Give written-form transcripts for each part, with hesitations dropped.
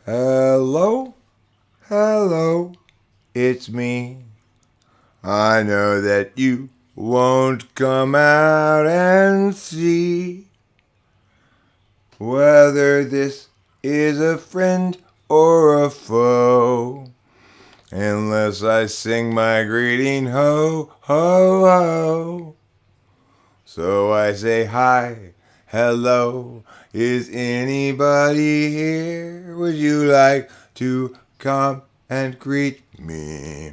Hello, hello, it's me. I know that you won't come out and see whether this is a friend or a foe, unless I sing my greeting, ho, ho, ho. So I say hi, hello, is anybody here? Would you like to come and greet me?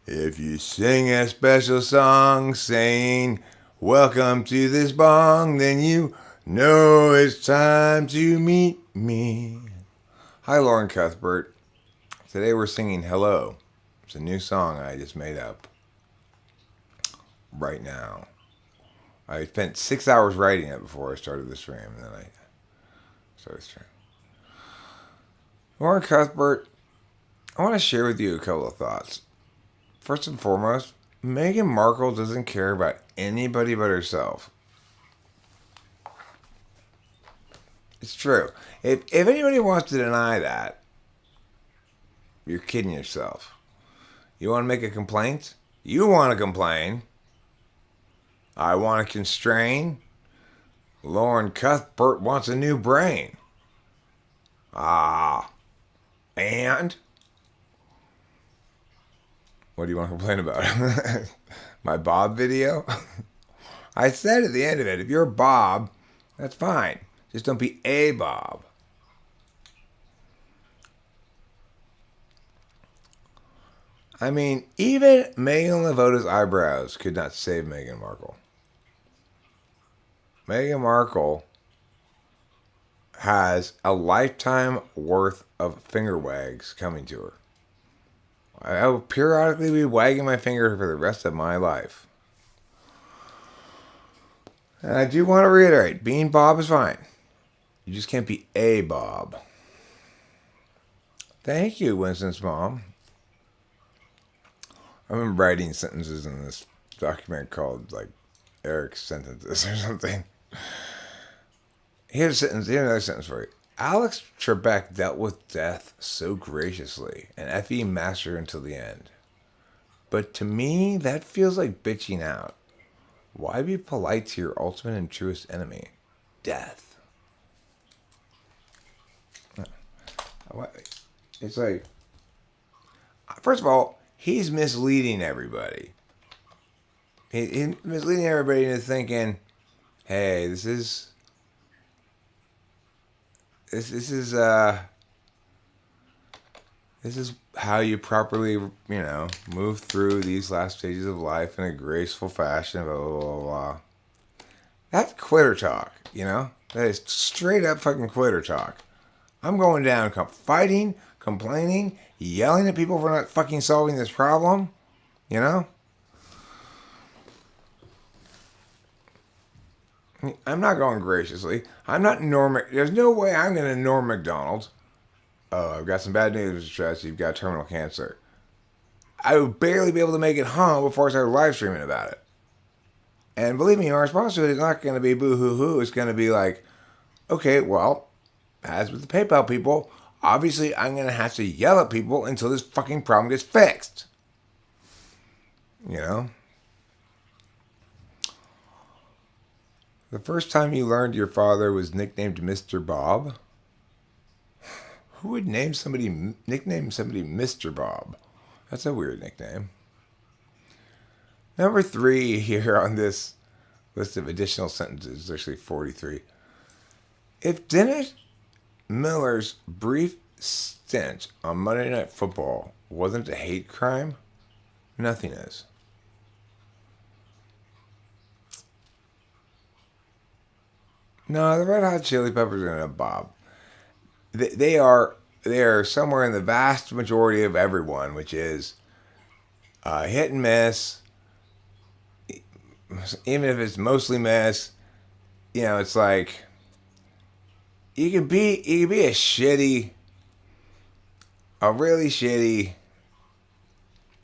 If you sing a special song saying, welcome to this bong, then you know it's time to meet me. Hi, Lauren Cuthbert. Today we're singing Hello. It's a new song I just made up right now. I spent 6 hours writing it before I started the stream, and then I started the stream. Lauren Cuthbert, I want to share with you a couple of thoughts. First and foremost, Meghan Markle doesn't care about anybody but herself. It's true. If anybody wants to deny that, you're kidding yourself. You want to make a complaint? You want to complain. I want to constrain. Lauren Cuthbert wants a new brain. And? What do you want to complain about? My Bob video? I said at the end of it, if you're Bob, that's fine. Just don't be a Bob. I mean, even Megan Lavota's eyebrows could not save Meghan Markle. Meghan Markle has a lifetime worth of finger wags coming to her. I will periodically be wagging my finger for the rest of my life. And I do want to reiterate, being Bob is fine. You just can't be a Bob. Thank you, Winston's mom. I've been writing sentences in this document called, like, Eric's Sentences or something. Here's another sentence for you. Alex Trebek dealt with death so graciously, and Effie mastered until the end. But to me, that feels like bitching out. Why be polite to your ultimate and truest enemy? Death. It's like, first of all, he's misleading everybody. He's misleading everybody into thinking, hey, this is how you properly, move through these last stages of life in a graceful fashion, blah, blah, blah, blah. That's quitter talk, That is straight up fucking quitter talk. I'm going down, fighting, complaining, yelling at people for not fucking solving this problem, I'm not going graciously. I'm not Norm. There's no way I'm going to Norm MacDonald. Oh, I've got some bad news, Mr. Stress. You've got terminal cancer. I would barely be able to make it home before I started live streaming about it. And believe me, our response to it is not going to be boo-hoo-hoo. It's going to be like, okay, well, as with the PayPal people, obviously I'm going to have to yell at people until this fucking problem gets fixed. The first time you learned your father was nicknamed Mr. Bob? Who would nickname somebody Mr. Bob? That's a weird nickname. Number 3 here on this list of additional sentences is actually 43. If Dennis Miller's brief stint on Monday Night Football wasn't a hate crime, nothing is. No, the Red Hot Chili Peppers are not Bob. They are somewhere in the vast majority of everyone, which is hit and miss. Even if it's mostly miss, it's like you can be a really shitty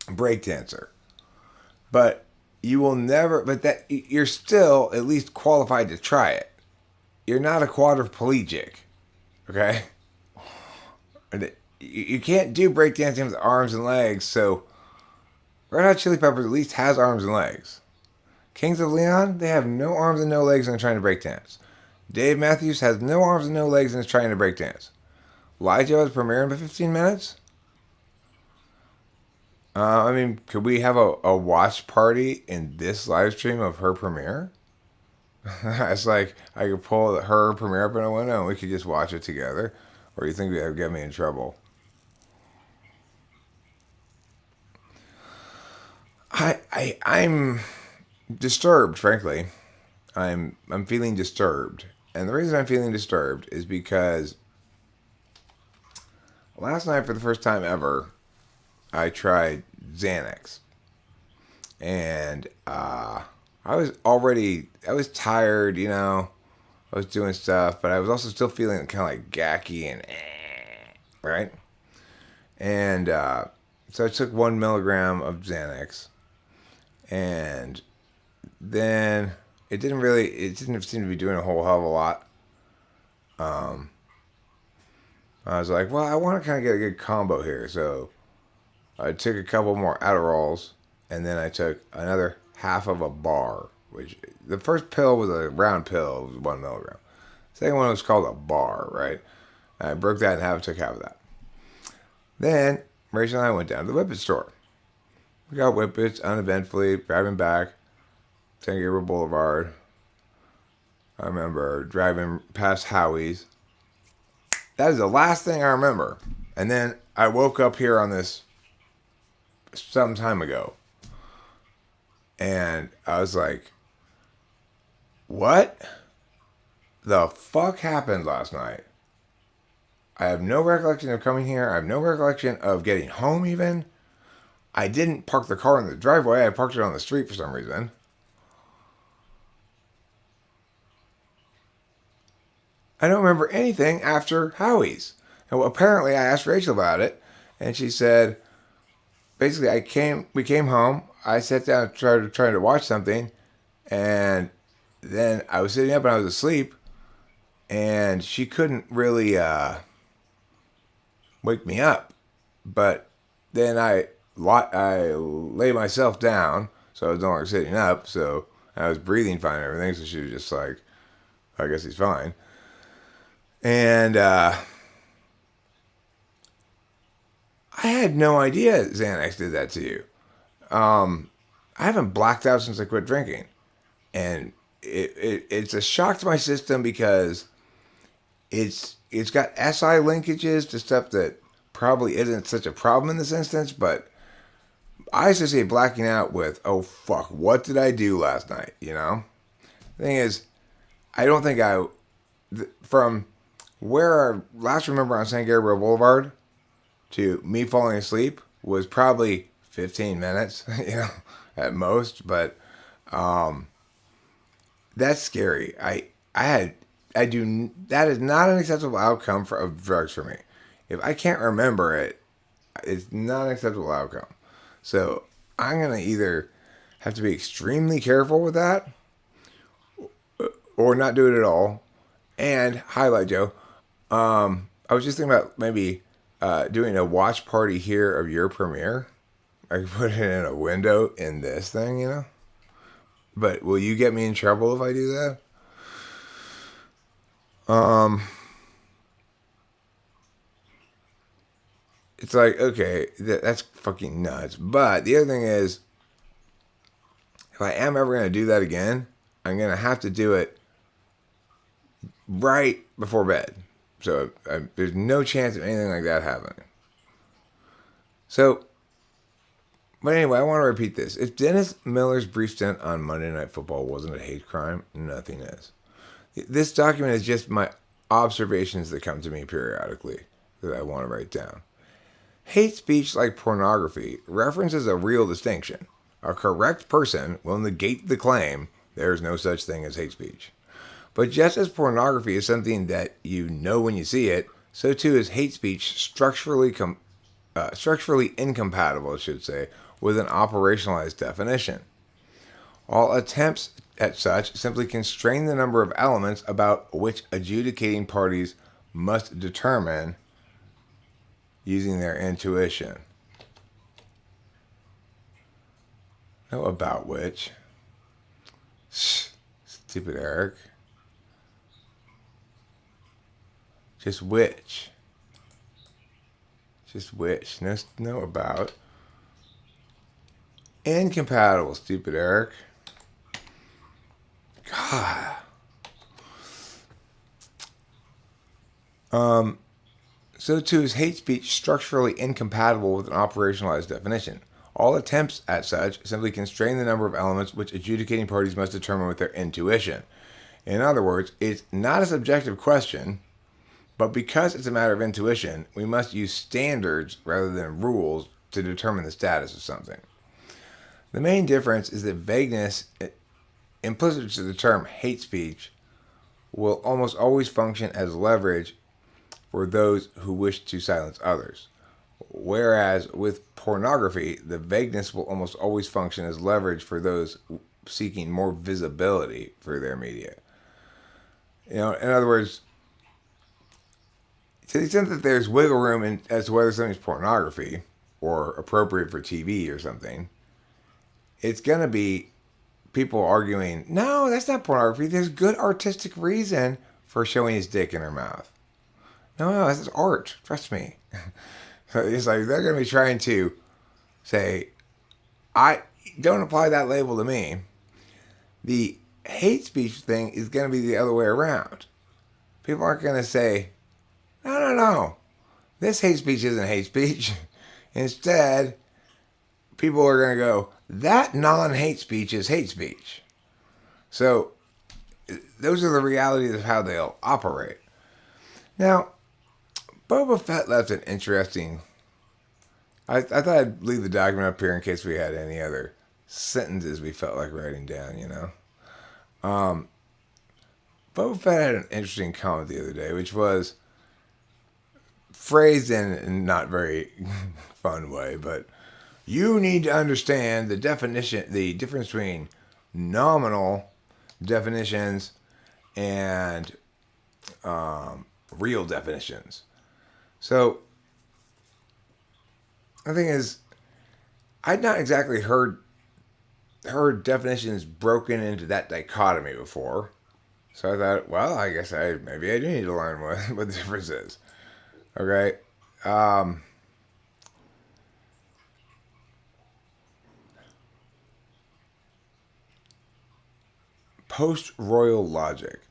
breakdancer, but you will never. But that you're still at least qualified to try it. You're not a quadriplegic, okay? You can't do breakdancing with arms and legs, so Red Hot Chili Peppers at least has arms and legs. Kings of Leon, they have no arms and no legs and are trying to breakdance. Dave Matthews has no arms and no legs and is trying to breakdance. Lijo is premiering in 15 minutes? I mean, could we have a watch party in this live stream of her premiere? It's like I could pull her premiere up in a window and we could just watch it together. Or you think that would get me in trouble? I'm disturbed, frankly. I'm feeling disturbed. And the reason I'm feeling disturbed is because last night, for the first time ever, I tried Xanax. And I was tired, you know. I was doing stuff, but I was also still feeling kind of like gacky and right? And so I took 1 milligram of Xanax. And then it didn't seem to be doing a whole hell of a lot. I was like, well, I want to kind of get a good combo here. So I took a couple more Adderalls, and then I took another half of a bar, which the first pill was a round pill, it was 1 milligram. The second one was called a bar, right? I broke that in half and took half of that. Then Rachel and I went down to the Whippet store. We got Whippets uneventfully, driving back, San Gabriel Boulevard. I remember driving past Howie's. That is the last thing I remember. And then I woke up here on this some time ago. And I was like, what the fuck happened last night? I have no recollection of coming here. I have no recollection of getting home even. I didn't park the car in the driveway. I parked it on the street for some reason. I don't remember anything after Howie's. And apparently I asked Rachel about it. And she said, basically, we came home. I sat down and tried to watch something. And then I was sitting up and I was asleep. And she couldn't really wake me up. But then I lay myself down. So I was no longer sitting up. So I was breathing fine and everything. So she was just like, I guess he's fine. And I had no idea Xanax did that to you. I haven't blacked out since I quit drinking. And it's a shock to my system because it's got SI linkages to stuff that probably isn't such a problem in this instance, but I associate blacking out with, oh fuck, what did I do last night, you know? The thing is, I don't think from where I last remember on San Gabriel Boulevard to me falling asleep was probably 15 minutes, you know, at most. But that's scary. That is not an acceptable outcome of drugs for me. If I can't remember it, it's not an acceptable outcome. So I'm gonna either have to be extremely careful with that, or not do it at all. And highlight Joe. I was just thinking about maybe doing a watch party here of your premiere. I could put it in a window in this thing, you know? But will you get me in trouble if I do that? It's like, okay, that's fucking nuts. But the other thing is, if I am ever going to do that again, I'm going to have to do it right before bed. So there's no chance of anything like that happening. So, but anyway, I want to repeat this. If Dennis Miller's brief stint on Monday Night Football wasn't a hate crime, nothing is. This document is just my observations that come to me periodically that I want to write down. Hate speech, like pornography, references a real distinction. A correct person will negate the claim there is no such thing as hate speech. But just as pornography is something that you know when you see it, so too is hate speech structurally incompatible, I should say, with an operationalized definition. All attempts at such simply constrain the number of elements about which adjudicating parties must determine using their intuition. No about which. Shh, stupid Eric. Just which. Just which. No about. Incompatible, stupid Eric. God. So too is hate speech structurally incompatible with an operationalized definition. All attempts at such simply constrain the number of elements which adjudicating parties must determine with their intuition. In other words, it's not a subjective question, but because it's a matter of intuition, we must use standards rather than rules to determine the status of something. The main difference is that vagueness, implicit to the term hate speech, will almost always function as leverage for those who wish to silence others. Whereas with pornography, the vagueness will almost always function as leverage for those seeking more visibility for their media. In other words, to the extent that there's wiggle room as to whether something's pornography or appropriate for TV or something, it's going to be people arguing, no, that's not pornography. There's good artistic reason for showing his dick in her mouth. No, this is art. Trust me. So it's like they're going to be trying to say, I don't apply that label to me. The hate speech thing is going to be the other way around. People aren't going to say, no. This hate speech isn't hate speech. Instead, people are going to go, that non-hate speech is hate speech. So those are the realities of how they'll operate. Now, Boba Fett left an interesting... I thought I'd leave the document up here in case we had any other sentences we felt like writing down, Boba Fett had an interesting comment the other day, which was phrased in a not very fun way, but you need to understand the difference between nominal definitions and real definitions. So, the thing is, I'd not exactly heard definitions broken into that dichotomy before. So I thought, well, I guess maybe I do need to learn what the difference is. Okay. Post-royal logic.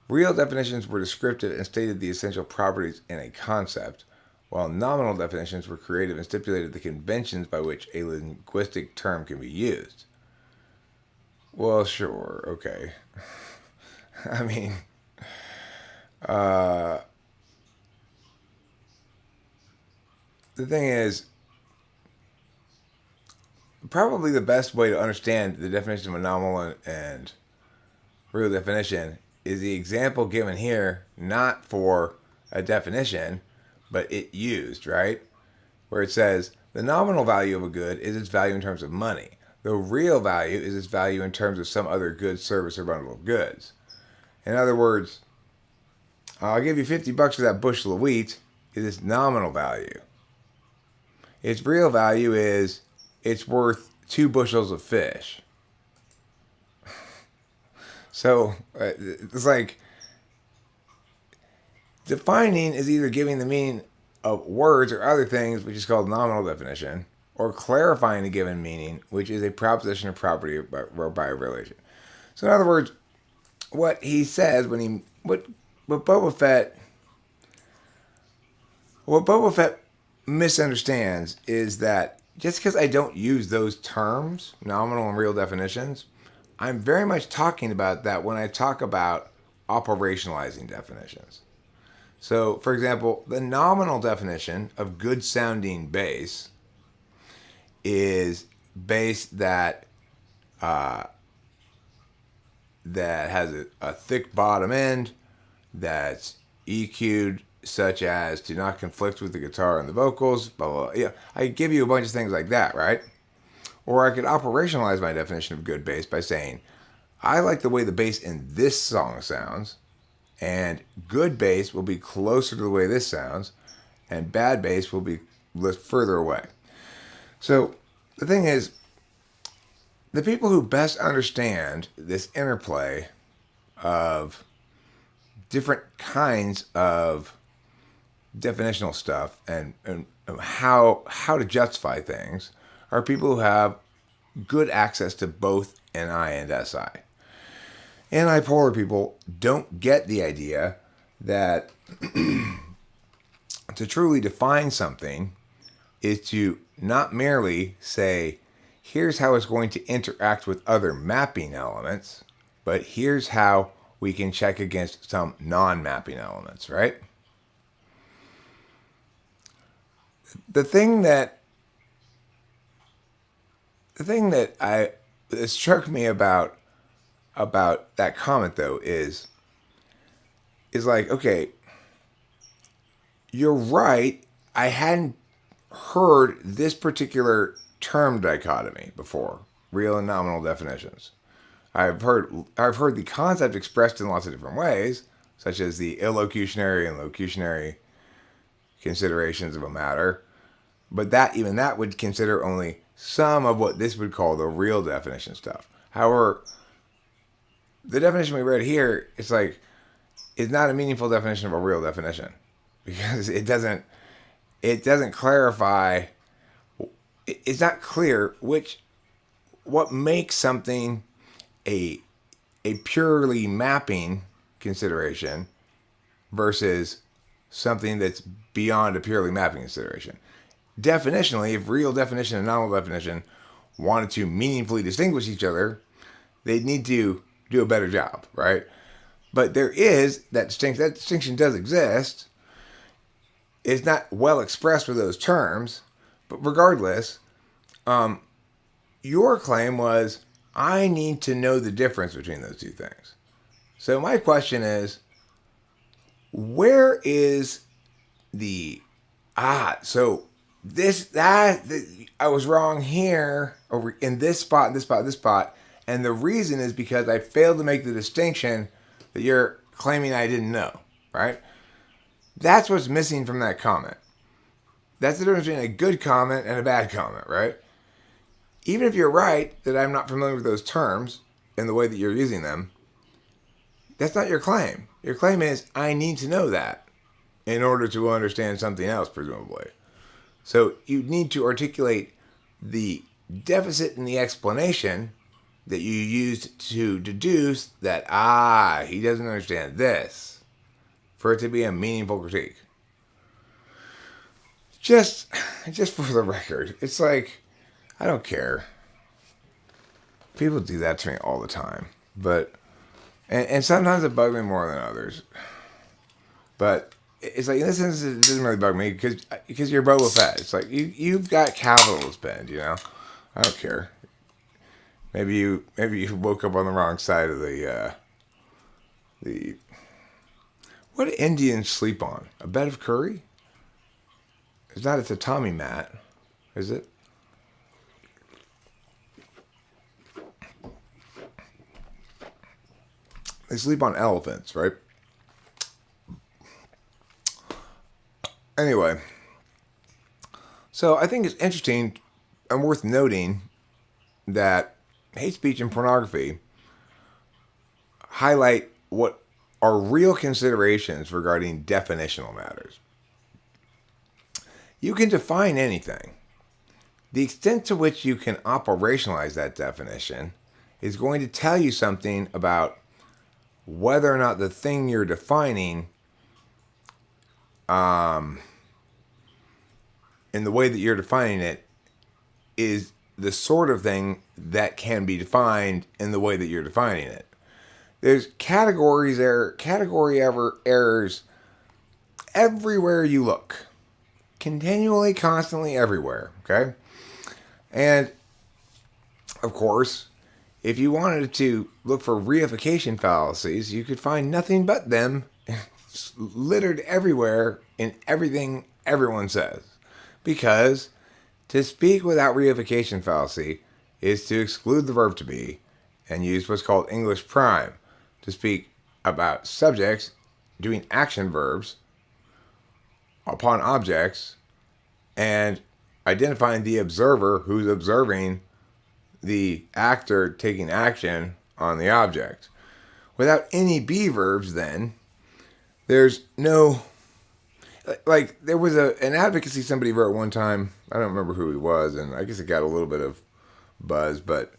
Real definitions were descriptive and stated the essential properties in a concept, while nominal definitions were creative and stipulated the conventions by which a linguistic term can be used. Well, sure, okay. I mean, the thing is, probably the best way to understand the definition of a nominal and real definition is the example given here, not for a definition, but it used, right? Where it says, the nominal value of a good is its value in terms of money. The real value is its value in terms of some other good, service, or bundle of goods. In other words, I'll give you $50 for that bushel of wheat is its nominal value. Its real value is it's worth 2 bushels of fish. So it's like defining is either giving the meaning of words or other things, which is called nominal definition, or clarifying a given meaning, which is a proposition or property by a relation. So in other words, what he says what Boba Fett misunderstands is that just because I don't use those terms, nominal and real definitions, I'm very much talking about that when I talk about operationalizing definitions. So, for example, the nominal definition of good sounding bass is bass that has a thick bottom end, that's EQ'd such as to not conflict with the guitar and the vocals, blah, blah, blah. Yeah, I could give you a bunch of things like that, right? Or I could operationalize my definition of good bass by saying, I like the way the bass in this song sounds, and good bass will be closer to the way this sounds, and bad base will be further away. So the thing is, the people who best understand this interplay of different kinds of definitional stuff and how to justify things are people who have good access to both NI and SI. Antipolar people don't get the idea that to truly define something is to not merely say, here's how it's going to interact with other mapping elements, but here's how we can check against some non-mapping elements, right? The thing that struck me about that comment though is like, okay, you're right. I hadn't heard this particular term dichotomy before, real and nominal definitions. I've heard the concept expressed in lots of different ways, such as the illocutionary and locutionary considerations of a matter, but even that would consider only some of what this would call the real definition stuff. However, the definition we read here, it's not a meaningful definition of a real definition, because it doesn't clarify. It's not clear what makes something a purely mapping consideration versus something that's beyond a purely mapping consideration. Definitionally, if real definition and nominal definition wanted to meaningfully distinguish each other, they'd need to do a better job, right? But there is that distinction. That distinction does exist. It's not well expressed with those terms, but regardless, your claim was, I need to know the difference between those two things. So my question is, where is the so I was wrong here, over in this spot, this spot, and the reason is because I failed to make the distinction that you're claiming I didn't know, right? That's what's missing from that comment. That's the difference between a good comment and a bad comment, right? Even if you're right that I'm not familiar with those terms in the way that you're using them, that's not your claim. Your claim is, I need to know that in order to understand something else, presumably. So you need to articulate the deficit in the explanation that you used to deduce that, he doesn't understand this, for it to be a meaningful critique. Just for the record, it's like, I don't care. People do that to me all the time. But, and sometimes it bugs me more than others. But it's like, in this instance, it doesn't really bug me because you're Boba Fett. It's like, you've got capital to spend, you know? I don't care. Maybe you woke up on the wrong side of the what do Indians sleep on? A bed of curry? It's not a tatami mat, is it? They sleep on elephants, right? Anyway, so I think it's interesting and worth noting that hate speech and pornography highlight what are real considerations regarding definitional matters. You can define anything. The extent to which you can operationalize that definition is going to tell you something about whether or not the thing you're defining, in the way that you're defining it, is the sort of thing that can be defined in the way that you're defining it. There's category errors everywhere you look. Continually, constantly, everywhere, okay? And, of course, if you wanted to look for reification fallacies, you could find nothing but them littered everywhere in everything everyone says. Because to speak without reification fallacy is to exclude the verb to be and use what's called English prime to speak about subjects doing action verbs upon objects and identifying the observer who's observing the actor taking action on the object. Without any be verbs, then, there's no... Like, there was an advocacy somebody wrote one time. I don't remember who he was, and I guess it got a little bit of buzz, but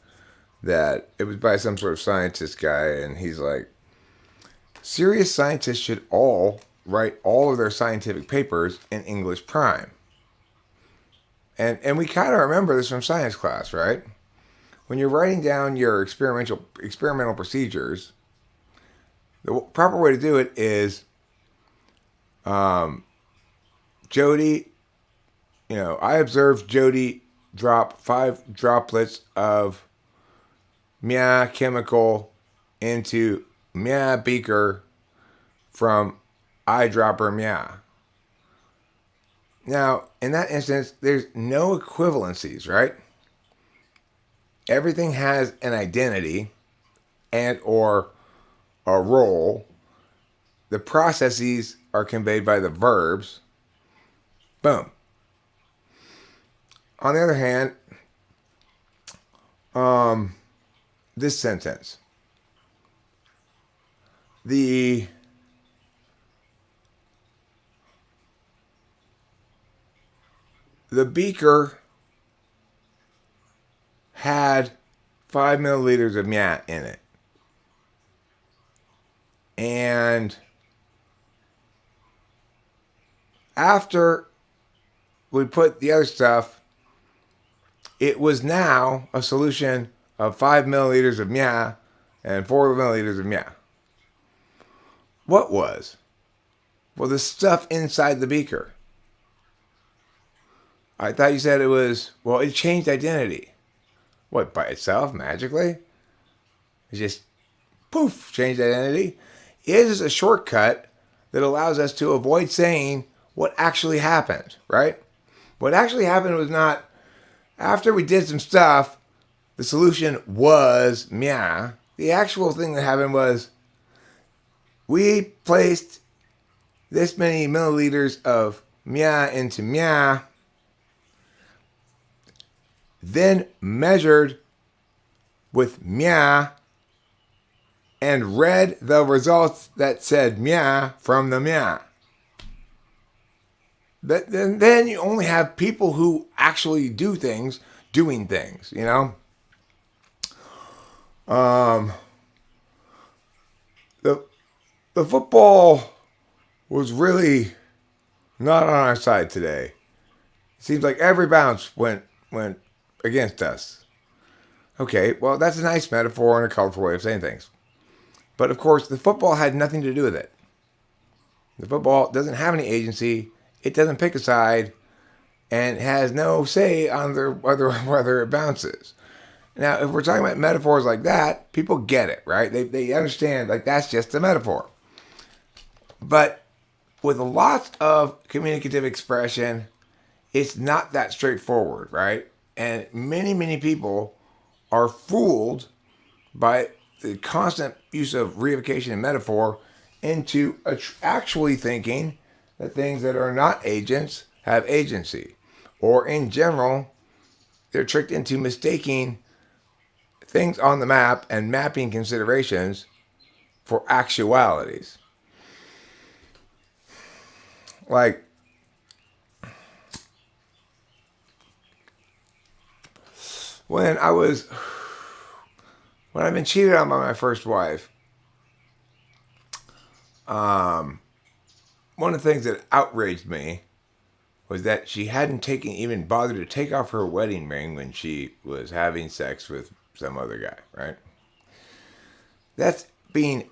that it was by some sort of scientist guy, and he's like, serious scientists should all write all of their scientific papers in English prime. And we kind of remember this from science class, right? When you're writing down your experimental procedures, the proper way to do it is, Jody, I observed Jody drop 5 droplets of mia chemical into mia beaker from eyedropper mia. Now, in that instance, there's no equivalencies, right? Everything has an identity and or a role. The processes are conveyed by the verbs. Boom. On the other hand, this sentence. The beaker had 5 milliliters of mia in it. And after we put the other stuff, it was now a solution of 5 milliliters of mia and 4 milliliters of mia. What was? Well, the stuff inside the beaker. I thought you said it was, well, it changed identity. What, by itself, magically? It just, poof, changed identity? It is a shortcut that allows us to avoid saying what actually happened, right? What actually happened was not, after we did some stuff, the solution was mia. The actual thing that happened was, we placed this many milliliters of mia into mia, then measured with mia, and read the results that said mia from the mia. Then you only have people who actually do things doing things, The football was really not on our side today. It seems like every bounce went against us. Okay, well, that's a nice metaphor and a colorful way of saying things. But of course, the football had nothing to do with it. The football doesn't have any agency. It doesn't pick a side and has no say on whether it bounces. Now, if we're talking about metaphors like that, people get it, right? They understand, like, that's just a metaphor. But with a lot of communicative expression, it's not that straightforward, right? And many, many people are fooled by the constant use of reification and metaphor into actually thinking that things that are not agents have agency. Or in general, they're tricked into mistaking things on the map and mapping considerations for actualities. Like, when I've been cheated on by my first wife, one of the things that outraged me was that she hadn't even bothered to take off her wedding ring when she was having sex with some other guy, right? That's being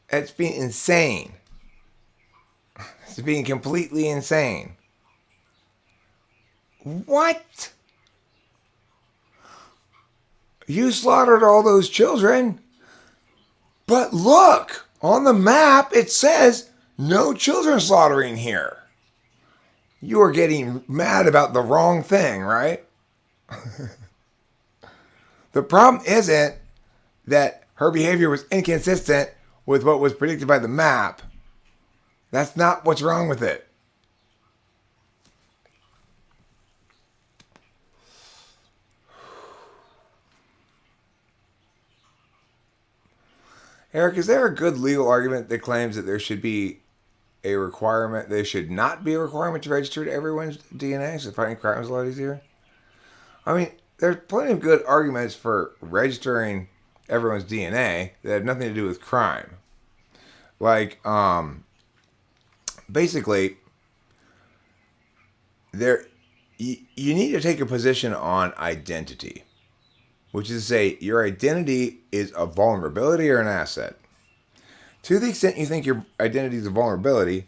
insane. It's being completely insane. What? You slaughtered all those children, but look, on the map it says no children slaughtering here. You are getting mad about the wrong thing, right? The problem isn't that her behavior was inconsistent with what was predicted by the map. That's not what's wrong with it. Eric, is there a good legal argument that claims that there should be a requirement, there should not be a requirement to register to everyone's DNA so fighting crime is a lot easier? I mean, there's plenty of good arguments for registering everyone's DNA that have nothing to do with crime. Like, basically, you need to take a position on identity, which is to say your identity is a vulnerability or an asset. To the extent you think your identity is a vulnerability,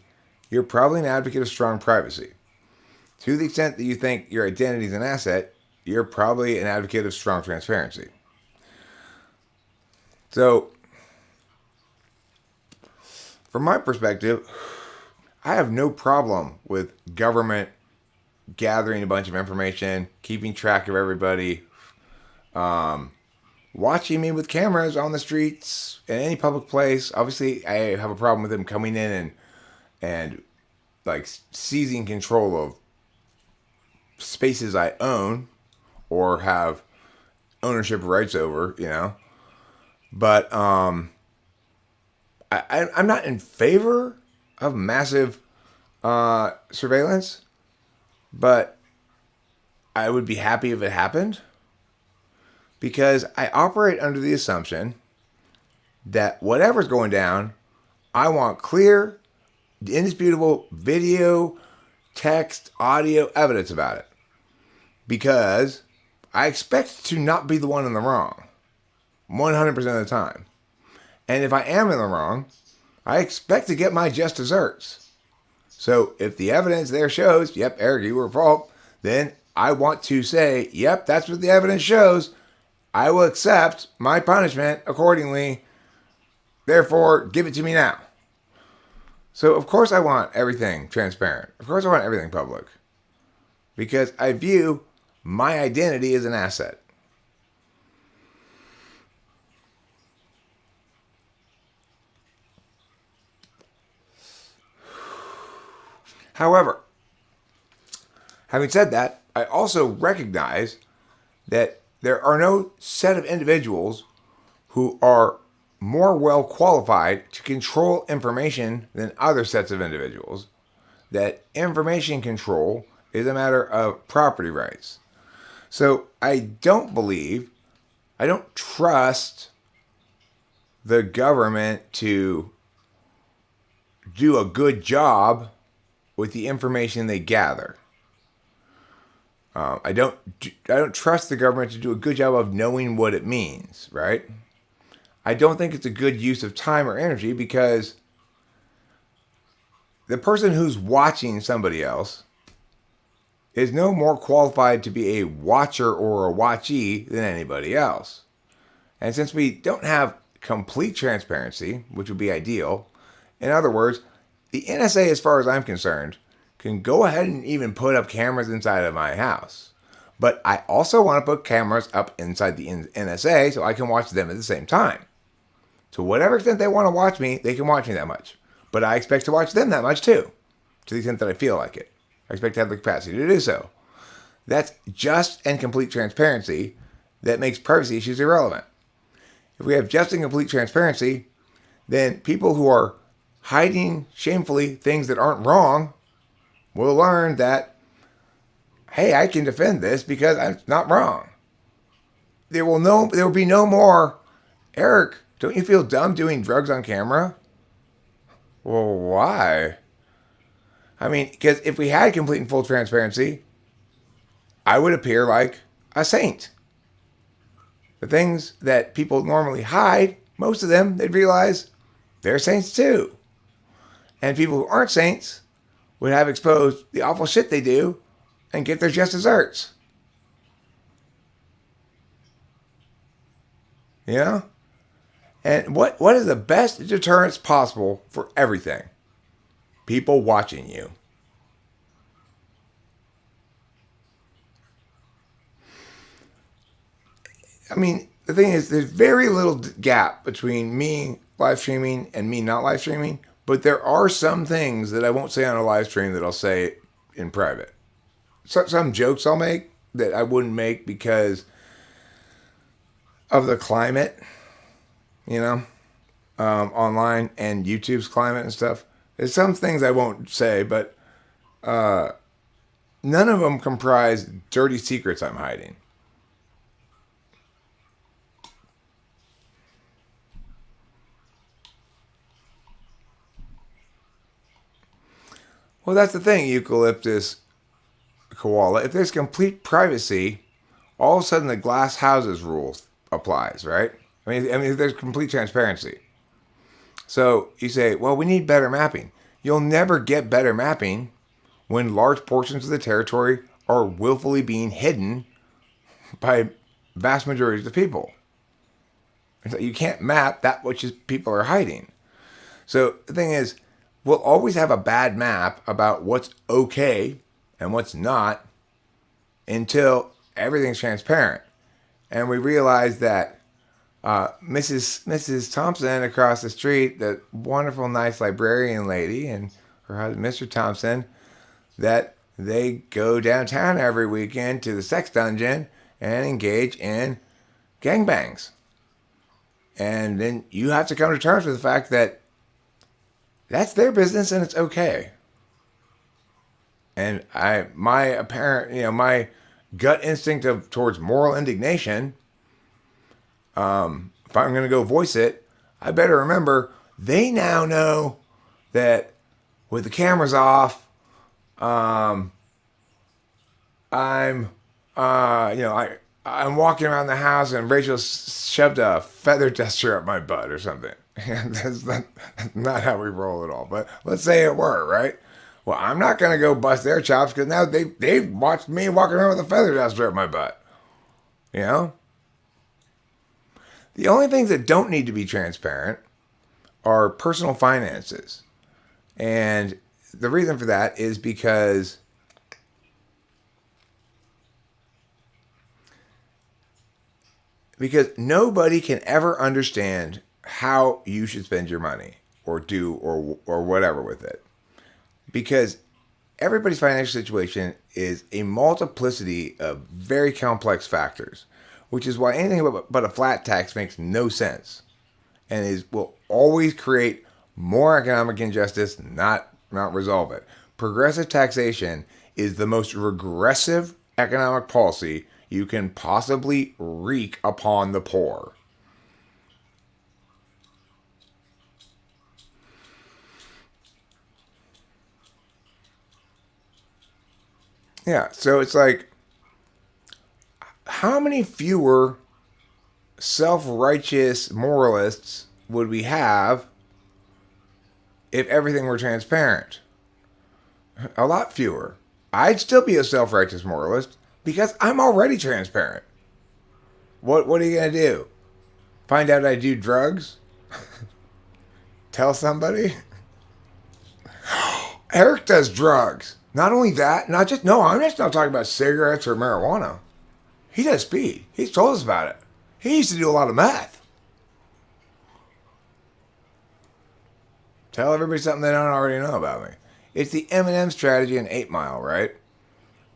you're probably an advocate of strong privacy. To the extent that you think your identity is an asset, you're probably an advocate of strong transparency. So, from my perspective, I have no problem with government gathering a bunch of information, keeping track of everybody, watching me with cameras on the streets in any public place. Obviously, I have a problem with them coming in and like seizing control of spaces I own or have ownership rights over, you know. But I'm not in favor of massive surveillance, but I would be happy if it happened because I operate under the assumption that whatever's going down, I want clear, indisputable video, text, audio evidence about it because I expect to not be the one in the wrong 100% of the time. And if I am in the wrong, I expect to get my just desserts. So if the evidence there shows, yep, Eric, you were at fault, then I want to say, yep, that's what the evidence shows. I will accept my punishment accordingly. Therefore, give it to me now. So of course I want everything transparent. Of course I want everything public. Because I view my identity as an asset. However, having said that, I also recognize that there are no set of individuals who are more well qualified to control information than other sets of individuals. That information control is a matter of property rights. So I don't trust the government to do a good job with the information they gather. I don't trust the government to do a good job of knowing what it means, right? I don't think it's a good use of time or energy because the person who's watching somebody else is no more qualified to be a watcher or a watchee than anybody else. And since we don't have complete transparency, which would be ideal, in other words, the NSA, as far as I'm concerned, can go ahead and even put up cameras inside of my house. But I also want to put cameras up inside the NSA so I can watch them at the same time. To whatever extent they want to watch me, they can watch me that much. But I expect to watch them that much too, to the extent that I feel like it. I expect to have the capacity to do so. That's just and complete transparency that makes privacy issues irrelevant. If we have just and complete transparency, then people who are hiding shamefully things that aren't wrong will learn that, hey, I can defend this because I'm not wrong. There will be no more, Eric, don't you feel dumb doing drugs on camera? Well, why? I mean, because if we had complete and full transparency, I would appear like a saint. The things that people normally hide, most of them, they'd realize they're saints too. And people who aren't saints would have exposed the awful shit they do and get their just desserts. You know? And what is the best deterrence possible for everything? People watching you. I mean, the thing is, there's very little gap between me live streaming and me not live streaming, but there are some things that I won't say on a live stream that I'll say in private. Some jokes I'll make that I wouldn't make because of the climate, you know? online and YouTube's climate and stuff. There's some things I won't say, but none of them comprise dirty secrets I'm hiding. Well, that's the thing, eucalyptus koala. If there's complete privacy, all of a sudden the glass houses rule applies, right? I mean, if there's complete transparency. So you say, well, we need better mapping. You'll never get better mapping when large portions of the territory are willfully being hidden by vast majorities of the people. So you can't map that which is people are hiding. So the thing is, we'll always have a bad map about what's okay and what's not until everything's transparent. And we realize that Mrs. Thompson across the street, that wonderful, nice librarian lady, and her husband, Mr. Thompson, that they go downtown every weekend to the sex dungeon and engage in gangbangs. And then you have to come to terms with the fact that that's their business and it's okay. And my gut instinct towards moral indignation, if I'm going to go voice it, I better remember they now know that with the cameras off, I'm walking around the house and Rachel shoved a feather duster up my butt or something. That's not how we roll at all. But let's say it were, right? Well, I'm not going to go bust their chops because now they've watched me walking around with a feather duster up my butt. You know? The only things that don't need to be transparent are personal finances. And the reason for that is because nobody can ever understand how you should spend your money or do or whatever with it. Because everybody's financial situation is a multiplicity of very complex factors, which is why anything but a flat tax makes no sense and will always create more economic injustice, not resolve it. Progressive taxation is the most regressive economic policy you can possibly wreak upon the poor. Yeah, so it's like, how many fewer self-righteous moralists would we have if everything were transparent? A lot fewer. I'd still be a self-righteous moralist because I'm already transparent. What are you going to do? Find out I do drugs? Tell somebody? Eric does drugs. Not only that, I'm just not talking about cigarettes or marijuana. He does speed. He's told us about it. He used to do a lot of meth. Tell everybody something they don't already know about me. It's the M&M strategy in 8 Mile, right?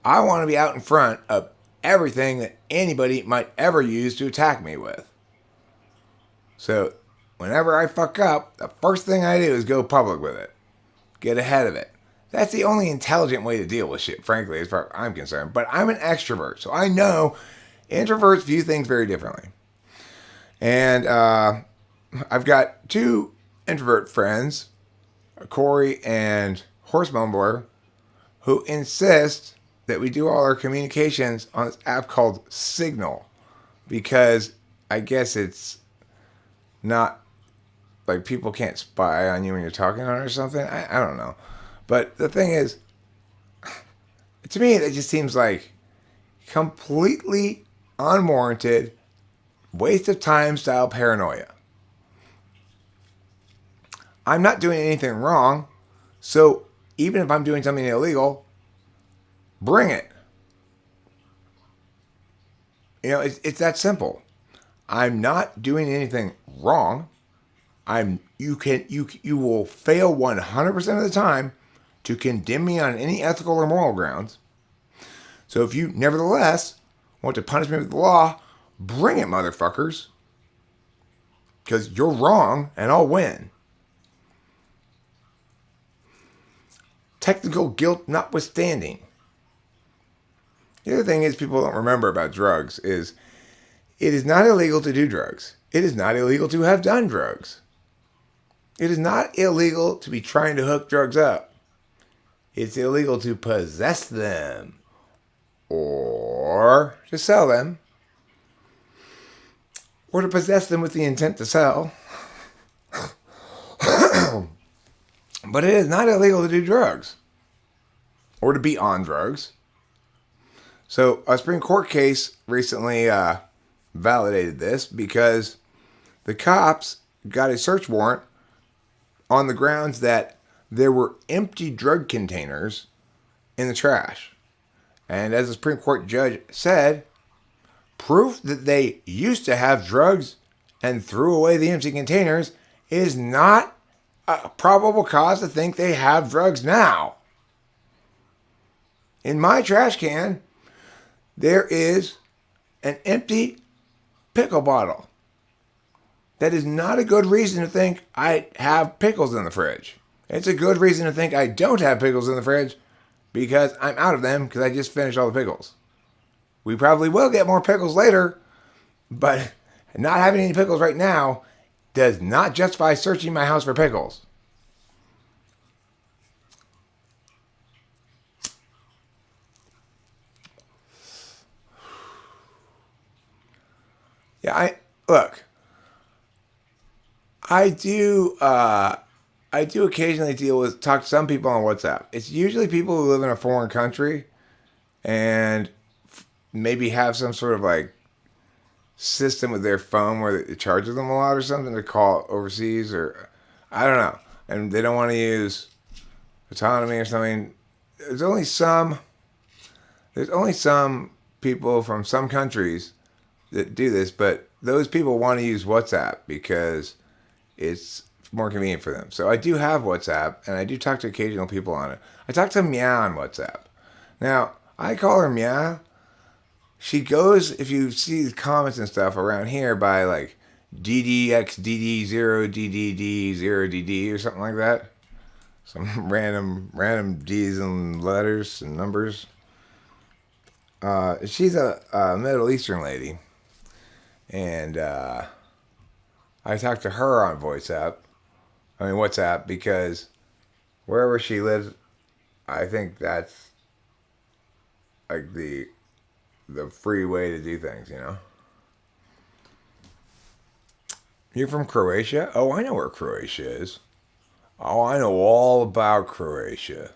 I want to be out in front of everything that anybody might ever use to attack me with. So, whenever I fuck up, the first thing I do is go public with it. Get ahead of it. That's the only intelligent way to deal with shit, frankly, as far as I'm concerned. But I'm an extrovert, so I know introverts view things very differently. And I've got 2 introvert friends, Corey and Horse Mumbler, who insist that we do all our communications on this app called Signal, because I guess it's not like people can't spy on you when you're talking on it or something. I don't know. But the thing is, to me, it just seems like completely unwarranted, waste of time style paranoia. I'm not doing anything wrong, so even if I'm doing something illegal, bring it. You know, it's that simple. I'm not doing anything wrong. You will fail 100% of the time to condemn me on any ethical or moral grounds. So if you nevertheless want to punish me with the law, bring it, motherfuckers. because you're wrong and I'll win. Technical guilt notwithstanding. The other thing is people don't remember about drugs is it is not illegal to do drugs. It is not illegal to have done drugs. It is not illegal to be trying to hook drugs up. It's illegal to possess them or to sell them or to possess them with the intent to sell. But it is not illegal to do drugs or to be on drugs. So a Supreme Court case recently validated this because the cops got a search warrant on the grounds that there were empty drug containers in the trash. And as the Supreme Court judge said, proof that they used to have drugs and threw away the empty containers is not a probable cause to think they have drugs now. In my trash can, there is an empty pickle bottle. That is not a good reason to think I have pickles in the fridge. It's a good reason to think I don't have pickles in the fridge because I'm out of them because I just finished all the pickles. We probably will get more pickles later, but not having any pickles right now does not justify searching my house for pickles. Yeah, I do occasionally talk to some people on WhatsApp. It's usually people who live in a foreign country and maybe have some sort of like system with their phone where it charges them a lot or something to call overseas, or I don't know. And they don't want to use autonomy or something. There's only some people from some countries that do this, but those people want to use WhatsApp because it's more convenient for them. So I do have WhatsApp, and I do talk to occasional people on it. I talk to Meow on WhatsApp. Now, I call her Meow. She goes, if you see the comments and stuff around here, by like DDXDD0, DDD0DD or something like that. Some random D's and letters and numbers. She's a Middle Eastern lady. And I talk to her on WhatsApp, because wherever she lives, I think that's like the free way to do things, you know? You're from Croatia? Oh, I know where Croatia is. Oh, I know all about Croatia.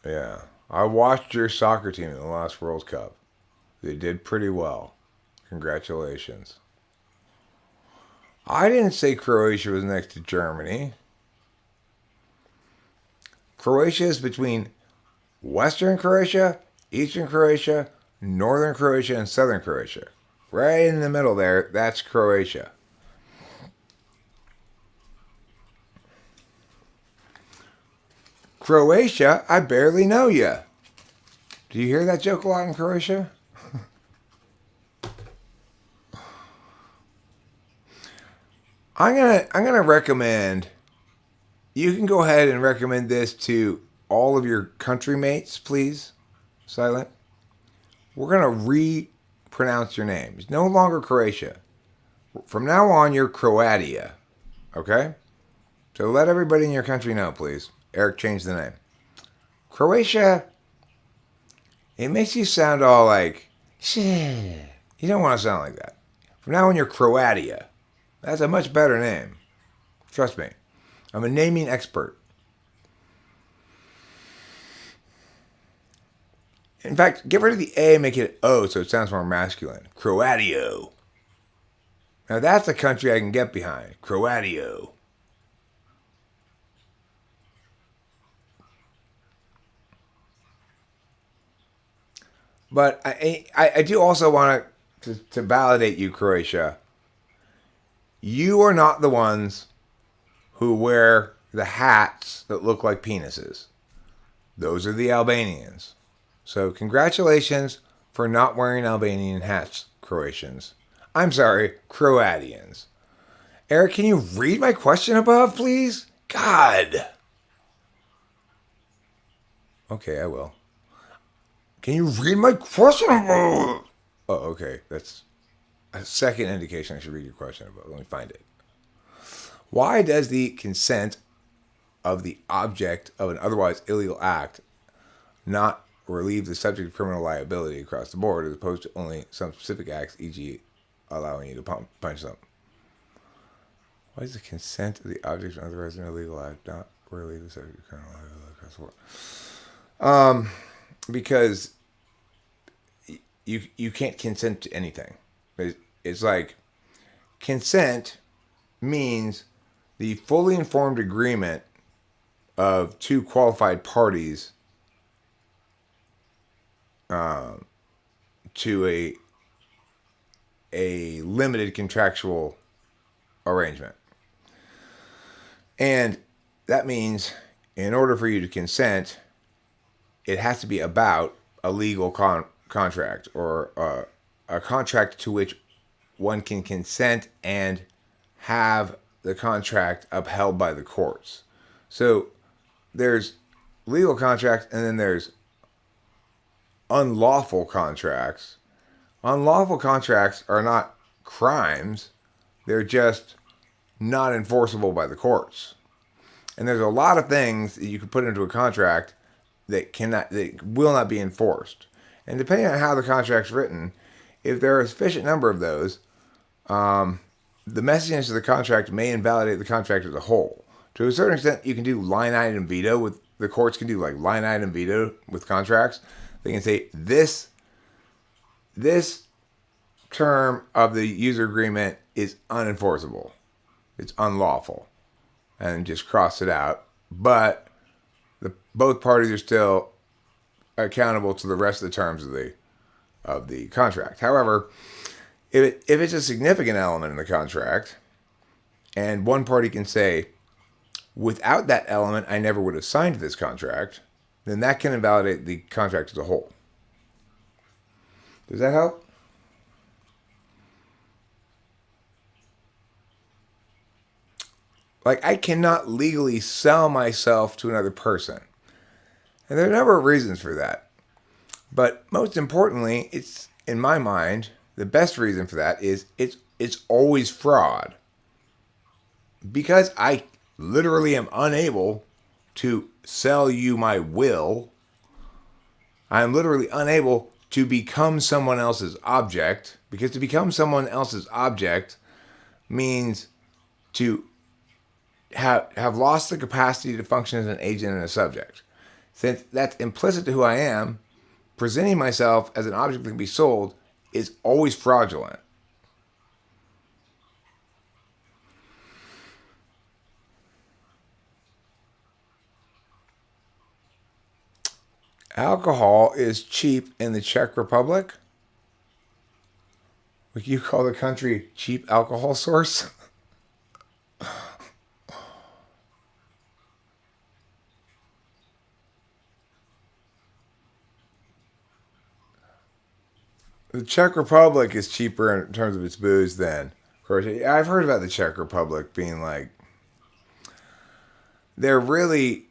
Yeah. I watched your soccer team in the last World Cup. They did pretty well. Congratulations. I didn't say Croatia was next to Germany. Croatia is between Western Croatia, Eastern Croatia, Northern Croatia, and Southern Croatia. Right in the middle there, that's Croatia. Croatia, I barely know you. Do you hear that joke a lot in Croatia? I'm gonna recommend. You can go ahead and recommend this to all of your country mates, please. Silent. We're gonna re-pronounce your name. It's no longer Croatia. From now on, you're Croatia. Okay? So let everybody in your country know, please. Eric changed the name. Croatia. It makes you sound all like, shit. You don't want to sound like that. From now on, you're Croatia. That's a much better name. Trust me. I'm a naming expert. In fact, get rid of the A and make it an O so it sounds more masculine. Croatio. Now that's a country I can get behind. Croatio. But I do also want to validate you, Croatia. You are not the ones who wear the hats that look like penises. Those are the Albanians. So congratulations for not wearing Albanian hats, Croatians. I'm sorry, Croatians. Eric, can you read my question above, please? God. Okay, I will. Can you read my question above? Oh, okay. That's a second indication I should read your question above. Let me find it. Why does the consent of the object of an otherwise illegal act not relieve the subject of criminal liability across the board as opposed to only some specific acts, e.g., allowing you to punch them? Why does the consent of the object of an otherwise illegal act not relieve the subject of criminal liability across the board? Because you can't consent to anything. It's like consent means the fully informed agreement of two qualified parties to a limited contractual arrangement. And that means in order for you to consent, it has to be about a legal contract or a contract to which one can consent and have the contract upheld by the courts. So there's legal contracts and then there's unlawful contracts. Unlawful contracts are not crimes. They're just not enforceable by the courts. And there's a lot of things that you can put into a contract that will not be enforced. And depending on how the contract's written, if there are a sufficient number of those, the messiness of the contract may invalidate the contract as a whole. To a certain extent, you can do line item veto with the courts can do like line item veto with contracts. They can say this term of the user agreement is unenforceable. It's unlawful, and just cross it out. But both parties are still accountable to the rest of the terms of the contract. However, if it's a significant element in the contract, and one party can say, without that element, I never would have signed this contract, then that can invalidate the contract as a whole. Does that help? Like, I cannot legally sell myself to another person. And there are a number of reasons for that. But most importantly, it's, in my mind, the best reason for that is it's always fraud. Because I literally am unable to sell you my will, I'm literally unable to become someone else's object. Because to become someone else's object means to have lost the capacity to function as an agent and a subject. Since that's implicit to who I am, presenting myself as an object that can be sold is always fraudulent. Alcohol is cheap in the Czech Republic. Would you call the country cheap alcohol source? The Czech Republic is cheaper in terms of its booze than Croatia. I've heard about the Czech Republic being like they're really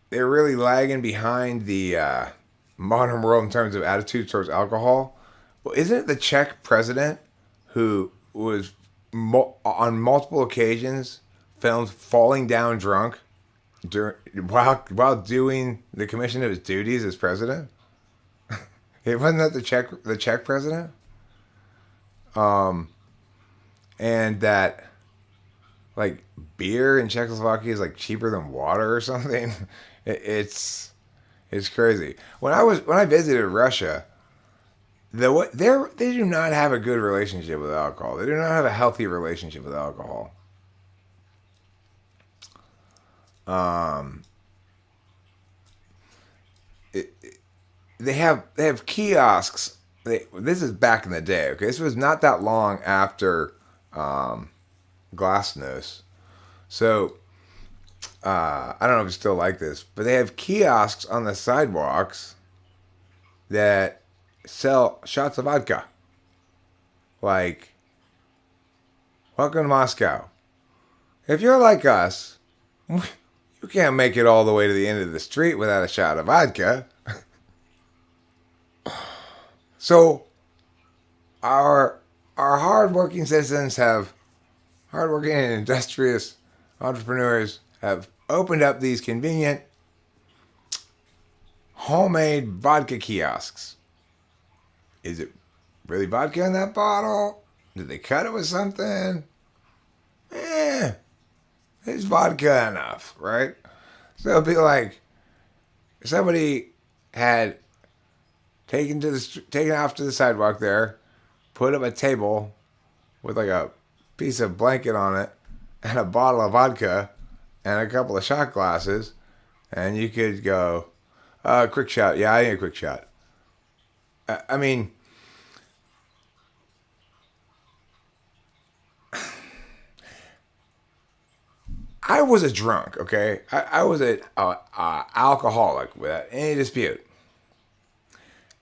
lagging behind the modern world in terms of attitude towards alcohol. Well, isn't it the Czech president who was on multiple occasions filmed falling down drunk while doing the commission of his duties as president? It wasn't that the Czech president, and that like beer in Czechoslovakia is like cheaper than water or something. It's crazy. When I visited Russia, they do not have a good relationship with alcohol. They do not have a healthy relationship with alcohol. They have kiosks. This is back in the day. Okay, this was not that long after Glasnost. So I don't know if it's still like this, but they have kiosks on the sidewalks that sell shots of vodka. Like welcome to Moscow. If you're like us, you can't make it all the way to the end of the street without a shot of vodka. So our hardworking citizens have, hardworking and industrious entrepreneurs have opened up these convenient homemade vodka kiosks. Is it really vodka in that bottle? Did they cut it with something? It's vodka enough, right? So it'll be like if somebody had taken off to the sidewalk there, put up a table with like a piece of blanket on it and a bottle of vodka and a couple of shot glasses, and you could go, quick shot. Yeah, I need a quick shot. I mean, I was a drunk, okay? I was an alcoholic without any dispute.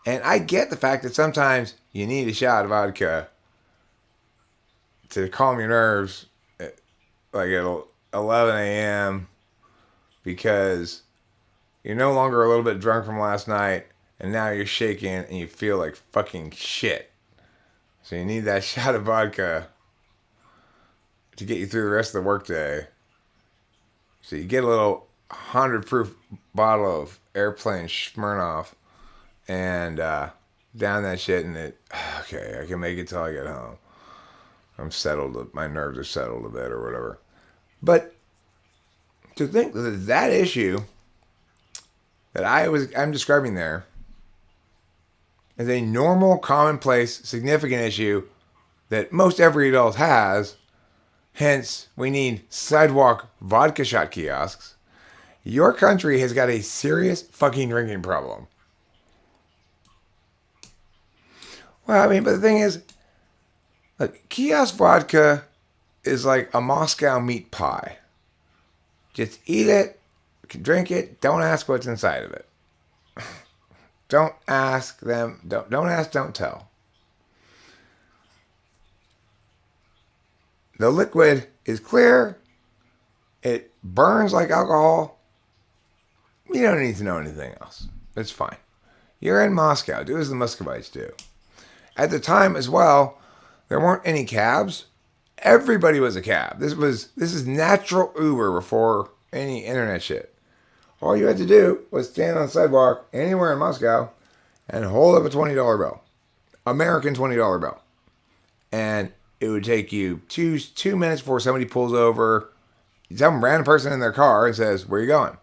And I get the fact that sometimes you need a shot of vodka to calm your nerves like at 11 a.m. because you're no longer a little bit drunk from last night and now you're shaking and you feel like fucking shit. So you need that shot of vodka to get you through the rest of the workday. So you get a little 100 proof bottle of airplane Smirnoff and down that shit and okay, I can make it till I get home. I'm settled, my nerves are settled a bit or whatever. But to think that issue that I'm describing there is a normal, commonplace, significant issue that most every adult has. Hence, we need sidewalk vodka shot kiosks. Your country has got a serious fucking drinking problem. Well, I mean, but the thing is, look, kiosk vodka is like a Moscow meat pie. Just eat it, drink it, don't ask what's inside of it. Don't ask them, don't ask, don't tell. The liquid is clear. It burns like alcohol. You don't need to know anything else. It's fine. You're in Moscow. Do as the Muscovites do. At the time as well, there weren't any cabs. Everybody was a cab. This is natural Uber before any internet shit. All you had to do was stand on the sidewalk anywhere in Moscow and hold up a $20 bill. American $20 bill. And it would take you two minutes before somebody pulls over, some random person in their car and says, "Where are you going?"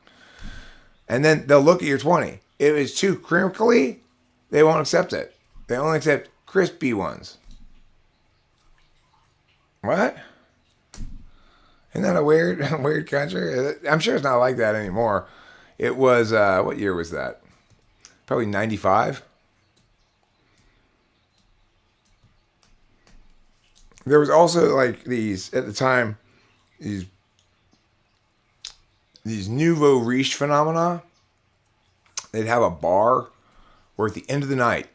And then they'll look at your 20. If it's too crinkly, they won't accept it. They only accept crispy ones. What? Isn't that a weird country? I'm sure it's not like that anymore. It was, what year was that? Probably 95. There was also like these, at the time, these nouveau riche phenomena. They'd have a bar where at the end of the night,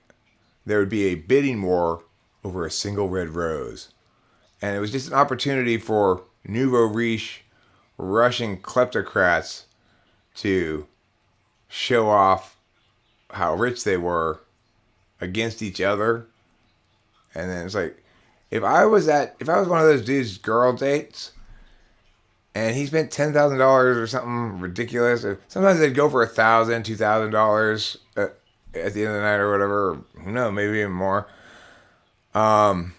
there would be a bidding war over a single red rose. And it was just an opportunity for nouveau riche Russian kleptocrats to show off how rich they were against each other. And then it's like, if I was one of those dudes' girl dates, and he spent $10,000 or something ridiculous, sometimes they'd go for $1,000, $2,000 at the end of the night or whatever. Who knows, maybe even more. And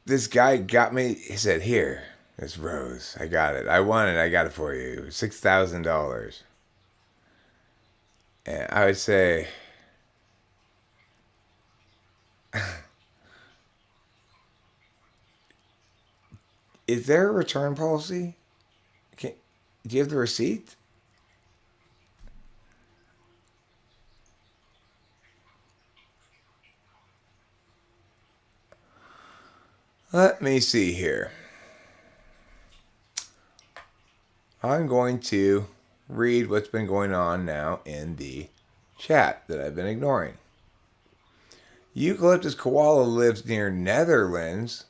this guy got me. He said, "Here, this rose. I got it. I won it. I got it for you. $6,000." And I would say, is there a return policy? Do you have the receipt? Let me see here. I'm going to read what's been going on now in the chat that I've been ignoring. Eucalyptus koala lives near Netherlands.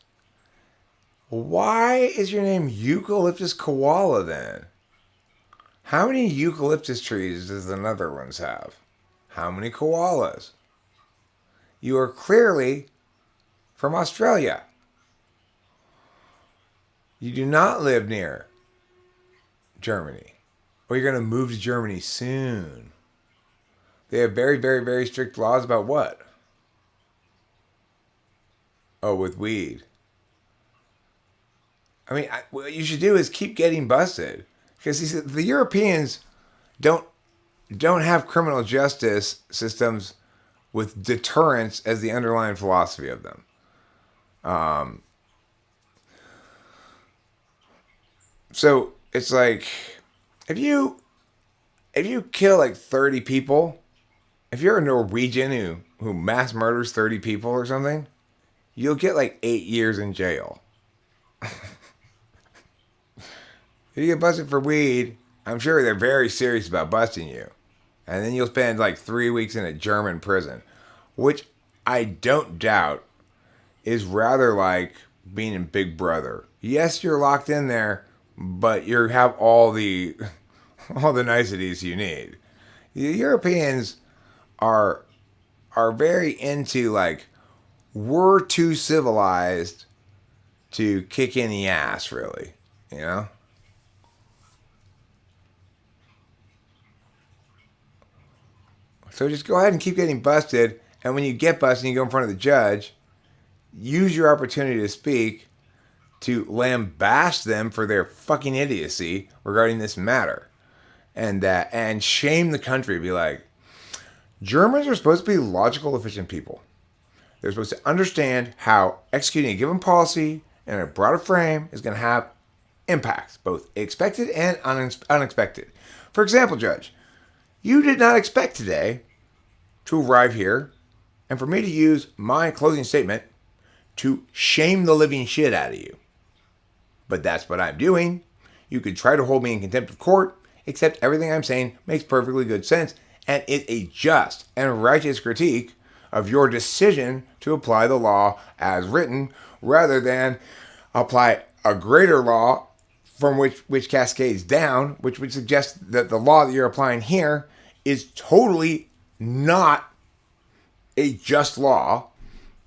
Why is your name Eucalyptus koala then? How many eucalyptus trees does the Netherlands have? How many koalas? You are clearly from Australia. You do not live near Germany. Or you're going to move to Germany soon. They have very, very, very strict laws about what? Oh, with weed. I mean, what you should do is keep getting busted. Because the Europeans don't have criminal justice systems with deterrence as the underlying philosophy of them. So it's like, if you kill like 30 people, if you're a Norwegian who mass murders 30 people or something, you'll get like 8 years in jail. If you get busted for weed, I'm sure they're very serious about busting you. And then you'll spend like 3 weeks in a German prison, which I don't doubt is rather like being in Big Brother. Yes, you're locked in there, but you have all the niceties you need. The Europeans are very into like, we're too civilized to kick in the ass, really, you know? So just go ahead and keep getting busted, and when you get busted and you go in front of the judge, use your opportunity to speak to lambaste them for their fucking idiocy regarding this matter. And shame the country. Be like, Germans are supposed to be logical, efficient people. They're supposed to understand how executing a given policy in a broader frame is going to have impacts, both expected and unexpected. For example, Judge, you did not expect today to arrive here and for me to use my closing statement to shame the living shit out of you. But that's what I'm doing. You could try to hold me in contempt of court, except everything I'm saying makes perfectly good sense and is a just and righteous critique of your decision to apply the law as written rather than apply a greater law from which cascades down, which would suggest that the law that you're applying here is totally not a just law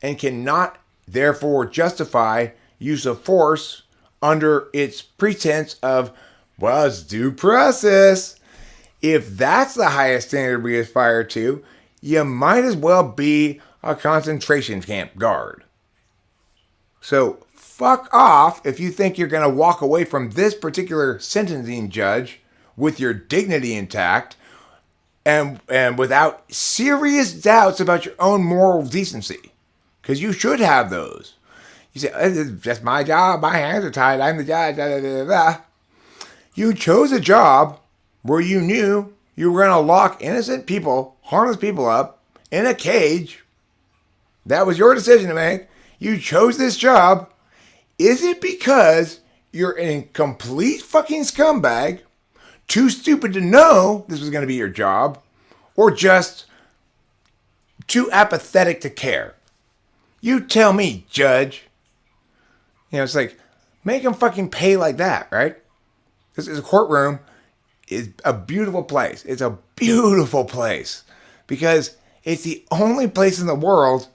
and cannot therefore justify use of force under its pretense of, well, it's due process. If that's the highest standard we aspire to, you might as well be a concentration camp guard. So fuck off if you think you're going to walk away from this particular sentencing judge with your dignity intact and without serious doubts about your own moral decency. Because you should have those. You say, it's just my job, my hands are tied, I'm the judge, blah, blah, blah, blah. You chose a job where you knew you were going to lock innocent people, harmless people up in a cage. That was your decision to make. You chose this job. Is it because you're a complete fucking scumbag, too stupid to know this was going to be your job, or just too apathetic to care? You tell me, Judge. You know, it's like, make them fucking pay like that, right? This is a courtroom. Is a beautiful place. It's a beautiful place because it's the only place in the world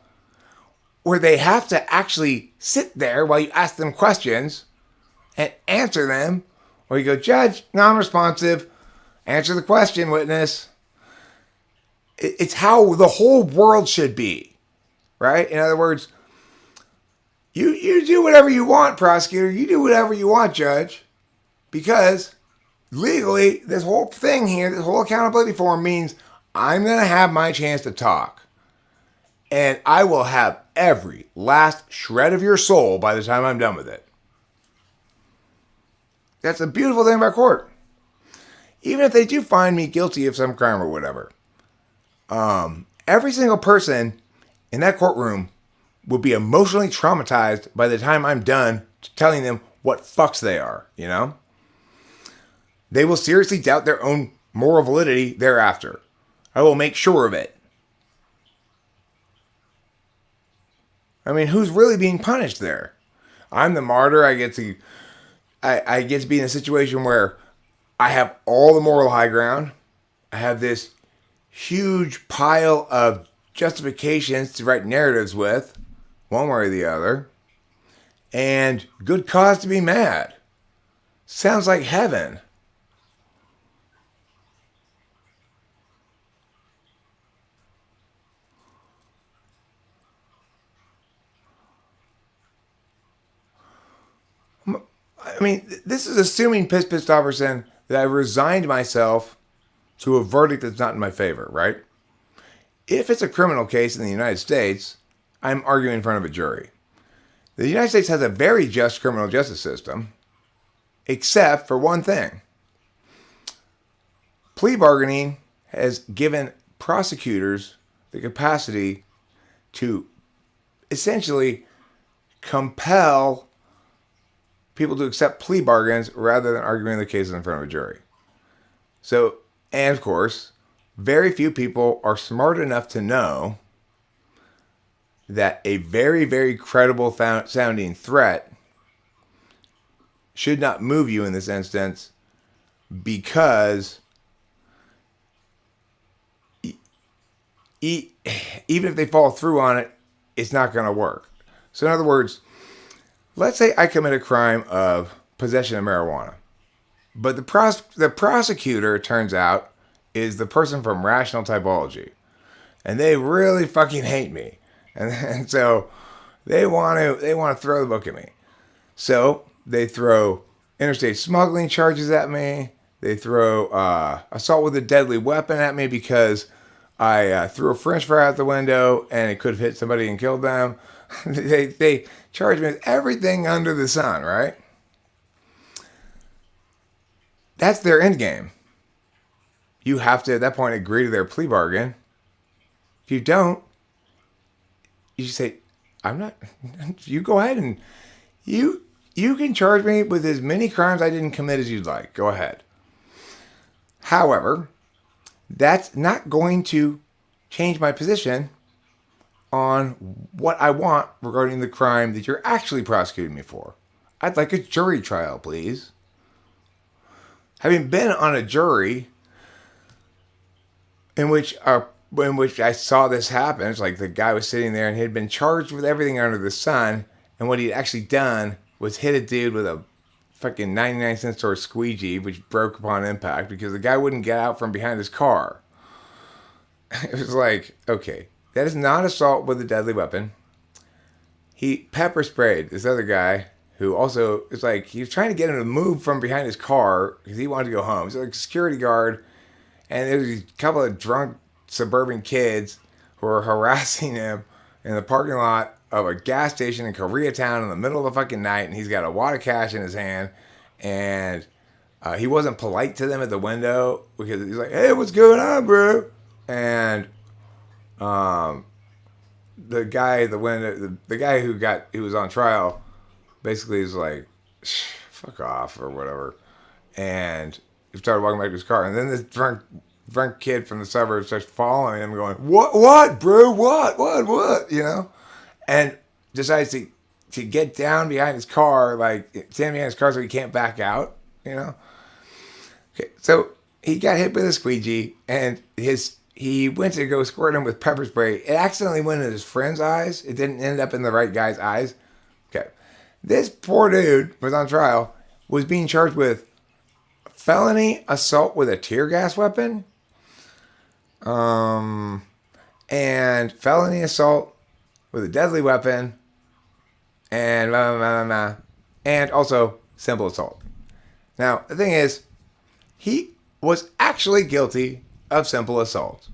where they have to actually sit there while you ask them questions and answer them. Or you go, Judge, non-responsive, answer the question, witness. It's how the whole world should be, right? In other words, you do whatever you want, prosecutor. You do whatever you want, Judge, because legally, this whole thing here, this whole accountability form means I'm going to have my chance to talk. And I will have every last shred of your soul by the time I'm done with it. That's the beautiful thing about court. Even if they do find me guilty of some crime or whatever, every single person in that courtroom will be emotionally traumatized by the time I'm done telling them what fucks they are, you know? They will seriously doubt their own moral validity thereafter. I will make sure of it. I mean, who's really being punished there? I'm the martyr. I get to be in a situation where I have all the moral high ground. I have this huge pile of justifications to write narratives with, one way or the other, and good cause to be mad. Sounds like heaven. I mean, this is assuming piss Christopherson that I resigned myself to a verdict that's not in my favor, right? If it's a criminal case in the United States, I'm arguing in front of a jury. The United States has a very just criminal justice system, except for one thing. Plea bargaining has given prosecutors the capacity to essentially compel people to accept plea bargains rather than arguing the cases in front of a jury. So, and of course, very few people are smart enough to know that a very, very credible sounding threat should not move you in this instance, because even if they follow through on it, it's not going to work. So in other words, let's say I commit a crime of possession of marijuana, but the prosecutor, it turns out, is the person from Rational Typology, and they really fucking hate me, and so they want to throw the book at me. So they throw interstate smuggling charges at me. They throw assault with a deadly weapon at me because I threw a French fry out the window and it could have hit somebody and killed them. they charge me with everything under the sun, right? That's their end game. You have to, at that point, agree to their plea bargain. If you don't, you just say, I'm not, you go ahead and you can charge me with as many crimes I didn't commit as you'd like. Go ahead. However, that's not going to change my position on what I want regarding the crime that you're actually prosecuting me for. I'd like a jury trial, please. Having been on a jury in which I saw this happen, it's like the guy was sitting there and he had been charged with everything under the sun, and what he'd actually done was hit a dude with a fucking 99-cent store squeegee, which broke upon impact because the guy wouldn't get out from behind his car. It was like, okay, that is not assault with a deadly weapon. He pepper sprayed this other guy who also, it's like, he was trying to get him to move from behind his car because he wanted to go home. He's like a security guard, and there was a couple of drunk suburban kids who were harassing him in the parking lot of a gas station in Koreatown in the middle of the fucking night, and he's got a wad of cash in his hand, and he wasn't polite to them at the window because he's like, hey, what's going on, bro? And the guy at the window, the guy who was on trial, basically is like, fuck off or whatever, and he started walking back to his car, and then this drunk kid from the suburbs starts following him, going, what, bro, what, you know, and decides to get down behind his car, like stand behind his car so he can't back out, you know. Okay, so he got hit with a squeegee, and he went to go squirt him with pepper spray. It accidentally went in his friend's eyes. It didn't end up in the right guy's eyes. Okay, this poor dude was on trial, was being charged with felony assault with a tear gas weapon, and felony assault with a deadly weapon, and and also simple assault. Now, the thing is, he was actually guilty of simple assault.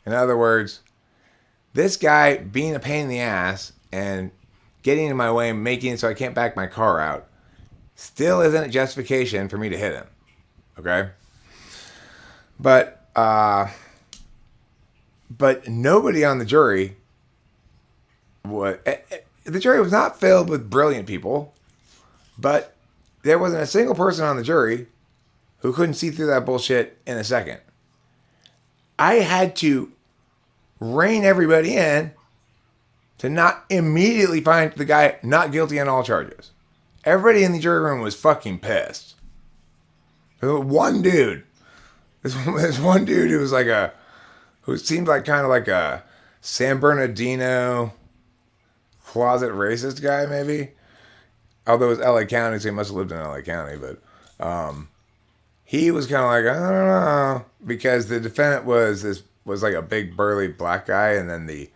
In other words, this guy being a pain in the ass and getting in my way and making it so I can't back my car out still isn't a justification for me to hit him. Okay? But nobody on the jury the jury was not filled with brilliant people, but there wasn't a single person on the jury who couldn't see through that bullshit in a second. I had to rein everybody in to not immediately find the guy not guilty on all charges. Everybody in the jury room was fucking pissed. One dude, this one dude who was who seemed like kind of like a San Bernardino closet racist guy, maybe. Although it was LA County, so he must have lived in LA County, but he was kind of like, I don't know, because the defendant was like a big burly black guy, and then the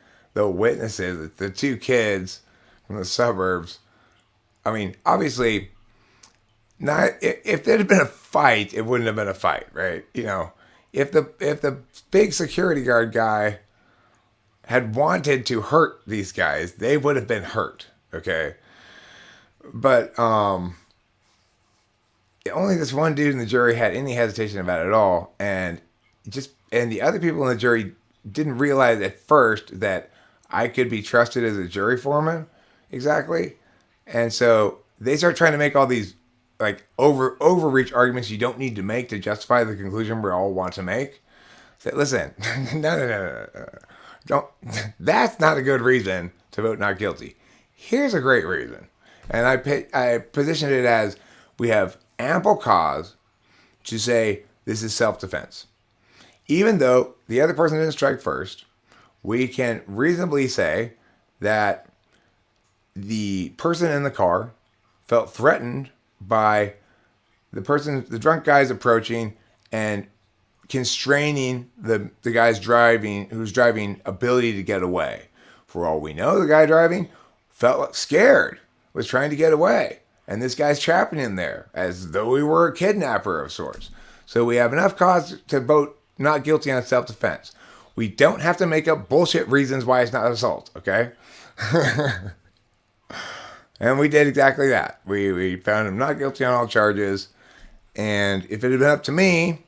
witnesses, the two kids from the suburbs. I mean, obviously, not if there had been a fight, it wouldn't have been a fight, right? You know, if the big security guard guy had wanted to hurt these guys, they would have been hurt, okay? But only this one dude in the jury had any hesitation about it at all, and the other people in the jury didn't realize at first that I could be trusted as a jury foreman, exactly, and so they start trying to make all these like overreach arguments you don't need to make to justify the conclusion we all want to make. So listen, no, don't. That's not a good reason to vote not guilty. Here's a great reason. And I positioned it as we have ample cause to say this is self-defense. Even though the other person didn't strike first, we can reasonably say that the person in the car felt threatened by the drunk guy's approaching and constraining the guy's who's driving ability to get away. For all we know, the guy driving felt scared, was trying to get away, and this guy's trapping him there as though he were a kidnapper of sorts. So we have enough cause to vote not guilty on self-defense. We don't have to make up bullshit reasons why it's not assault, okay? And we did exactly that. We found him not guilty on all charges, and if it had been up to me,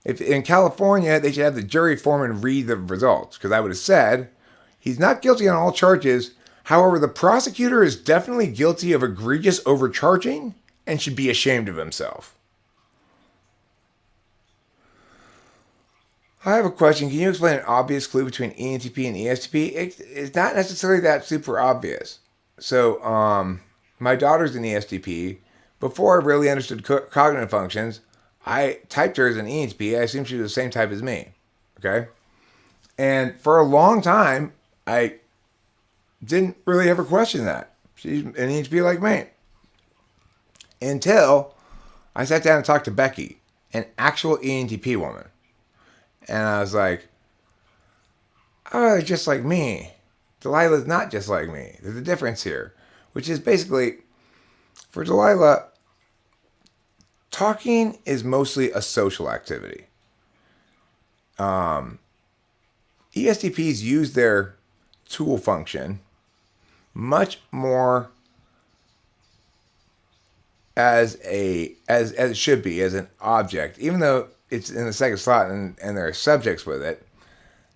if in California, they should have the jury foreman read the results, because I would have said, he's not guilty on all charges. However, the prosecutor is definitely guilty of egregious overcharging and should be ashamed of himself. I have a question. Can you explain an obvious clue between ENTP and ESTP? It's not necessarily that super obvious. So, my daughter's an ESTP. Before I really understood cognitive functions, I typed her as an ENTP. I assumed she was the same type as me. Okay? And for a long time, I didn't really ever question that. She's an ENTP like me. Until I sat down and talked to Becky, an actual ENTP woman. And I was like, oh, they're just like me. Delilah's not just like me. There's a difference here. Which is basically, for Delilah, talking is mostly a social activity. ESTPs use their tool function much more as it should be, as an object. Even though it's in the second slot and there are subjects with it,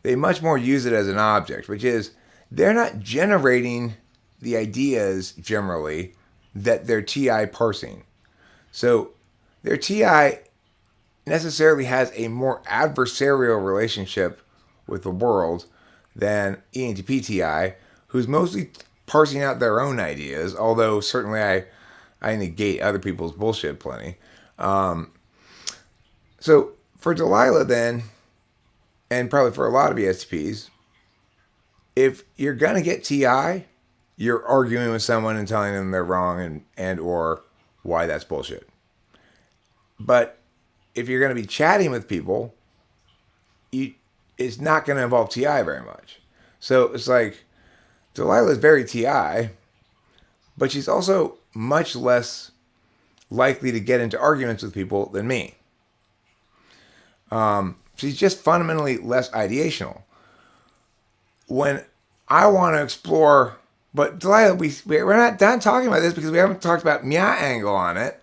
they much more use it as an object, which is they're not generating the ideas generally that their TI parsing. So their TI necessarily has a more adversarial relationship with the world than ENTP TI, who's mostly parsing out their own ideas, although certainly I negate other people's bullshit plenty. So for Delilah then, and probably for a lot of ESTPs, if you're going to get TI, you're arguing with someone and telling them they're wrong and or why that's bullshit. But if you're going to be chatting with people, it's not going to involve TI very much. So it's like, Delilah is very TI, but she's also much less likely to get into arguments with people than me. She's just fundamentally less ideational. When I want to explore, but Delilah, we're not done talking about this because we haven't talked about my angle on it.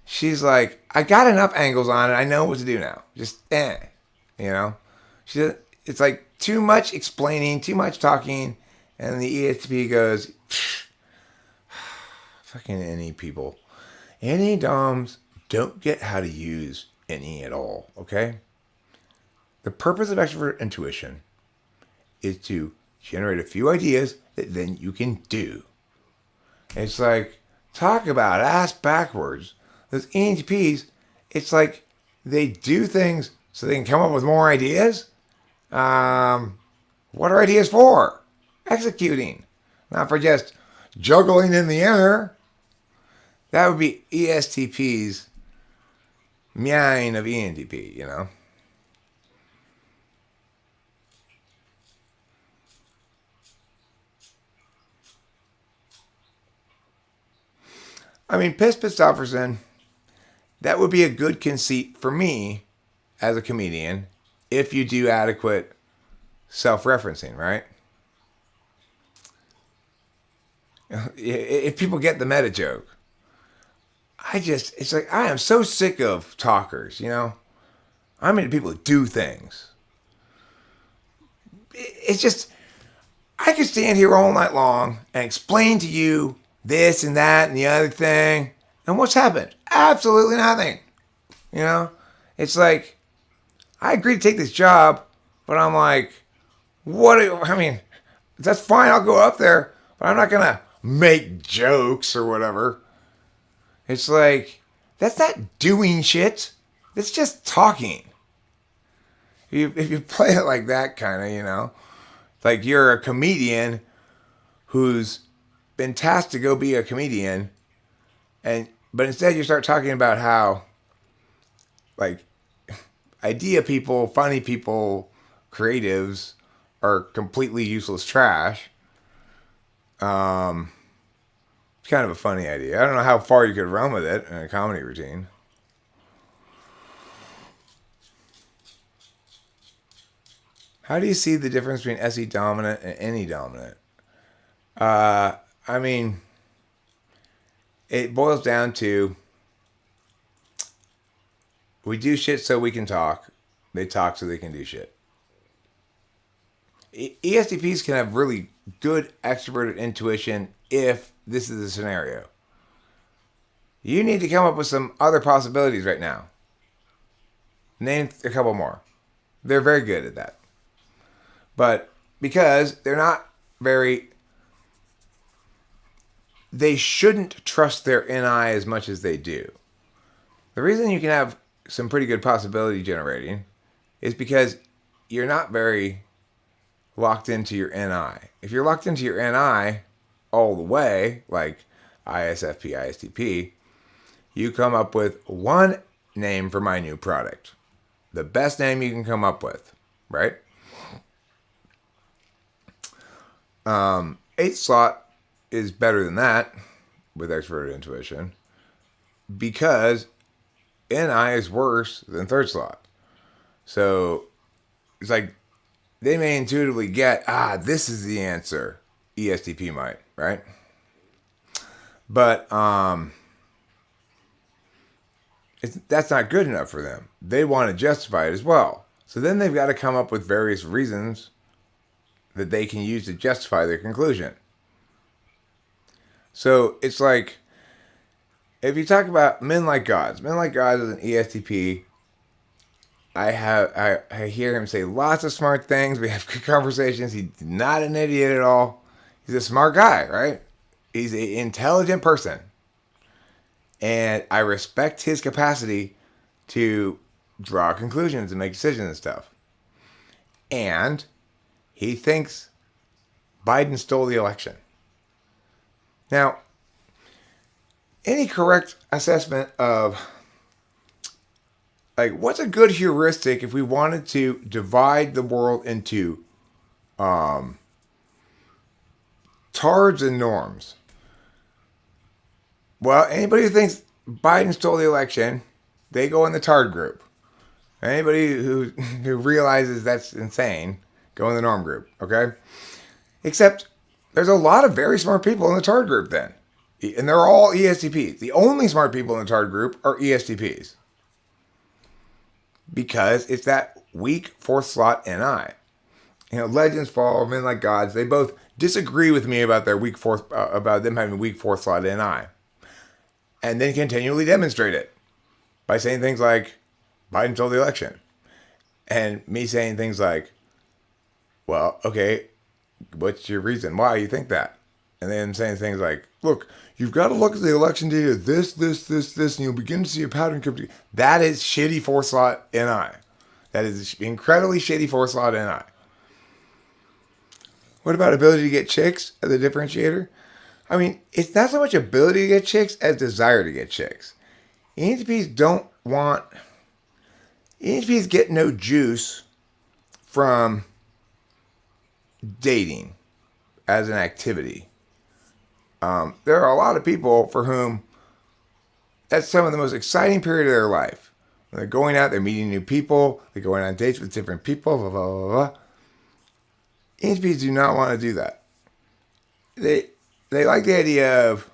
She's like, I got enough angles on it. I know what to do now. Just, you know? It's like too much explaining, too much talking, and the ESTP goes, fucking NE people. NE DOMs don't get how to use NE at all, okay? The purpose of extrovert intuition is to generate a few ideas that then you can do. It's like, talk about ass backwards. Those ENTPs, it's like they do things so they can come up with more ideas. What are ideas for? Executing, not for just juggling in the air. That would be ESTP's meowing of ENTP, you know? I mean, Piss Christopherson, that would be a good conceit for me as a comedian if you do adequate self-referencing, right? If people get the meta joke. It's like, I am so sick of talkers, you know? I'm into people who do things. It's just, I could stand here all night long and explain to you this and that and the other thing. And what's happened? Absolutely nothing. You know? It's like, I agree to take this job, but I'm like, I mean, that's fine, I'll go up there, but I'm not going to make jokes or whatever. It's like, that's not doing shit. It's just talking. If you play it like that kind of, you know, like you're a comedian who's been tasked to go be a comedian, but instead you start talking about how, like, idea people, funny people, creatives are completely useless trash. It's kind of a funny idea. I don't know how far you could run with it in a comedy routine. How do you see the difference between SE dominant and NE dominant? I mean, it boils down to, we do shit so we can talk. They talk so they can do shit. ESTPs can have really good extroverted intuition if this is the scenario. You need to come up with some other possibilities right now. Name a couple more. They're very good at that. But because they're not they shouldn't trust their NI as much as they do. The reason you can have some pretty good possibility generating is because you're not very locked into your NI. If you're locked into your NI all the way, like ISFP, ISTP, you come up with one name for my new product. The best name you can come up with, right? 8th slot is better than that with extroverted intuition because NI is worse than 3rd slot. So it's like they may intuitively get, this is the answer. ESTP might, right? But that's not good enough for them. They want to justify it as well. So then they've got to come up with various reasons that they can use to justify their conclusion. So it's like, if you talk about Men Like Gods is an ESTP. I hear him say lots of smart things. We have good conversations. He's not an idiot at all. He's a smart guy, right? He's an intelligent person. And I respect his capacity to draw conclusions and make decisions and stuff. And he thinks Biden stole the election. Now, any correct assessment of, like, what's a good heuristic if we wanted to divide the world into tards and norms? Well, anybody who thinks Biden stole the election, they go in the tard group. Anybody who realizes that's insane, go in the norm group, okay? Except there's a lot of very smart people in the tard group then. And they're all ESTPs. The only smart people in the tard group are ESTPs. Because it's that weak 4th slot NI. You know, Legends Fall, Men Like Gods, they both disagree with me about their about them having weak 4th slot NI. And then continually demonstrate it by saying things like, Biden stole the election. And me saying things like, well, okay, what's your reason why you think that? And then saying things like, look, you've got to look at the election data, this, and you'll begin to see a pattern. That is shitty forethought NI. That is incredibly shitty forethought NI. What about ability to get chicks as a differentiator? I mean, it's not so much ability to get chicks as desire to get chicks. ENTPs don't want... ENTPs get no juice from dating as an activity. There are a lot of people for whom that's some of the most exciting period of their life. When they're going out, they're meeting new people, they're going on dates with different people, blah, blah, blah, blah. ENTPs do not want to do that. They like the idea of,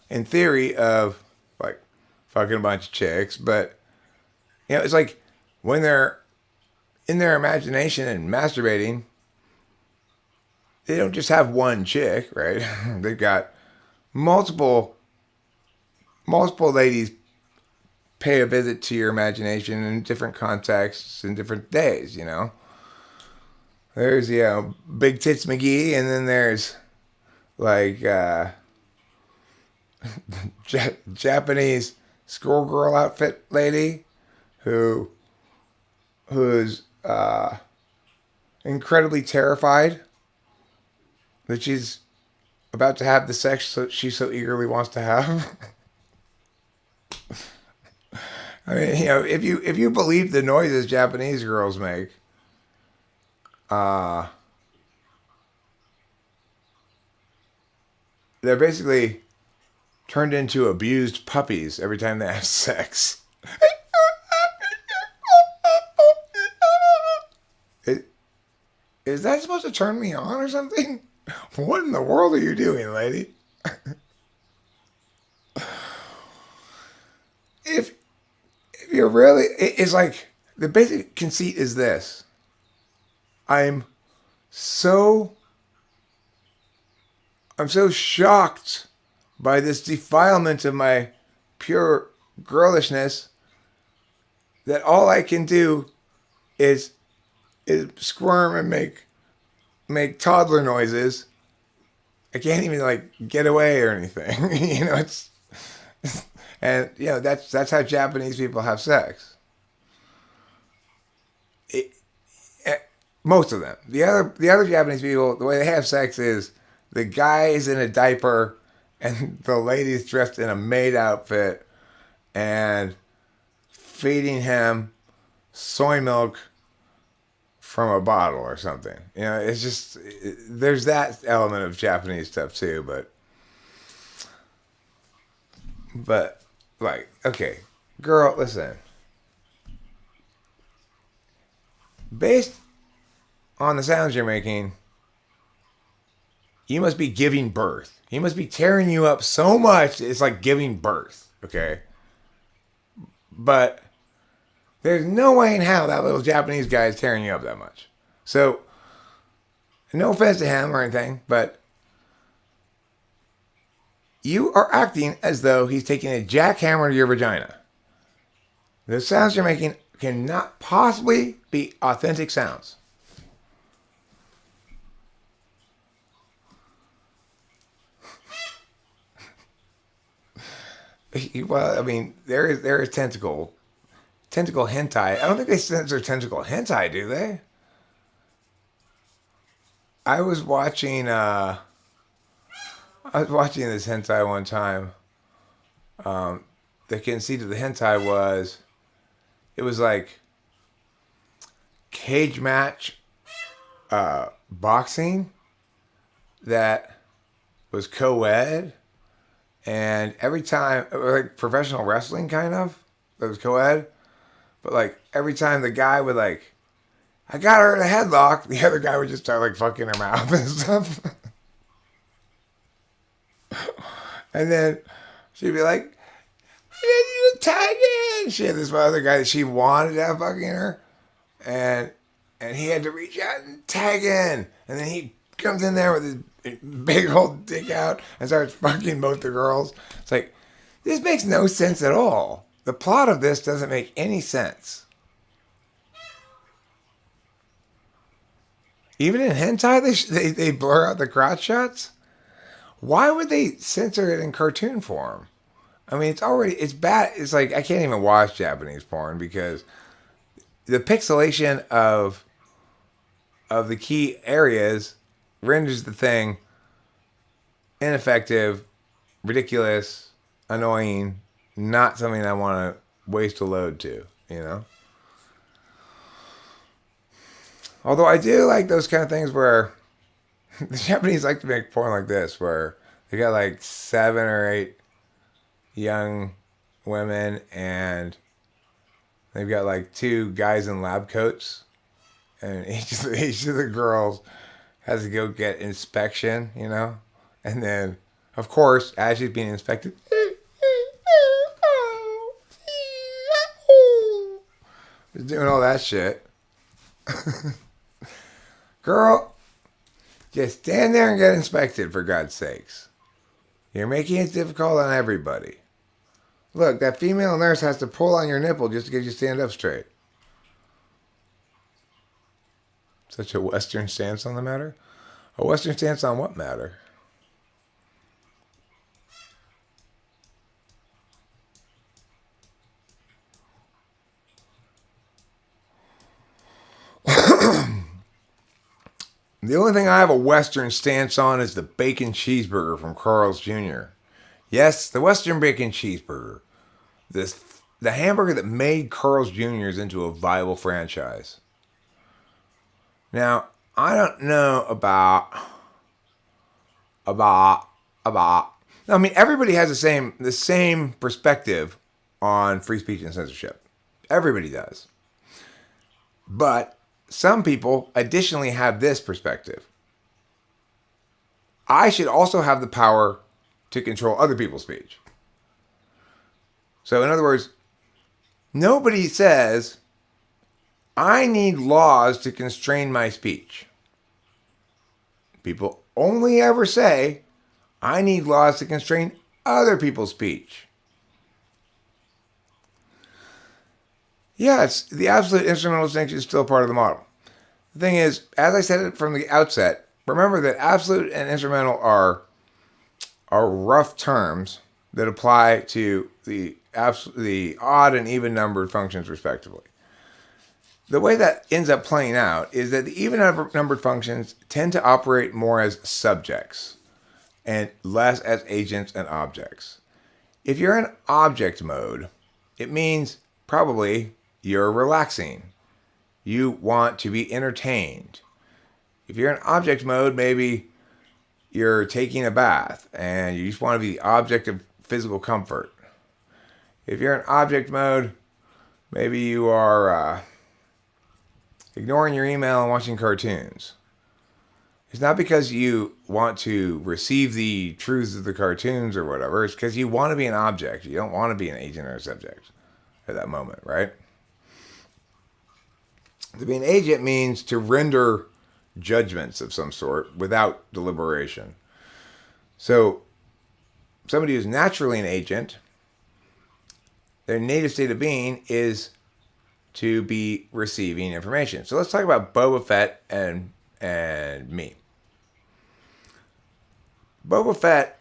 in theory, of like fucking a bunch of chicks, but you know, it's like when they're in their imagination and masturbating, they don't just have one chick, right? They've got multiple ladies pay a visit to your imagination in different contexts and different days, you know? There's, you know, Big Tits McGee, and then there's like Japanese schoolgirl outfit lady who's incredibly terrified that she's about to have the sex that she so eagerly wants to have. I mean, you know, if you believe the noises Japanese girls make, they're basically turned into abused puppies every time they have sex. Is that supposed to turn me on or something? What in the world are you doing, lady? If you're really... It's like... The basic conceit is this. I'm so shocked by this defilement of my pure girlishness that all I can do is squirm and make toddler noises. I can't even like get away or anything. You know, it's and you know that's how Japanese people have sex. Most of them. The other Japanese people, the way they have sex is the guy is in a diaper and the lady's dressed in a maid outfit and feeding him soy milk from a bottle or something. You know, it's just, there's that element of Japanese stuff too, but like, okay, girl, listen. Based on the sounds you're making, you must be giving birth. He must be tearing you up so much, it's like giving birth, okay? But there's no way in hell that little Japanese guy is tearing you up that much. So, no offense to him or anything, but you are acting as though he's taking a jackhammer to your vagina. The sounds you're making cannot possibly be authentic sounds. Well, I mean, there is tentacle hentai. I don't think they censor tentacle hentai, do they? I was watching this hentai one time. The conceit of the hentai was, it was like cage match boxing that was co-ed. And every time, like professional wrestling kind of, that was co-ed. But like every time the guy would like, I got her in a headlock, the other guy would just start like fucking her mouth and stuff. And then she'd be like, I need you to tag in. She had this other guy that she wanted to have fucking her. And he had to reach out and tag in. And then he comes in there with his big old dick out and starts fucking both the girls. It's like, this makes no sense at all. The plot of this doesn't make any sense. Even in hentai, they blur out the crotch shots. Why would they censor it in cartoon form? I mean, it's bad. It's like I can't even watch Japanese porn because the pixelation of the key areas renders the thing ineffective, ridiculous, annoying, not something I want to waste a load to, you know? Although I do like those kind of things where the Japanese like to make porn like this, where they got like 7 or 8 young women and they've got like 2 guys in lab coats, and each of the girls has to go get inspection, you know? And then, of course, as she's being inspected, doing all that shit. Girl, just stand there and get inspected, for God's sakes. You're making it difficult on everybody. Look, that female nurse has to pull on your nipple just to get you to stand up straight. Such a Western stance on the matter? A Western stance on what matter? The only thing I have a Western stance on is the bacon cheeseburger from Carl's Jr. Yes, the Western bacon cheeseburger. The hamburger that made Carl's Jr.'s into a viable franchise. Now, I don't know about. I mean, everybody has the same perspective on free speech and censorship. Everybody does. But some people additionally have this perspective. I should also have the power to control other people's speech. So in other words, nobody says, I need laws to constrain my speech. People only ever say, I need laws to constrain other people's speech. Yeah, it's the absolute instrumental distinction is still part of the model. The thing is, as I said it from the outset, remember that absolute and instrumental are rough terms that apply to the odd and even numbered functions respectively. The way that ends up playing out is that the even numbered functions tend to operate more as subjects and less as agents and objects. If you're in object mode, it means probably you're relaxing. You want to be entertained. If you're in object mode, maybe you're taking a bath and you just want to be the object of physical comfort. If you're in object mode, maybe you are ignoring your email and watching cartoons. It's not because you want to receive the truths of the cartoons or whatever. It's because you want to be an object. You don't want to be an agent or a subject at that moment, right? To be an agent means to render judgments of some sort without deliberation. So, somebody who's naturally an agent, their native state of being is to be receiving information. So let's talk about Boba Fett and me. Boba Fett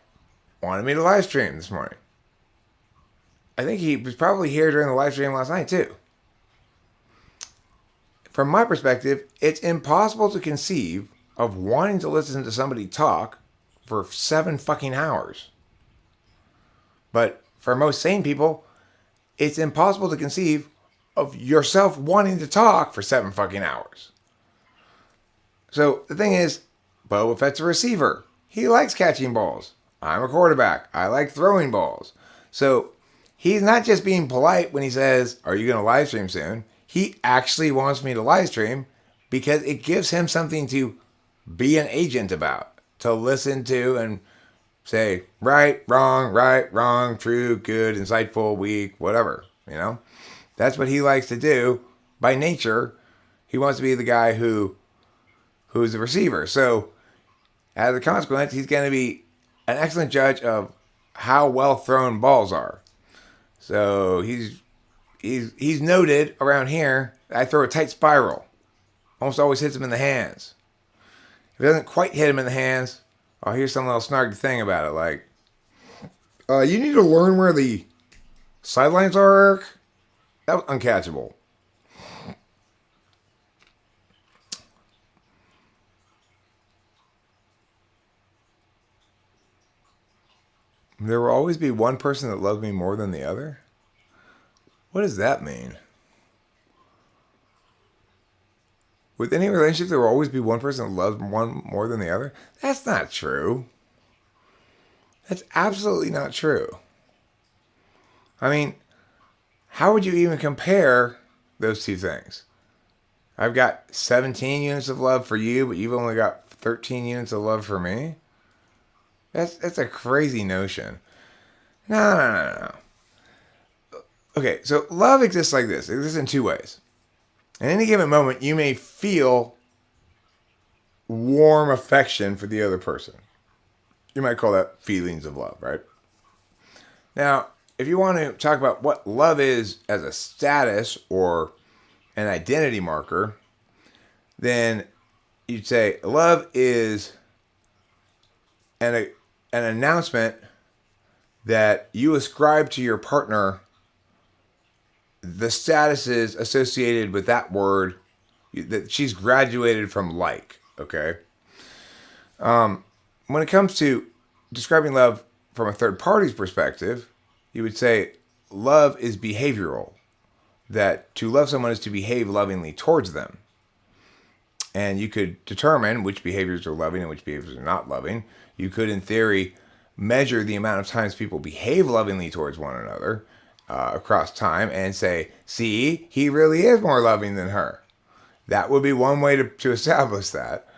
wanted me to live stream this morning. I think he was probably here during the live stream last night too. From my perspective, it's impossible to conceive of wanting to listen to somebody talk for 7 fucking hours. But for most sane people, it's impossible to conceive of yourself wanting to talk for 7 fucking hours. So the thing is, Boba Fett's a receiver. He likes catching balls. I'm a quarterback. I like throwing balls. So he's not just being polite when he says, are you going to live stream soon? He actually wants me to live stream because it gives him something to be an agent about, to listen to and say, right, wrong, true, good, insightful, weak, whatever, you know? That's what he likes to do. By nature, he wants to be the guy who's the receiver. So, as a consequence, he's going to be an excellent judge of how well thrown balls are. So, he's noted around here. I throw a tight spiral. Almost always hits him in the hands. it doesn't quite hit him in the hands, I'll hear some little snarky thing about it, like, you need to learn where the sidelines are, Eric. That was uncatchable. There will always be one person that loves me more than the other? What does that mean? With any relationship, there will always be one person that loves one more than the other? That's not true. That's absolutely not true. I mean, how would you even compare those two things? I've got 17 units of love for you, but you've only got 13 units of love for me? That's a crazy notion. No. Okay, so love exists like this. It exists in two ways. At any given moment, you may feel warm affection for the other person. You might call that feelings of love, right? Now, if you want to talk about what love is as a status or an identity marker, then you'd say love is an announcement that you ascribe to your partner the statuses associated with that word, that she's graduated from like, okay? When it comes to describing love from a third party's perspective, you would say love is behavioral, that to love someone is to behave lovingly towards them. And you could determine which behaviors are loving and which behaviors are not loving. You could, in theory, measure the amount of times people behave lovingly towards one another across time and say, see, he really is more loving than her. That would be one way to establish that.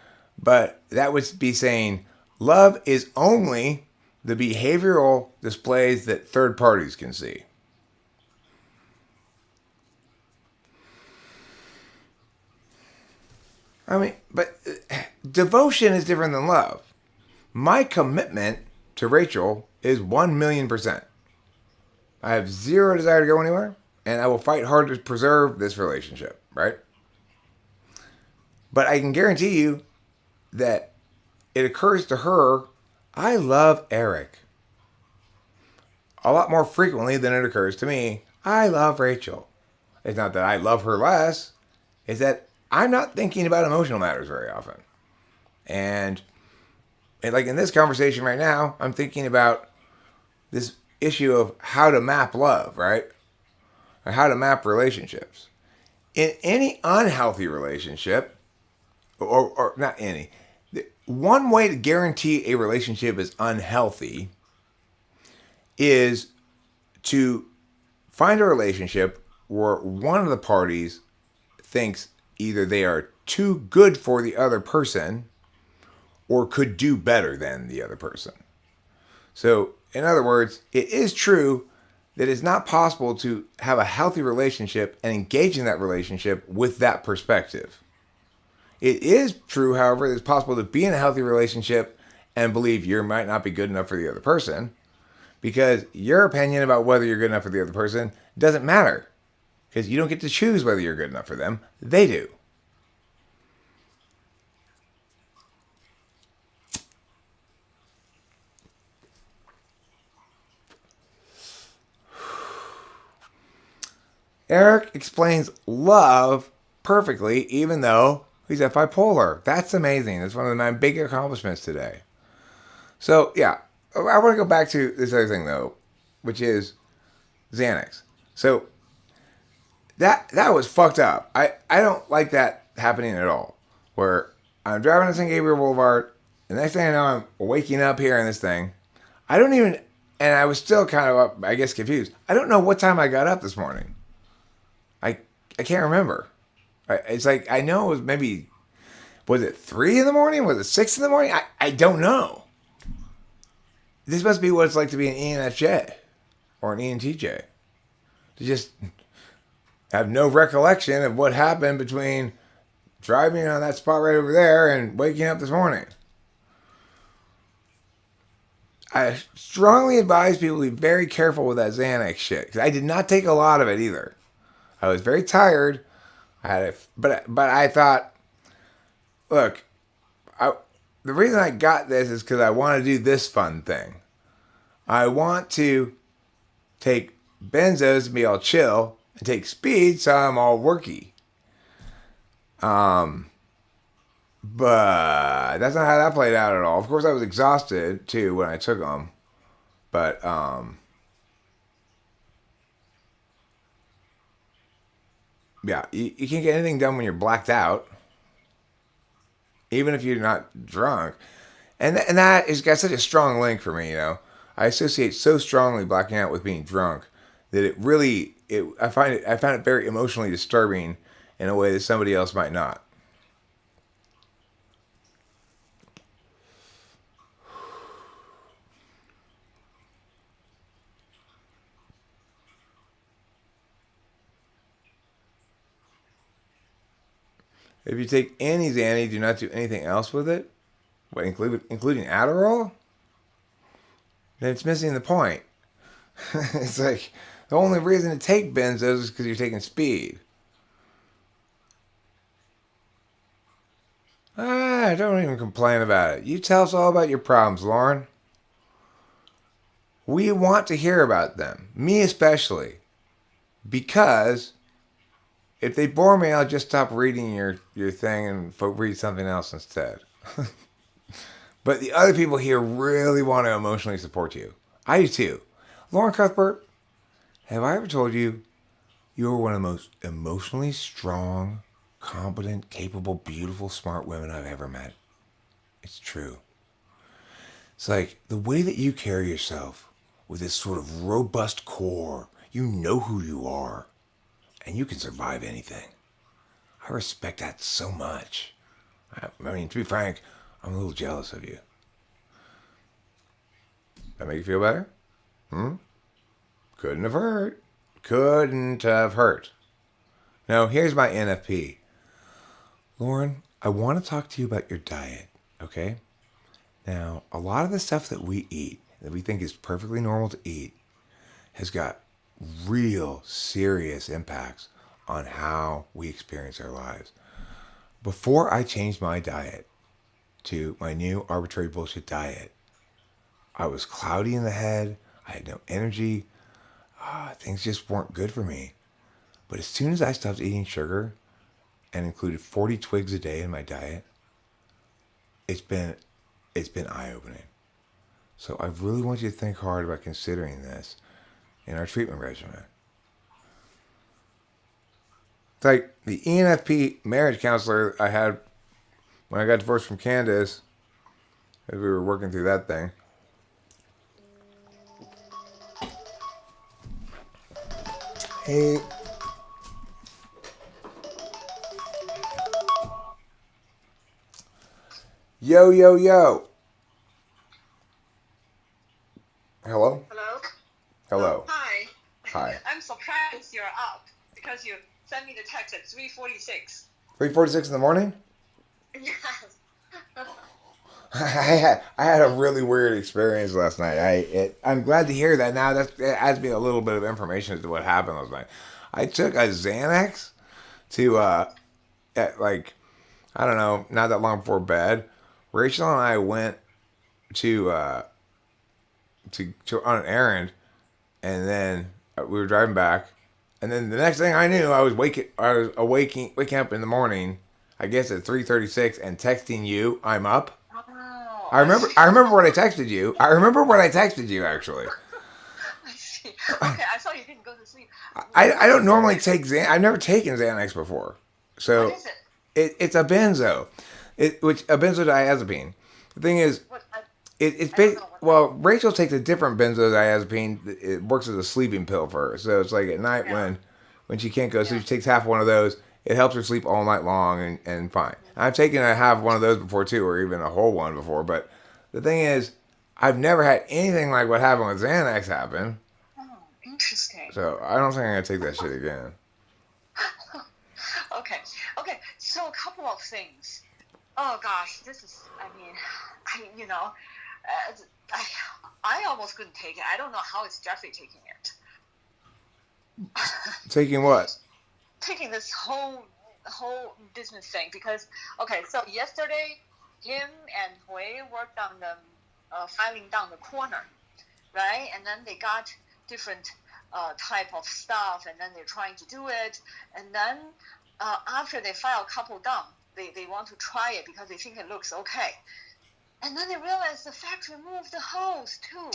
But that would be saying love is only the behavioral displays that third parties can see. I mean, but devotion is different than love. My commitment to Rachel is 1,000,000%. I have zero desire to go anywhere, and I will fight hard to preserve this relationship, right? But I can guarantee you that it occurs to her, I love Eric. A lot more frequently than it occurs to me, I love Rachel. It's not that I love her less, it's that I'm not thinking about emotional matters very often. And like in this conversation right now, I'm thinking about this issue of how to map love, right? Or how to map relationships. In any unhealthy relationship, or not any, one way to guarantee a relationship is unhealthy is to find a relationship where one of the parties thinks either they are too good for the other person or could do better than the other person. So, in other words, it is true that it's not possible to have a healthy relationship and engage in that relationship with that perspective. It is true, however, that it's possible to be in a healthy relationship and believe you might not be good enough for the other person, because your opinion about whether you're good enough for the other person doesn't matter, because you don't get to choose whether you're good enough for them. They do. Eric explains love perfectly, even though he's bipolar. That's amazing. That's one of my big accomplishments today. So, yeah, I want to go back to this other thing, though, which is Xanax. So, that was fucked up. I don't like that happening at all, where I'm driving to St. Gabriel Boulevard, the next thing I know, I'm waking up here in this thing. I don't even, and I was still kind of, I guess, confused. I don't know what time I got up this morning. I can't remember. It's like, I know it was maybe, was it 3 in the morning? Was it 6 in the morning? I don't know. This must be what it's like to be an ENFJ or an ENTJ. To just have no recollection of what happened between driving on that spot right over there and waking up this morning. I strongly advise people to be very careful with that Xanax shit, because I did not take a lot of it either. I was very tired. But I thought, look, the reason I got this is because I want to do this fun thing. I want to take benzos and be all chill, and take speed so I'm all worky. But that's not how that played out at all. Of course, I was exhausted too when I took them. But yeah, you can't get anything done when you're blacked out, even if you're not drunk. And that has got such a strong link for me. I associate so strongly blacking out with being drunk that it really I found it very emotionally disturbing in a way that somebody else might not. If you take any Xanny, do not do anything else with it, what, including Adderall, then it's missing the point. It's like the only reason to take benzos is because you're taking speed. Don't even complain about it. You tell us all about your problems, Lauren. We want to hear about them. Me especially. Because if they bore me, I'll just stop reading your thing and read something else instead. But the other people here really want to emotionally support you. I do too. Lauren Cuthbert, have I ever told you you're one of the most emotionally strong, competent, capable, beautiful, smart women I've ever met? It's true. It's like the way that you carry yourself with this sort of robust core. You know who you are, and you can survive anything. I respect that so much. I mean, to be frank, I'm a little jealous of you. That make you feel better? Couldn't have hurt. Couldn't have hurt. Now, here's my NFP. Lauren, I want to talk to you about your diet, okay? Now, a lot of the stuff that we eat, that we think is perfectly normal to eat, has got real serious impacts on how we experience our lives. Before I changed my diet to my new arbitrary bullshit diet, I was cloudy in the head. I had no energy. Things just weren't good for me. But as soon as I stopped eating sugar and included 40 twigs a day in my diet, it's been eye-opening. So I really want you to think hard about considering this in our treatment regimen. It's like the ENFP marriage counselor I had when I got divorced from Candace, as we were working through that thing. Hey. Yo, yo, yo. Hello? Hello? Hello. Hi. Hi. I'm surprised you're up because you sent me the text at 3:46. 3:46 in the morning? Yes. I had a really weird experience last night. I'm glad to hear that now. That adds me a little bit of information as to what happened last night. I took a Xanax to at like I don't know, not that long before bed. Rachel and I went to on an errand, and then we were driving back, and then the next thing I knew, I was waking up in the morning. I guess at 3:36 and texting you, I'm up. Oh, I remember what I texted you. I remember what I texted you actually. I see. Okay, I thought you didn't go to sleep. I don't normally take Xanax. I've never taken Xanax before. So What is it? it's a benzo. Which a benzodiazepine. The thing is, What? it's I don't know what well, Rachel takes a different benzodiazepine. It works as a sleeping pill for her. So it's like at night Yeah. when she can't go to sleep, she takes half one of those. It helps her sleep all night long and fine. I've taken a half one of those before too, or even a whole one before. But the thing is, I've never had anything like what happened with Xanax happen. Oh, interesting. So I don't think I'm gonna take that shit again. Okay. Okay. So a couple of things. Oh gosh, this is. I mean, I almost couldn't take it. I don't know how is Jeffrey taking it. Taking what? Taking this whole business thing because okay, so yesterday him and Hui worked on the filing down the corner, right? And then they got different type of stuff, and then they're trying to do it. And then after they file a couple down, they want to try it because they think it looks okay. And then they realize the factory moved the hose too.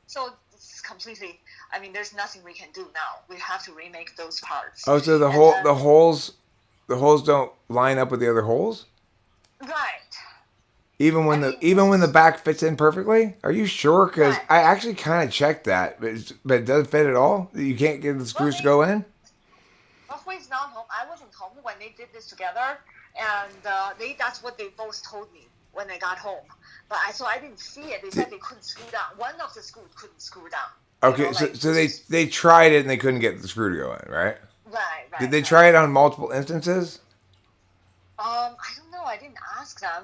So it's completely, I mean, there's nothing we can do now. We have to remake those parts. Oh, so the holes don't line up with the other holes? Right. Even when the back fits in perfectly? Are you sure? Because Right. I actually kind of checked that, but it doesn't fit at all. You can't get the screws to go in. Well, Hui's not home. I wasn't home when they did this together, and that's what they both told me when they got home. But I didn't see it. They said they couldn't screw down. One of the screws couldn't screw down. Okay, so they tried it and they couldn't get the screw to go in, right? Right. Did they try it on multiple instances? I don't know. I didn't ask them.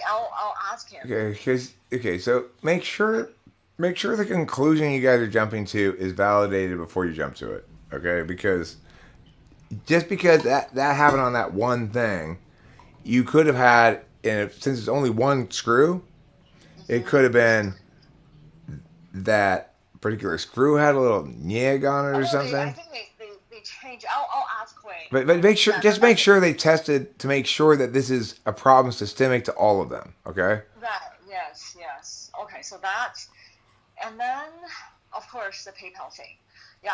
I'll ask him. Okay, so make sure the conclusion you guys are jumping to is validated before you jump to it. Okay, because just because that happened on that one thing, you could have had, and since it's only one screw, it could have been that particular screw had a little nyeg on it or something. I think they changed. I'll ask Hui. But make sure they tested to make sure that this is a problem systemic to all of them. Okay. Right. Yes. Okay. So that's, and then of course the PayPal thing. Yeah.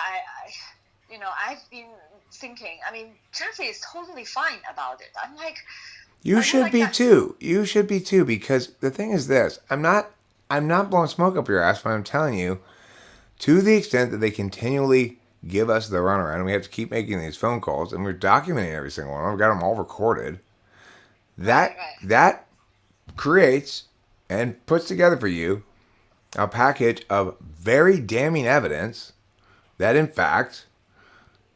I've been thinking. I mean, Jeffrey is totally fine about it. I'm like. You should be too. You should be too, because the thing is this: I'm not blowing smoke up your ass, but I'm telling you, to the extent that they continually give us the runaround, and we have to keep making these phone calls, and we're documenting every single one. We've got them all recorded. That creates and puts together for you a package of very damning evidence that, in fact,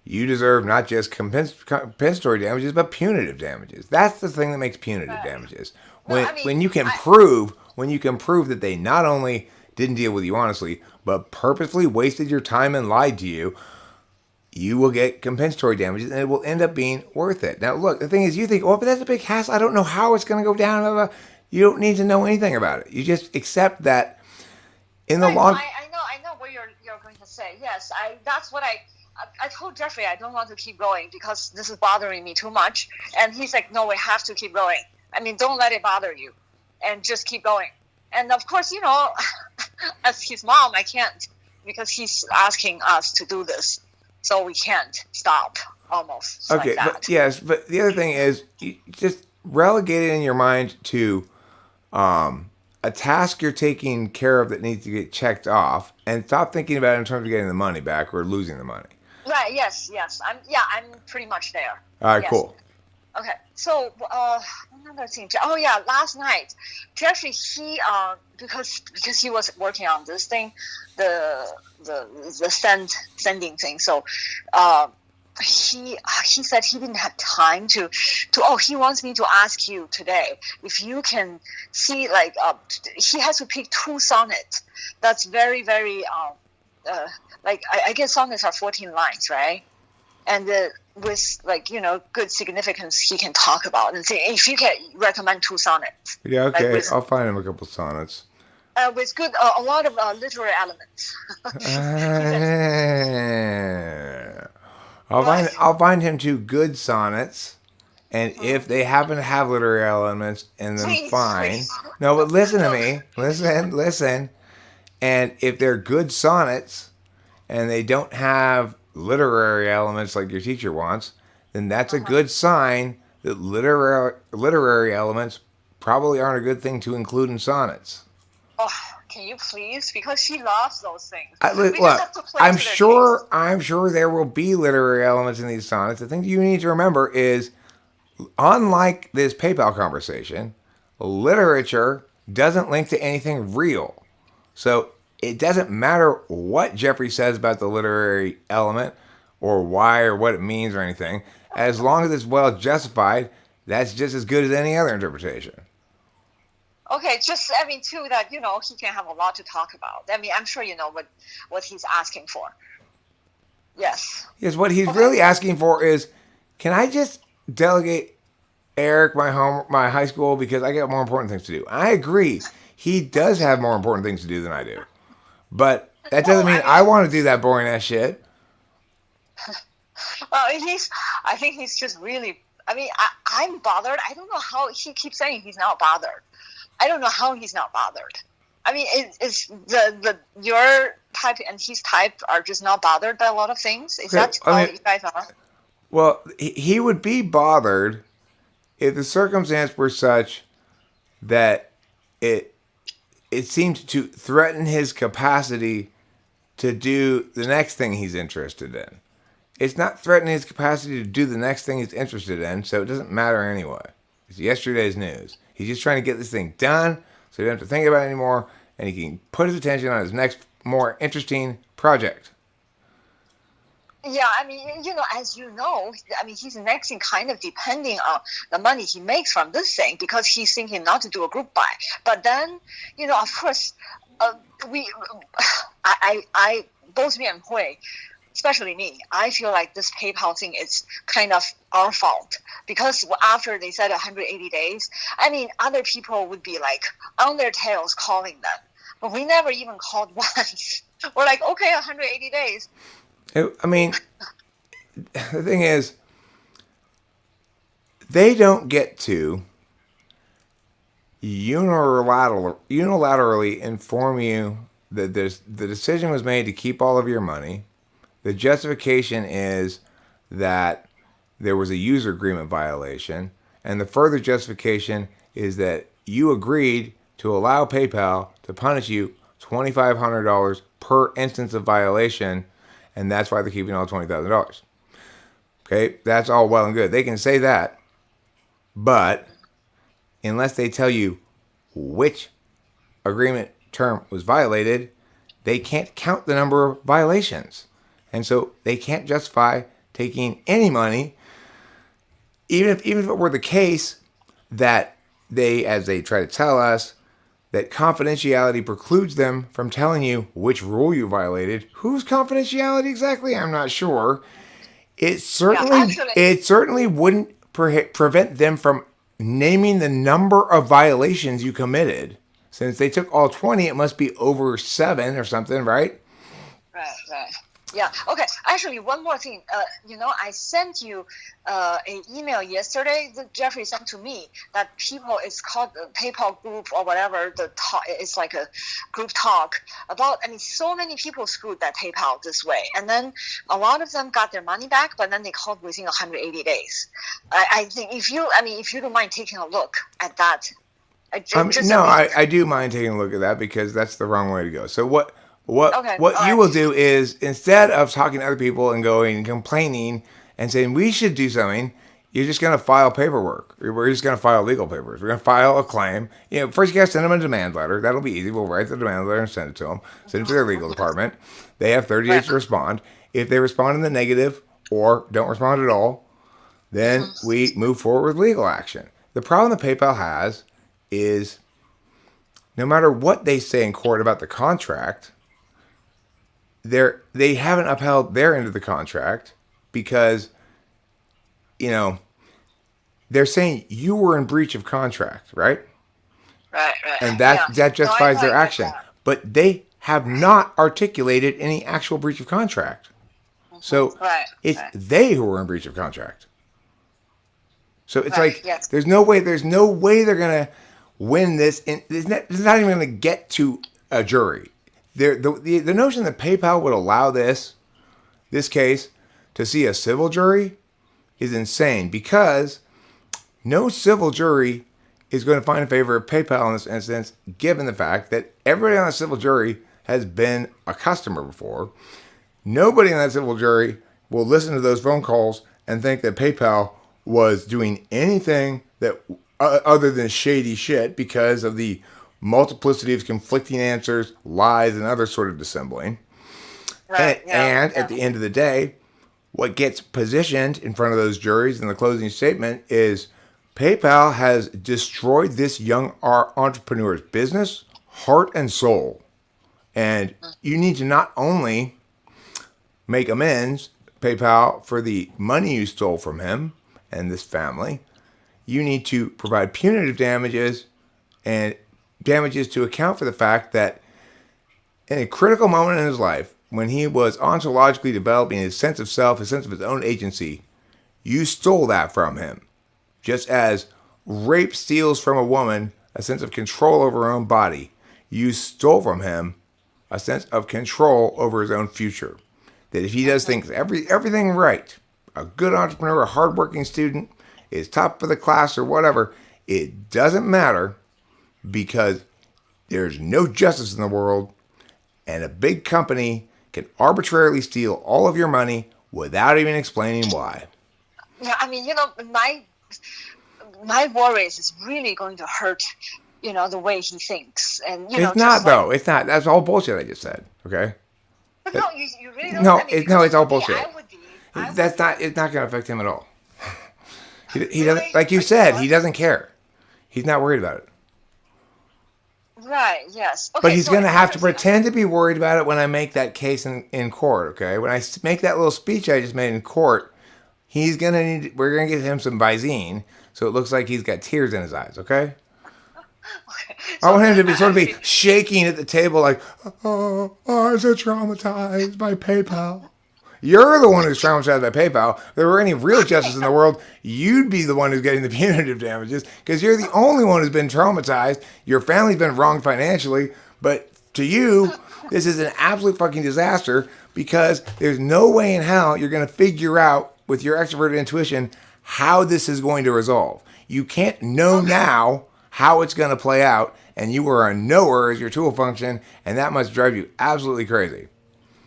you deserve not just compensatory damages, but punitive damages. That's the thing that makes punitive damages. When you can prove that they not only didn't deal with you honestly, but purposefully wasted your time and lied to you, you will get compensatory damages, and it will end up being worth it. Now, look, the thing is, you think, oh, but that's a big hassle. I don't know how it's going to go down. Blah, blah. You don't need to know anything about it. You just accept that in the long. I know what you're going to say. Yes, that's what I told Jeffrey I don't want to keep going because this is bothering me too much. And he's like, no, we have to keep going. I mean, don't let it bother you and just keep going. And of course, as his mom, I can't because he's asking us to do this. So we can't stop almost. Okay, like that. but the other thing is you just relegate it in your mind to a task you're taking care of that needs to get checked off, and stop thinking about it in terms of getting the money back or losing the money. Right. Yes. I'm pretty much there. All right. Yes. Cool. Okay. So another thing. Oh yeah, last night, Jeffrey, he because he was working on this thing, the sending thing. So he said he didn't have time to. Oh, he wants me to ask you today if you can see he has to pick 2 sonnets. That's very very I guess sonnets are 14 lines, right? And with good significance, he can talk about and say if you can recommend 2 sonnets. Yeah, okay, I'll find him a couple sonnets. With good a lot of literary elements. I'll find him 2 good sonnets, and if they happen to have literary elements in them, fine. Please. No, but listen to me. Listen. And if they're good sonnets, and they don't have literary elements like your teacher wants, then that's a good sign that literary elements probably aren't a good thing to include in sonnets. Oh, can you please? Because she loves those things. Look, I'm sure there will be literary elements in these sonnets. The thing you need to remember is, unlike this PayPal conversation, literature doesn't link to anything real. So it doesn't matter what Jeffrey says about the literary element or why or what it means or anything. As long as it's well justified, that's just as good as any other interpretation. Okay, too, that, he can have a lot to talk about. I mean, I'm sure you know what he's asking for. Yes. Yes, what he's really asking for is, can I just delegate Eric, my high school, because I got more important things to do. I agree. He does have more important things to do than I do. But that No, doesn't mean I mean, I want to do that boring ass shit. well, I think he's just really. I mean, I'm bothered. I don't know how he keeps saying he's not bothered. I don't know how he's not bothered. I mean, it's your type and his type are just not bothered by a lot of things. Is that how you guys are? Well, he would be bothered if the circumstance were such that it seemed to threaten his capacity to do the next thing he's interested in. It's not threatening his capacity to do the next thing he's interested in, so it doesn't matter anyway. It's yesterday's news. He's just trying to get this thing done so he doesn't have to think about it anymore, and he can put his attention on his next, more interesting project. Yeah, I mean, as you know, I mean, he's next in kind of depending on the money he makes from this thing because he's thinking not to do a group buy. But then, of course, I both me and Hui, especially me, I feel like this PayPal thing is kind of our fault because after they said 180 days, I mean, other people would be like on their tails calling them, but we never even called once. We're like, okay, 180 days. I mean, the thing is, they don't get to unilaterally inform you that the decision was made to keep all of your money. The justification is that there was a user agreement violation, and the further justification is that you agreed to allow PayPal to punish you $2,500 per instance of violation, and that's why they're keeping all $20,000. Okay, that's all well and good. They can say that, but unless they tell you which agreement term was violated, they can't count the number of violations. And so they can't justify taking any money, even if it were the case that they, as they try to tell us, that confidentiality precludes them from telling you which rule you violated. Whose confidentiality exactly? I'm not sure. It certainly wouldn't prevent them from naming the number of violations you committed. Since they took all 20, it must be over 7 or something, right? Right. Yeah. Okay. Actually, one more thing. I sent you an email yesterday that Jeffrey sent to me that it's called the PayPal group or whatever. It's like a group talk about. I mean, so many people screwed that PayPal this way, and then a lot of them got their money back, but then they called within 180 days. I think if you don't mind taking a look at that. I do mind taking a look at that because that's the wrong way to go. So what you will do is, instead of talking to other people and going and complaining and saying we should do something, you're just going to file paperwork. We're just going to file legal papers. We're going to file a claim. First you got to send them a demand letter. That'll be easy. We'll write the demand letter and send it to them. Send it to their legal department. They have 30 days to respond. If they respond in the negative or don't respond at all, then we move forward with legal action. The problem that PayPal has is no matter what they say in court about the contract, they haven't upheld their end of the contract because, they're saying you were in breach of contract, right? Right. And that justifies their action. But they have not articulated any actual breach of contract. So it's they who are in breach of contract. So it's there's no way they're going to win this. It's not even going to get to a jury. The notion that PayPal would allow this case to see a civil jury is insane because no civil jury is going to find in favor of PayPal in this instance, given the fact that everybody on a civil jury has been a customer before. Nobody in that civil jury will listen to those phone calls and think that PayPal was doing anything that other than shady shit because of the multiplicity of conflicting answers, lies, and other sort of dissembling. And at the end of the day, what gets positioned in front of those juries in the closing statement is PayPal has destroyed this young entrepreneur's business, heart, and soul. And you need to not only make amends, PayPal, for the money you stole from him and this family, you need to provide punitive damages and damages to account for the fact that in a critical moment in his life, when he was ontologically developing his sense of self, his sense of his own agency, you stole that from him. Just as rape steals from a woman a sense of control over her own body, you stole from him a sense of control over his own future. That if he does things everything right, a good entrepreneur, a hardworking student, is top of the class or whatever, it doesn't matter because there's no justice in the world, and a big company can arbitrarily steal all of your money without even explaining why. Yeah, I mean, my worries is really going to hurt, the way he thinks, and it's not though. It's not. That's all bullshit I just said. Okay. But no, you really don't. No, I mean, it's all bullshit. It's not going to affect him at all. He really? doesn't, like you said, he doesn't care. He's not worried about it. Right, yes. Okay, but he's going to have to pretend to be worried about it when I make that case in court, okay? When I make that little speech I just made in court, we're going to get him some Visine so it looks like he's got tears in his eyes, okay? Okay. I want him to be shaking at the table like, oh, I'm so traumatized by PayPal. You're the one who's traumatized by PayPal. If there were any real justice in the world, you'd be the one who's getting the punitive damages because you're the only one who's been traumatized. Your family's been wronged financially, but to you, this is an absolute fucking disaster because there's no way in hell you're going to figure out with your extroverted intuition how this is going to resolve. You can't know now how it's going to play out, and you are a knower as your tool function, and that must drive you absolutely crazy.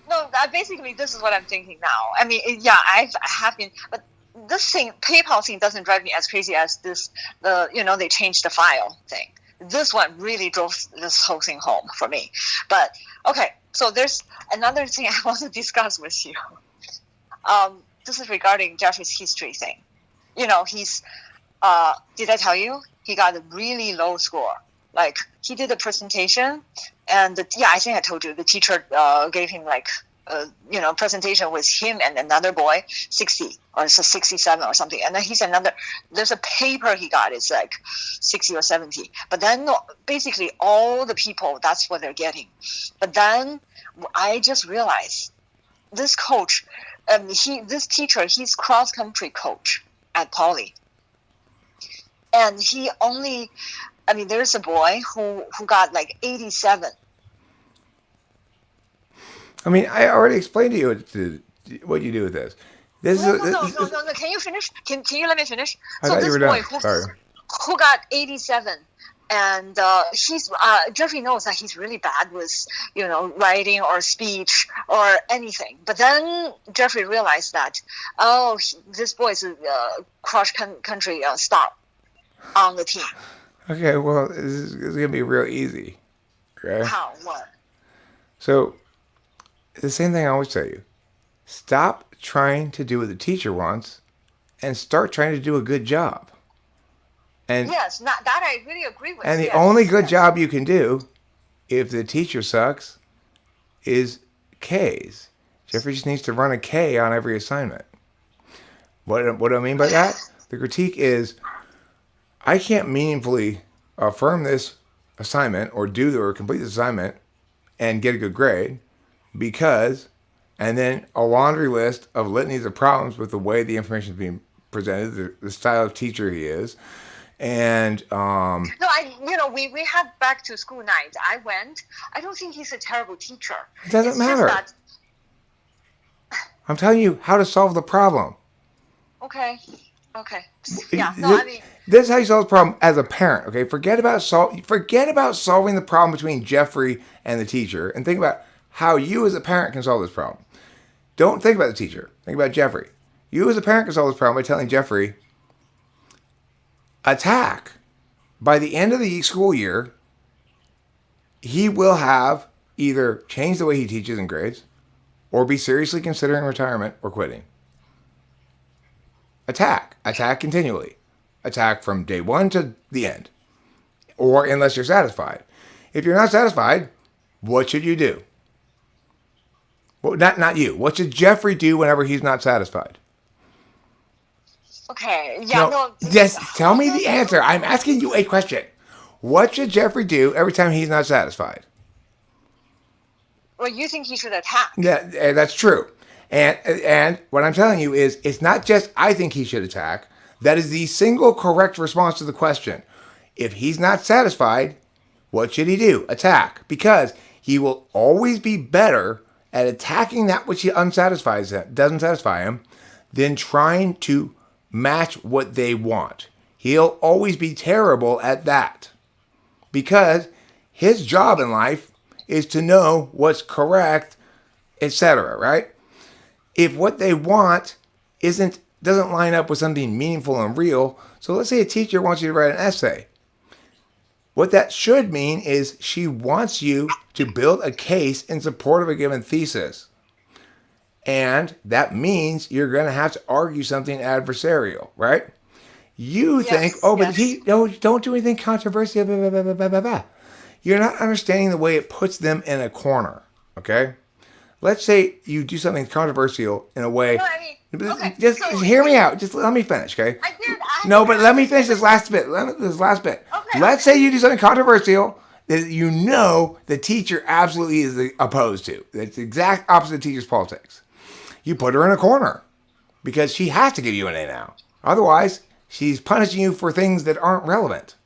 No, basically, this is what I'm thinking now. I mean, yeah, I have been, but this thing, PayPal thing, doesn't drive me as crazy as this. They changed the file thing. This one really drove this whole thing home for me. But okay, so there's another thing I want to discuss with you. This is regarding Jeffrey's history thing. He's. Did I tell you he got a really low score? Like he did a presentation, and I think I told you the teacher gave him presentation with him and another boy 60 or 67 or something, and then there's a paper he got, it's like 60 or 70, but then basically all the people, that's what they're getting. But then I just realized this coach, this teacher, he's cross-country coach at Poly, and he only, there's a boy who got like 87. I already explained to you what you do with this. No. Can you finish? Can you let me finish? I thought you were done. Sorry. Who got 87, and Jeffrey knows that he's really bad with writing or speech or anything. But then Jeffrey realized that this boy is a cross-country star on the team. Okay, well, it's going to be real easy. Okay? How? What? So, the same thing I always tell you. Stop trying to do what the teacher wants and start trying to do a good job. And yes, that I really agree with. And the only good job you can do, if the teacher sucks, is K's. Jeffrey just needs to run a K on every assignment. What do I mean by that? The critique is, I can't meaningfully affirm this assignment or complete this assignment and get a good grade because, and then a laundry list of litanies of problems with the way the information is being presented, the style of teacher he is. And no, we had back to school night. I went. I don't think he's a terrible teacher. It doesn't matter. I'm telling you how to solve the problem. Okay. Yeah. No, this is how you solve the problem as a parent. Okay, forget about solving the problem between Jeffrey and the teacher, and think about how you as a parent can solve this problem. Don't think about the teacher. Think about Jeffrey. You as a parent can solve this problem by telling Jeffrey, attack. By the end of the school year, he will have either changed the way he teaches and grades, or be seriously considering retirement or quitting. Attack continually. Attack from day one to the end. Or unless you're satisfied. If you're not satisfied, what should you do? Well, not you. What should Jeffrey do whenever he's not satisfied? Okay. Yeah. No. Just tell me the answer. I'm asking you a question. What should Jeffrey do every time he's not satisfied? Well, you think he should attack? That's true. And what I'm telling you is, it's not just I think he should attack. That is the single correct response to the question. If he's not satisfied, what should he do? Attack. Because he will always be better at attacking that which doesn't satisfy him than trying to match what they want. He'll always be terrible at that. Because his job in life is to know what's correct, etc., right? If what they want doesn't line up with something meaningful and real, so let's say a teacher wants you to write an essay. What that should mean is she wants you to build a case in support of a given thesis. And that means you're going to have to argue something adversarial, right? You think, but don't do anything controversial, blah, blah, blah, blah, blah, blah. You're not understanding the way it puts them in a corner, okay? Let's say you do something controversial in a way. No, I mean, okay, just hear me out. Just let me finish, okay? I did. No, but let me finish this last bit. Okay, Let's say you do something controversial that you know the teacher absolutely is opposed to. It's the exact opposite of teacher's politics. You put her in a corner because she has to give you an A now. Otherwise, she's punishing you for things that aren't relevant.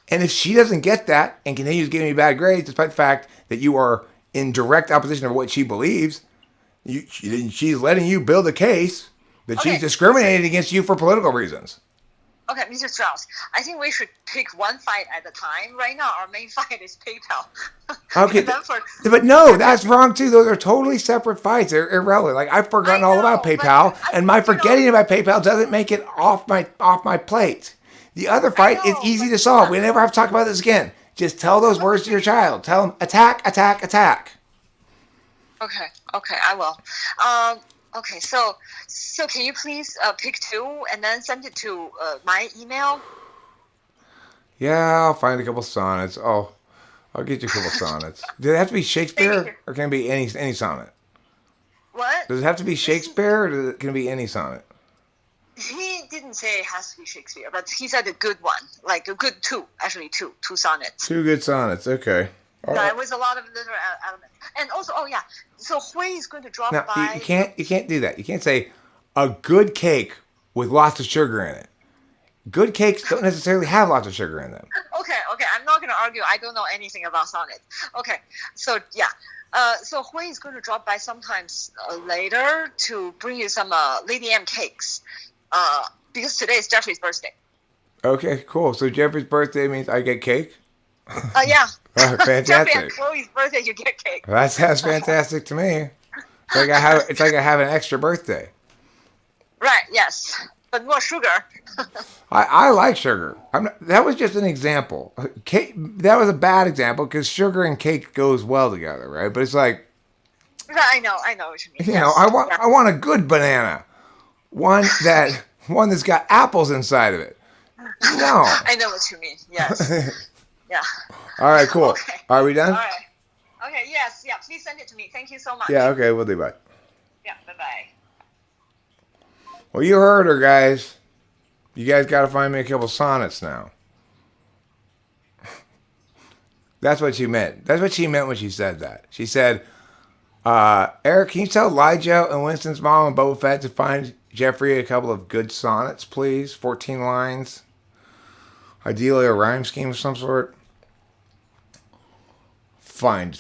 And if she doesn't get that and continues giving you bad grades, despite the fact that you are in direct opposition of what she believes, she's letting you build a case that she's discriminating against you for political reasons. Okay, Mr. Strauss, I think we should pick one fight at a time. Right now, our main fight is PayPal. Okay, but no, that's wrong too. Those are totally separate fights. They're irrelevant. Like, I've forgotten all about PayPal, and my forgetting about PayPal doesn't make it off my plate. The other fight is easy to solve. We never have to talk about this again. Just tell those words to your child. Tell them, attack, attack, attack. Okay, I will. Okay, so can you please pick two and then send it to my email? Yeah, I'll find a couple sonnets. I'll get you a couple sonnets. Does it have to be Shakespeare, or can it be any sonnet? What? Does it have to be Shakespeare, or can it be any sonnet? He didn't say it has to be Shakespeare, but he said a good one, like a good two sonnets. Two good sonnets, okay. Yeah, with a lot of literary elements. And also, so Hui is going to drop now, by. You can't do that. You can't say a good cake with lots of sugar in it. Good cakes don't necessarily have lots of sugar in them. Okay, I'm not going to argue. I don't know anything about sonnet. Okay, so yeah. So Hui is going to drop by sometimes later to bring you some Lady M cakes. Because today is Jeffrey's birthday. Okay, cool. So Jeffrey's birthday means I get cake? Yeah. Oh, fantastic. Jeffrey and Chloe's birthday, you get cake. Well, that sounds fantastic to me. It's like I have an extra birthday. Right, yes. But more sugar. I like sugar. That was just an example. Cake, that was a bad example because sugar and cake goes well together, right? But it's like... I know what you mean. You know, I want a good banana. One that's got apples inside of it. No. I know what you mean. Yes. Yeah. All right, cool. Okay. Are we done? All right. Okay, yes. Yeah, please send it to me. Thank you so much. Yeah, okay, we'll do. Bye. Yeah, bye-bye. Well, you heard her, guys. You guys got to find me a couple sonnets now. That's what she meant. That's what she meant when she said that. She said, Eric, can you tell Elijah and Winston's mom and Boba Fett to find Jeffrey a couple of good sonnets, please? 14 lines. Ideally a rhyme scheme of some sort. Find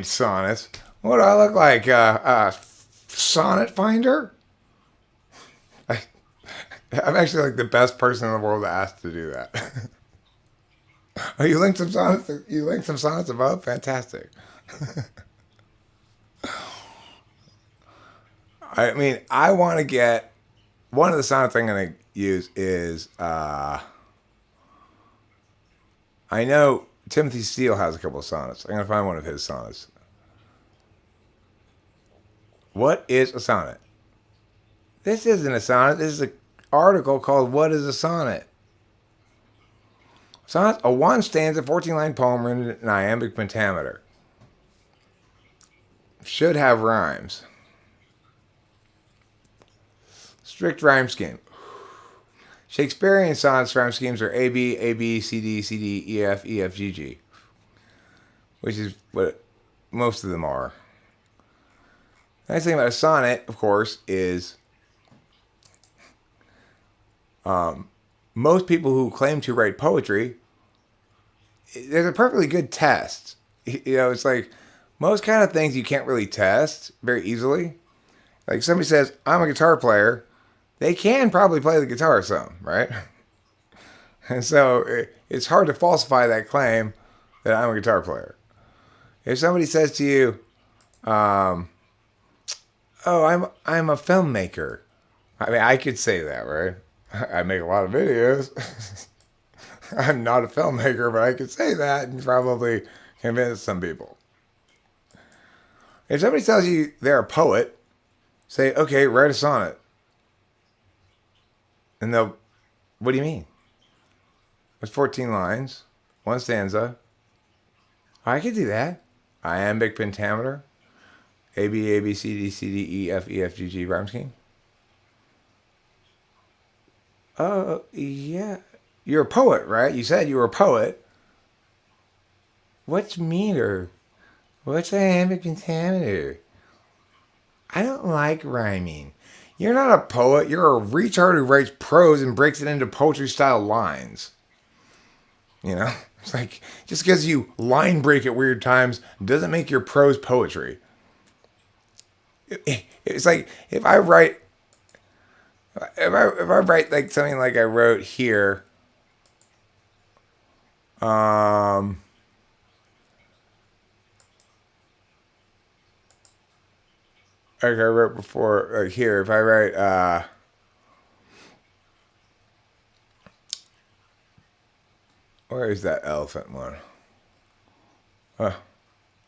sonnets. What do I look like? Sonnet finder? I'm actually like the best person in the world to ask to do that. Oh, you linked some sonnets? You linked some sonnets above? Fantastic. I mean, I want to get... One of the sonnets I'm going to use is... I know Timothy Steele has a couple of sonnets. I'm going to find one of his sonnets. What is a sonnet? This isn't a sonnet. This is an article called What is a Sonnet? Sonnet, a one-stanza, 14-line poem written in iambic pentameter. Should have rhymes. Strict rhyme scheme. Shakespearean sonnets rhyme schemes are A B C D C D E F G G, which is what most of them are. The nice thing about a sonnet, of course, is most people who claim to write poetry, there's a perfectly good test. It's like most kind of things you can't really test very easily. Like somebody says, I'm a guitar player, they can probably play the guitar some, right? And so it's hard to falsify that claim that I'm a guitar player. If somebody says to you, "Oh, I'm a filmmaker," I mean, I could say that, right? I make a lot of videos. I'm not a filmmaker, but I could say that and probably convince some people. If somebody tells you they're a poet, say, "Okay, write a sonnet," and they'll, "What do you mean?" It's 14 lines, one stanza. I could do that. Iambic pentameter. A B C D C D E F G G rhyme scheme. Oh, yeah. You're a poet, right? You said you were a poet. What's meter? What's iambic pentameter? I don't like rhyming. You're not a poet. You're a retard who writes prose and breaks it into poetry style lines. It's like just because you line break at weird times doesn't make your prose poetry. It's like if I write like something like I wrote here, like I wrote before, like here, if I write where is that elephant one? Oh,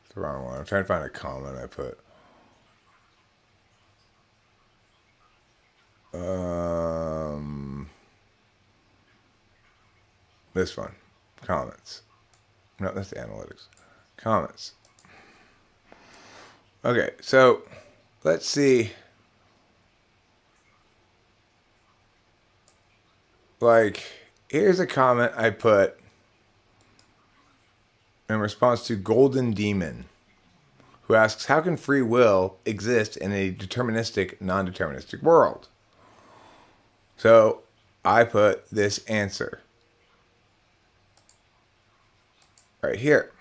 it's the wrong one. I'm trying to find a comment I put. This one. Comments. No, that's the analytics. Comments. Okay, so let's see. Like, here's a comment I put in response to Golden Demon, who asks, how can free will exist in a deterministic, non-deterministic world? So I put this answer right here.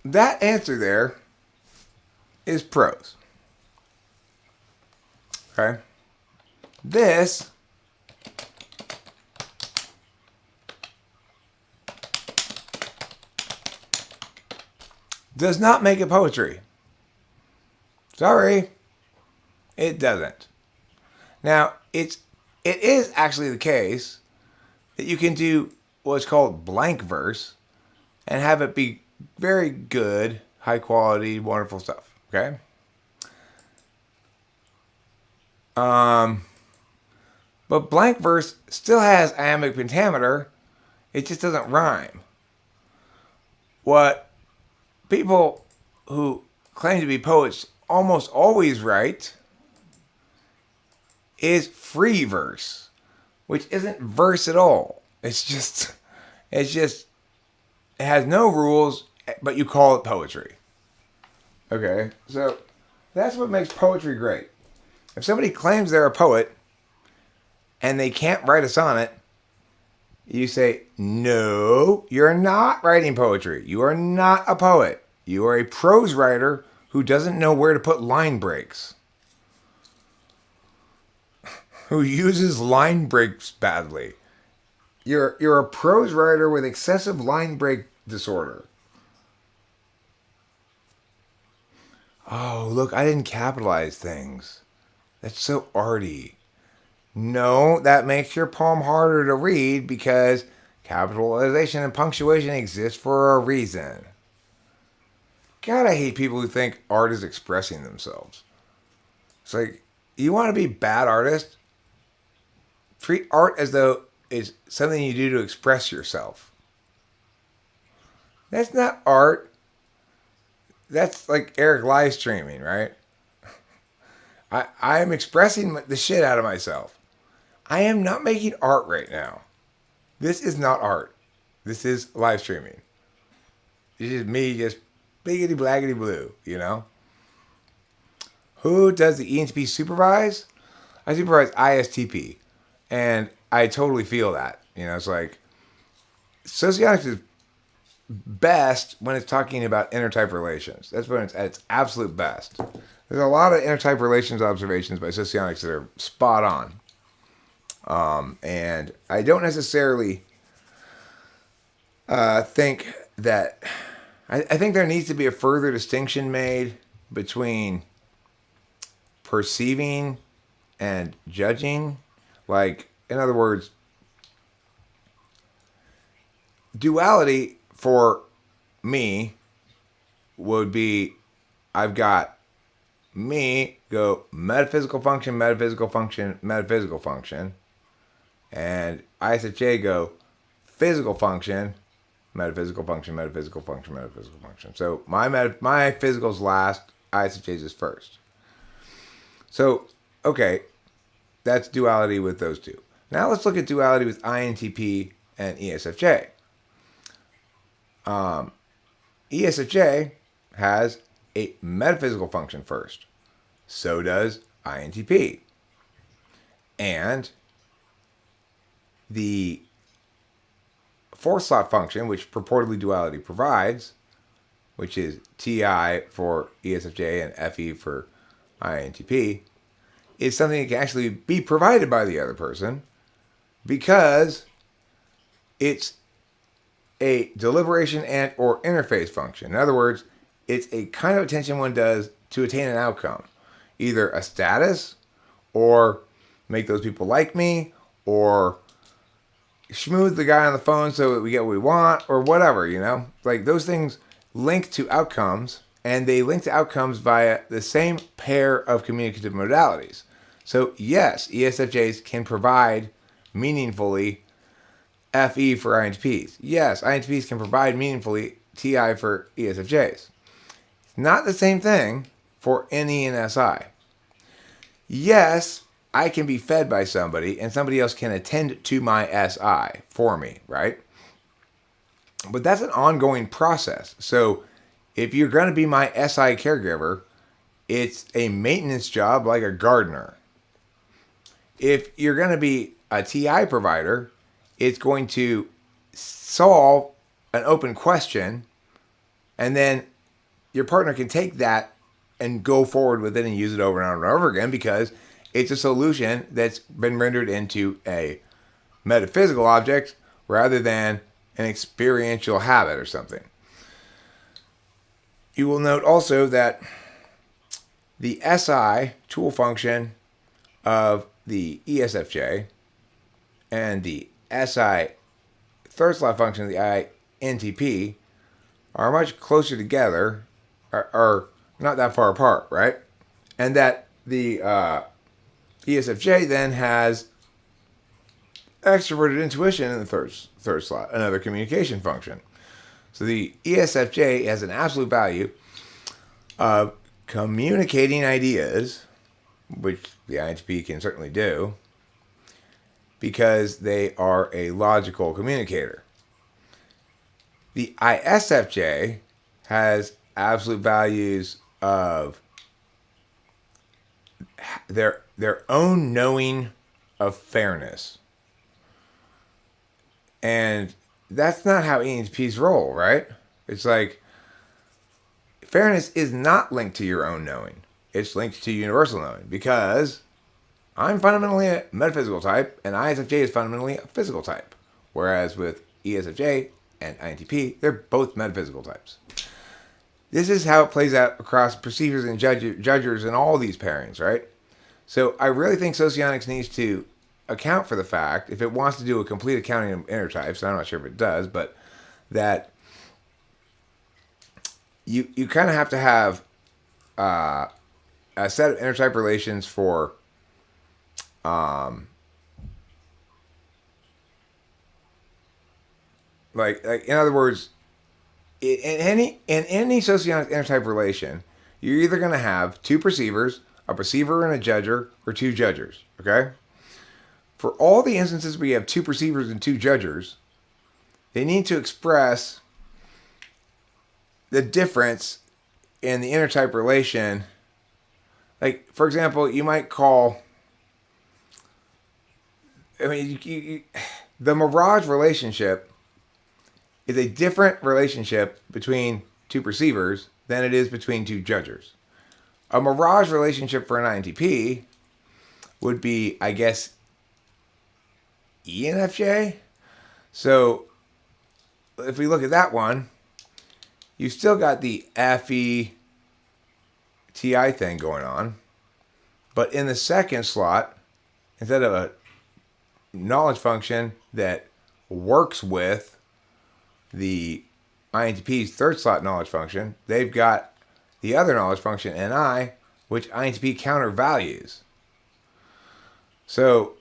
That answer there is prose. Okay? This does not make it poetry. Sorry. It doesn't. Now, it is actually the case that you can do what's called blank verse and have it be very good, high quality, wonderful stuff. Okay? But blank verse still has iambic pentameter. It just doesn't rhyme. What people who claim to be poets almost always write is free verse, which isn't verse at all. It has no rules, but you call it poetry. Okay, so that's what makes poetry great. If somebody claims they're a poet and they can't write a sonnet, you say, no, you're not writing poetry. You are not a poet. You are a prose writer who doesn't know where to put line breaks. Who uses line breaks badly. You're a prose writer with excessive line break disorder. Oh, look, I didn't capitalize things. That's so arty. No, that makes your poem harder to read because capitalization and punctuation exist for a reason. God, I hate people who think art is expressing themselves. It's like, you want to be a bad artist? Treat art as though is something you do to express yourself. That's not art. That's like Eric live streaming, right? I am expressing the shit out of myself. I am not making art right now. This is not art. This is live streaming. This is me just biggity blaggity blue, you know? Who does the ENTP supervise? I supervise ISTP. And I totally feel that. You know, it's like sociology is best when it's talking about intertype relations. That's when it's at its absolute best. There's a lot of intertype relations observations by sociologists that are spot on. And I don't necessarily think that. I think there needs to be a further distinction made between perceiving and judging. Like, in other words, duality for me would be I've got me go metaphysical function, metaphysical function, metaphysical function, and ISFJ go physical function, metaphysical function, metaphysical function, metaphysical function. So my physical's last, ISFJ's is first. So, okay, that's duality with those two. Now let's look at duality with INTP and ESFJ. ESFJ has a metaphysical function first. So does INTP. And the fourth slot function, which purportedly duality provides, which is TI for ESFJ and FE for INTP, is something that can actually be provided by the other person because it's a deliberation and or interface function. In other words, it's a kind of attention one does to attain an outcome, either a status or make those people like me or schmooze the guy on the phone so that we get what we want or whatever, you know? Like those things link to outcomes and they link to outcomes via the same pair of communicative modalities. So yes, ESFJs can provide meaningfully FE for INTPs. Yes, INTPs can provide meaningfully TI for ESFJs. Not the same thing for NE and SI. Yes, I can be fed by somebody and somebody else can attend to my SI for me, right? But that's an ongoing process. So if you're going to be my SI caregiver, it's a maintenance job like a gardener. If you're going to be a TI provider, it's going to solve an open question and then your partner can take that and go forward with it and use it over and over and over again because it's a solution that's been rendered into a metaphysical object rather than an experiential habit or something. You will note also that the SI tool function of the ESFJ and the SI third slot function of the INTP are much closer together, are not that far apart, right? And that the ESFJ then has extroverted intuition in the third slot, another communication function. So the ESFJ has an absolute value of communicating ideas, which the INTP can certainly do, because they are a logical communicator. The ISFJ has absolute values of their own knowing of fairness. And that's not how ENTPs roll, right? It's like fairness is not linked to your own knowing. It's linked to universal knowing because I'm fundamentally a metaphysical type and ISFJ is fundamentally a physical type. Whereas with ESFJ and INTP, they're both metaphysical types. This is how it plays out across perceivers and judgers and all these pairings, right? So I really think socionics needs to account for the fact, if it wants to do a complete accounting of intertypes, and I'm not sure if it does, but that you kind of have to have a set of intertype relations for Like in other words, in any sociotic intertype relation, you're either going to have two perceivers, a perceiver and a judger, or two judgers. Okay. For all the instances where you have two perceivers and two judgers, they need to express the difference in the intertype relation. Like, for example, you might call. I mean, the mirage relationship is a different relationship between two perceivers than it is between two judgers. A mirage relationship for an INTP would be, I guess, ENFJ. So if we look at that one, you've still got the FETI thing going on. But in the second slot, instead of a knowledge function that works with the INTP's third slot knowledge function, they've got the other knowledge function, NI, which INTP countervalues. So,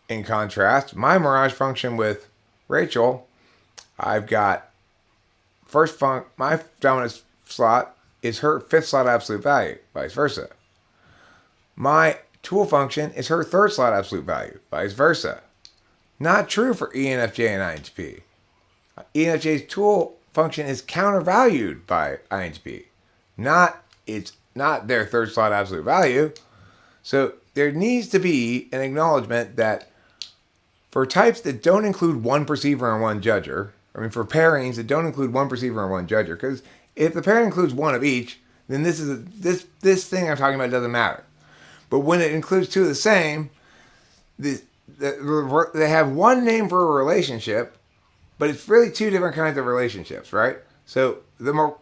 in contrast, my mirage function with Rachel, I've got my dominant slot is her fifth slot absolute value, vice versa. My tool function is her third slot absolute value, vice versa. Not true for ENFJ and INTP. ENFJ's tool function is countervalued by INTP. It's not their third slot absolute value. So there needs to be an acknowledgement that for types that don't include one perceiver and one judger, for pairings that don't include one perceiver and one judger, because if the pairing includes one of each, then this thing I'm talking about doesn't matter. But when it includes two of the same, they have one name for a relationship, but it's really two different kinds of relationships, right? So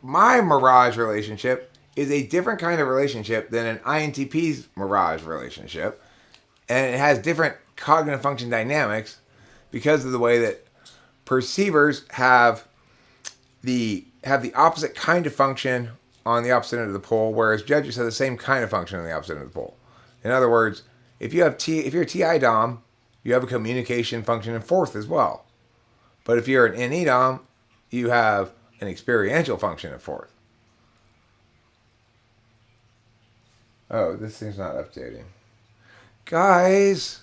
my mirage relationship is a different kind of relationship than an INTP's mirage relationship, and it has different cognitive function dynamics because of the way that perceivers have the opposite kind of function on the opposite end of the pole, whereas judges have the same kind of function on the opposite end of the pole. In other words, if you're a TI Dom, you have a communication function in fourth as well. But if you're an NE Dom, you have an experiential function in fourth. Oh, this thing's not updating. Guys,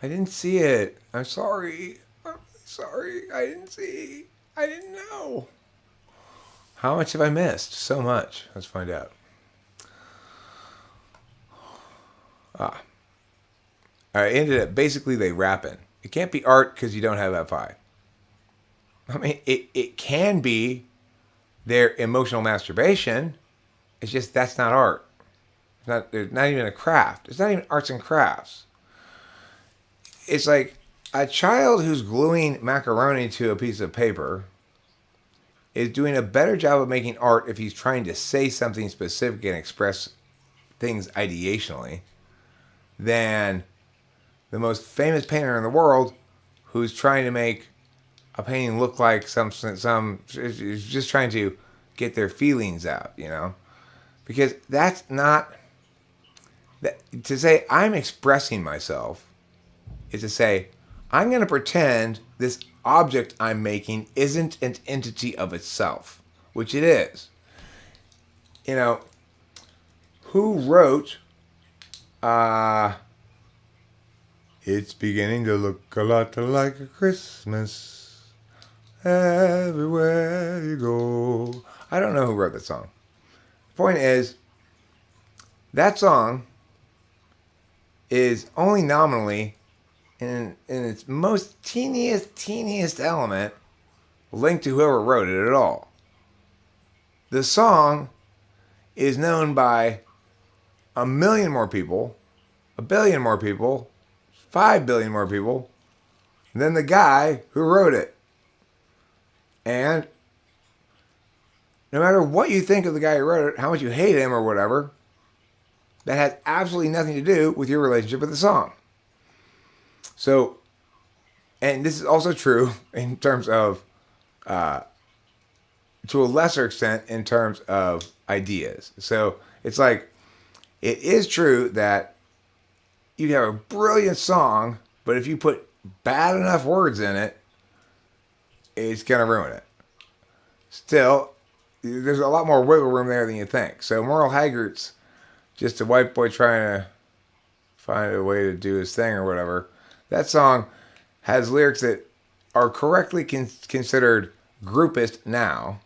I didn't see it. I'm sorry. I'm sorry. I didn't see. I didn't know. How much have I missed? So much. Let's find out. I ended up basically they rapping. It can't be art because you don't have FI. I mean, it can be their emotional masturbation. It's just that's not art. It's not even a craft. It's not even arts and crafts. It's like a child who's gluing macaroni to a piece of paper is doing a better job of making art if he's trying to say something specific and express things ideationally than the most famous painter in the world who's trying to make a painting look like some is just trying to get their feelings out, because that's not that, to say I'm expressing myself is to say I'm going to pretend this object I'm making isn't an entity of itself, which it is. Who wrote it's beginning to look a lot like a Christmas everywhere you go. I don't know who wrote that song. The point is, that song is only nominally, in its most teeniest element, linked to whoever wrote it at all. The song is known by 1 million more people, 1 billion more people, 5 billion more people than the guy who wrote it. And no matter what you think of the guy who wrote it, how much you hate him or whatever, that has absolutely nothing to do with your relationship with the song. So, and this is also true in terms of, to a lesser extent, in terms of ideas. So it's like, it is true that you have a brilliant song, but if you put bad enough words in it, it's going to ruin it. Still, there's a lot more wiggle room there than you think. So Merle Haggard's just a white boy trying to find a way to do his thing or whatever. That song has lyrics that are correctly considered groupist now,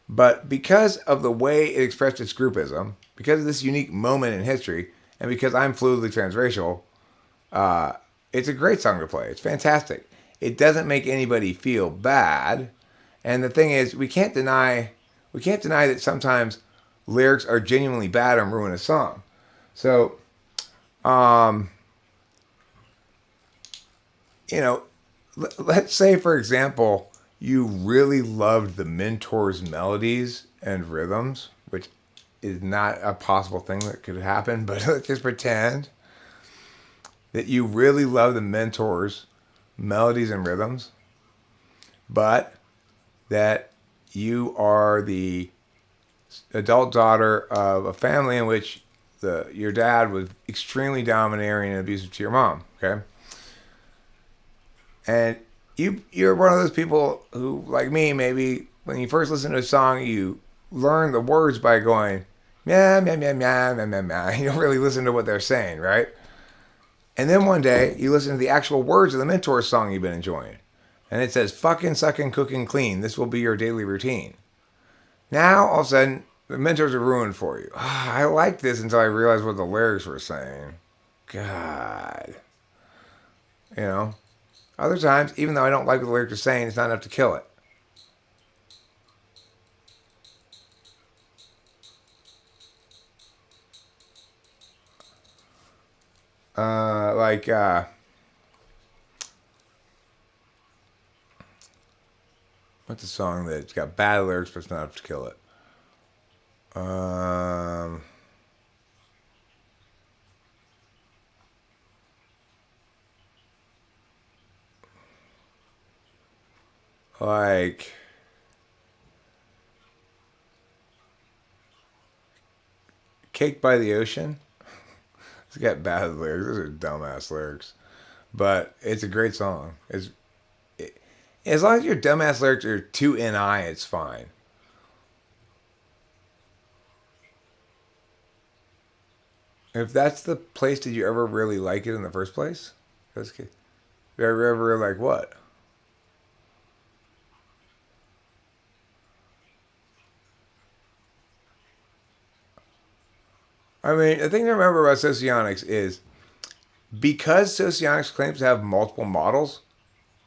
but because of the way it expressed its groupism, because of this unique moment in history, and because I'm fluidly transracial, it's a great song to play. It's fantastic. It doesn't make anybody feel bad, and the thing is, we can't deny that sometimes lyrics are genuinely bad and ruin a song. So, let's say, for example, you really loved the Mentor's melodies and rhythms, which is not a possible thing that could happen, but let's just pretend that you really love the Mentor's melodies and rhythms, but that you are the adult daughter of a family in which your dad was extremely domineering and abusive to your mom, okay? And you're one of those people who, like me, maybe when you first listen to a song, you learn the words by going, meow, meow, meow, meow, meow, meow, meow. You don't really listen to what they're saying, right? And then one day, you listen to the actual words of the Mentor song you've been enjoying. And it says, fucking, sucking, cooking, clean. This will be your daily routine. Now, all of a sudden, the Mentors are ruined for you. I liked this until I realized what the lyrics were saying. God. Other times, even though I don't like what the lyrics are saying, it's not enough to kill it. What's a song that's got bad lyrics but it's not enough to kill it? Like Cake by the Ocean. It's got bad lyrics. Those are dumbass lyrics. But it's a great song. As long as your dumbass lyrics are too NI, it's fine. If that's the place, did you ever really like it in the first place? Did you ever like what? I mean, the thing to remember about socionics is because socionics claims to have multiple models,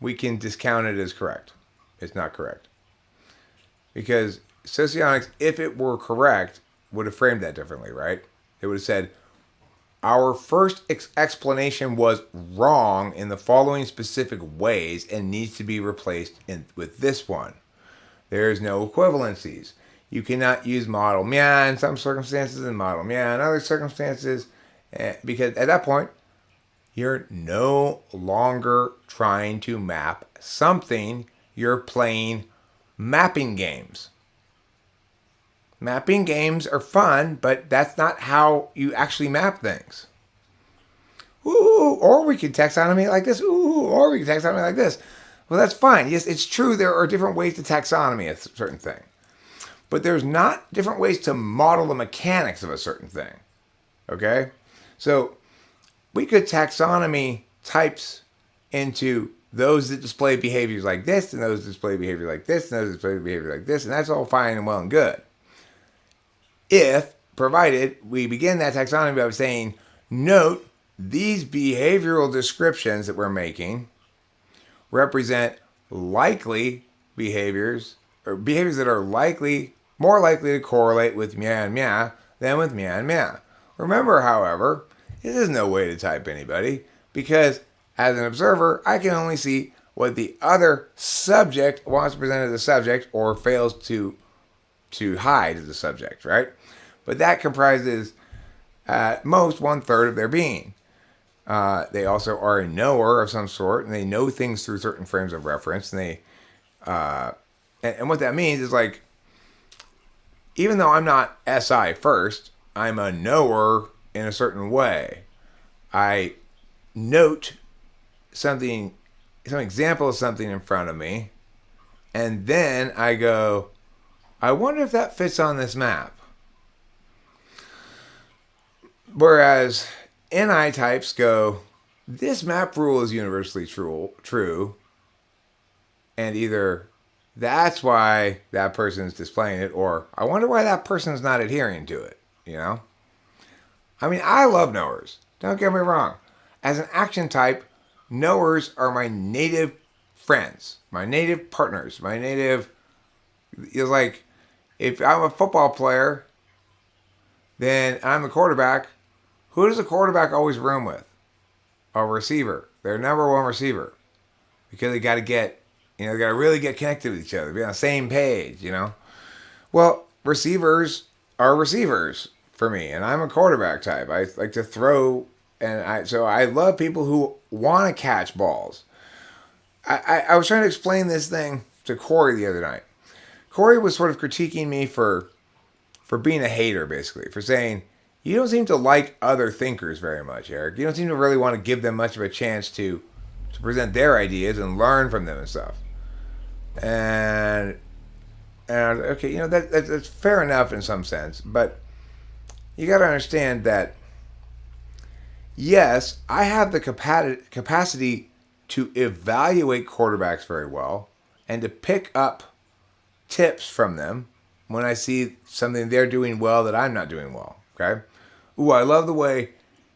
we can discount it as correct. It's not correct. Because socionics, if it were correct, would have framed that differently, right? It would have said, our first explanation was wrong in the following specific ways and needs to be replaced with this one. There is no equivalencies. You cannot use model meow in some circumstances and model meow in other circumstances, because at that point, you're no longer trying to map something. You're playing mapping games. Mapping games are fun, but that's not how you actually map things. Ooh, or we could taxonomy like this. Ooh, or we could taxonomy like this. Well, that's fine. Yes, it's true there are different ways to taxonomy a certain thing. But there's not different ways to model the mechanics of a certain thing. Okay? So we could taxonomy types into those that display behaviors like this, and those that display behavior like this, and those that display behavior like this, and that's all fine and well and good. If, provided, we begin that taxonomy by saying, note, these behavioral descriptions that we're making represent likely behaviors, or behaviors that are more likely to correlate with meow and meow than with meow and meow. Remember, however, this is no way to type anybody, because as an observer, I can only see what the other subject wants to present as a subject or fails to hide as a subject, right? But that comprises at most 1/3 of their being. They also are a knower of some sort, and they know things through certain frames of reference. And and what that means is, like, even though I'm not SI first, I'm a knower in a certain way. I note something, some example of something in front of me, And then I go, I wonder if that fits on this map. Whereas NI types go, this map rule is universally true, and either that's why that person is displaying it, or I wonder why that person is not adhering to it, you know? I mean, I love knowers. Don't get me wrong. As an action type, knowers are my native friends, my native partners, my native... It's like, if I'm a football player, then I'm the quarterback. Who does the quarterback always room with? A receiver. Their number one receiver. Because they got to get, they got to really get connected with each other, be on the same page, Well, receivers are receivers for me, and I'm a quarterback type. I like to throw, so I love people who want to catch balls. I was trying to explain this thing to Corey the other night. Corey was sort of critiquing me for being a hater, basically, for saying, you don't seem to like other thinkers very much, Eric. You don't seem to really want to give them much of a chance to present their ideas and learn from them and stuff. And okay, that's fair enough in some sense, but you got to understand that, yes, I have the capacity to evaluate quarterbacks very well and to pick up tips from them when I see something they're doing well that I'm not doing well. Okay? Ooh, I love the way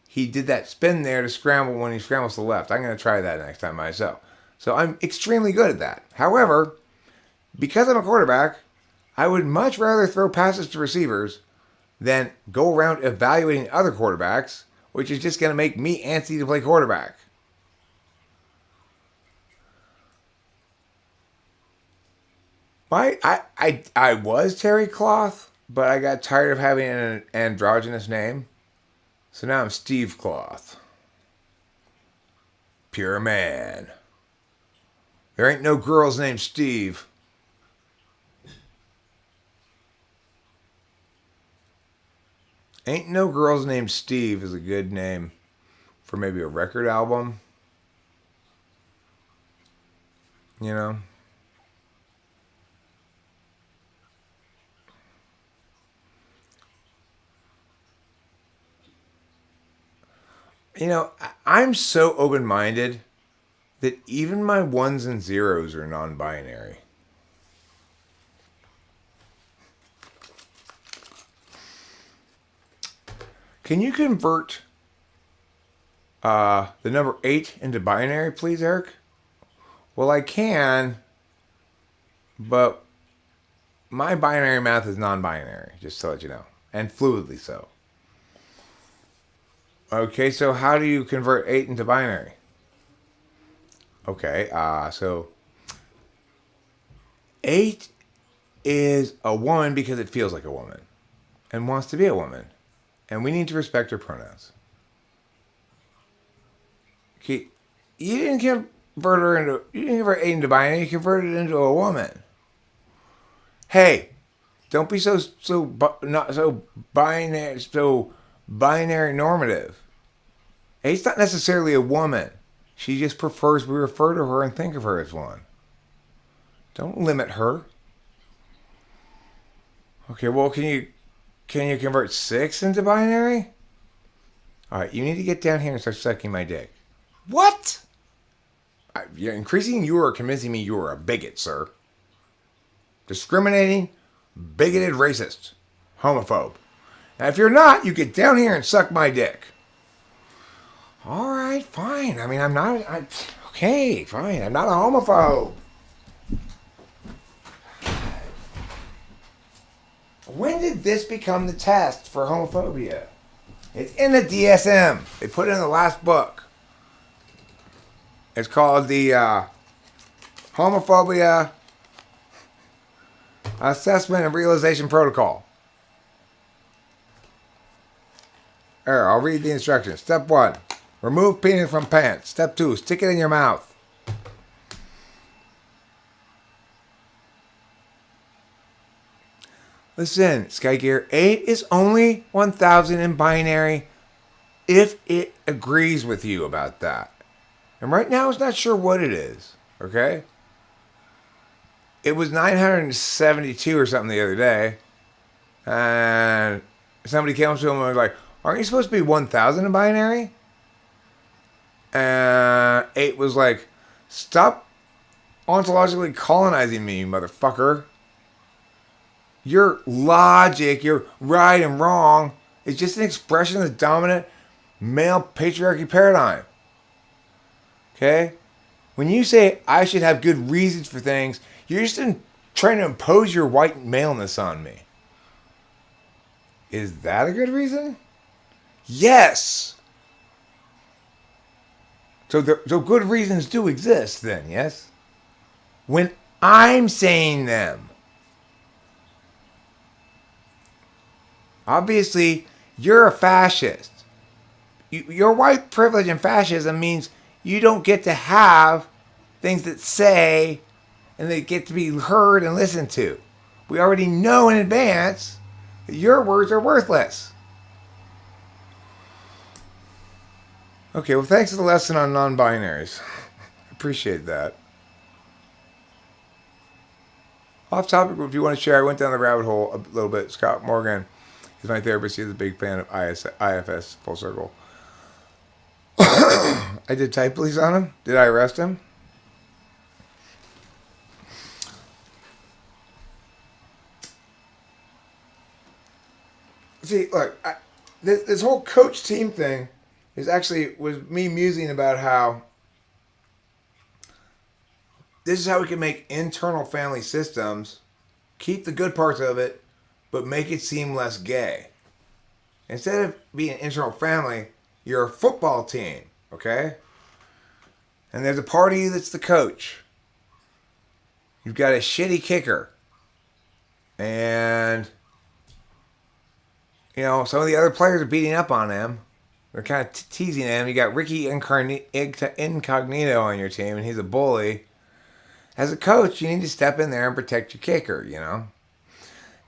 he did that spin there to scramble when he scrambles to the left. I'm going to try that next time myself. So I'm extremely good at that. However, because I'm a quarterback, I would much rather throw passes to receivers than go around evaluating other quarterbacks, which is just going to make me antsy to play quarterback. I was Terry Cloth, but I got tired of having an androgynous name. So now I'm Steve Cloth. Pure man. There ain't no girls named Steve. Ain't No Girls Named Steve is a good name for maybe a record album. You know? I'm so open-minded that even my ones and zeros are non-binary. Can you convert the number 8 into binary, please, Eric? Well, I can, but my binary math is non-binary, just to let you know, and fluidly so. Okay, so how do you convert 8 into binary? Okay, so 8 is a woman because it feels like a woman and wants to be a woman. And we need to respect her pronouns. Okay, you didn't convert 8 into binary, you converted it into a woman. Hey, don't be so binary normative. 8's not necessarily a woman. She just prefers we refer to her and think of her as one. Don't limit her. Okay, well, can you convert 6 into binary? Alright, you need to get down here and start sucking my dick. What? You're increasing you are convincing me you are a bigot, sir. Discriminating, bigoted racist, homophobe. Now, if you're not, you get down here and suck my dick. Alright, fine. I mean, okay, fine. I'm not a homophobe. When did this become the test for homophobia? It's in the DSM. They put it in the last book. It's called the Homophobia Assessment and Realization Protocol. Here, I'll read the instructions. Step 1, remove penis from pants. Step 2, stick it in your mouth. Listen, Skygear, 8 is only 1,000 in binary if it agrees with you about that. And right now it's not sure what it is, okay? it was 972 or something the other day, and somebody came up to him and was like, "Aren't you supposed to be 1,000 in binary?" And 8 was like, "Stop ontologically colonizing me, you motherfucker. Your logic, your right and wrong, is just an expression of the dominant male patriarchy paradigm. Okay? When you say I should have good reasons for things, you're just trying to impose your white maleness on me. Is that a good reason? Yes. So good reasons do exist then, yes? When I'm saying them. Obviously, you're a fascist. Your white privilege and fascism means you don't get to have things that say and they get to be heard and listened to. We already know in advance that your words are worthless. Okay, well, thanks for the lesson on non-binaries. Appreciate that. Off topic, if you want to share, I went down the rabbit hole a little bit. Scott Morgan is my therapist. He's a big fan of IFS, full circle. I did type police on him. Did I arrest him? See, look, this whole coach team thing was me musing about how this is how we can make internal family systems, keep the good parts of it, but make it seem less gay. Instead of being an internal family, you're a football team, okay? And there's a party that's the coach. You've got a shitty kicker. And, you know, some of the other players are beating up on him. They're kind of teasing him. You got Ricky Incognito on your team, and he's a bully. As a coach, you need to step in there and protect your kicker, you know?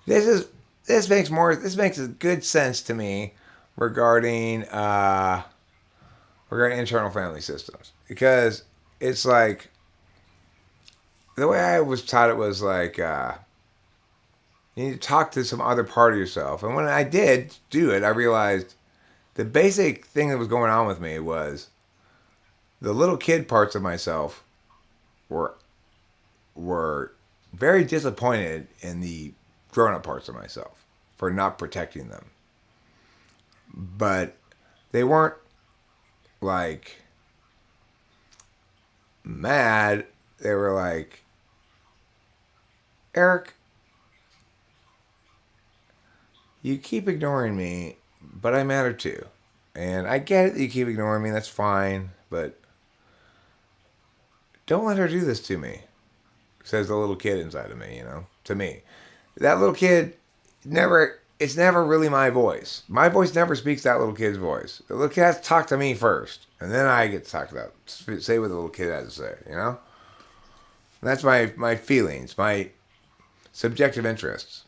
This makes good sense to me regarding internal family systems, because it's like the way I was taught it was like you need to talk to some other part of yourself, and when I did do it, I realized the basic thing that was going on with me was the little kid parts of myself were very disappointed in the grown-up parts of myself for not protecting them. But they weren't like mad. They were like, Eric, you keep ignoring me, but I matter too. And I get it that you keep ignoring me, that's fine, but don't let her do this to me, says the little kid inside of me, you know, to me. That little kid it's never really my voice. My voice never speaks that little kid's voice. The little kid has to talk to me first, and then I get to talk about, say what the little kid has to say, you know? And that's my feelings, my subjective interests.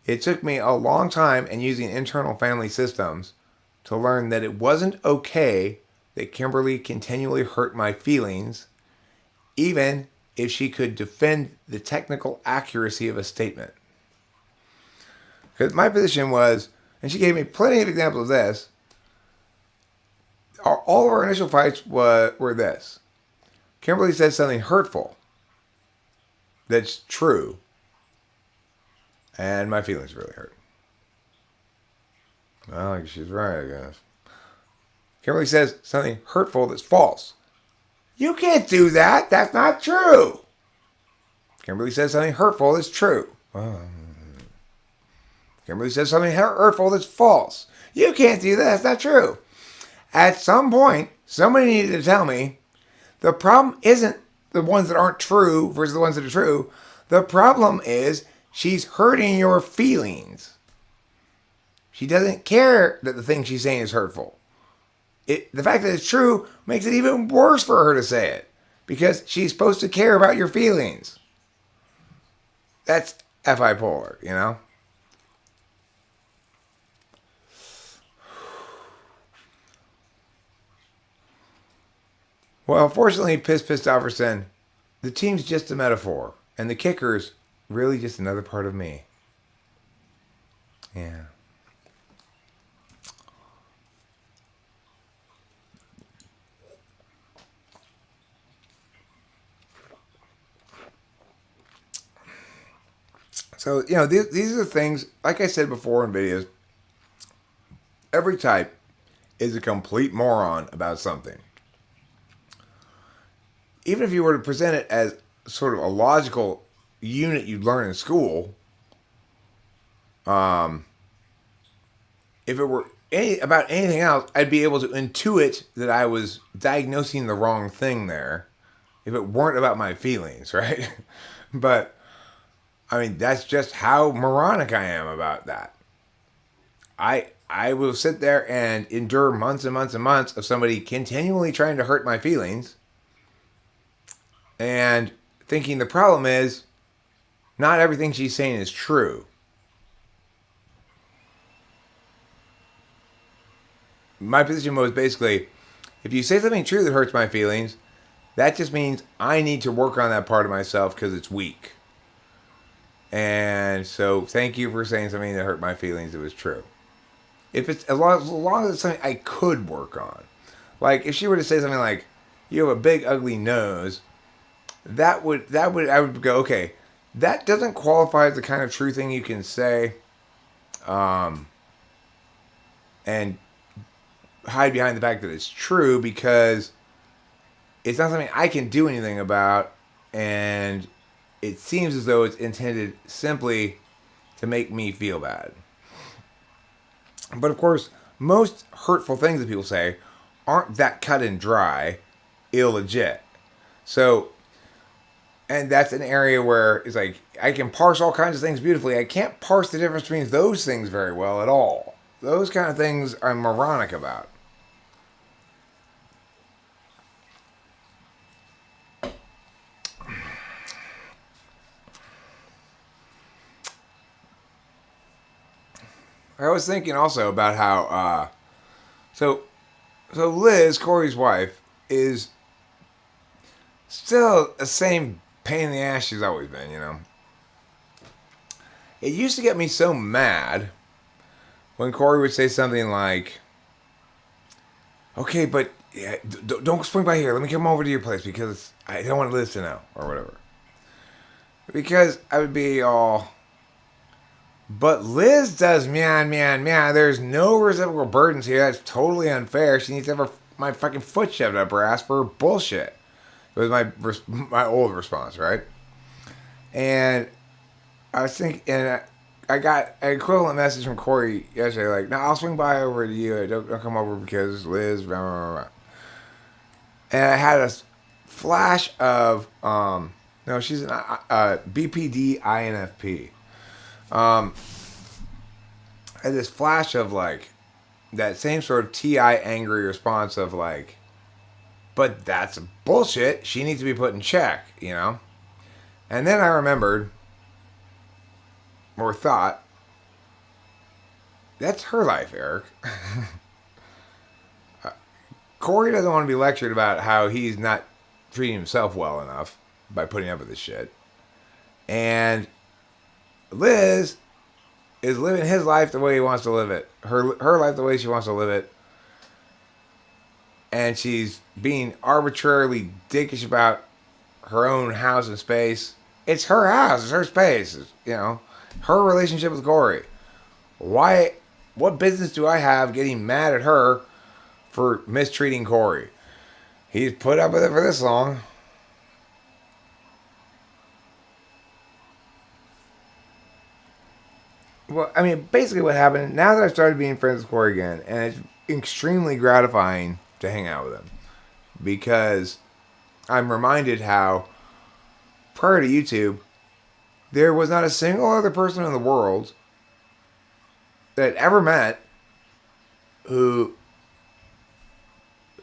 It took me a long time and using internal family systems to learn that it wasn't okay that Kimberly continually hurt my feelings, even if she could defend the technical accuracy of a statement. Because my position was, and she gave me plenty of examples of this, all of our initial fights were this. Kimberly said something hurtful that's true, and my feelings really hurt. Well, she's right, I guess. Kimberly says something hurtful that's false. You can't do that. That's not true. Kimberly says something hurtful that's true. Kimberly says something hurtful that's false. You can't do that. That's not true. At some point, somebody needed to tell me the problem isn't the ones that aren't true versus the ones that are true. The problem is she's hurting your feelings. She doesn't care that the thing she's saying is hurtful. The fact that it's true makes it even worse for her to say it, because she's supposed to care about your feelings. That's FI polar, you know? Well, unfortunately, Piss Pissed Alverson the team's just a metaphor, and the kicker's really just another part of me. Yeah. So, these are the things, like I said before in videos, every type is a complete moron about something. Even if you were to present it as sort of a logical unit you'd learn in school, if it were about anything else, I'd be able to intuit that I was diagnosing the wrong thing there if it weren't about my feelings, right? But, I mean, that's just how moronic I am about that. I will sit there and endure months and months and months of somebody continually trying to hurt my feelings and thinking the problem is not everything she's saying is true. My position was basically, if you say something true that hurts my feelings, that just means I need to work on that part of myself because it's weak. And so thank you for saying something that hurt my feelings that was true. If it's as long as it's something I could work on. Like if she were to say something like, you have a big ugly nose, I would go, okay, that doesn't qualify as the kind of true thing you can say and hide behind the fact that it's true because it's not something I can do anything about, and it seems as though it's intended simply to make me feel bad. But of course, most hurtful things that people say aren't that cut and dry, illegit. So, and that's an area where it's like, I can parse all kinds of things beautifully. I can't parse the difference between those things very well at all. Those kind of things I'm moronic about. I was thinking also about how, so Liz, Corey's wife, is still the same pain in the ass she's always been, It used to get me so mad when Corey would say something like, okay, but yeah, don't swing by here. Let me come over to your place because I don't want Liz to know, or whatever. Because I would be all, but Liz does meow, meow, meow. There's no reciprocal burdens here. That's totally unfair. She needs to have my fucking foot shoved up her ass for her bullshit. It was my old response, right? And I was thinking, and I got an equivalent message from Corey yesterday, like, no, I'll swing by over to you. Don't come over because Liz, blah, blah, blah. And I had a flash of, no, she's an BPD INFP. I had this flash of, like, that same sort of TI angry response of, like, but that's bullshit. She needs to be put in check, And then I remembered, or thought, that's her life, Eric. Corey doesn't want to be lectured about how he's not treating himself well enough by putting up with this shit. And Liz is living his life the way he wants to live it. Her life the way she wants to live it. And she's being arbitrarily dickish about her own house and space. It's her house. It's her space. Her relationship with Corey. Why? What business do I have getting mad at her for mistreating Corey? He's put up with it for this long. Well, I mean, basically what happened, now that I've started being friends with Corey again, and it's extremely gratifying to hang out with him, because I'm reminded how prior to YouTube, there was not a single other person in the world that I'd ever met who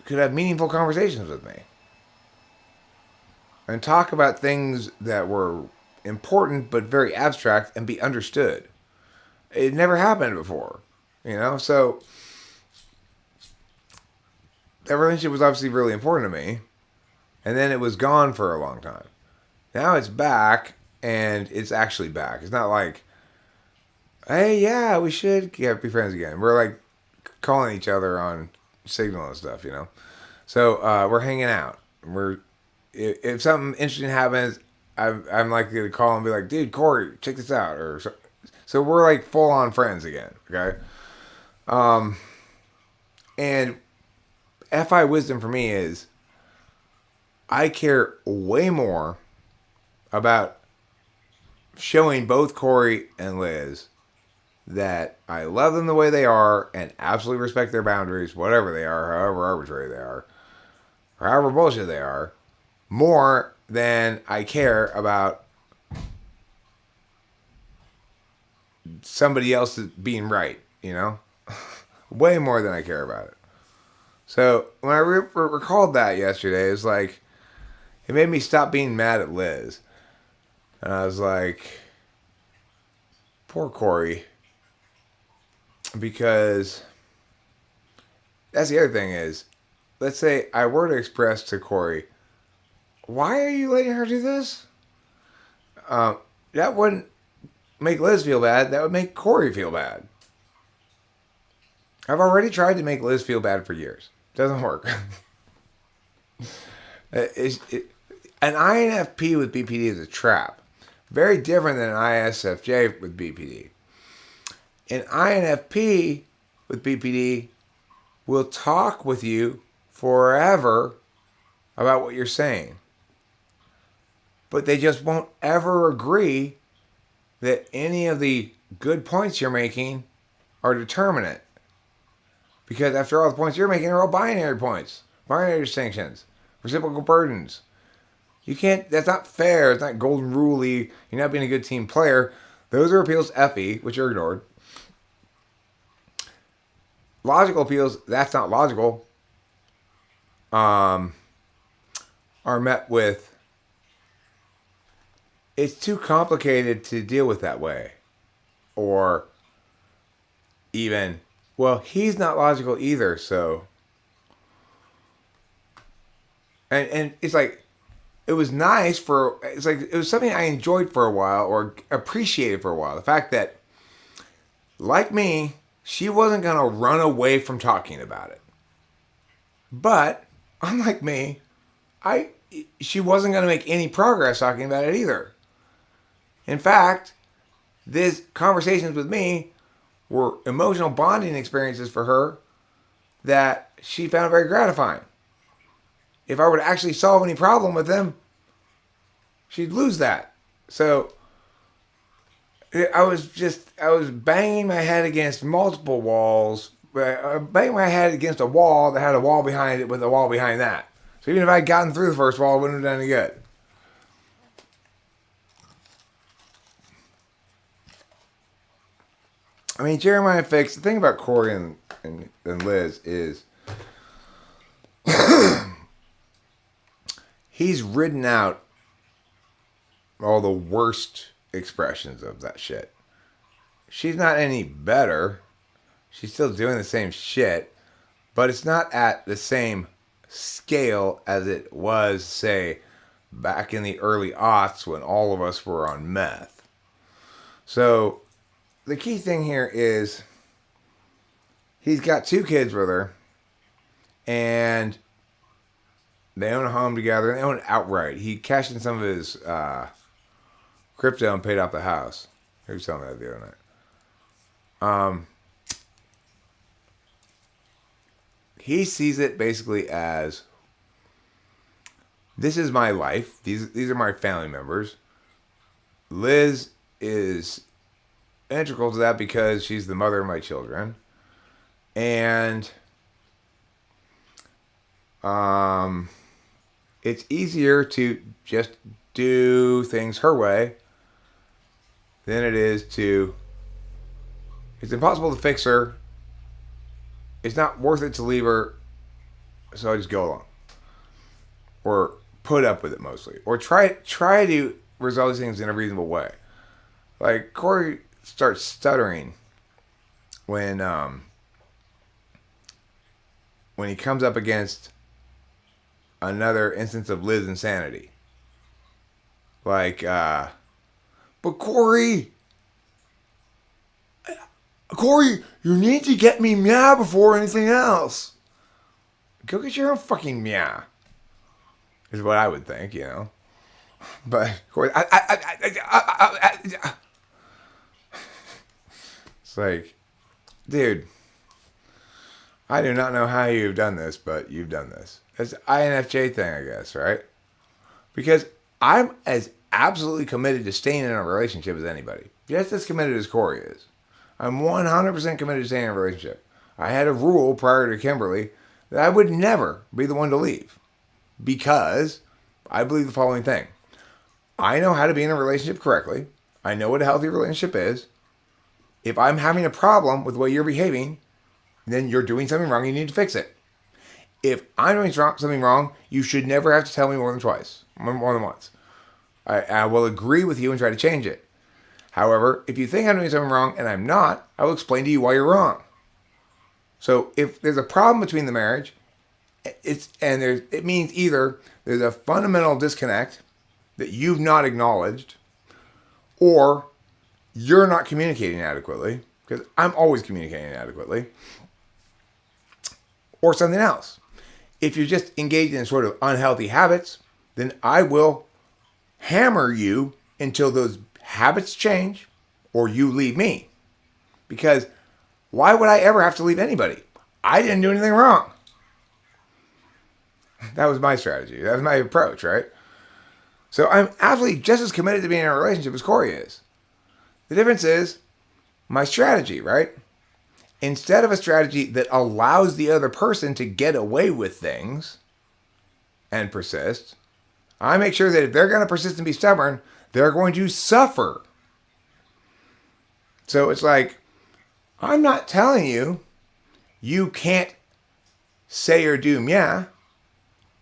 could have meaningful conversations with me and talk about things that were important but very abstract and be understood. It never happened before, so that relationship was obviously really important to me, and then it was gone for a long time. Now it's back, and it's actually back. It's not like, hey, yeah, we should be friends again. We're like calling each other on Signal and stuff, you know. So we're hanging out. We're if something interesting happens, I'm likely to call and be like, dude, Corey, check this out, or so we're like full on friends again. Okay. And FI wisdom for me is I care way more about showing both Corey and Liz that I love them the way they are and absolutely respect their boundaries, whatever they are, however arbitrary they are, or however bullshit they are, more than I care about somebody else being right, you know? Way more than I care about it. So when I recalled that yesterday, it's like, it made me stop being mad at Liz. And I was like, poor Corey. Because that's the other thing is, let's say I were to express to Corey, why are you letting her do this? That wouldn't make Liz feel bad. That would make Corey feel bad. I've already tried to make Liz feel bad for years. Doesn't work. An INFP with BPD is a trap. Very different than an ISFJ with BPD. An INFP with BPD will talk with you forever about what you're saying. But they just won't ever agree that any of the good points you're making are determinate. Because after all, the points you're making are all binary points, binary distinctions, reciprocal burdens. You can't, that's not fair. It's not golden rule-y. You're not being a good team player. Those are appeals FE, which are ignored. Logical appeals, that's not logical, are met with, it's too complicated to deal with that way. Or even, well, he's not logical either, so. And it's like, it was nice for, it's like, it was something I enjoyed for a while or appreciated for a while. The fact that, like me, she wasn't going to run away from talking about it. But, unlike me, she wasn't going to make any progress talking about it either. In fact, these conversations with me were emotional bonding experiences for her that she found very gratifying. If I were to actually solve any problem with them, she'd lose that. So I was banging my head against multiple walls, banging my head against a wall that had a wall behind it with a wall behind that. So even if I had gotten through the first wall, it wouldn't have done any good. I mean, Jeremiah Fix, the thing about Corey and Liz is he's ridden out all the worst expressions of that shit. She's not any better. She's still doing the same shit, but it's not at the same scale as it was, say, back in the early aughts when all of us were on meth. So the key thing here is he's got 2 kids with her, and they own a home together. They own it outright. He cashed in some of his crypto and paid off the house. He was telling me that the other night. He sees it basically as, this is my life. These are my family members. Liz is integral to that because she's the mother of my children. And it's easier to just do things her way than it is to, it's impossible to fix her. It's not worth it to leave her, so I just go along. Or put up with it mostly. Or try to resolve these things in a reasonable way. Like, Corey starts stuttering when he comes up against another instance of Liz insanity. Like, but Corey, you need to get me meow before anything else. Go get your own fucking meow. Is what I would think, you know. But Corey, it's like, dude, I do not know how you've done this, but you've done this. It's an INFJ thing, I guess, right? Because I'm as absolutely committed to staying in a relationship as anybody. Just as committed as Corey is. I'm 100% committed to staying in a relationship. I had a rule prior to Kimberly that I would never be the one to leave. Because I believe the following thing. I know how to be in a relationship correctly. I know what a healthy relationship is. If I'm having a problem with the way you're behaving, then you're doing something wrong. You need to fix it. If I'm doing something wrong, you should never have to tell me more than once. I will agree with you and try to change it. However, if you think I'm doing something wrong and I'm not, I will explain to you why you're wrong. So if there's a problem between the marriage, it means either there's a fundamental disconnect that you've not acknowledged, or you're not communicating adequately, because I'm always communicating adequately, or something else. If you're just engaged in sort of unhealthy habits, then I will hammer you until those habits change or you leave me. Because why would I ever have to leave anybody? I didn't do anything wrong. That was my strategy. That was my approach, right? So I'm absolutely just as committed to being in a relationship as Corey is. The difference is my strategy, right? Instead of a strategy that allows the other person to get away with things and persist, I make sure that if they're going to persist and be stubborn, they're going to suffer. So it's like, I'm not telling you you can't say or do meow.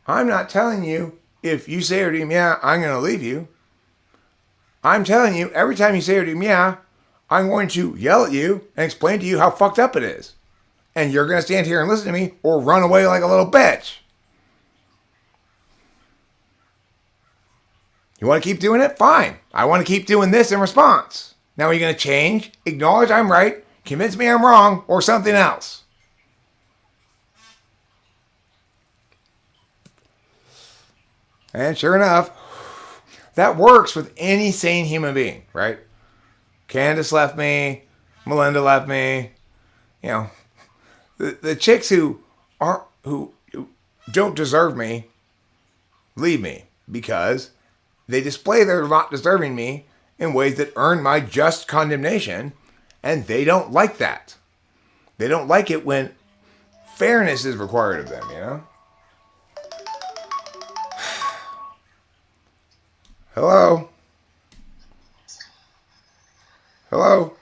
I'm not telling you if you say or do meow, I'm going to leave you. I'm telling you every time you say or do meow, I'm going to yell at you and explain to you how fucked up it is. And you're going to stand here and listen to me or run away like a little bitch. You want to keep doing it? Fine. I want to keep doing this in response. Now are you going to change, acknowledge I'm right, convince me I'm wrong, or something else? And sure enough, that works with any sane human being, right? Candace left me. Melinda left me. You know, the chicks who don't deserve me leave me because they display their not deserving me in ways that earn my just condemnation, and they don't like that. They don't like it when fairness is required of them, you know? Hello? Hello?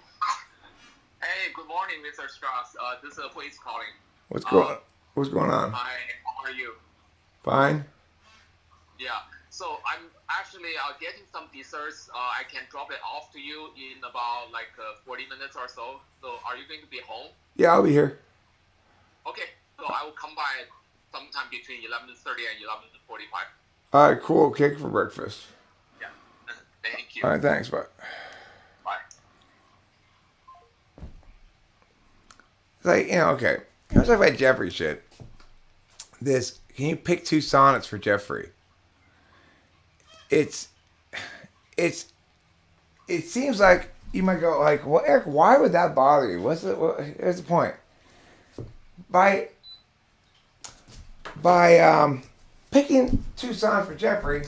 Hey, good morning, Mr. Strauss. This is Police calling. What's going on? Hi, how are you? Fine. Yeah, so I'm actually getting some desserts. I can drop it off to you in about 40 minutes or so. So are you going to be home? Yeah, I'll be here. Okay, so I will come by sometime between 11:30 and 11:45. All right, cool. Cake for breakfast. Yeah, thank you. All right, thanks. Bye. Bye. It's like, okay. Let's talk about Jeffrey shit. Can you pick two sonnets for Jeffrey? It seems like you might go well, Eric, why would that bother you? What's the point? By picking two sonnets for Jeffrey,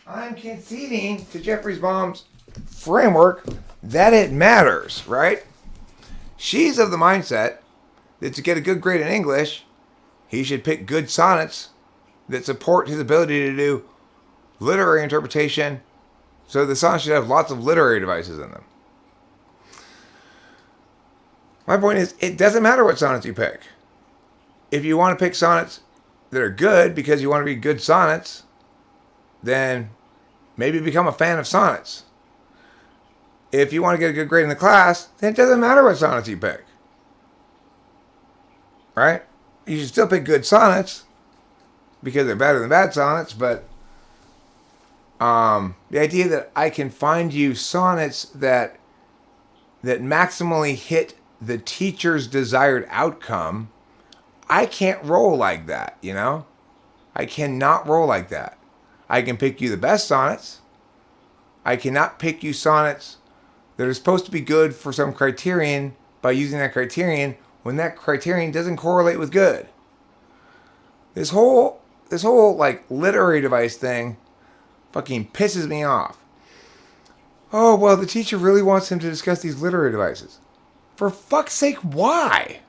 I'm conceding to Jeffrey's mom's framework that it matters, right? She's of the mindset that to get a good grade in English, he should pick good sonnets that support his ability to do literary interpretation, so the sonnets should have lots of literary devices in them. My point is, it doesn't matter what sonnets you pick. If you want to pick sonnets that are good because you want to read good sonnets, then maybe become a fan of sonnets. If you want to get a good grade in the class, then it doesn't matter what sonnets you pick. Right? You should still pick good sonnets because they're better than bad sonnets, but The idea that I can find you sonnets that maximally hit the teacher's desired outcome, I can't roll like that, you know? I cannot roll like that. I can pick you the best sonnets. I cannot pick you sonnets that are supposed to be good for some criterion by using that criterion when that criterion doesn't correlate with good. This whole like literary device thing fucking pisses me off. Oh, well, the teacher really wants him to discuss these literary devices. For fuck's sake, why?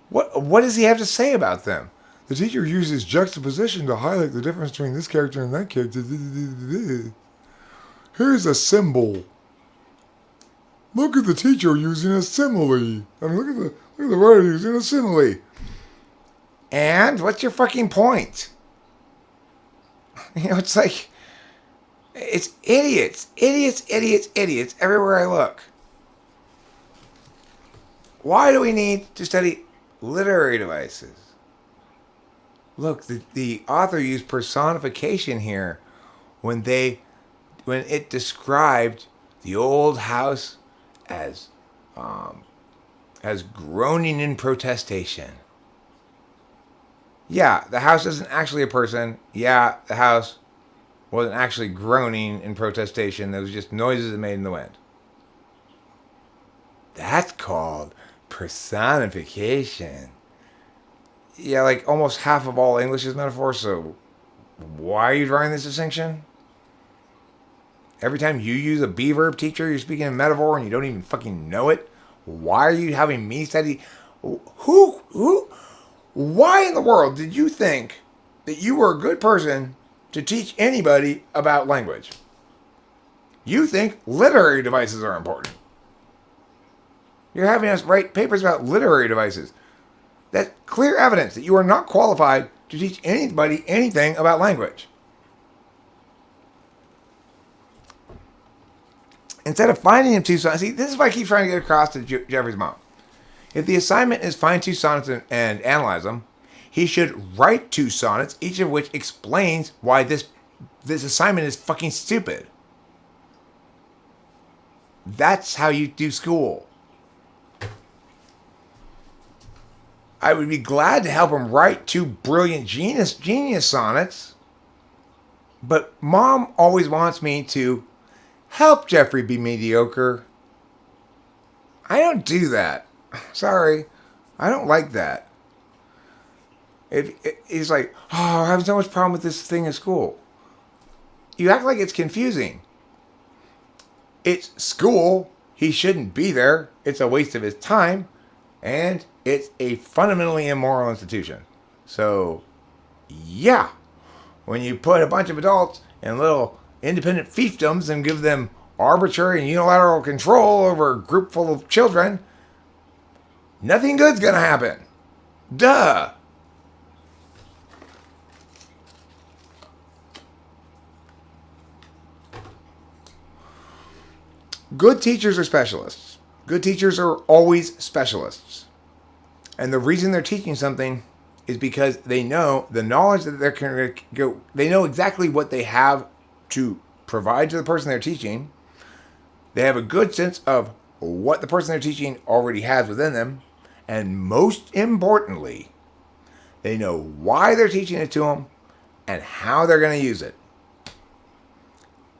What does he have to say about them? The teacher uses juxtaposition to highlight the difference between this character and that character. Here's a symbol. Look at the teacher using a simile. I mean, look at the writer using a simile. And what's your fucking point? You know, it's like, it's idiots everywhere I look. Why do we need to study literary devices? Look, the author used personification here when it described the old house as groaning in protestation. Yeah, the house isn't actually a person. Yeah, the house wasn't actually groaning in protestation. There was just noises it made in the wind. That's called personification. Yeah, like almost half of all English is metaphor, so why are you drawing this distinction? Every time you use a be verb, teacher, you're speaking in metaphor and you don't even fucking know it. Why are you having me study? Why in the world did you think that you were a good person to teach anybody about language? You think literary devices are important. You're having us write papers about literary devices. That's clear evidence that you are not qualified to teach anybody anything about language. Instead of finding him two sonnets, see, this is what I keep trying to get across to Jeffrey's mom. If the assignment is find two sonnets and analyze them, he should write two sonnets, each of which explains why this assignment is fucking stupid. That's how you do school. I would be glad to help him write two brilliant genius sonnets, but Mom always wants me to help Jeffrey be mediocre. I don't do that. Sorry. I don't like that. He's like, oh, I'm having so much problem with this thing at school. You act like it's confusing. It's school. He shouldn't be there. It's a waste of his time. And it's a fundamentally immoral institution. So, yeah. When you put a bunch of adults in little independent fiefdoms and give them arbitrary and unilateral control over a group full of children, nothing good's gonna happen. Duh. Good teachers are specialists. Good teachers are always specialists. And the reason they're teaching something is because they know the knowledge that they're going to go, they know exactly what they have to provide to the person they're teaching. They have a good sense of what the person they're teaching already has within them. And most importantly, they know why they're teaching it to them and how they're going to use it.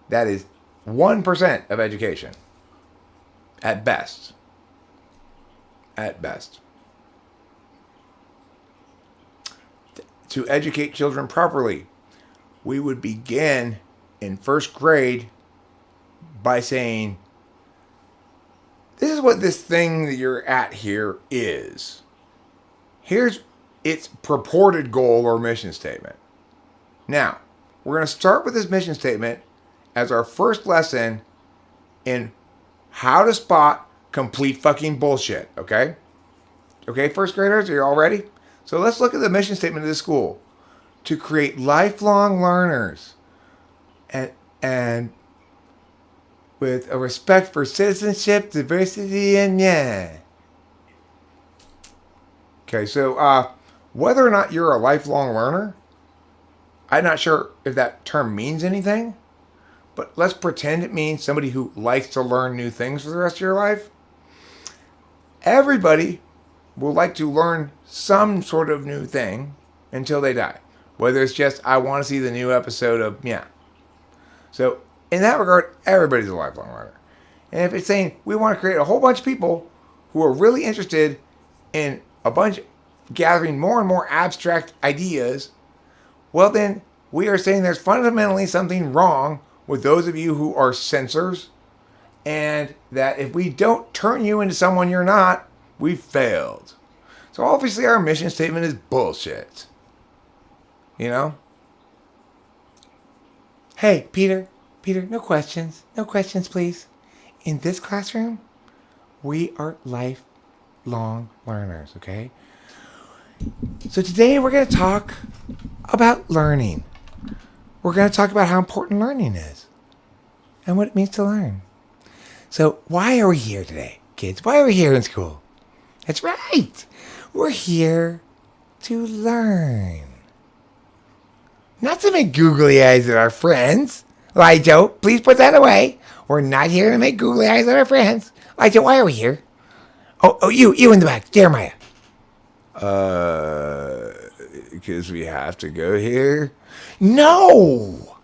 That is 1% of education. At best. At best. To educate children properly, we would begin in first grade by saying, this is what this thing that you're at here is. Here's its purported goal or mission statement. Now, we're going to start with this mission statement as our first lesson in how to spot complete fucking bullshit, okay? Okay, first graders, are you all ready? So let's look at the mission statement of the school. To create lifelong learners and with a respect for citizenship, diversity, and yeah. Okay, so whether or not you're a lifelong learner, I'm not sure if that term means anything, but let's pretend it means somebody who likes to learn new things for the rest of your life. Everybody will like to learn some sort of new thing until they die. Whether it's just, I want to see the new episode of, yeah. So, in that regard, everybody's a lifelong learner. And if it's saying we want to create a whole bunch of people who are really interested in gathering more and more abstract ideas, well then, we are saying there's fundamentally something wrong with those of you who are censors, and that if we don't turn you into someone you're not, we've failed. So obviously our mission statement is bullshit. You know? Hey, Peter, no questions. No questions, please. In this classroom, we are lifelong learners, okay? So today we're going to talk about learning. We're going to talk about how important learning is and what it means to learn. So why are we here today, kids? Why are we here in school? That's right. We're here to learn. Not to make googly eyes at our friends. Lijo, please put that away. We're not here to make googly eyes at our friends. Lijo, why are we here? Oh, you in the back, Jeremiah. Because we have to go here? No,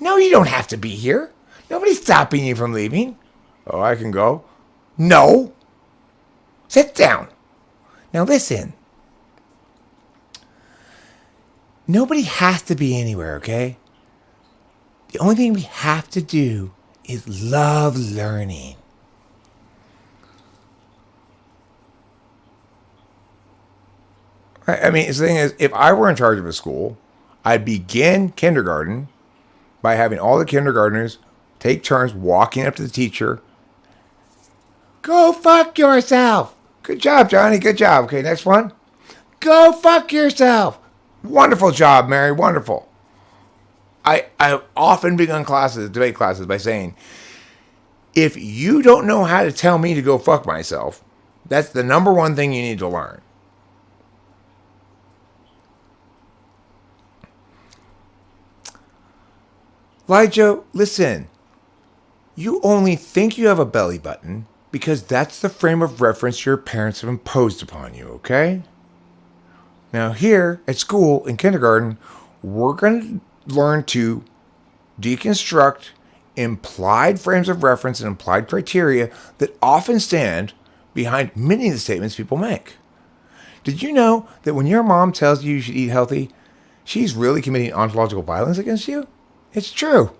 you don't have to be here. Nobody's stopping you from leaving. Oh, I can go? No. Sit down. Now listen. Nobody has to be anywhere, okay? The only thing we have to do is love learning. Right? I mean, the thing is, if I were in charge of a school, I'd begin kindergarten by having all the kindergartners take turns walking up to the teacher. Go fuck yourself. Good job, Johnny. Good job. Okay, next one. Go fuck yourself. Wonderful job, Mary. Wonderful. I've often begun debate classes, by saying, if you don't know how to tell me to go fuck myself, that's the number one thing you need to learn. Lijo, listen. You only think you have a belly button because that's the frame of reference your parents have imposed upon you, okay? Now here at school, in kindergarten, we're going to learn to deconstruct implied frames of reference and implied criteria that often stand behind many of the statements people make. Did you know that when your mom tells you should eat healthy, she's really committing ontological violence against you? It's true.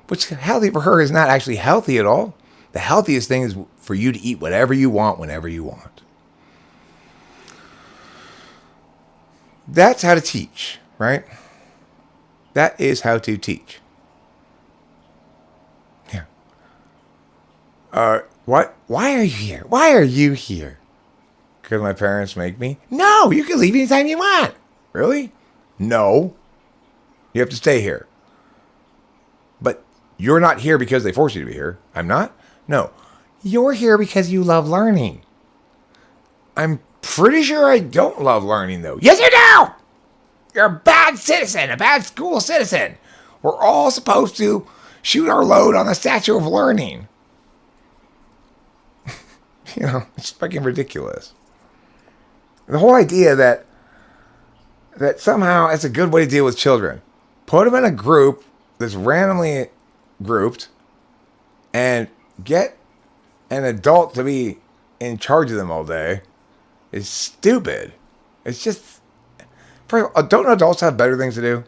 What's healthy for her is not actually healthy at all. The healthiest thing is for you to eat whatever you want, whenever you want. That's how to teach, right? That is how to teach. Yeah. Why are you here? Why are you here? Because my parents make me? No, you can leave anytime you want. Really? No. You have to stay here. But you're not here because they force you to be here. I'm not? No. You're here because you love learning. I'm pretty sure I don't love learning, though. Yes, you do! You're a bad citizen, a bad school citizen. We're all supposed to shoot our load on the statue of learning. You know, it's fucking ridiculous. The whole idea that somehow it's a good way to deal with children. Put them in a group that's randomly grouped and get an adult to be in charge of them all day is stupid. It's just, first of all, don't adults have better things to do?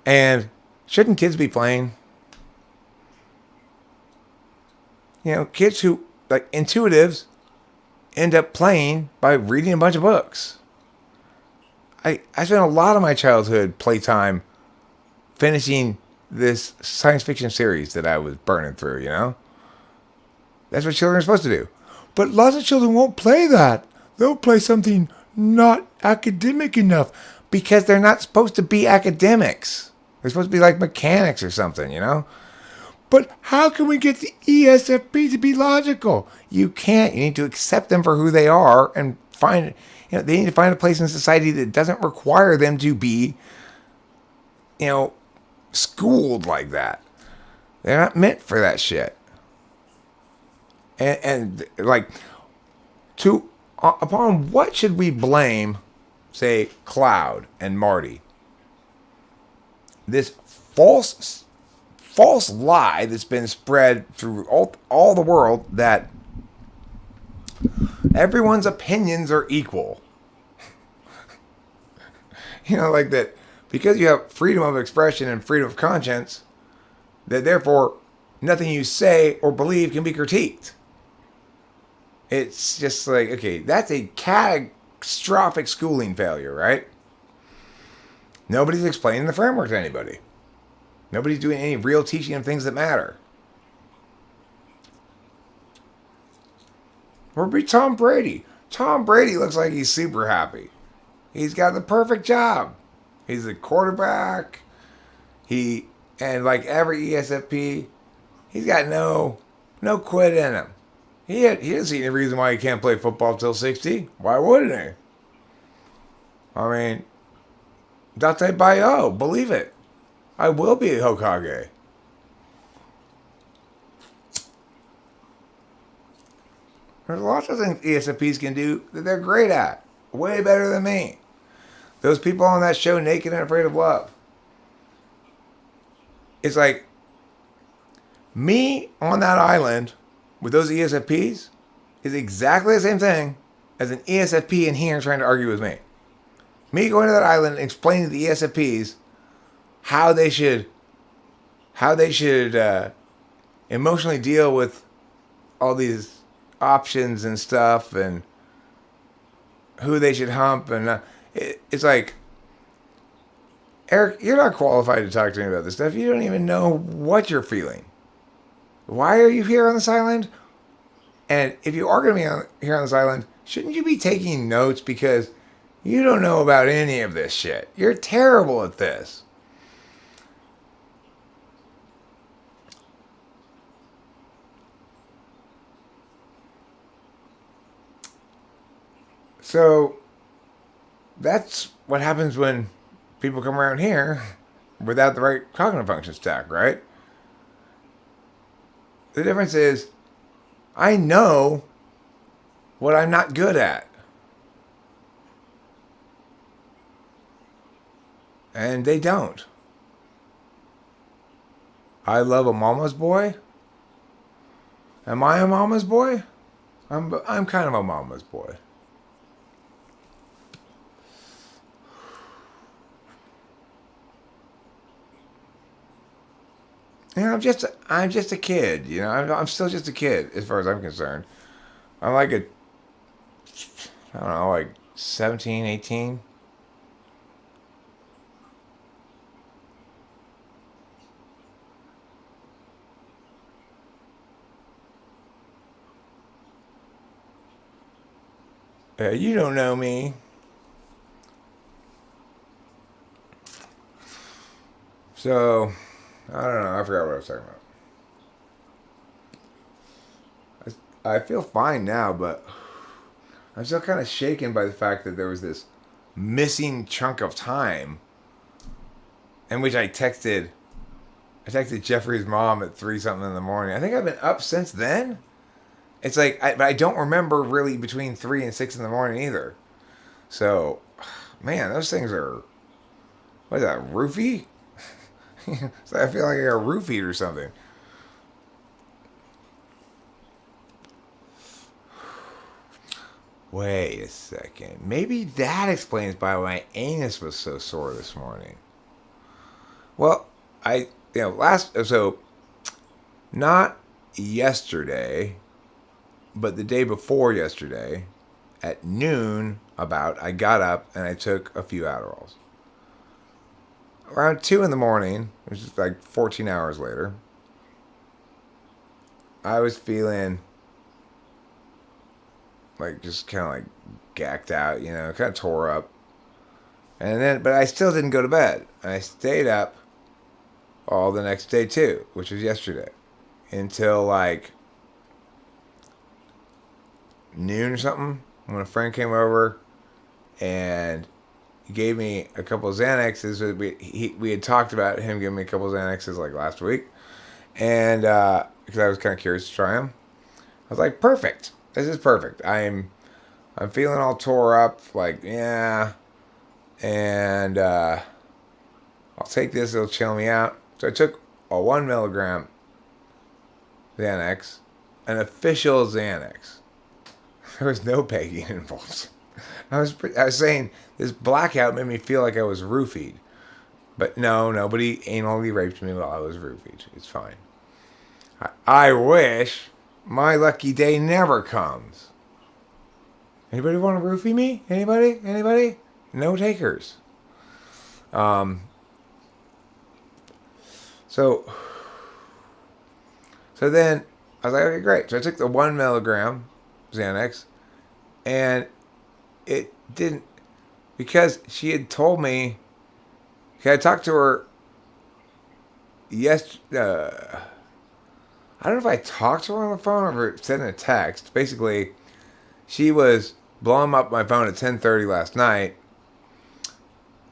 And shouldn't kids be playing? You know, kids who, like intuitives, end up playing by reading a bunch of books. I spent a lot of my childhood playtime finishing this science fiction series that I was burning through, you know? That's what children are supposed to do. But lots of children won't play that. They'll play something not academic enough because they're not supposed to be academics. They're supposed to be like mechanics or something, you know? But how can we get the ESTP to be logical? You can't. You need to accept them for who they are and find, they need to find a place in society that doesn't require them to be you know, schooled like that. They're not meant for that shit. And like, to upon what should we blame, say, Cloud and Marty? This false lie that's been spread through all the world that everyone's opinions are equal. You know, like that because you have freedom of expression and freedom of conscience, that therefore nothing you say or believe can be critiqued. It's just like, okay, that's a catastrophic schooling failure, right? Nobody's explaining the framework to anybody. Nobody's doing any real teaching of things that matter. Or be Tom Brady. Tom Brady looks like he's super happy. He's got the perfect job. He's a quarterback. And like every ESFP, he's got no quit in him. He doesn't see any reason why he can't play football till 60. Why wouldn't he? I mean, Date Bayo, believe it. I will be a Hokage. There's lots of things ESFPs can do that they're great at. Way better than me. Those people on that show, Naked and Afraid of Love. It's like, me on that island with those ESFPs is exactly the same thing as an ESFP in here trying to argue with me. Me going to that island and explaining to the ESFPs how they should emotionally deal with all these options and stuff and who they should hump. And it's like, Eric, you're not qualified to talk to me about this stuff. You don't even know what you're feeling. Why are you here on this island? And if you are going to be here on this island, shouldn't you be taking notes? Because you don't know about any of this shit. You're terrible at this. So that's what happens when people come around here without the right cognitive function stack, right? The difference is I know what I'm not good at. And they don't. I love a mama's boy. Am I a mama's boy? I'm kind of a mama's boy. You know, I'm just a kid. You know, I'm still just a kid as far as I'm concerned. I'm like I don't know, like 17, 18. You don't know me. So, I don't know. I forgot what I was talking about. I feel fine now, but I'm still kind of shaken by the fact that there was this missing chunk of time in which I texted Jeffrey's mom at 3 something in the morning. I think I've been up since then. It's like, but I don't remember really between 3 and 6 in the morning either. So, man, those things are, what is that, roofie? So I feel like I got roofied or something. Wait a second. Maybe that explains why my anus was so sore this morning. Well, so not yesterday, but the day before yesterday, at noon I got up and I took a few Adderalls. Around 2 in the morning, which is like 14 hours later, I was feeling like just kind of like gacked out, you know, kind of tore up. But I still didn't go to bed. I stayed up all the next day too, which was yesterday, until like noon or something, when a friend came over and gave me a couple of Xanaxes. We had talked about him giving me a couple of Xanaxes like last week, and because I was kind of curious to try them, I was like, perfect. This is perfect. I'm feeling all tore up. Like, yeah, and I'll take this. It'll chill me out. So I took a 1 milligram Xanax, an official Xanax. There was no pegging involved. I was saying this blackout made me feel like I was roofied. But no, nobody anally raped me while I was roofied. It's fine. I wish my lucky day never comes. Anybody want to roofie me? Anybody? Anybody? No takers. So then I was like, okay, great. So I took the 1 milligram Xanax, and it didn't, because she had told me, I talked to her yesterday. I don't know if I talked to her on the phone or sent a text. Basically, she was blowing up my phone at 10:30 last night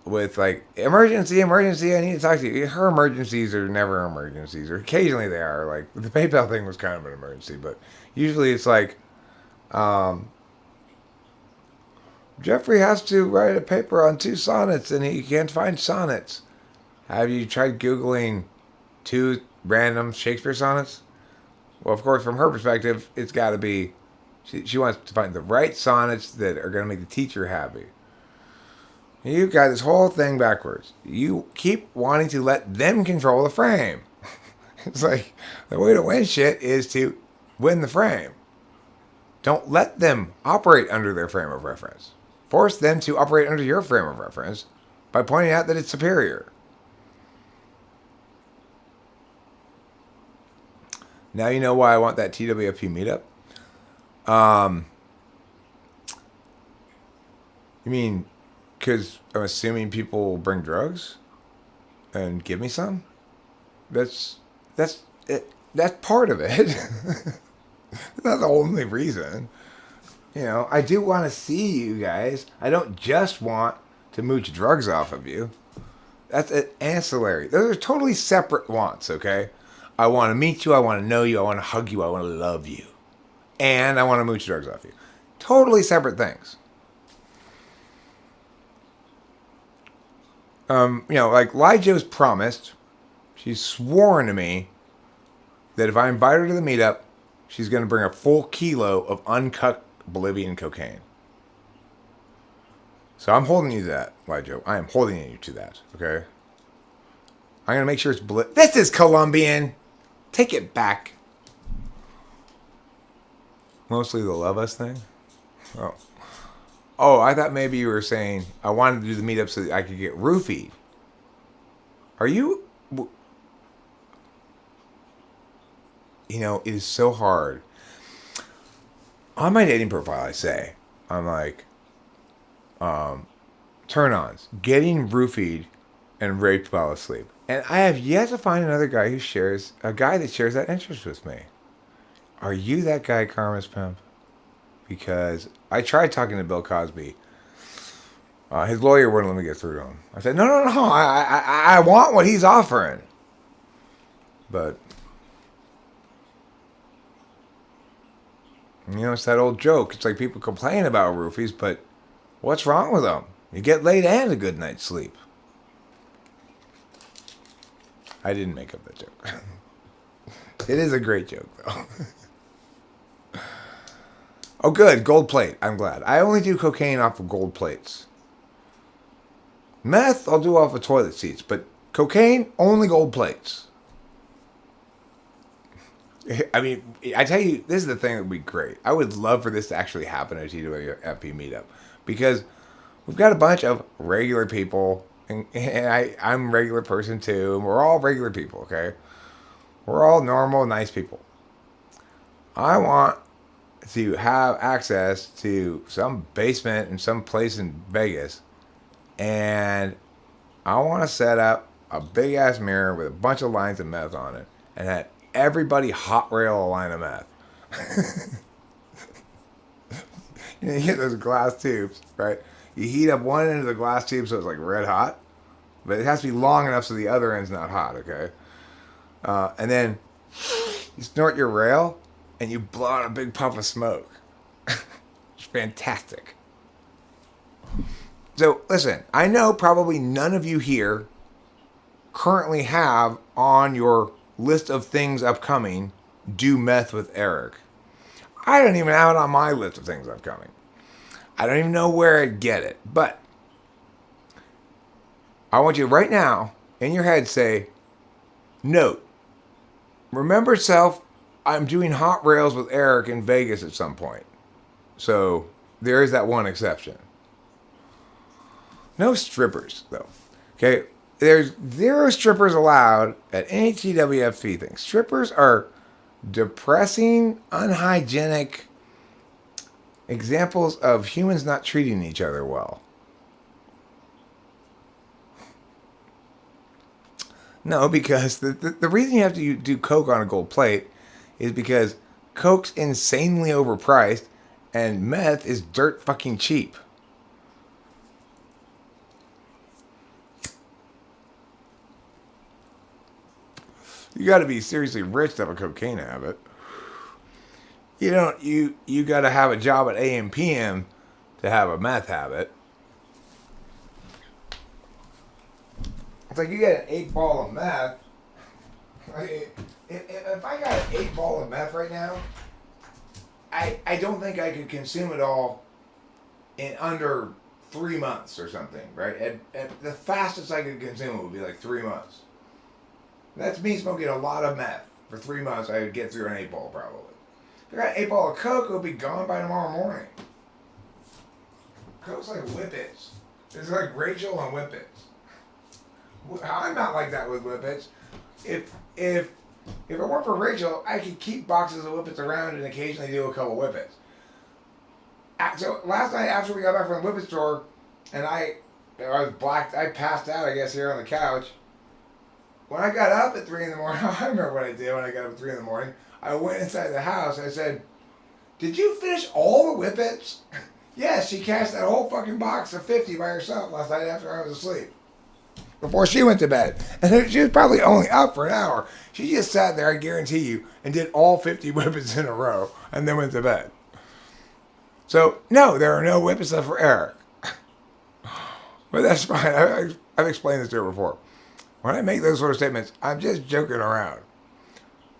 with like, emergency, I need to talk to you. Her emergencies are never emergencies, or occasionally they are. Like, the PayPal thing was kind of an emergency, but usually it's like, Jeffrey has to write a paper on 2 sonnets and he can't find sonnets. Have you tried Googling 2 random Shakespeare sonnets? Well, of course, from her perspective, it's got to be, she wants to find the right sonnets that are going to make the teacher happy. You got this whole thing backwards. You keep wanting to let them control the frame. It's like, the way to win shit is to win the frame. Don't let them operate under their frame of reference. Force them to operate under your frame of reference by pointing out that it's superior. Now you know why I want that TWFP meetup. You mean because I'm assuming people will bring drugs and give me some? That's it. That's part of it. Not the only reason. You know, I do want to see you guys. I don't just want to mooch drugs off of you. That's an ancillary. Those are totally separate wants, okay? I want to meet you. I want to know you. I want to hug you. I want to love you. And I want to mooch drugs off you. Totally separate things. You know, like Lijo's promised, she's sworn to me that if I invite her to the meetup, she's going to bring a full kilo of uncut Bolivian cocaine. So I'm holding you to that, Lijo. I am holding you to that, okay? I'm going to make sure it's This is Colombian! Take it back. Mostly the love us thing? Oh, I thought maybe you were saying I wanted to do the meetup so that I could get roofied. Are you... You know, it is so hard. On my dating profile, I say, I'm like, turn-ons, getting roofied and raped while asleep. And I have yet to find another guy that shares that interest with me. Are you that guy, Karma's Pimp? Because I tried talking to Bill Cosby. His lawyer wouldn't let me get through to him. I said, no. I want what he's offering. But, you know, it's that old joke. It's like people complain about roofies, but what's wrong with them? You get laid and a good night's sleep. I didn't make up that joke. It is a great joke, though. Oh, good. Gold plate. I'm glad. I only do cocaine off of gold plates. Meth, I'll do off of toilet seats. But cocaine, only gold plates. I mean, I tell you, this is the thing that would be great. I would love for this to actually happen at a TWFP meetup. Because we've got a bunch of regular people. And I'm a regular person, too. And we're all regular people, okay? We're all normal, nice people. I want to have access to some basement in some place in Vegas, and I want to set up a big ass mirror with a bunch of lines of meth on it, and have everybody hot rail a line of meth. You get those glass tubes, right? You heat up one end of the glass tube so it's like red hot, but it has to be long enough so the other end's not hot, okay? And then you snort your rail and you blow out a big puff of smoke. It's fantastic. So, listen, I know probably none of you here currently have on your list of things upcoming, do meth with Eric. I don't even have it on my list of things upcoming. I don't even know where I'd get it. But I want you right now, in your head, say, note, remember self, I'm doing hot rails with Eric in Vegas at some point. So there is that one exception. No strippers, though. Okay? There's 0 strippers allowed at any TWFP thing. Strippers are depressing, unhygienic examples of humans not treating each other well. No, because the reason you have to do coke on a gold plate is because coke's insanely overpriced and meth is dirt fucking cheap. You got to be seriously rich to have a cocaine habit. You got to have a job at AM PM to have a meth habit. It's like you get an 8 ball of meth. If I got an 8 ball of meth right now, I don't think I could consume it all in under 3 months or something, right? At the fastest I could consume it would be like 3 months. That's me smoking a lot of meth. For 3 months, I would get through an 8 ball probably. If I got an 8 ball of coke, it would be gone by tomorrow morning. Coke's like Whippets. It's like Rachel and Whippets. I'm not like that with Whippets. If it weren't for Rachel, I could keep boxes of Whippets around and occasionally do a couple Whippets. So last night after we got back from the Whippet store, and I was blacked, I passed out, I guess, here on the couch. When I got up at 3 in the morning, I remember what I did when I got up at 3 in the morning. I went inside the house. I said, "Did you finish all the Whippets?" Yes, she cashed that whole fucking box of 50 by herself last night after I was asleep. Before she went to bed. And she was probably only up for an hour. She just sat there, I guarantee you, and did all 50 Whippets in a row and then went to bed. So, no, there are no Whippets left for Eric. But that's fine. I've explained this to her before. When I make those sort of statements, I'm just joking around.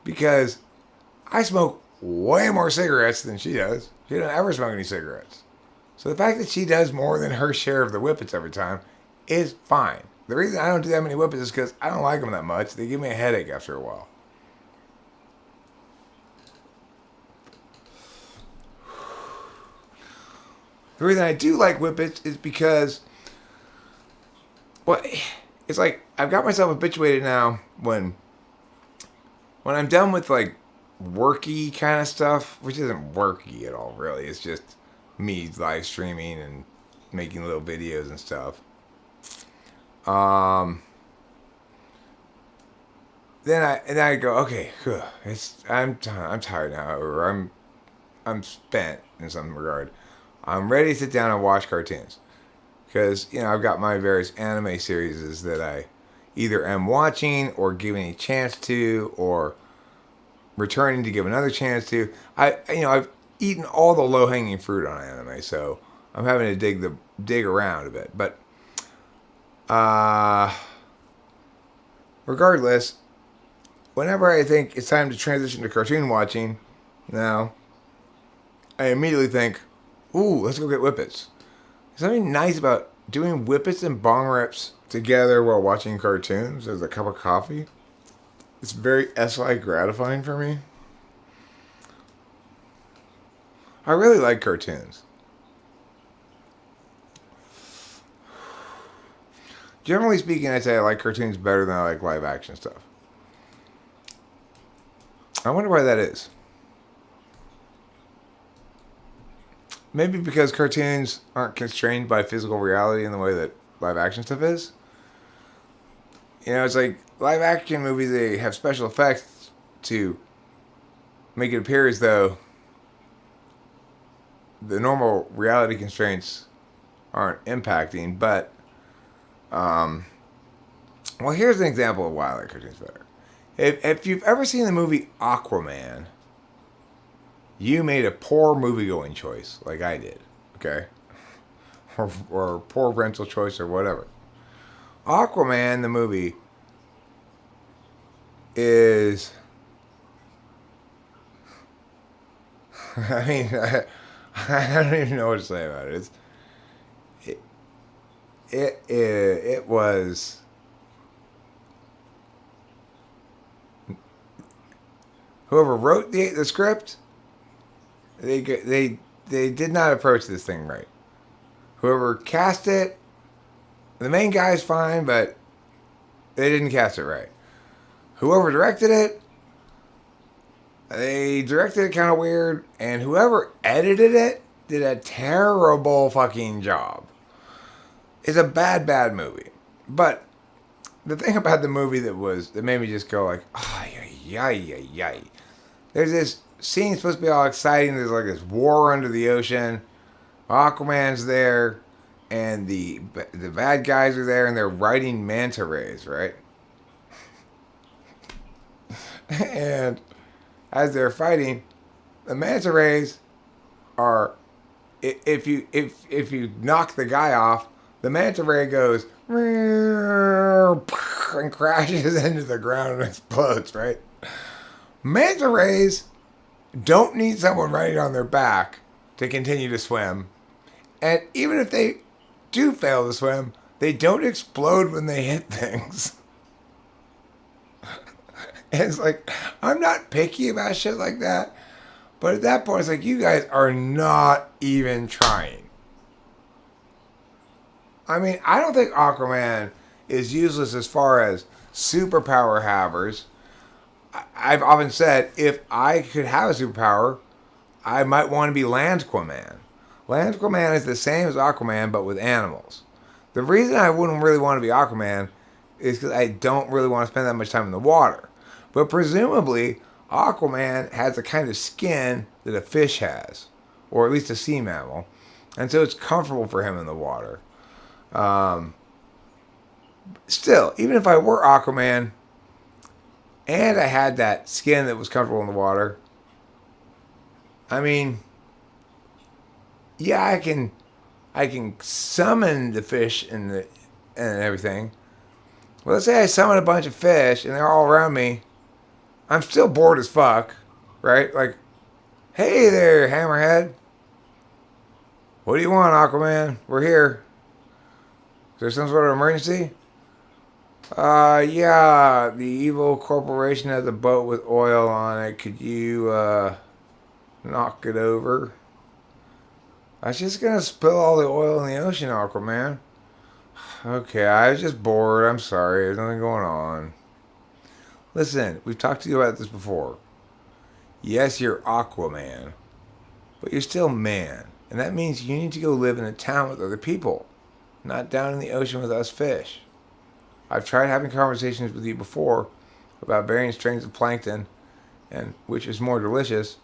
Because I smoke way more cigarettes than she does. She doesn't ever smoke any cigarettes. So the fact that she does more than her share of the Whippets every time is fine. The reason I don't do that many Whippets is because I don't like them that much. They give me a headache after a while. The reason I do like Whippets is because, well, it's like I've got myself habituated now when I'm done with like worky kind of stuff, which isn't worky at all really. It's just me live streaming and making little videos and stuff. Then I go, okay, I'm tired now, or I'm spent in some regard. I'm ready to sit down and watch cartoons. Because, I've got my various anime series that I either am watching or giving a chance to or returning to give another chance to. I've eaten all the low-hanging fruit on anime, so I'm having to dig around a bit. But regardless, whenever I think it's time to transition to cartoon watching, now I immediately think, ooh, let's go get Whippets. There's something nice about doing Whippets and bong rips together while watching cartoons as a cup of coffee. It's very SI gratifying for me. I really like cartoons. Generally speaking, I'd say I like cartoons better than I like live action stuff. I wonder why that is. Maybe because cartoons aren't constrained by physical reality in the way that live action stuff is. It's like live action movies, they have special effects to make it appear as though the normal reality constraints aren't impacting. But, well, here's an example of why I like cartoons better. If you've ever seen the movie Aquaman, you made a poor movie-going choice, like I did, okay? Or poor rental choice or whatever. Aquaman, the movie, is... I mean, I don't even know what to say about it. It was... Whoever wrote the script, they did not approach this thing right. Whoever cast it, the main guy's fine, but they didn't cast it right. Whoever directed it, they directed it kind of weird, and whoever edited it did a terrible fucking job. It's a bad movie. But the thing about the movie that made me just go like, ay. There's this scene supposed to be all exciting. There's like this war under the ocean. Aquaman's there, and the bad guys are there, and they're riding manta rays, right? And as they're fighting, the manta rays are, if you knock the guy off, the manta ray goes and crashes into the ground and explodes, right? Manta rays don't need someone riding on their back to continue to swim. And even if they do fail to swim, they don't explode when they hit things. And it's like, I'm not picky about shit like that. But at that point, it's like, you guys are not even trying. I mean, I don't think Aquaman is useless as far as superpower havers. I've often said, if I could have a superpower, I might want to be Landquaman. Landquaman is the same as Aquaman, but with animals. The reason I wouldn't really want to be Aquaman is because I don't really want to spend that much time in the water. But presumably, Aquaman has the kind of skin that a fish has, or at least a sea mammal, and so it's comfortable for him in the water. Still, even if I were Aquaman, and I had that skin that was comfortable in the water, I mean, yeah, I can summon the fish and everything. Well, let's say I summon a bunch of fish and they're all around me. I'm still bored as fuck, right? Like, hey there, hammerhead. What do you want, Aquaman? We're here. Is there some sort of emergency? Yeah, the evil corporation has a boat with oil on it. Could you, knock it over? I was just gonna spill all the oil in the ocean, Aquaman. Okay, I was just bored. I'm sorry. There's nothing going on. Listen, we've talked to you about this before. Yes, you're Aquaman, but you're still man. And that means you need to go live in a town with other people, not down in the ocean with us fish. I've tried having conversations with you before about varying strains of plankton, and which is more delicious,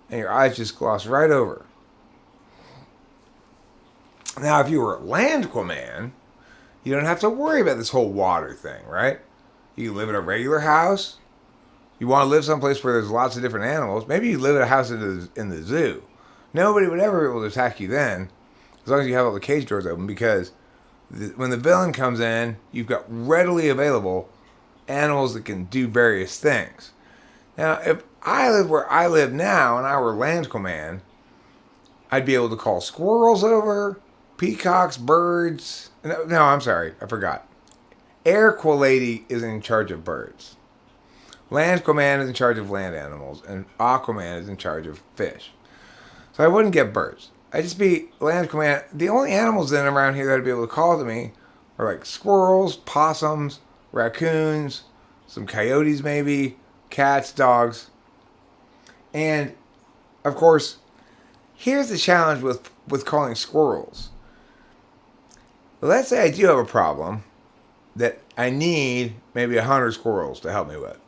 and your eyes just gloss right over. Now, if you were Landquaman, you don't have to worry about this whole water thing, right? You live in a regular house. You want to live someplace where there's lots of different animals. Maybe you live in a house in the zoo. Nobody would ever be able to attack you then, as long as you have all the cage doors open, because when the villain comes in, you've got readily available animals that can do various things. Now, if I lived where I live now and I were Landquaman, I'd be able to call squirrels over, peacocks, birds. No, I'm sorry, I forgot. Airqualady is in charge of birds. Landquaman is in charge of land animals, and Aquaman is in charge of fish. So I wouldn't get birds. I'd just be Landquaman. The only animals then around here that I'd be able to call to me are like squirrels, possums, raccoons, some coyotes maybe, cats, dogs. And, of course, here's the challenge with calling squirrels. Let's say I do have a problem that I need maybe 100 squirrels to help me with.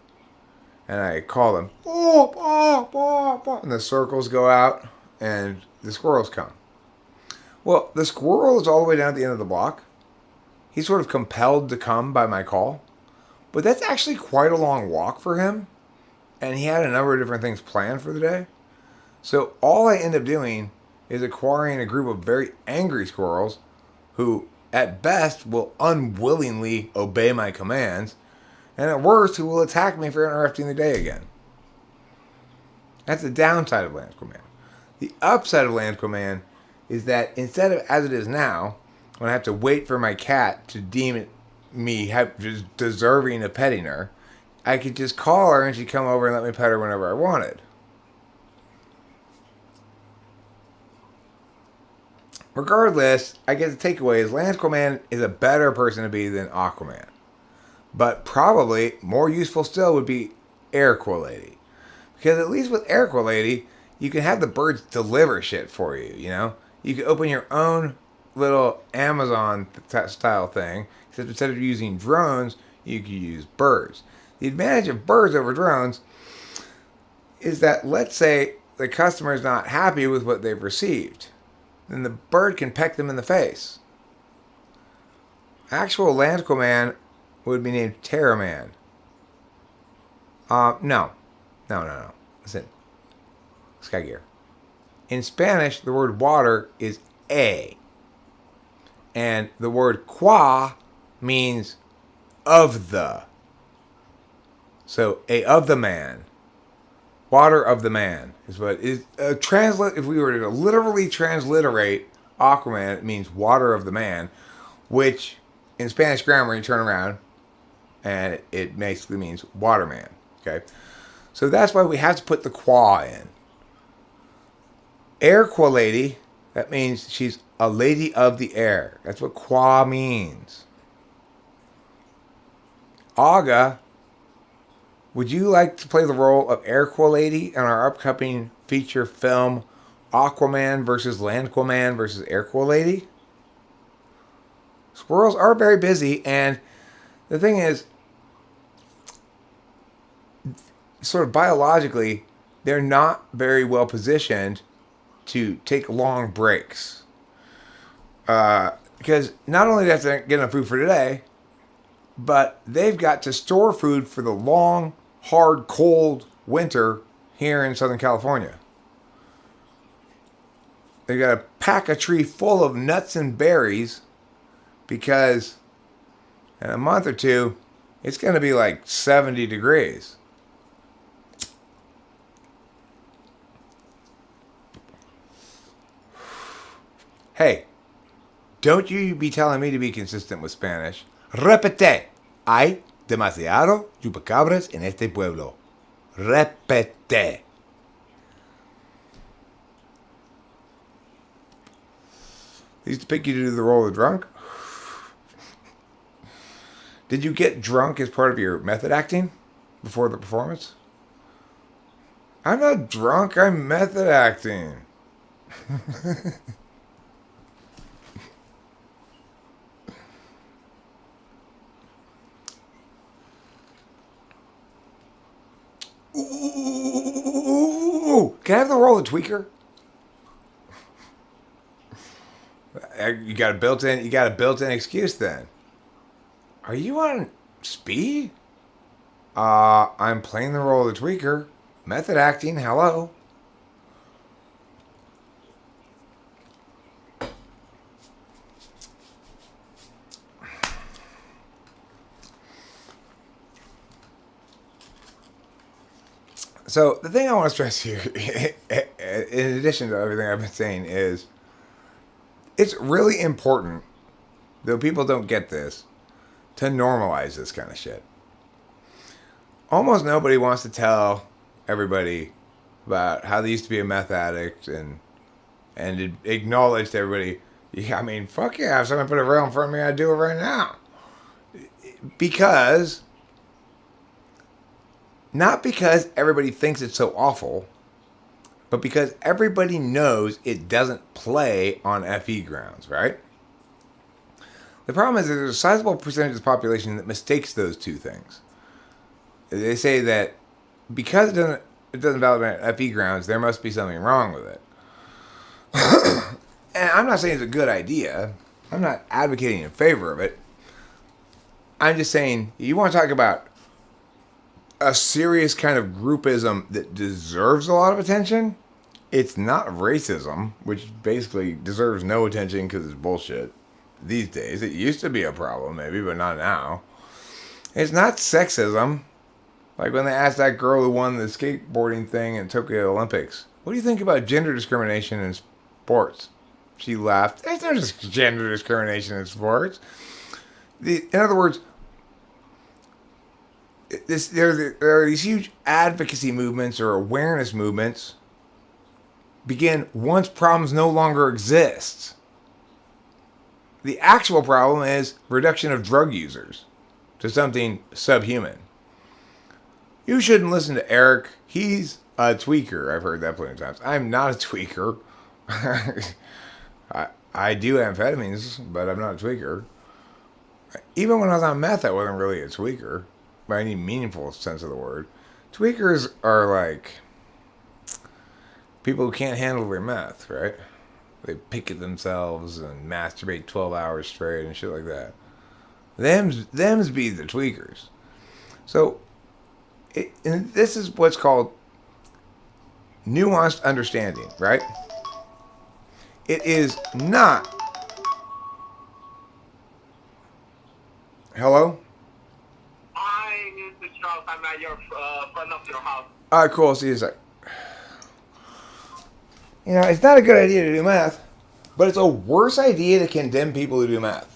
And I call them, and the circles go out and the squirrels come. Well, the squirrel is all the way down at the end of the block. He's sort of compelled to come by my call. But that's actually quite a long walk for him. And he had a number of different things planned for the day. So all I end up doing is acquiring a group of very angry squirrels who, at best, will unwillingly obey my commands, and at worst, who will attack me for interrupting the day again. That's the downside of Land Command. The upside of Land Command is that instead of, as it is now, when I have to wait for my cat to deem it me deserving of petting her, I could just call her and she'd come over and let me pet her whenever I wanted. Regardless, I guess the takeaway is Lance Command is a better person to be than Aquaman. But probably more useful still would be Air Lady. Because at least with Air Lady, you can have the birds deliver shit for you, you know? You can open your own little Amazon style thing, except instead of using drones, you can use birds. The advantage of birds over drones is that, let's say the customer is not happy with what they've received, then the bird can peck them in the face. Actual Land Command would be named Terraman. No. Listen. Sky Gear. In Spanish, the word water is a. And the word qua means of the. So, a of the man. Water of the man is what is translate. If we were to literally transliterate Aquaman, it means water of the man, which in Spanish grammar you turn around and it basically means waterman. Okay, so that's why we have to put the qua in. Air Lady, that means she's a lady of the air. That's what qua means. Aga. Would you like to play the role of Air Lady in our upcoming feature film, Aquaman versus Landquaman versus Air Lady? Squirrels are very busy, and the thing is, sort of biologically, they're not very well positioned to take long breaks. Because not only do they have to get enough food for today, but they've got to store food for the long, hard, cold winter here in Southern California. They've got to pack a tree full of nuts and berries because in a month or two, it's going to be like 70 degrees. Hey, don't you be telling me to be consistent with Spanish. Repete. Hay demasiado chupacabras en este pueblo. Repete. They used to pick you to do the role of drunk. Did you get drunk as part of your method acting before the performance? I'm not drunk, I'm method acting. Ooh, can I have the role of tweaker? You got a built-in excuse then. Are you on speed? I'm playing the role of the tweaker. Method acting, hello. So the thing I want to stress here, in addition to everything I've been saying, is it's really important, though people don't get this, to normalize this kind of shit. Almost nobody wants to tell everybody about how they used to be a meth addict and acknowledge to everybody, yeah, I mean, fuck yeah, if someone put a rail in front of me, I'd do it right now. Because, not because everybody thinks it's so awful, but because everybody knows it doesn't play on FE grounds, right? The problem is that there's a sizable percentage of the population that mistakes those two things. They say that because it doesn't validate on FE grounds, there must be something wrong with it. And I'm not saying it's a good idea. I'm not advocating in favor of it. I'm just saying, you want to talk about a serious kind of groupism that deserves a lot of attention? It's not racism, which basically deserves no attention because it's bullshit these days. It used to be a problem, maybe, but not now. It's not sexism. Like when they asked that girl who won the skateboarding thing in Tokyo Olympics, what do you think about gender discrimination in sports? She laughed. There's no gender discrimination in sports. In other words, there are these huge advocacy movements or awareness movements begin once problems no longer exist. The actual problem is reduction of drug users to something subhuman. You shouldn't listen to Eric. He's a tweaker. I've heard that plenty of times. I'm not a tweaker. I do amphetamines, but I'm not a tweaker. Even when I was on meth, I wasn't really a tweaker by any meaningful sense of the word. Tweakers are like people who can't handle their meth, right? They pick at themselves and masturbate 12 hours straight and shit like that. Them's be the tweakers. So, and this is what's called nuanced understanding, right? It is not. Hello? Hi, Mr. Charles. I'm at your front of your house. Alright, cool. See you in a sec. You know, it's not a good idea to do math, but it's a worse idea to condemn people who do math.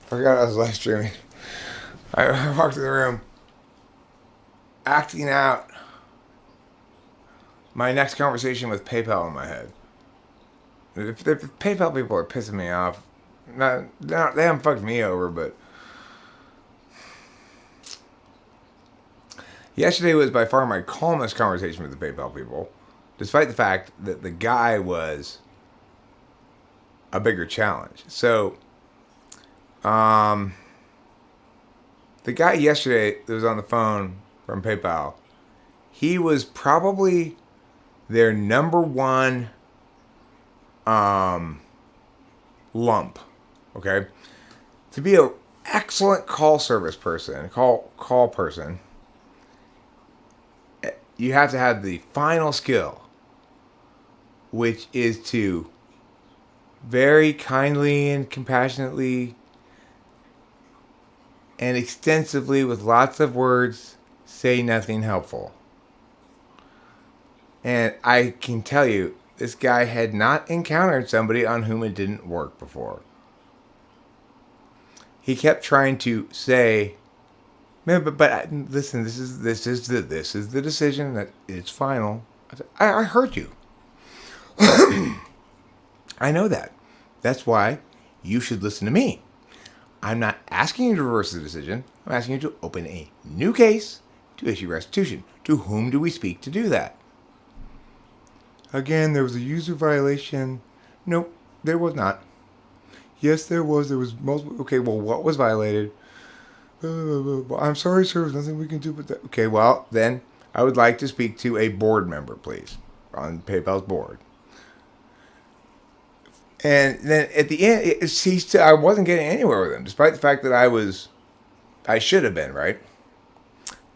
I forgot I was live streaming. I walked in the room acting out my next conversation with PayPal in my head. If the PayPal people are pissing me off, they haven't fucked me over, but yesterday was by far my calmest conversation with the PayPal people, despite the fact that the guy was a bigger challenge. So, the guy yesterday that was on the phone from PayPal, he was probably their number one lump. Okay, to be an excellent call service person, call person, you have to have the final skill, which is to very kindly and compassionately and extensively with lots of words say nothing helpful. And I can tell you, this guy had not encountered somebody on whom it didn't work before. He kept trying to say, "Man, but listen, this is the decision that it's final." I heard you. I know that. That's why you should listen to me. I'm not asking you to reverse the decision. I'm asking you to open a new case to issue restitution. To whom do we speak to do that? Again, there was a user violation. Nope. there was not. Yes, there was. There was multiple. Okay, well, what was violated? I'm sorry, sir. There's nothing we can do but that. Okay, well, then I would like to speak to a board member, please, on PayPal's board. And then at the end, I wasn't getting anywhere with him, despite the fact that I should have been, right?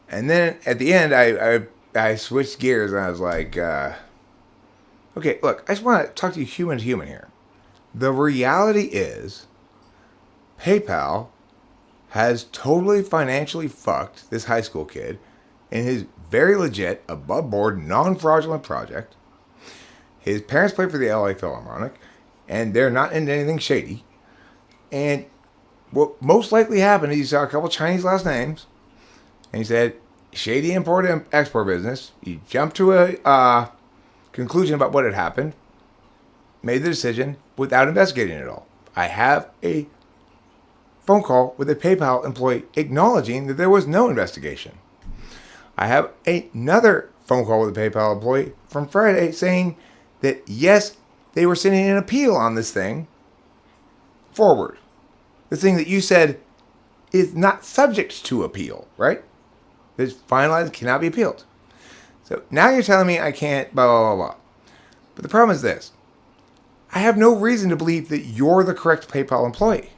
And then at the end, I switched gears and I was like, okay, look, I just want to talk to you human to human here. The reality is, PayPal has totally financially fucked this high school kid in his very legit, above board, non-fraudulent project. His parents play for the LA Philharmonic, and they're not into anything shady. And what most likely happened is he saw a couple Chinese last names, and he said, shady import and export business. He jumped to a conclusion about what had happened, made the decision without investigating it all. I have a phone call with a PayPal employee acknowledging that there was no investigation. I have another phone call with a PayPal employee from Friday saying that yes, they were sending an appeal on this thing forward. The thing that you said is not subject to appeal, right? It's finalized, cannot be appealed. So now you're telling me I can't blah, blah, blah, blah. But the problem is this. I have no reason to believe that you're the correct PayPal employee.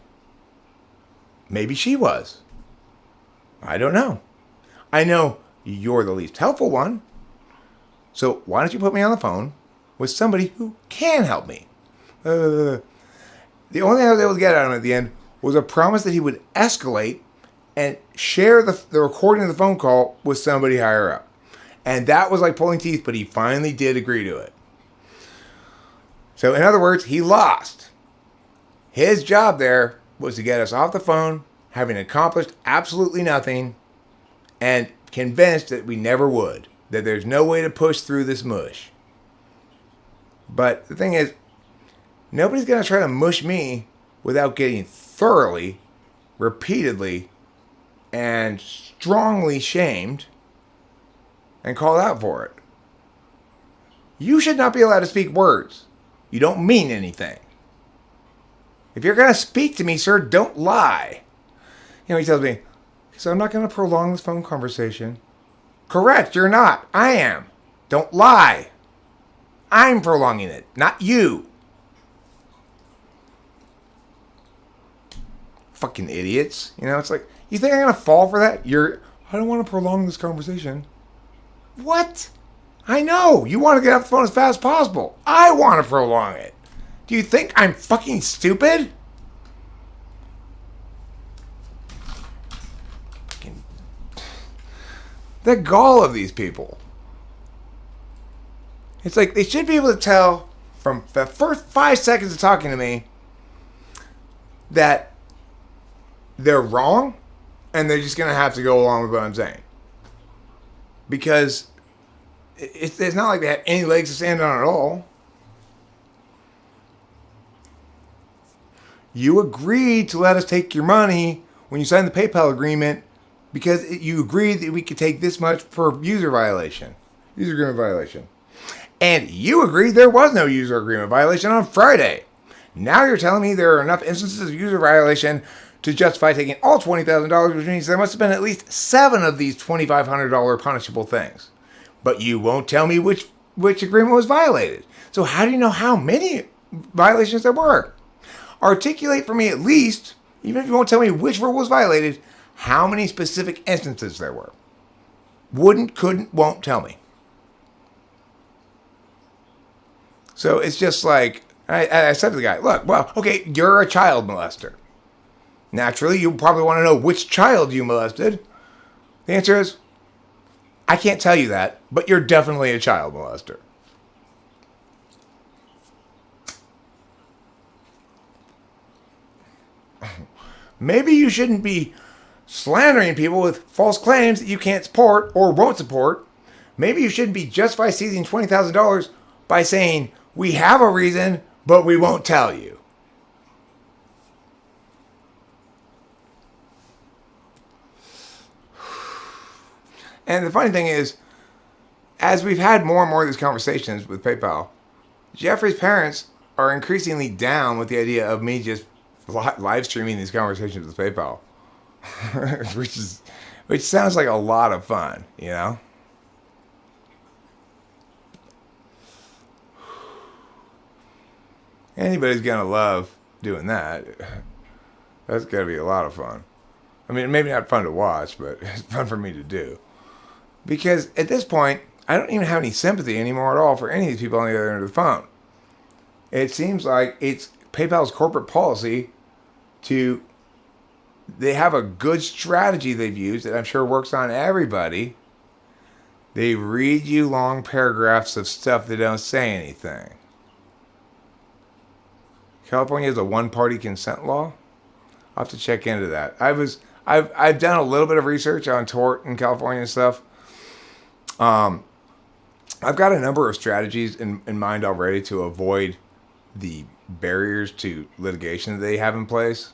Maybe she was. I don't know. I know you're the least helpful one. So why don't you put me on the phone with somebody who can help me? The only thing I was able to get out of him at the end was a promise that he would escalate and share the recording of the phone call with somebody higher up. And that was like pulling teeth, but he finally did agree to it. So in other words, he lost. His job there was to get us off the phone, having accomplished absolutely nothing, and convinced that we never would, that there's no way to push through this mush. But the thing is, nobody's going to try to mush me without getting thoroughly, repeatedly, and strongly shamed and called out for it. You should not be allowed to speak words. You don't mean anything. If you're going to speak to me, sir, don't lie. You know, he tells me, so I'm not going to prolong this phone conversation. Correct, you're not. I am. Don't lie. I'm prolonging it, not you. Fucking idiots. You know, it's like, you think I'm going to fall for that? I don't want to prolong this conversation. What? I know. You want to get off the phone as fast as possible. I want to prolong it. Do you think I'm fucking stupid? Fucking... The gall of these people. It's like they should be able to tell from the first 5 seconds of talking to me that they're wrong and they're just going to have to go along with what I'm saying. Because it's not like they have any legs to stand on at all. You agreed to let us take your money when you signed the PayPal agreement because you agreed that we could take this much per user agreement violation. And you agreed there was no user agreement violation on Friday. Now you're telling me there are enough instances of user violation to justify taking all $20,000, which means there must have been at least 7 of these $2,500 punishable things. But you won't tell me which agreement was violated. So how do you know how many violations there were? Articulate for me at least, even if you won't tell me which rule was violated, how many specific instances there were. Wouldn't, couldn't, won't tell me. So it's just like, I said to the guy, look, well, okay, you're a child molester. Naturally, you probably want to know which child you molested. The answer is, I can't tell you that, but you're definitely a child molester. Maybe you shouldn't be slandering people with false claims that you can't support or won't support. Maybe you shouldn't be justified seizing $20,000 by saying, we have a reason, but we won't tell you. And the funny thing is, as we've had more and more of these conversations with PayPal, Jeffrey's parents are increasingly down with the idea of me just live streaming these conversations with PayPal, which sounds like a lot of fun, you know. Anybody's gonna love doing that. That's gotta be a lot of fun. I mean, maybe not fun to watch, but it's fun for me to do. Because at this point, I don't even have any sympathy anymore at all for any of these people on the other end of the phone. It seems like it's PayPal's corporate policy to, they have a good strategy they've used that I'm sure works on everybody. They read you long paragraphs of stuff that don't say anything. California has a one-party consent law. I'll have to check into that. I've done a little bit of research on tort in California and stuff. I've got a number of strategies in mind already to avoid the barriers to litigation that they have in place.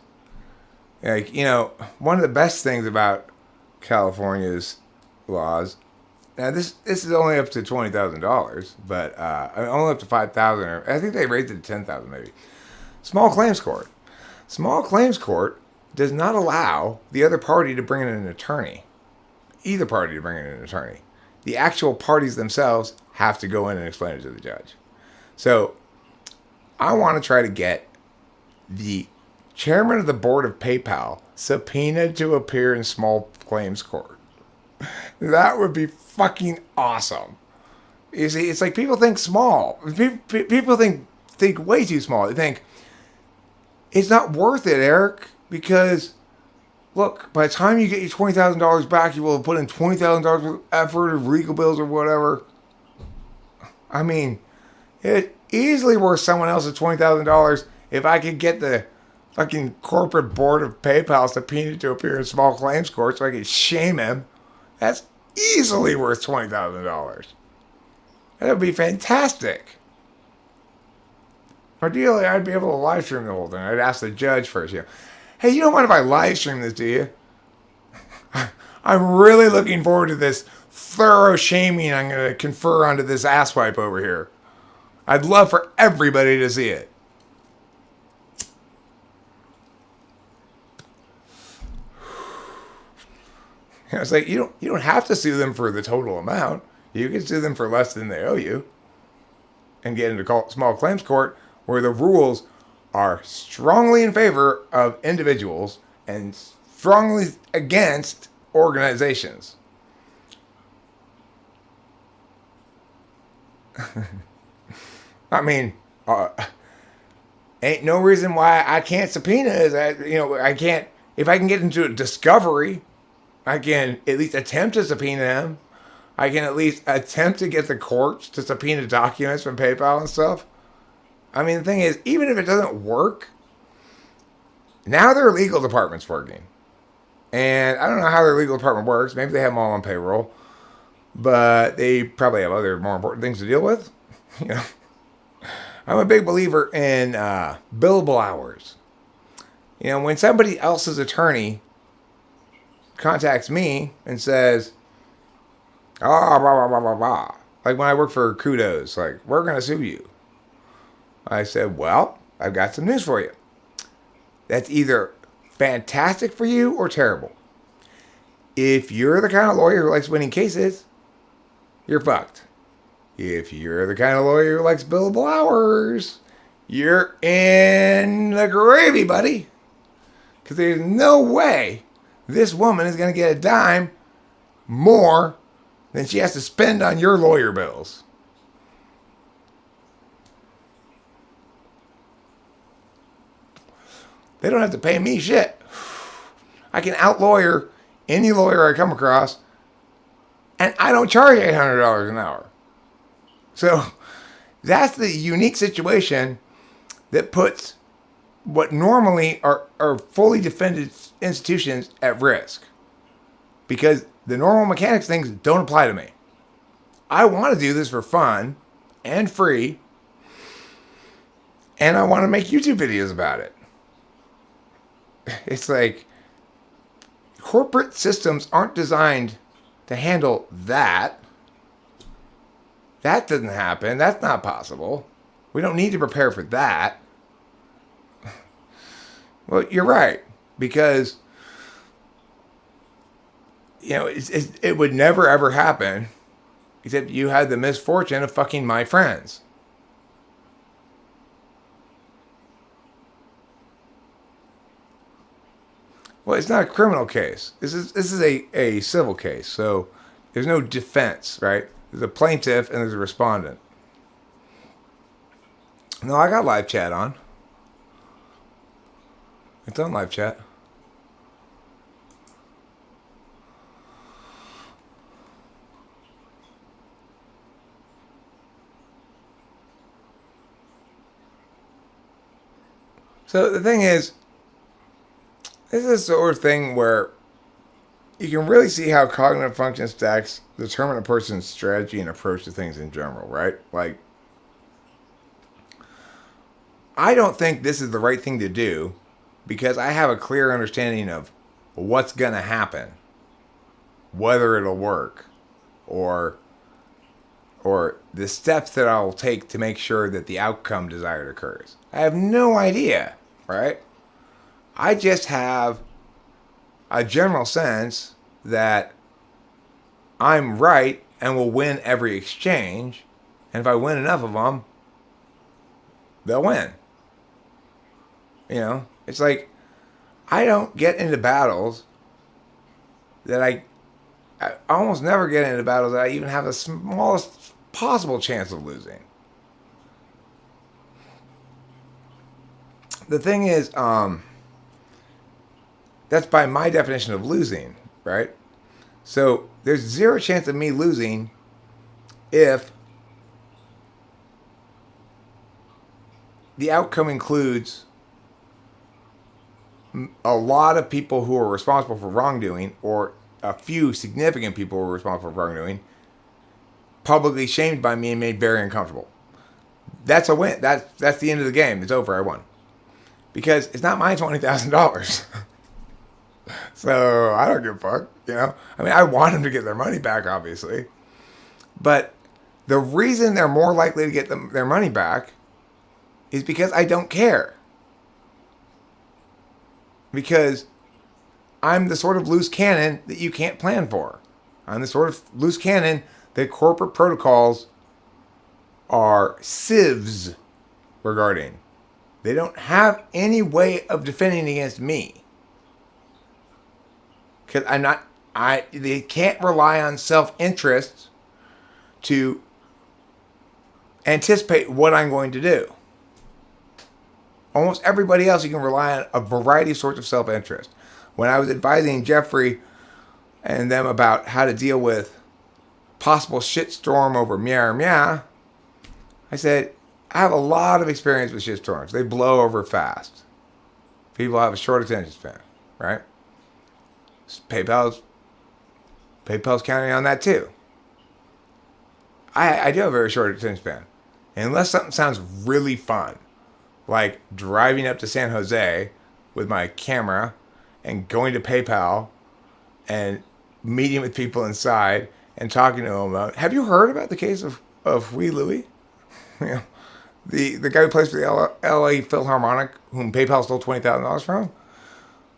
Like, you know, one of the best things about California's laws, now this is only up to $20,000, but only up to $5,000. I think they raised it to $10,000 maybe. Small claims court. Small claims court does not allow the other party to bring in an attorney. Either party to bring in an attorney. The actual parties themselves have to go in and explain it to the judge. So I want to try to get the chairman of the board of PayPal subpoenaed to appear in small claims court. That would be fucking awesome. You see, it's like people think small. People think way too small. They think, it's not worth it, Eric, because, look, by the time you get your $20,000 back, you will have put in $20,000 of effort of legal bills or whatever. I mean, it's easily worth someone else's $20,000 if I could get the fucking corporate board of PayPal subpoenaed to appear in small claims court so I could shame him. That's easily worth $20,000. That would be fantastic. Ideally, I'd be able to live stream the whole thing. I'd ask the judge first, you know, hey, you don't mind if I live stream this, do you? I'm really looking forward to this thorough shaming I'm going to confer onto this asswipe over here. I'd love for everybody to see it. You know, it's like you don't have to sue them for the total amount. You can sue them for less than they owe you and get into small claims court where the rules are strongly in favor of individuals and strongly against organizations. I mean, ain't no reason why I can't subpoena is that, you know, I can't, if I can get into a discovery, I can at least attempt to subpoena him. I can at least attempt to get the courts to subpoena documents from PayPal and stuff. I mean, the thing is, even if it doesn't work, now their legal department's working. And I don't know how their legal department works. Maybe they have them all on payroll. But they probably have other more important things to deal with. You know, I'm a big believer in billable hours. You know, when somebody else's attorney contacts me and says, blah, blah, blah, blah, blah. Like when I work for Kudos, like, we're going to sue you. I said, well, I've got some news for you. That's either fantastic for you or terrible. If you're the kind of lawyer who likes winning cases, you're fucked. If you're the kind of lawyer who likes billable hours, you're in the gravy, buddy. Because there's no way this woman is going to get a dime more than she has to spend on your lawyer bills. They don't have to pay me shit. I can out-lawyer any lawyer I come across, and I don't charge $800 an hour. So that's the unique situation that puts what normally are fully defended institutions at risk. Because the normal mechanics things don't apply to me. I want to do this for fun and free, and I want to make YouTube videos about it. It's like corporate systems aren't designed to handle that. That doesn't happen. That's not possible. We don't need to prepare for that. Well, you're right. Because, it would never ever happen except you had the misfortune of fucking my friends. Well, it's not a criminal case. This is a civil case. So there's no defense, right? There's a plaintiff and there's a respondent. No, I got live chat on. It's on live chat. So the thing is, this is the sort of thing where you can really see how cognitive function stacks determine a person's strategy and approach to things in general, right? Like, I don't think this is the right thing to do because I have a clear understanding of what's going to happen, whether it'll work, or the steps that I'll take to make sure that the outcome desired occurs. I have no idea, right? I just have a general sense that I'm right and will win every exchange. And if I win enough of them, they'll win. It's like I don't get into battles that I almost never get into battles that I even have the smallest possible chance of losing. The thing is, that's by my definition of losing, right? So there's zero chance of me losing if the outcome includes a lot of people who are responsible for wrongdoing, or a few significant people who are responsible for wrongdoing, publicly shamed by me and made very uncomfortable. That's a win. That's the end of the game. It's over. I won. Because it's not my $20,000. So I don't give a fuck, I mean, I want them to get their money back, obviously. But the reason they're more likely to get their money back is because I don't care. Because I'm the sort of loose cannon that you can't plan for. I'm the sort of loose cannon that corporate protocols are sieves regarding. They don't have any way of defending against me. Because they can't rely on self-interest to anticipate what I'm going to do. Almost everybody else, you can rely on a variety of sorts of self-interest. When I was advising Jeffrey and them about how to deal with possible shitstorm over meow, I said, I have a lot of experience with shitstorms. They blow over fast. People have a short attention span, right? PayPal's counting on that too. I do have a very short attention span. And unless something sounds really fun, like driving up to San Jose with my camera and going to PayPal and meeting with people inside and talking to them about, have you heard about the case of Wee Louie? The guy who plays for the LA Philharmonic, whom PayPal stole $20,000 from?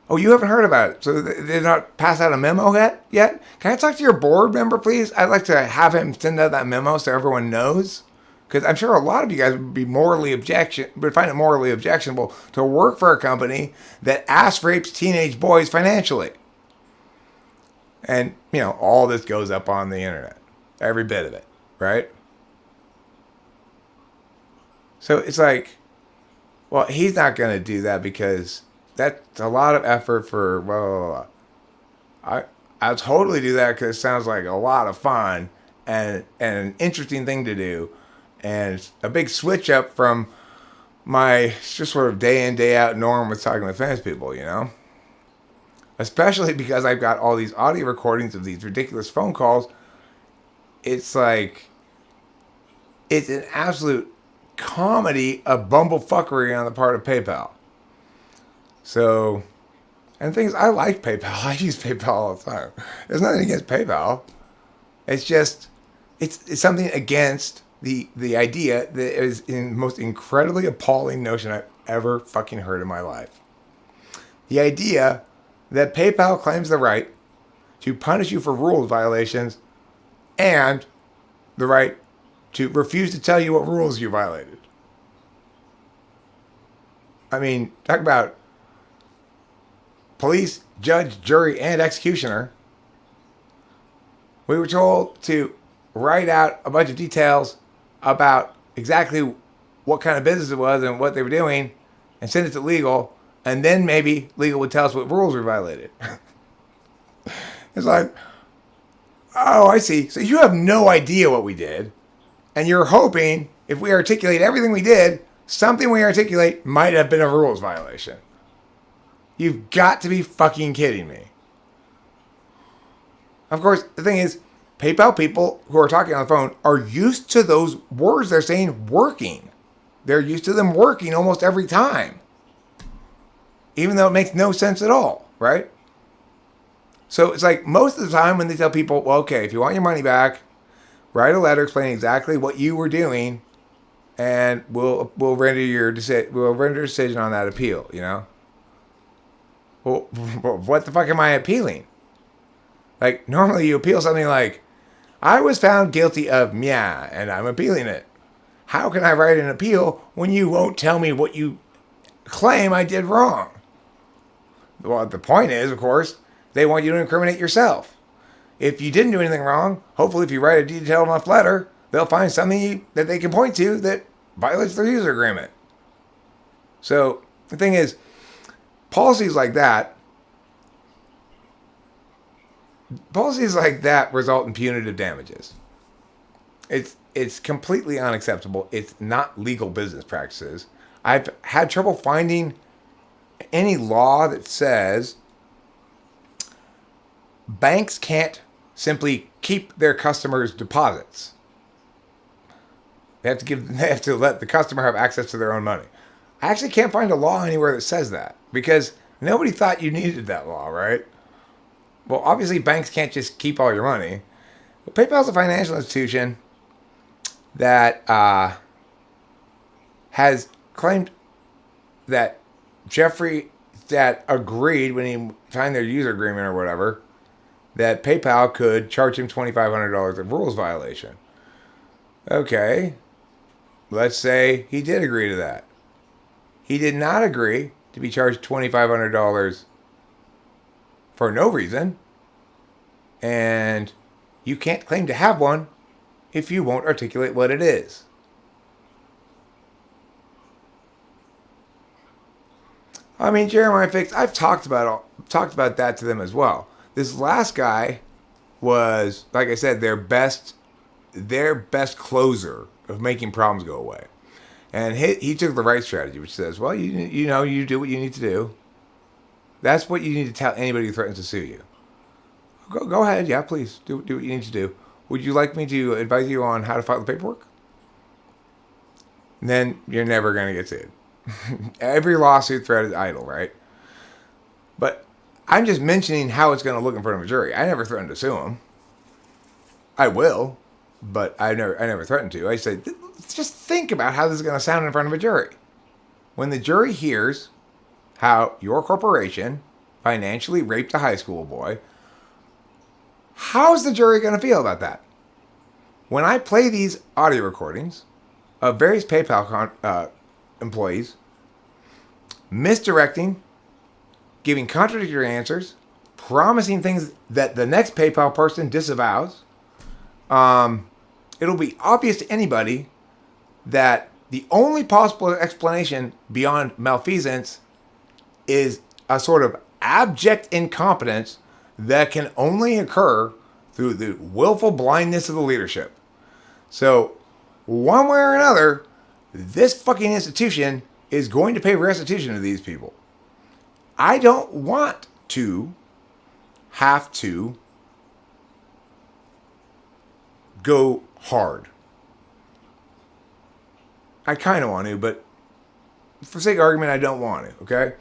Oh, you haven't heard about it. So they did not pass out a memo yet? Can I talk to your board member, please? I'd like to have him send out that memo so everyone knows. Because I'm sure a lot of you guys would find it morally objectionable to work for a company that ass rapes teenage boys financially. And, all this goes up on the internet. Every bit of it, right? So it's like, well, he's not going to do that because that's a lot of effort for blah, blah, blah. I'll totally do that because it sounds like a lot of fun and an interesting thing to do. And it's a big switch up from my just sort of day in, day out norm with talking with famous people, Especially because I've got all these audio recordings of these ridiculous phone calls. It's like, it's an absolute comedy of bumblefuckery on the part of PayPal. So, and the thing is, I like PayPal. I use PayPal all the time. There's nothing against PayPal. It's just, it's something against the idea that is the most incredibly appalling notion I've ever fucking heard in my life. The idea that PayPal claims the right to punish you for rules violations and the right to refuse to tell you what rules you violated. I mean, talk about police, judge, jury, and executioner. We were told to write out a bunch of details about exactly what kind of business it was and what they were doing and send it to legal, and then maybe legal would tell us what rules were violated. It's like, oh, I see. So you have no idea what we did, and you're hoping if we articulate everything we did, something we articulate might have been a rules violation. You've got to be fucking kidding me. Of course, the thing is, PayPal people who are talking on the phone are used to those words they're saying working. They're used to them working almost every time. Even though it makes no sense at all, right? So it's like most of the time when they tell people, well, okay, if you want your money back, write a letter explaining exactly what you were doing, and we'll render a decision on that appeal, you know? Well, what the fuck am I appealing? Like, normally you appeal something like, I was found guilty of meh, and I'm appealing it. How can I write an appeal when you won't tell me what you claim I did wrong? Well, the point is, of course, they want you to incriminate yourself. If you didn't do anything wrong, hopefully if you write a detailed enough letter, they'll find something that they can point to that violates their user agreement. So, the thing is, policies like that result in punitive damages. It's completely unacceptable. It's not legal business practices. I've had trouble finding any law that says banks can't simply keep their customers' deposits. They have to let the customer have access to their own money. I actually can't find a law anywhere that says that because nobody thought you needed that law, right? Well, obviously banks can't just keep all your money. But PayPal is a financial institution that has claimed that Jeffrey that agreed when he signed their user agreement or whatever that PayPal could charge him $2,500 of rules violation. Okay, let's say he did agree to that. He did not agree to be charged $2,500 for no reason, and you can't claim to have one if you won't articulate what it is. I mean, Jeremiah Fix, I've talked about that to them as well. This last guy was, like I said, their best closer of making problems go away. And he took the right strategy, which says, well, you know, you do what you need to do. That's what you need to tell anybody who threatens to sue you. Go ahead, yeah, please, do what you need to do. Would you like me to advise you on how to file the paperwork? And then you're never going to get sued. Every lawsuit threat is idle, right? But I'm just mentioning how it's going to look in front of a jury. I never threatened to sue him. I will, but I never threatened to. I said, just think about how this is going to sound in front of a jury. When the jury hears how your corporation financially raped a high school boy, how's the jury going to feel about that? When I play these audio recordings of various PayPal employees misdirecting, giving contradictory answers, promising things that the next PayPal person disavows, it'll be obvious to anybody that the only possible explanation beyond malfeasance is a sort of abject incompetence that can only occur through the willful blindness of the leadership. So, one way or another, this fucking institution is going to pay restitution to these people. I don't want to have to go hard. I kind of want to, but for sake of argument, I don't want to, okay?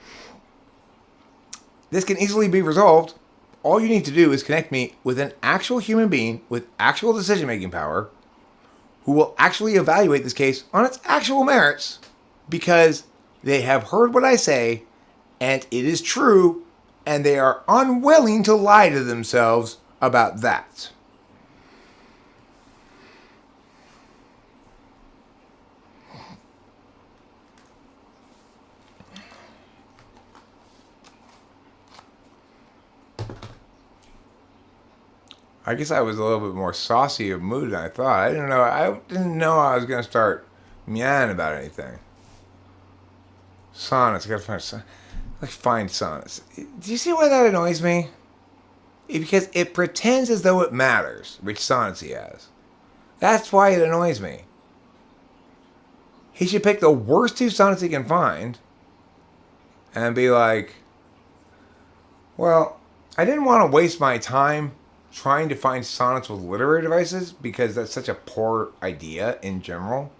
This can easily be resolved. All you need to do is connect me with an actual human being with actual decision-making power who will actually evaluate this case on its actual merits because they have heard what I say and it is true and they are unwilling to lie to themselves about that. I guess I was a little bit more saucy of mood than I thought. I didn't know I was going to start meowing about anything. Sonnets. I gotta find sonnets. Do you see why that annoys me? Because it pretends as though it matters which sonnets he has. That's why it annoys me. He should pick the worst 2 sonnets he can find and be like, well, I didn't want to waste my time trying to find sonnets with literary devices because that's such a poor idea in general.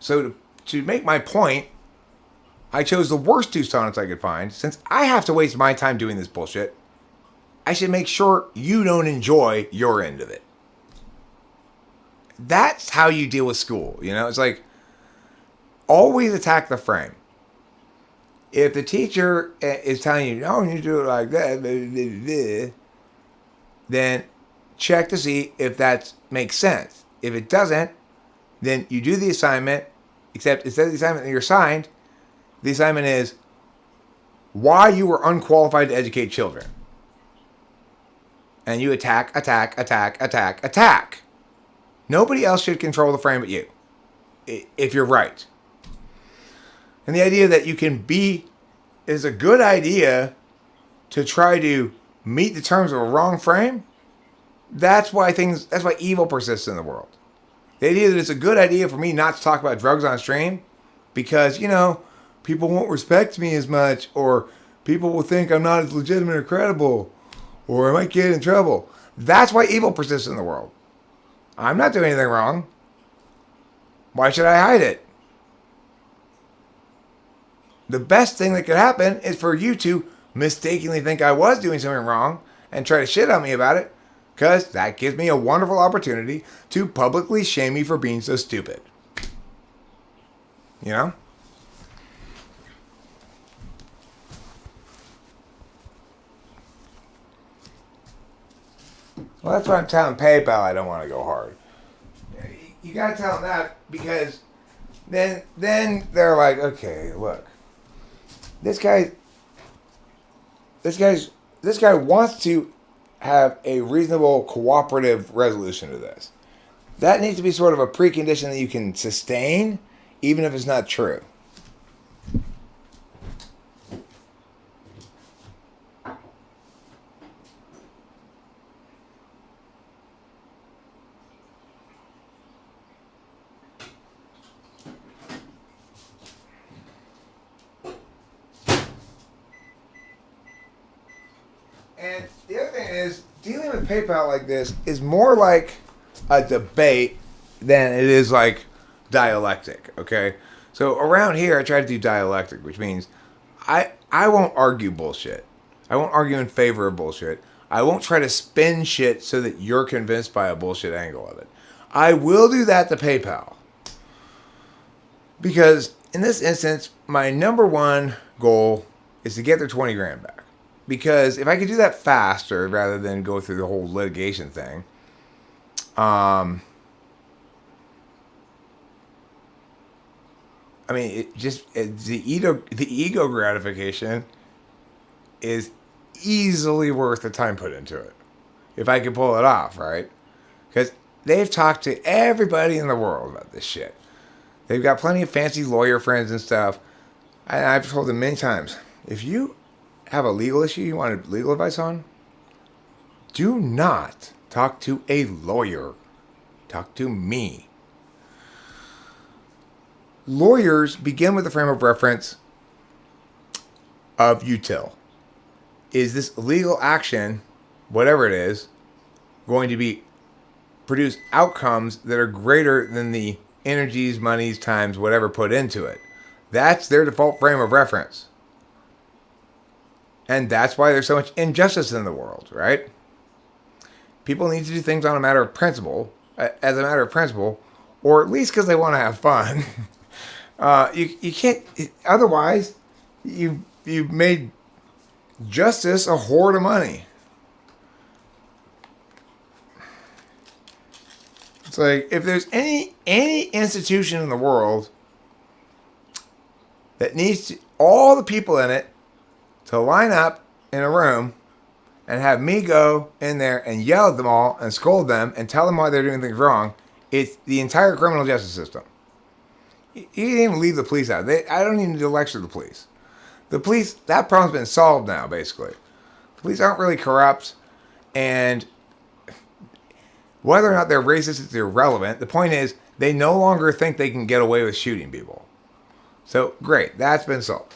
So to make my point, I chose the worst 2 sonnets I could find. Since I have to waste my time doing this bullshit, I should make sure you don't enjoy your end of it. That's how you deal with school. You know, it's like always attack the frame. If the teacher is telling you, no, you do it like that, then check to see if that makes sense. If it doesn't, then you do the assignment, except instead of the assignment that you're assigned, the assignment is why you were unqualified to educate children. And you attack. Nobody else should control the frame but you, if you're right. And the idea that you can is a good idea to try to meet the terms of a wrong frame, that's why evil persists in the world. The idea that it's a good idea for me not to talk about drugs on stream because, people won't respect me as much, or people will think I'm not as legitimate or credible, or I might get in trouble. That's why evil persists in the world. I'm not doing anything wrong. Why should I hide it? The best thing that could happen is for you to mistakenly think I was doing something wrong and try to shit on me about it, because that gives me a wonderful opportunity to publicly shame me for being so stupid. You know? Well, that's why I'm telling PayPal I don't want to go hard. You gotta tell them that, because then they're like, okay, look, this guy wants to have a reasonable cooperative resolution to this. That needs to be sort of a precondition that you can sustain, even if it's not true. And the other thing is, dealing with PayPal like this is more like a debate than it is like dialectic, okay? So around here, I try to do dialectic, which means I won't argue bullshit. I won't argue in favor of bullshit. I won't try to spin shit so that you're convinced by a bullshit angle of it. I will do that to PayPal. Because in this instance, my number one goal is to get their 20 grand back. Because if I could do that faster rather than go through the whole litigation thing, the ego gratification is easily worth the time put into it. If I could pull it off, right? Because they've talked to everybody in the world about this shit. They've got plenty of fancy lawyer friends and stuff. And I've told them many times, if you have a legal issue you want legal advice on, do not talk to a lawyer. Talk to me. Lawyers begin with the frame of reference of util. Is this legal action, whatever it is, going to produce outcomes that are greater than the energies, monies, times, whatever put into it? That's their default frame of reference. And that's why there's so much injustice in the world, right? People need to do things on a matter of principle. As a matter of principle, or at least because they want to have fun. You can't. Otherwise, you've made justice a hoard of money. It's like if there's any institution in the world that needs all the people in it to line up in a room and have me go in there and yell at them all and scold them and tell them why they're doing things wrong, it's the entire criminal justice system. You didn't even leave the police out. I don't even need to lecture the police. The police, that problem's been solved now, basically. The police aren't really corrupt, and whether or not they're racist is irrelevant. The point is, they no longer think they can get away with shooting people. So, great. That's been solved.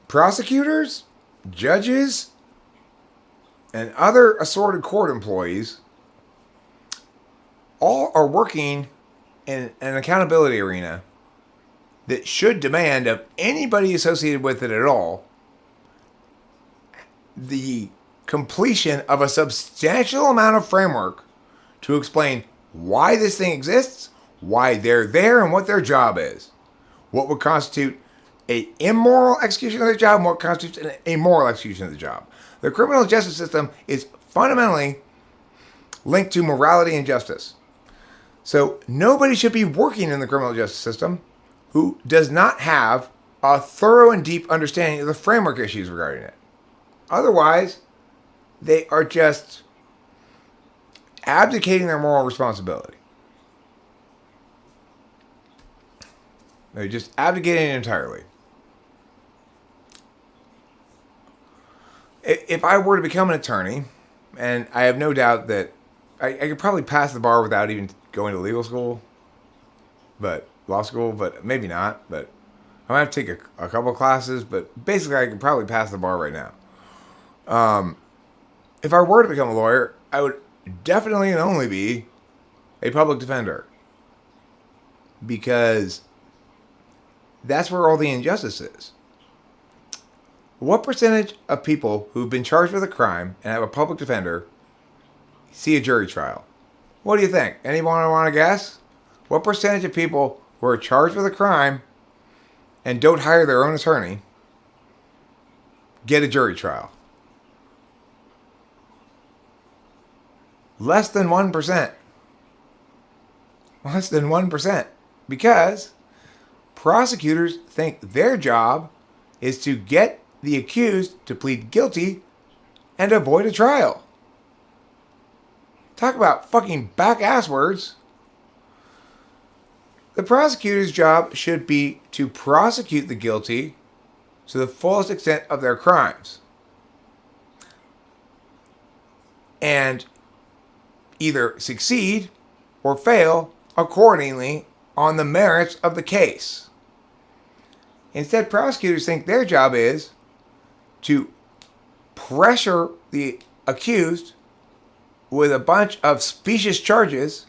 Prosecutors, judges, and other assorted court employees all are working in an accountability arena that should demand of anybody associated with it at all the completion of a substantial amount of framework to explain why this thing exists, why they're there, and what their job is. What would constitute an immoral execution of the job and what constitutes an immoral execution of the job. The criminal justice system is fundamentally linked to morality and justice. So nobody should be working in the criminal justice system who does not have a thorough and deep understanding of the framework issues regarding it. Otherwise, they are just abdicating their moral responsibility. They're just abdicating it entirely. If I were to become an attorney, and I have no doubt that I could probably pass the bar without even going to legal school, but law school, but maybe not. But I might have to take a couple of classes, but basically I could probably pass the bar right now. If I were to become a lawyer, I would definitely and only be a public defender, because that's where all the injustice is. What percentage of people who've been charged with a crime and have a public defender see a jury trial? What do you think? Anyone want to guess? What percentage of people who are charged with a crime and don't hire their own attorney get a jury trial? Less than 1%. Less than 1%. Because prosecutors think their job is to get the accused to plead guilty and avoid a trial. Talk about fucking back-ass words. The prosecutor's job should be to prosecute the guilty to the fullest extent of their crimes, and either succeed or fail accordingly on the merits of the case. Instead, prosecutors think their job is to pressure the accused with a bunch of specious charges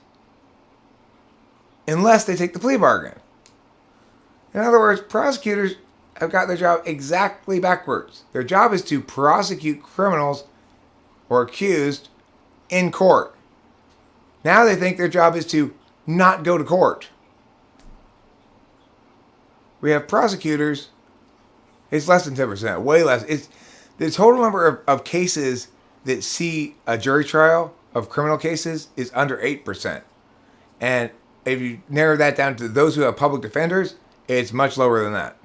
unless they take the plea bargain. In other words, prosecutors have got their job exactly backwards. Their job is to prosecute criminals or accused in court. Now they think their job is to not go to court. We have prosecutors, it's less than 10%, way less. It's the total number of cases that see a jury trial of criminal cases is under 8%. And if you narrow that down to those who have public defenders, it's much lower than that.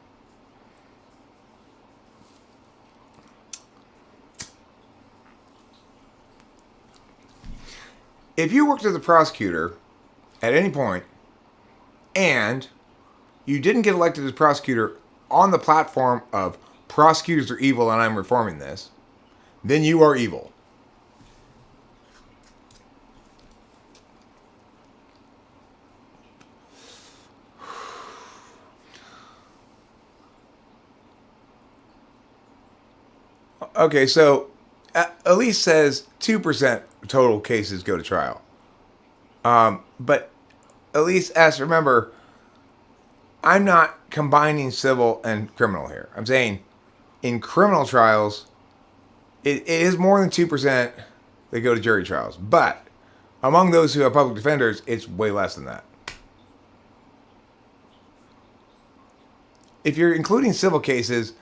If you worked as a prosecutor at any point and you didn't get elected as prosecutor on the platform of prosecutors are evil and I'm reforming this, then you are evil. Okay, so Elise says 2% total cases go to trial. But Elise asks, remember, I'm not combining civil and criminal here. I'm saying in criminal trials, it is more than 2% that go to jury trials. But Among those who have public defenders, it's way less than that. If you're including civil cases,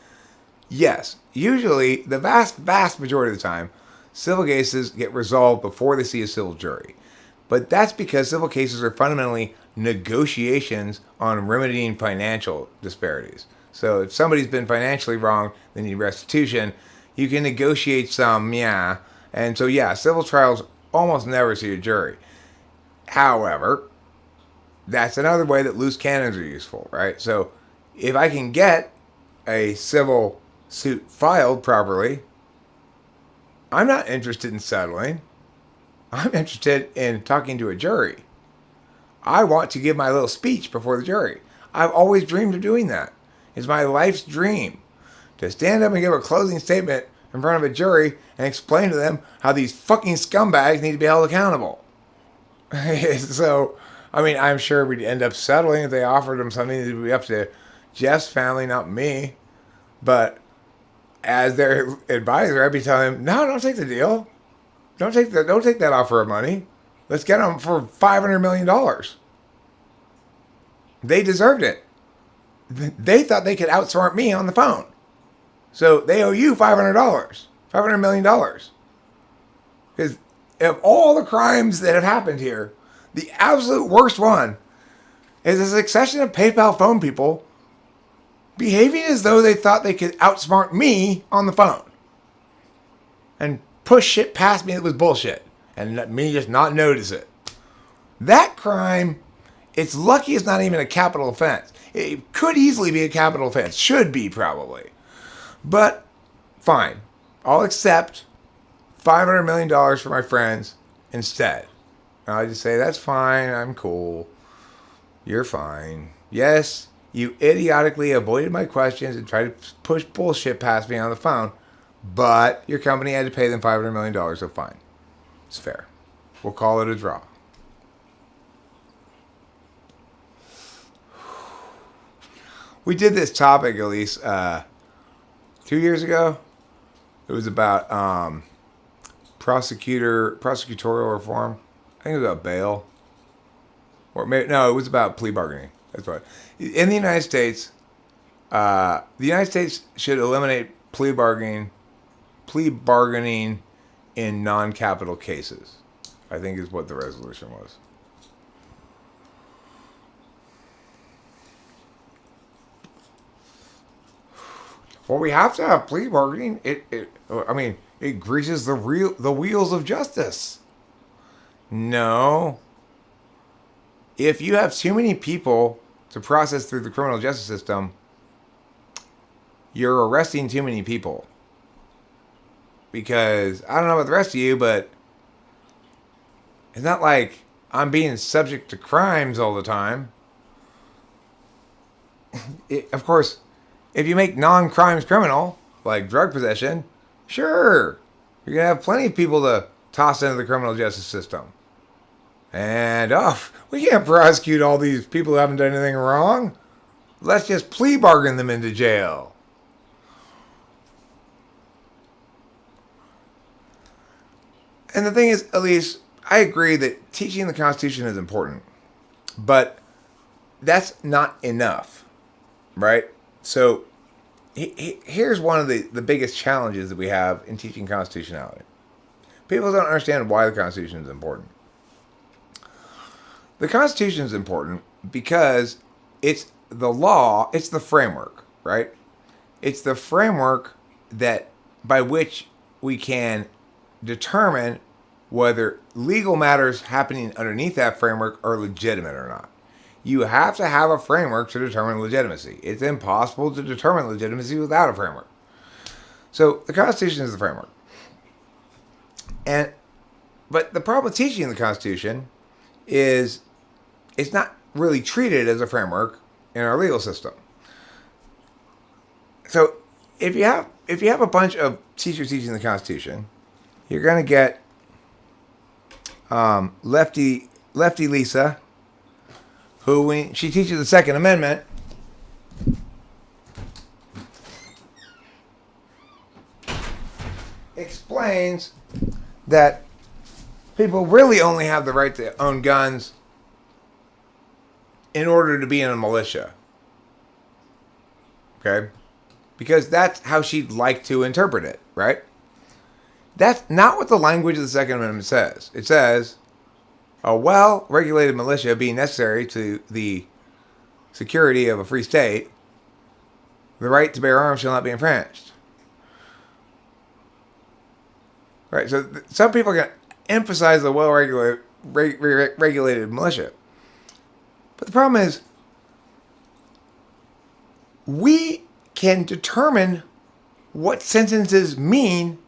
yes, usually the vast majority of the time, civil cases get resolved before they see a civil jury. But that's because civil cases are fundamentally negotiations on remedying financial disparities. So if somebody's been financially wrong, they need restitution. You can negotiate some, yeah. And so, yeah, civil trials almost never see a jury. However, that's another way that loose cannons are useful, right? So if I can get a civil suit filed properly, I'm not interested in settling. I'm interested in talking to a jury. I want to give my little speech before the jury. I've always dreamed of doing that. It's my life's dream to stand up and give a closing statement in front of a jury and explain to them how these fucking scumbags need to be held accountable. So, I mean, I'm sure we'd end up settling if they offered them something. It would be up to Jeff's family, not me. But as their advisor, I'd be telling them, no, don't take the deal. Don't take that offer of money. Let's get them for $500 million. They deserved it. They thought they could outsmart me on the phone. So they owe you $500. $500 million. Because of all the crimes that have happened here, the absolute worst one is a succession of PayPal phone people behaving as though they thought they could outsmart me on the phone. And push shit past me that was bullshit. And let me just not notice it. That crime, it's lucky it's not even a capital offense. It could easily be a capital offense. Should be, probably. But, fine. I'll accept $500 million for my friends instead. I'll just say, that's fine. I'm cool. You're fine. Yes, you idiotically avoided my questions and tried to push bullshit past me on the phone. But your company had to pay them $500 million, so fine. It's fair. We'll call it a draw. We did this topic, at least, 2 years ago. It was about prosecutorial reform. I think it was about bail. Or maybe, no, it was about plea bargaining. That's right. In the United States, should eliminate plea bargaining in non-capital cases, I think is what the resolution was. Well, we have to have plea bargaining. It greases the wheels of justice. No. If you have too many people to process through the criminal justice system, you're arresting too many people. Because, I don't know about the rest of you, but it's not like I'm being subject to crimes all the time. Of course, if you make non-crimes criminal, like drug possession, sure, you're going to have plenty of people to toss into the criminal justice system. And, we can't prosecute all these people who haven't done anything wrong. Let's just plea bargain them into jail. And the thing is, at least, I agree that teaching the Constitution is important. But that's not enough, right? So, here's one of the biggest challenges that we have in teaching constitutionality. People don't understand why the Constitution is important. The Constitution is important because it's the law, it's the framework, right? It's the framework that by which we can determine whether legal matters happening underneath that framework are legitimate or not. You have to have a framework to determine legitimacy. It's impossible to determine legitimacy without a framework. So the Constitution is the framework. But the problem with teaching the Constitution is it's not really treated as a framework in our legal system. So if you have a bunch of teachers teaching the Constitution, you're going to get Lefty Lisa, who, when she teaches the Second Amendment, explains that people really only have the right to own guns in order to be in a militia. Okay? Because that's how she'd like to interpret it, right? That's not what the language of the Second Amendment says. It says, a well-regulated militia being necessary to the security of a free state, the right to bear arms shall not be infringed. Right, so some people can emphasize the well-regulated regulated militia. But the problem is, we can determine what sentences mean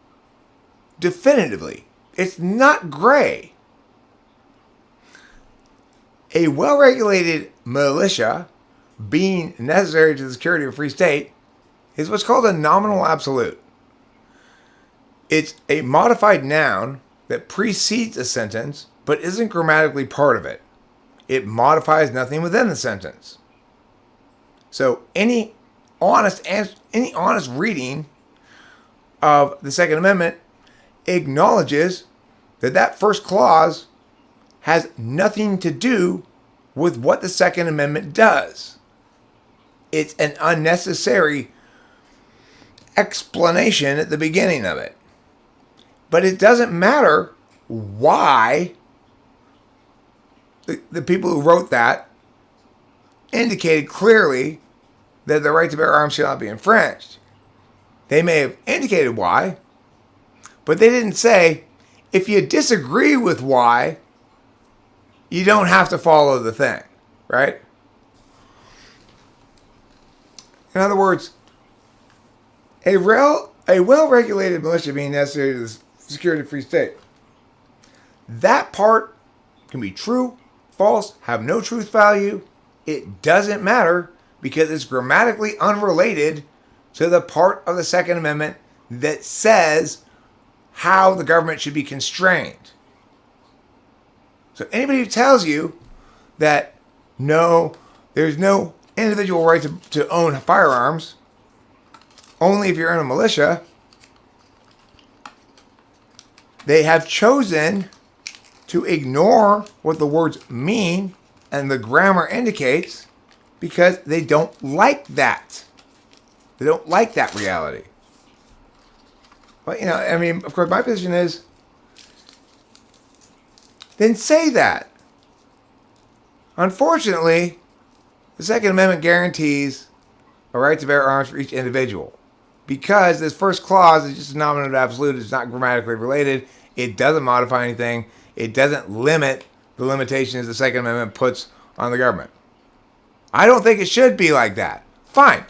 definitively. It's not gray. A well-regulated militia being necessary to the security of a free state is what's called a nominal absolute. It's a modified noun that precedes a sentence but isn't grammatically part of it. It modifies nothing within the sentence. So any honest reading of the Second Amendment acknowledges that that first clause has nothing to do with what the Second Amendment does. It's an unnecessary explanation at the beginning of it. But it doesn't matter why the people who wrote that indicated clearly that the right to bear arms shall not be infringed. They may have indicated why, but they didn't say, if you disagree with why, you don't have to follow the thing, right? In other words, a well-regulated militia being necessary to the security of a free state. That part can be true, false, have no truth value. It doesn't matter because it's grammatically unrelated to the part of the Second Amendment that says how the government should be constrained. So anybody who tells you that no, there's no individual right to own firearms, only if you're in a militia, they have chosen to ignore what the words mean and the grammar indicates because they don't like that. They don't like that reality. But, I mean, of course, my position is, then say that. Unfortunately, the Second Amendment guarantees a right to bear arms for each individual. Because this first clause is just a nominative absolute, it's not grammatically related, it doesn't modify anything, it doesn't limit the limitations the Second Amendment puts on the government. I don't think it should be like that. Fine.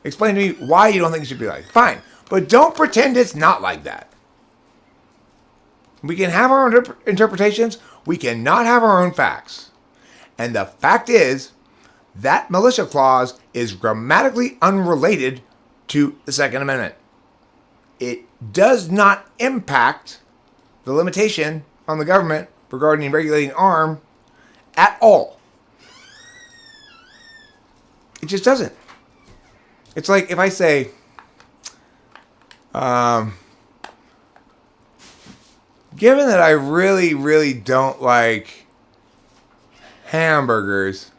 Explain to me why you don't think it should be like that. Fine. But don't pretend it's not like that. We can have our own interpretations. We cannot have our own facts. And the fact is, that militia clause is grammatically unrelated to the Second Amendment. It does not impact the limitation on the government regarding regulating arm at all. It just doesn't. It's like if I say, given that I really, really don't like hamburgers,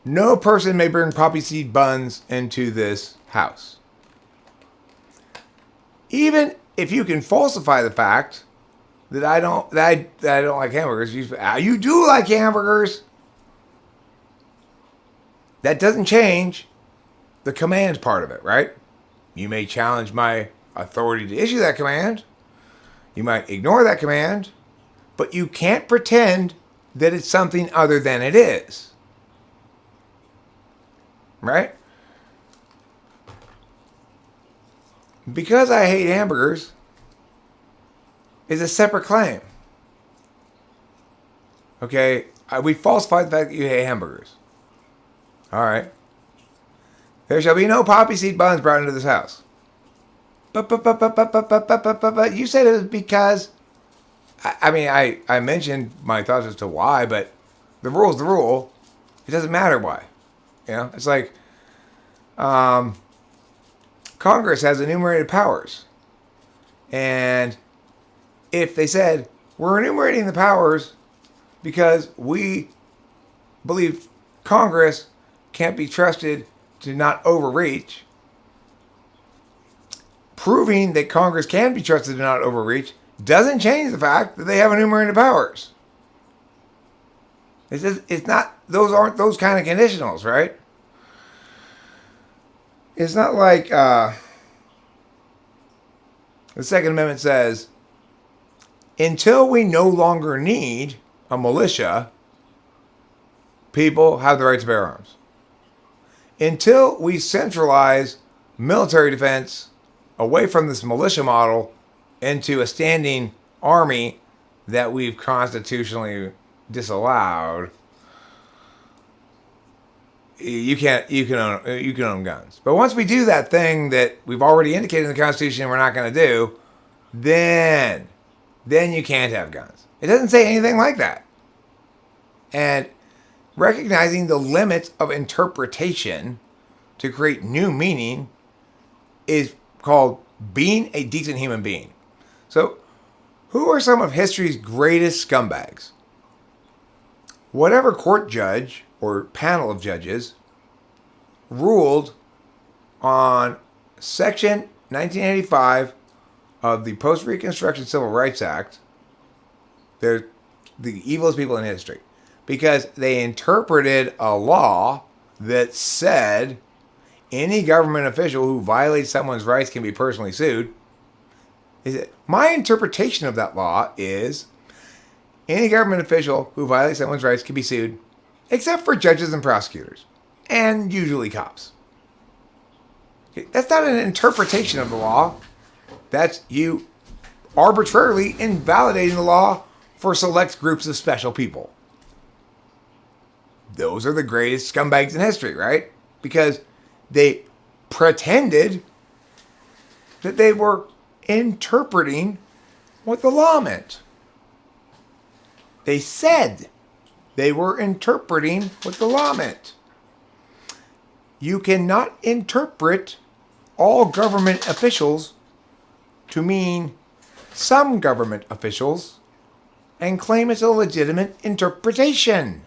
no person may bring poppy seed buns into this house. Even if you can falsify the fact that I don't like hamburgers, you do like hamburgers. That doesn't change the command part of it, right? You may challenge my authority to issue that command. You might ignore that command, but you can't pretend that it's something other than it is. Right? Because I hate hamburgers is a separate claim. Okay? We falsified the fact that you hate hamburgers. Alright. There shall be no poppy seed buns brought into this house. But you said it was because... I mentioned my thoughts as to why, but the rule is the rule. It doesn't matter why. It's like Congress has enumerated powers. And if they said, we're enumerating the powers because we believe Congress can't be trusted to not overreach, proving that Congress can be trusted to not overreach doesn't change the fact that they have enumerated powers. It's not, those aren't those kind of conditionals, right? It's not like the Second Amendment says, until we no longer need a militia, people have the right to bear arms. Until we centralize military defense away from this militia model into a standing army that we've constitutionally disallowed, you can own guns. But once we do that thing that we've already indicated in the Constitution we're not going to do, then you can't have guns. It doesn't say anything like that. And recognizing the limits of interpretation to create new meaning is called being a decent human being. So, who are some of history's greatest scumbags? Whatever court judge or panel of judges ruled on Section 1985 of the Post-Reconstruction Civil Rights Act, they're the evilest people in history, because they interpreted a law that said any government official who violates someone's rights can be personally sued. My interpretation of that law is any government official who violates someone's rights can be sued, except for judges and prosecutors, and usually cops. That's not an interpretation of the law. That's you arbitrarily invalidating the law for select groups of special people. Those are the greatest scumbags in history, right? Because they pretended that they were interpreting what the law meant. They said they were interpreting what the law meant. You cannot interpret all government officials to mean some government officials and claim it's a legitimate interpretation.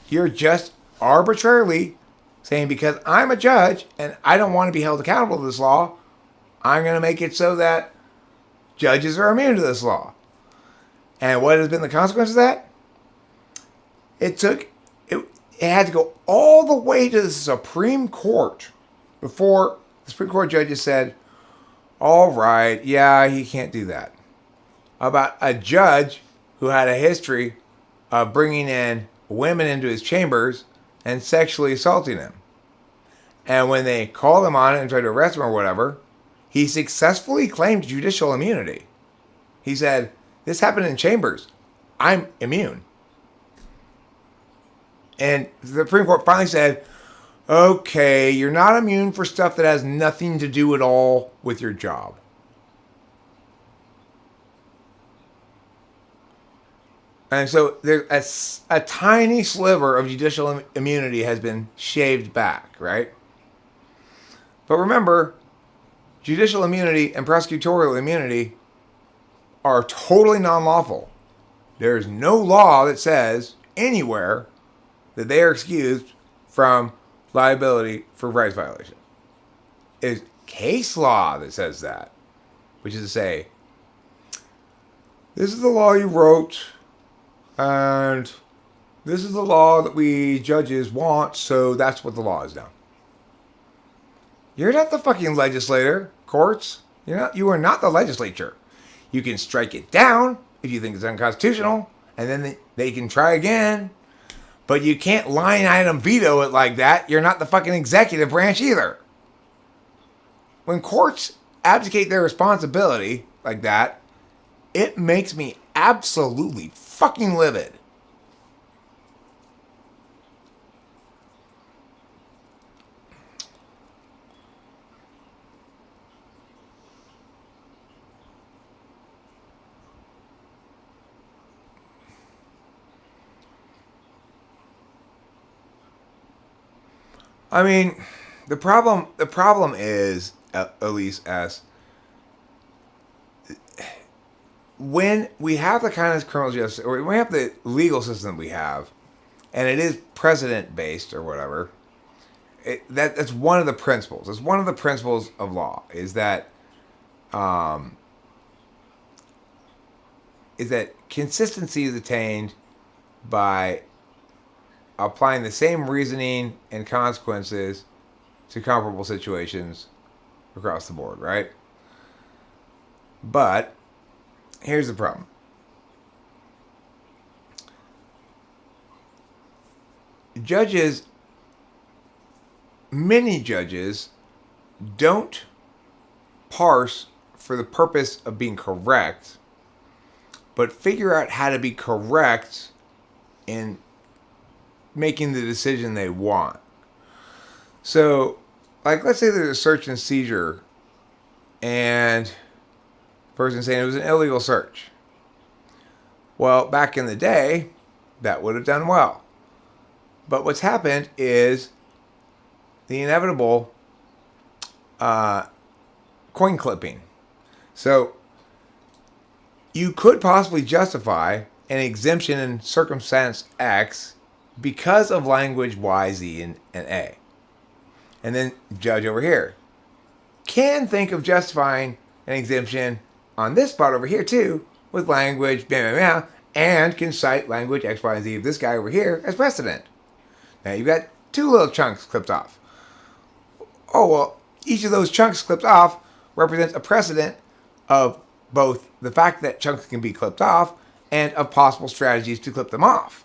You're just arbitrarily saying, because I'm a judge and I don't want to be held accountable to this law, I'm going to make it so that judges are immune to this law. And what has been the consequence of that? It had to go all the way to the Supreme Court before the Supreme Court judges said, all right, yeah, he can't do that. About a judge who had a history of bringing in women into his chambers and sexually assaulting them. And when they called him on it and tried to arrest him or whatever, he successfully claimed judicial immunity. He said, this happened in chambers. I'm immune. And the Supreme Court finally said, okay, you're not immune for stuff that has nothing to do at all with your job. And so there's a tiny sliver of judicial immunity has been shaved back, right? But remember, judicial immunity and prosecutorial immunity are totally non-lawful. There's no law that says anywhere that they are excused from liability for rights violation. It's case law that says that, which is to say, this is the law you wrote, and this is the law that we judges want, so that's what the law is now. You're not the fucking legislator, courts. You are not the legislature. You can strike it down if you think it's unconstitutional, and then they can try again. But you can't line item veto it like that. You're not the fucking executive branch either. When courts abdicate their responsibility like that, it makes me absolutely fucking livid. I mean, the problem is, at least as when we have the kind of criminal justice, or when we have the legal system we have, and it is precedent based or whatever, that's one of the principles. It's one of the principles of law is that consistency is attained by applying the same reasoning and consequences to comparable situations across the board, right? But here's the problem. Many judges don't parse for the purpose of being correct, but figure out how to be correct in making the decision they want. So, like, let's say there's a search and seizure, and the person saying it was an illegal search. Well, back in the day, that would have done well. But what's happened is the inevitable coin clipping. So, you could possibly justify an exemption in circumstance X because of language Y, Z, and A. And then judge over here can think of justifying an exemption on this spot over here too with language blah, blah, blah, and can cite language X, Y, and Z of this guy over here as precedent. Now you've got two little chunks clipped off. Oh, well, each of those chunks clipped off represents a precedent of both the fact that chunks can be clipped off and of possible strategies to clip them off.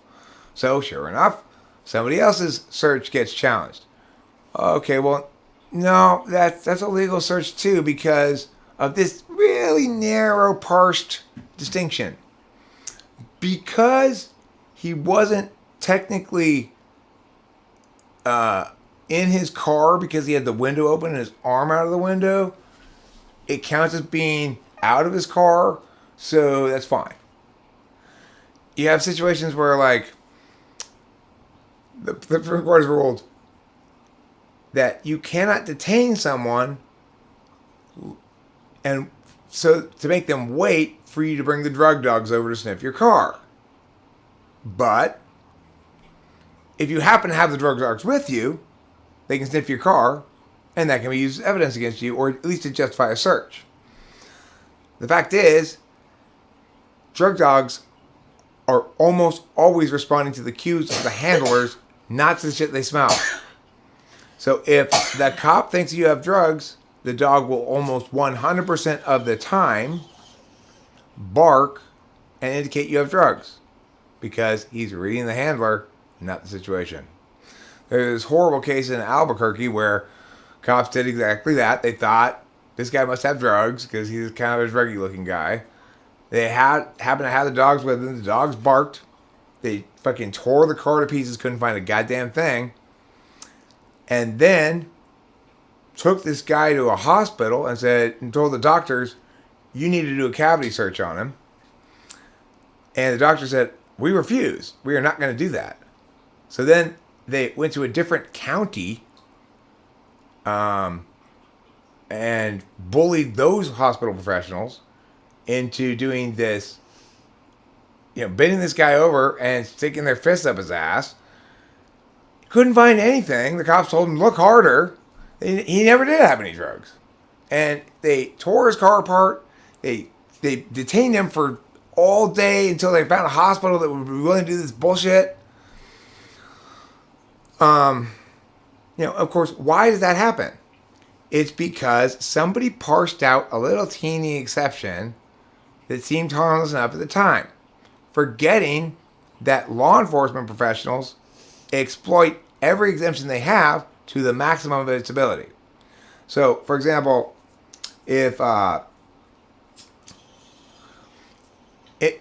So, sure enough, somebody else's search gets challenged. Okay, well, no, that's a legal search too because of this really narrow parsed distinction. Because he wasn't technically in his car because he had the window open and his arm out of the window, it counts as being out of his car, so that's fine. You have situations where, like, the Supreme Court has ruled that you cannot detain someone and so to make them wait for you to bring the drug dogs over to sniff your car. But if you happen to have the drug dogs with you, they can sniff your car, and that can be used as evidence against you, or at least to justify a search. The fact is, drug dogs are almost always responding to the cues of the handlers, not to the shit they smell. So if the cop thinks you have drugs, the dog will almost 100% of the time bark and indicate you have drugs because he's reading the handler, not the situation. There's this horrible case in Albuquerque where cops did exactly that. They thought this guy must have drugs because he's kind of a druggy looking guy. They happened to have the dogs with them. The dogs barked. They fucking tore the car to pieces, couldn't find a goddamn thing. And then took this guy to a hospital and told the doctors, you need to do a cavity search on him. And the doctor said, we refuse. We are not going to do that. So then they went to a different county and bullied those hospital professionals into doing this, bending this guy over and sticking their fists up his ass. Couldn't find anything. The cops told him, look harder. He never did have any drugs. And they tore his car apart. They detained him for all day until they found a hospital that would be willing to do this bullshit. Of course, why does that happen? It's because somebody parsed out a little teeny exception that seemed harmless enough at the time, forgetting that law enforcement professionals exploit every exemption they have to the maximum of its ability. So, for example, if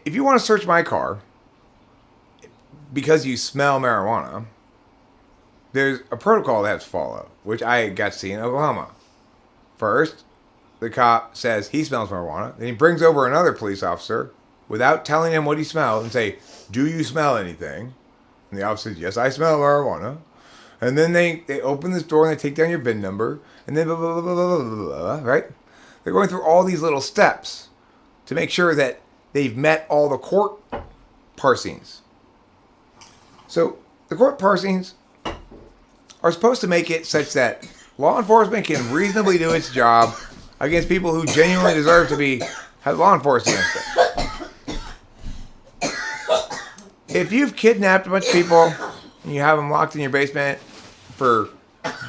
you want to search my car because you smell marijuana, there's a protocol they have to follow, which I got to see in Oklahoma. First, the cop says he smells marijuana. Then he brings over another police officer without telling him what he smells and say, do you smell anything? And the officer says, yes, I smell marijuana. And then they open this door and they take down your VIN number. And then blah, blah, blah, blah, blah, blah, blah, right? They're going through all these little steps to make sure that they've met all the court parsings. So the court parsings are supposed to make it such that law enforcement can reasonably do its job against people who genuinely deserve to have law enforced against them. If you've kidnapped a bunch of people and you have them locked in your basement for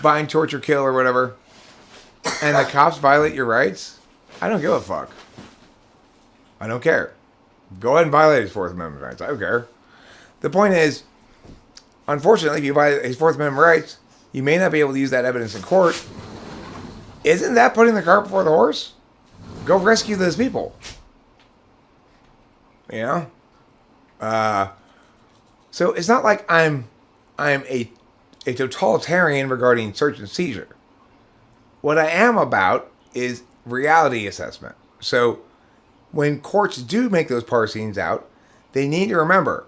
bind, torture, kill, or whatever, and the cops violate your rights, I don't give a fuck. I don't care. Go ahead and violate his Fourth Amendment rights. I don't care. The point is, unfortunately, if you violate his Fourth Amendment rights, you may not be able to use that evidence in court. Isn't that putting the cart before the horse? Go rescue those people. You know? So it's not like I'm a totalitarian regarding search and seizure. What I am about is reality assessment. So when courts do make those parsings out, they need to remember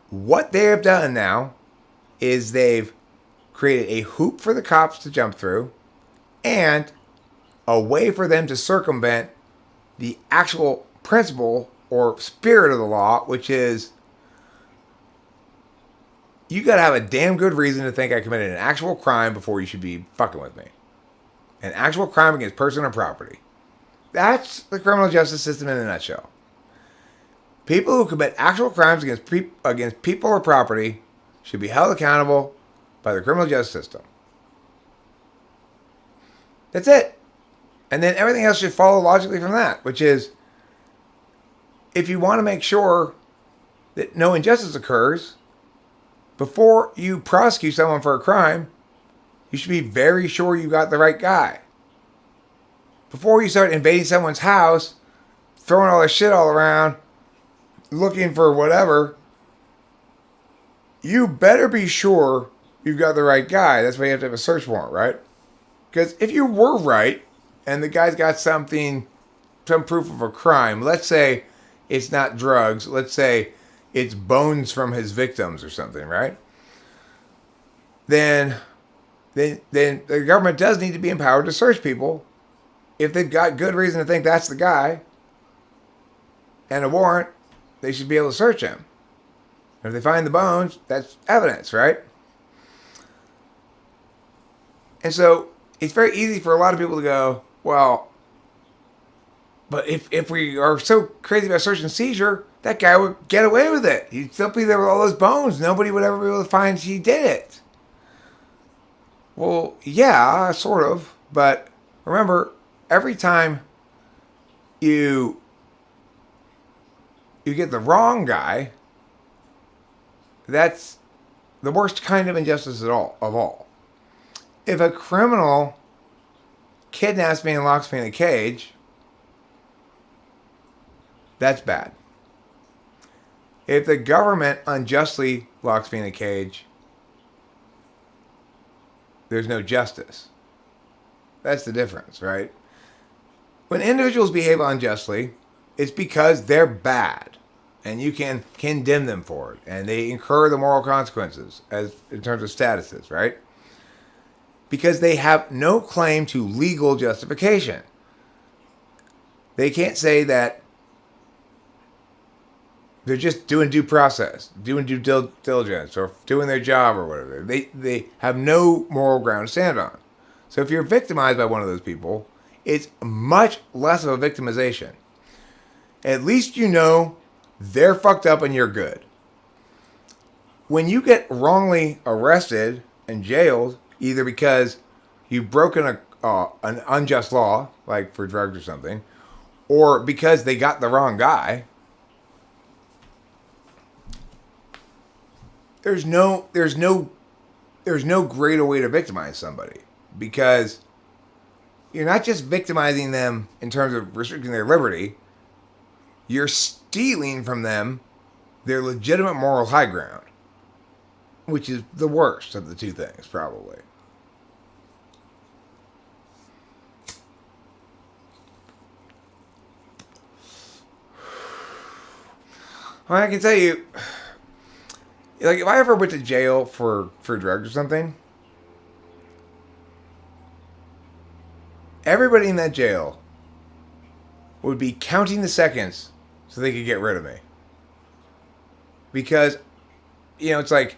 what they have done now is they've created a hoop for the cops to jump through and a way for them to circumvent the actual principle or spirit of the law, which is you got to have a damn good reason to think I committed an actual crime before you should be fucking with me. An actual crime against person or property. That's the criminal justice system in a nutshell. People who commit actual crimes against people or property should be held accountable by the criminal justice system. That's it. And then everything else should follow logically from that, which is if you want to make sure that no injustice occurs, before you prosecute someone for a crime, you should be very sure you got the right guy. Before you start invading someone's house, throwing all this shit all around, looking for whatever, you better be sure you've got the right guy. That's why you have to have a search warrant, right? Because if you were right, and the guy's got some proof of a crime, let's say it's not drugs, let's say it's bones from his victims or something, right? Then the government does need to be empowered to search people if they've got good reason to think that's the guy and a warrant. They should be able to search him. If they find the bones, that's evidence, right? And so it's very easy for a lot of people to go, well, but if we are so crazy about search and seizure, that guy would get away with it. He'd still be there with all those bones. Nobody would ever be able to find he did it. Well, yeah, sort of. But remember, every time you get the wrong guy, that's the worst kind of injustice of all. If a criminal kidnaps me and locks me in a cage, that's bad. If the government unjustly locks me in a cage, there's no justice. That's the difference, right? When individuals behave unjustly, it's because they're bad. And you can condemn them for it. And they incur the moral consequences in terms of statuses, right? Because they have no claim to legal justification. They can't say that they're just doing due process, doing due diligence, or doing their job or whatever. They have no moral ground to stand on. So if you're victimized by one of those people, it's much less of a victimization. At least you know they're fucked up and you're good. When you get wrongly arrested and jailed, either because you've broken an unjust law, like for drugs or something, or because they got the wrong guy, there's no greater way to victimize somebody, because you're not just victimizing them in terms of restricting their liberty, you're stealing from them their legitimate moral high ground, which is the worst of the two things, probably. Well, I can tell you, like, if I ever went to jail for drugs or something, everybody in that jail would be counting the seconds so they could get rid of me. Because, it's like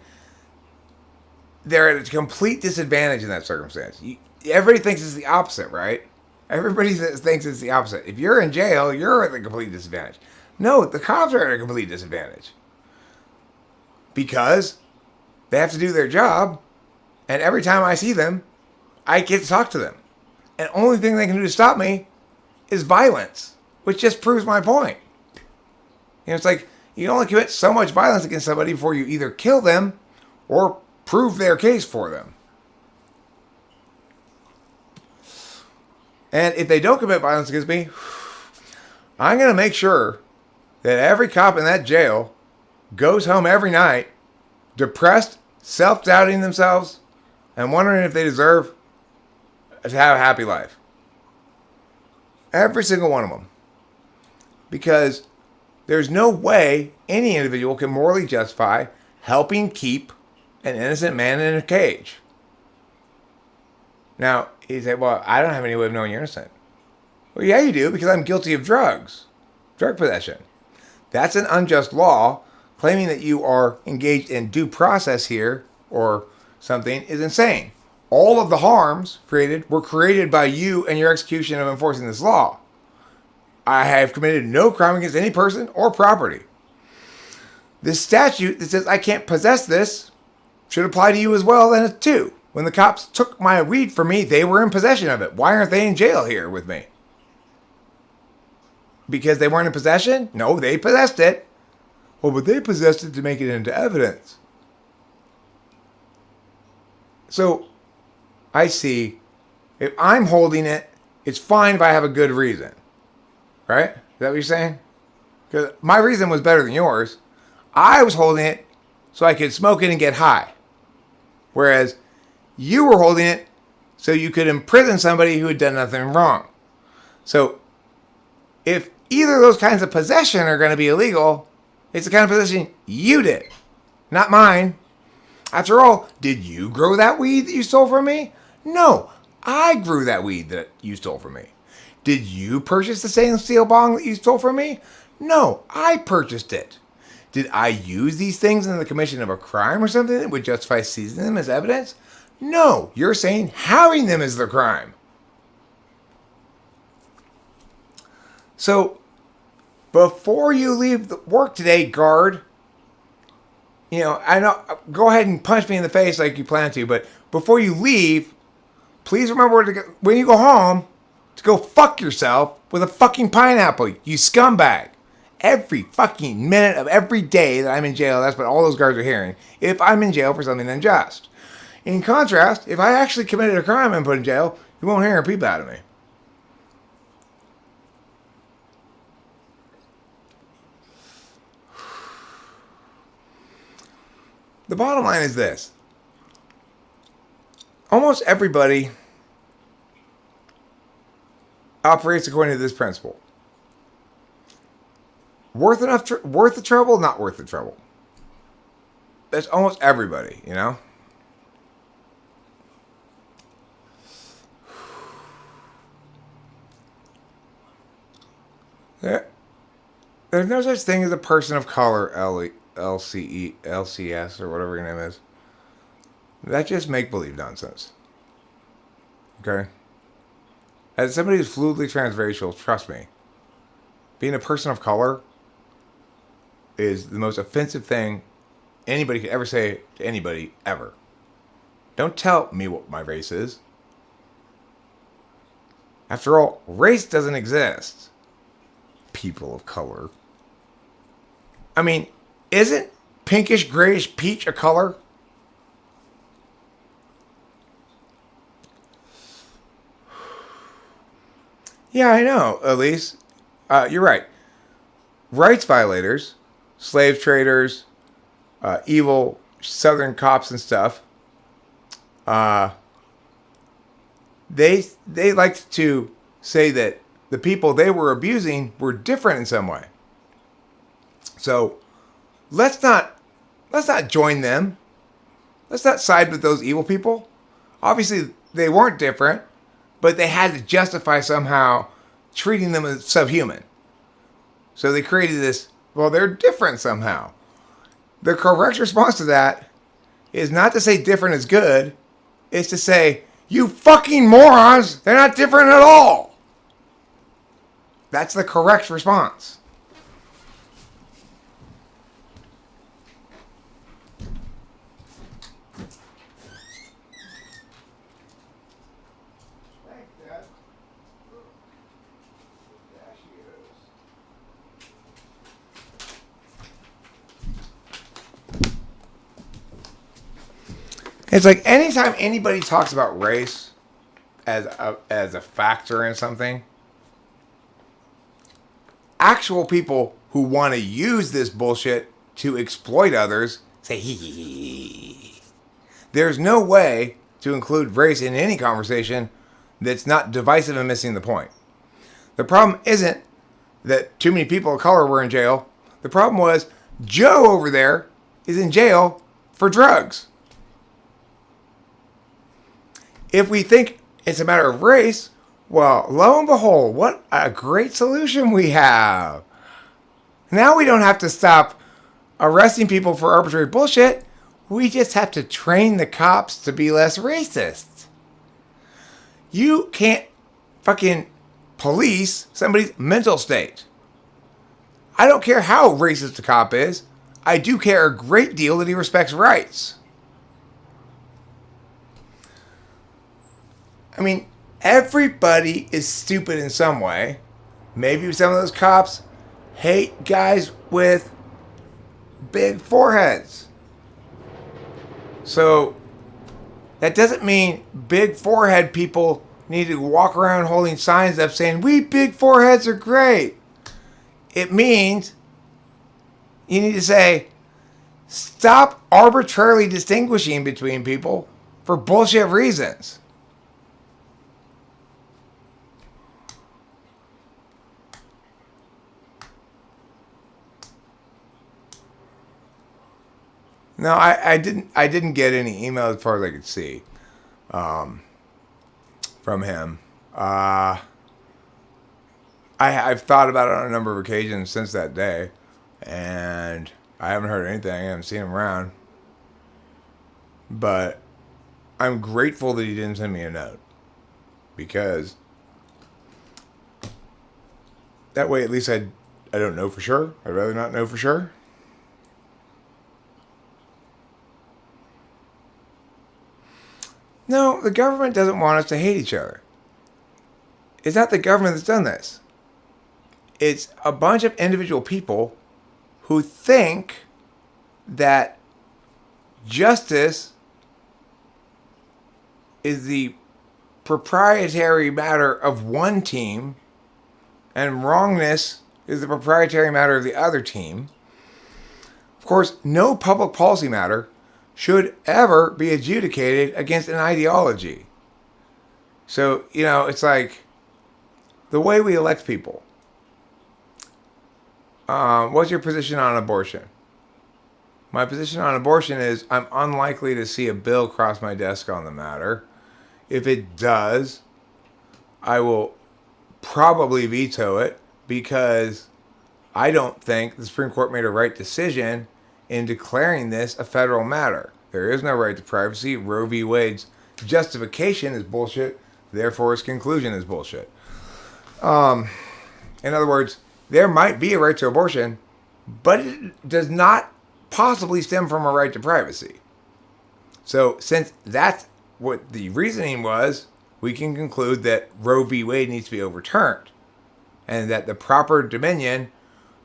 they're at a complete disadvantage in that circumstance. Everybody thinks it's the opposite, right? Everybody thinks it's the opposite. If you're in jail, you're at a complete disadvantage. No, the cops are at a complete disadvantage. Because they have to do their job, and every time I see them, I get to talk to them. And the only thing they can do to stop me is violence, which just proves my point. It's like you only commit so much violence against somebody before you either kill them or prove their case for them. And if they don't commit violence against me, I'm going to make sure that every cop in that jail goes home every night depressed, self-doubting themselves, and wondering if they deserve to have a happy life. Every single one of them. Because there's no way any individual can morally justify helping keep an innocent man in a cage. Now, you say, well, I don't have any way of knowing you're innocent. Well, yeah, you do, because I'm guilty of drug possession. That's an unjust law. Claiming that you are engaged in due process here or something is insane. All of the harms created were created by you and your execution of enforcing this law. I have committed no crime against any person or property. This statute that says I can't possess this should apply to you as well, then too. When the cops took my weed from me, they were in possession of it. Why aren't they in jail here with me? Because they weren't in possession? No, they possessed it. Well, but they possessed it to make it into evidence. So, I see, if I'm holding it, it's fine if I have a good reason. Right? Is that what you're saying? Because my reason was better than yours. I was holding it so I could smoke it and get high. Whereas you were holding it so you could imprison somebody who had done nothing wrong. So, if either of those kinds of possession are going to be illegal, it's the kind of possession you did, not mine. After all, did you grow that weed that you stole from me? No, I grew that weed that you stole from me. Did you purchase the same steel bong that you stole from me? No, I purchased it. Did I use these things in the commission of a crime or something that would justify seizing them as evidence? No, you're saying having them is the crime. So, before you leave work today, guard, I know, go ahead and punch me in the face like you plan to, but before you leave, please remember when you go home to go fuck yourself with a fucking pineapple, you scumbag. Every fucking minute of every day that I'm in jail, that's what all those guards are hearing, if I'm in jail for something unjust. In contrast, if I actually committed a crime and put in jail, you won't hear a peep out of me. The bottom line is this. Almost everybody operates according to this principle. Worth the trouble, not worth the trouble. That's almost everybody, There's no such thing as a person of color, LCS, or whatever your name is. That's just make-believe nonsense. Okay? As somebody who's fluidly transracial, trust me, being a person of color is the most offensive thing anybody could ever say to anybody, ever. Don't tell me what my race is. After all, race doesn't exist. People of color. I mean, isn't pinkish, grayish peach a color? Yeah, I know, Elise. You're right. Rights violators, slave traders, evil southern cops and stuff, they liked to say that the people they were abusing were different in some way. So let's not join them. Let's not side with those evil people. Obviously, they weren't different, but they had to justify somehow treating them as subhuman. So they created this, well, they're different somehow. The correct response to that is not to say different is good. It's to say, you fucking morons, they're not different at all. That's the correct response. It's like anytime anybody talks about race as a factor in something, actual people who want to use this bullshit to exploit others say, hee. There's no way to include race in any conversation that's not divisive and missing the point. The problem isn't that too many people of color were in jail. The problem was Joe over there is in jail for drugs. If we think it's a matter of race, well, lo and behold, what a great solution we have. Now we don't have to stop arresting people for arbitrary bullshit. We just have to train the cops to be less racist. You can't fucking police somebody's mental state. I don't care how racist the cop is. I do care a great deal that he respects rights. I mean, everybody is stupid in some way. Maybe some of those cops hate guys with big foreheads. So that doesn't mean big forehead people need to walk around holding signs up saying, we big foreheads are great. It means you need to say, stop arbitrarily distinguishing between people for bullshit reasons. No, I didn't get any emails as far as I could see from him. I've thought about it on a number of occasions since that day, and I haven't heard anything. I haven't seen him around. But I'm grateful that he didn't send me a note, because that way at least I don't know for sure. I'd rather not know for sure. No, the government doesn't want us to hate each other. It's not the government that's done this. It's a bunch of individual people who think that justice is the proprietary matter of one team and wrongness is the proprietary matter of the other team. Of course, no public policy matter should ever be adjudicated against an ideology. So, it's like the way we elect people. What's your position on abortion? My position on abortion is I'm unlikely to see a bill cross my desk on the matter. If it does, I will probably veto it, because I don't think the Supreme Court made a right decision in declaring this a federal matter. There is no right to privacy. Roe v. Wade's justification is bullshit. Therefore, its conclusion is bullshit. In other words, there might be a right to abortion, but it does not possibly stem from a right to privacy. So, since that's what the reasoning was, we can conclude that Roe v. Wade needs to be overturned, and that the proper dominion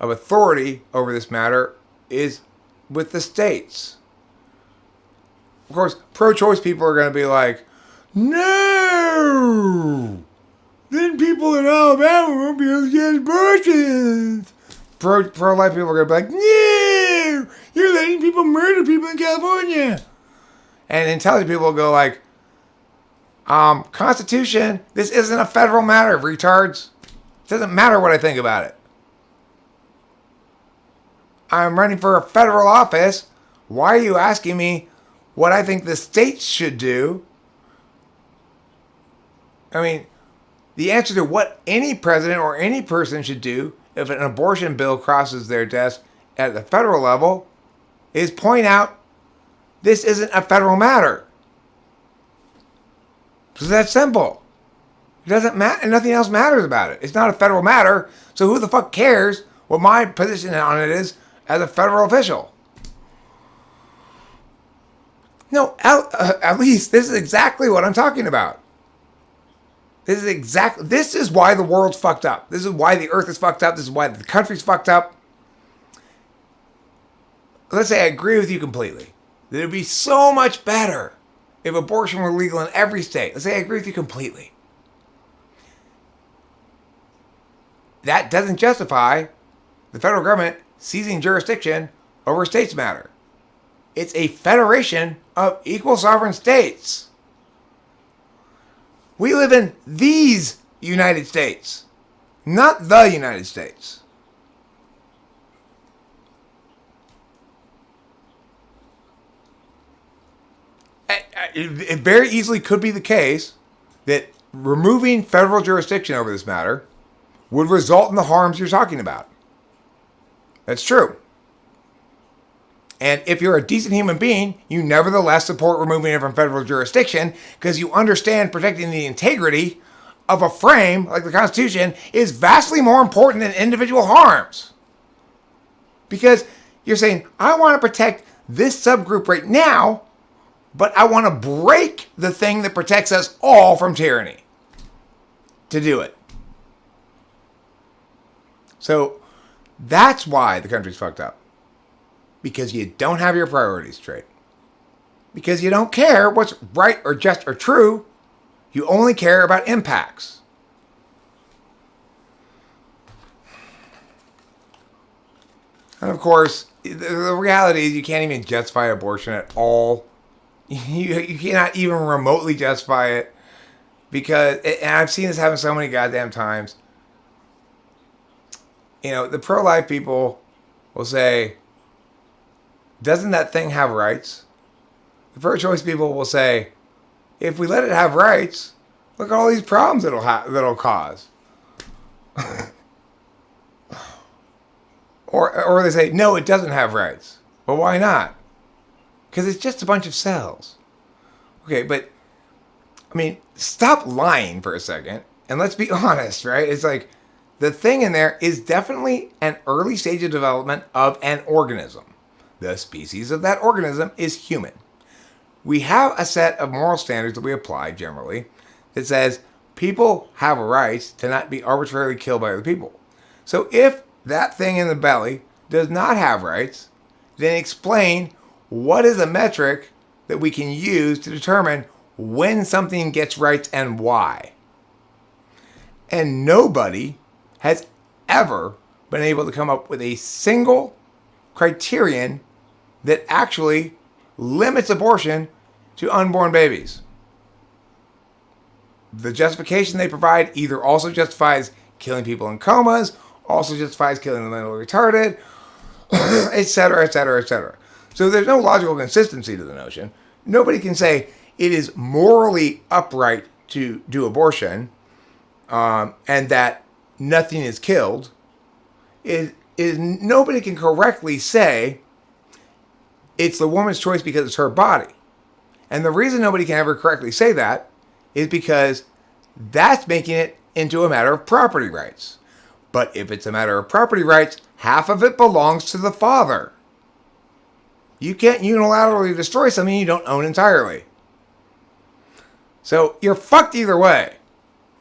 of authority over this matter is with the states. Of course, pro-choice people are going to be like, no! Then people in Alabama won't be able to get abortions. Pro-life people are going to be like, no! You're letting people murder people in California. And intelligent people will go like, Constitution, this isn't a federal matter, retards. It doesn't matter what I think about it. I'm running for a federal office. Why are you asking me what I think the states should do? I mean, the answer to what any president or any person should do if an abortion bill crosses their desk at the federal level is point out this isn't a federal matter. So that's simple. It doesn't matter. Nothing else matters about it. It's not a federal matter. So who the fuck cares what my position on it is as a federal official? No, at least this is exactly what I'm talking about. This is why the world's fucked up. This is why the earth is fucked up. This is why the country's fucked up. Let's say I agree with you completely. That it would be so much better if abortion were legal in every state. Let's say I agree with you completely. That doesn't justify the federal government seizing jurisdiction over states' matter. It's a federation of equal sovereign states. We live in these United States, not the United States. It very easily could be the case that removing federal jurisdiction over this matter would result in the harms you're talking about. That's true. And if you're a decent human being, you nevertheless support removing it from federal jurisdiction because you understand protecting the integrity of a frame like the Constitution is vastly more important than individual harms. Because you're saying, I want to protect this subgroup right now, but I want to break the thing that protects us all from tyranny to do it. So that's why the country's fucked up. Because you don't have your priorities straight. Because you don't care what's right or just or true. You only care about impacts. And of course, the reality is you can't even justify abortion at all. You cannot even remotely justify it. Because, and I've seen this happen so many goddamn times. You know, the pro-life people will say, doesn't that thing have rights? The pro-choice people will say, if we let it have rights, look at all these problems that'll cause. or they say, no, it doesn't have rights. Well, why not? Because it's just a bunch of cells. Okay, but, I mean, stop lying for a second, and let's be honest, right? It's like, the thing in there is definitely an early stage of development of an organism. The species of that organism is human. We have a set of moral standards that we apply generally that says people have a right to not be arbitrarily killed by other people. So if that thing in the belly does not have rights, then explain what is a metric that we can use to determine when something gets rights and why. And nobody has ever been able to come up with a single criterion that actually limits abortion to unborn babies. The justification they provide either also justifies killing people in comas, also justifies killing the mentally retarded, etc., etc., etc. So there's no logical consistency to the notion. Nobody can say it is morally upright to do abortion and that nothing is killed. Nobody can correctly say it's the woman's choice because it's her body. And the reason nobody can ever correctly say that is because that's making it into a matter of property rights. But if it's a matter of property rights, half of it belongs to the father. You can't unilaterally destroy something you don't own entirely. So you're fucked either way.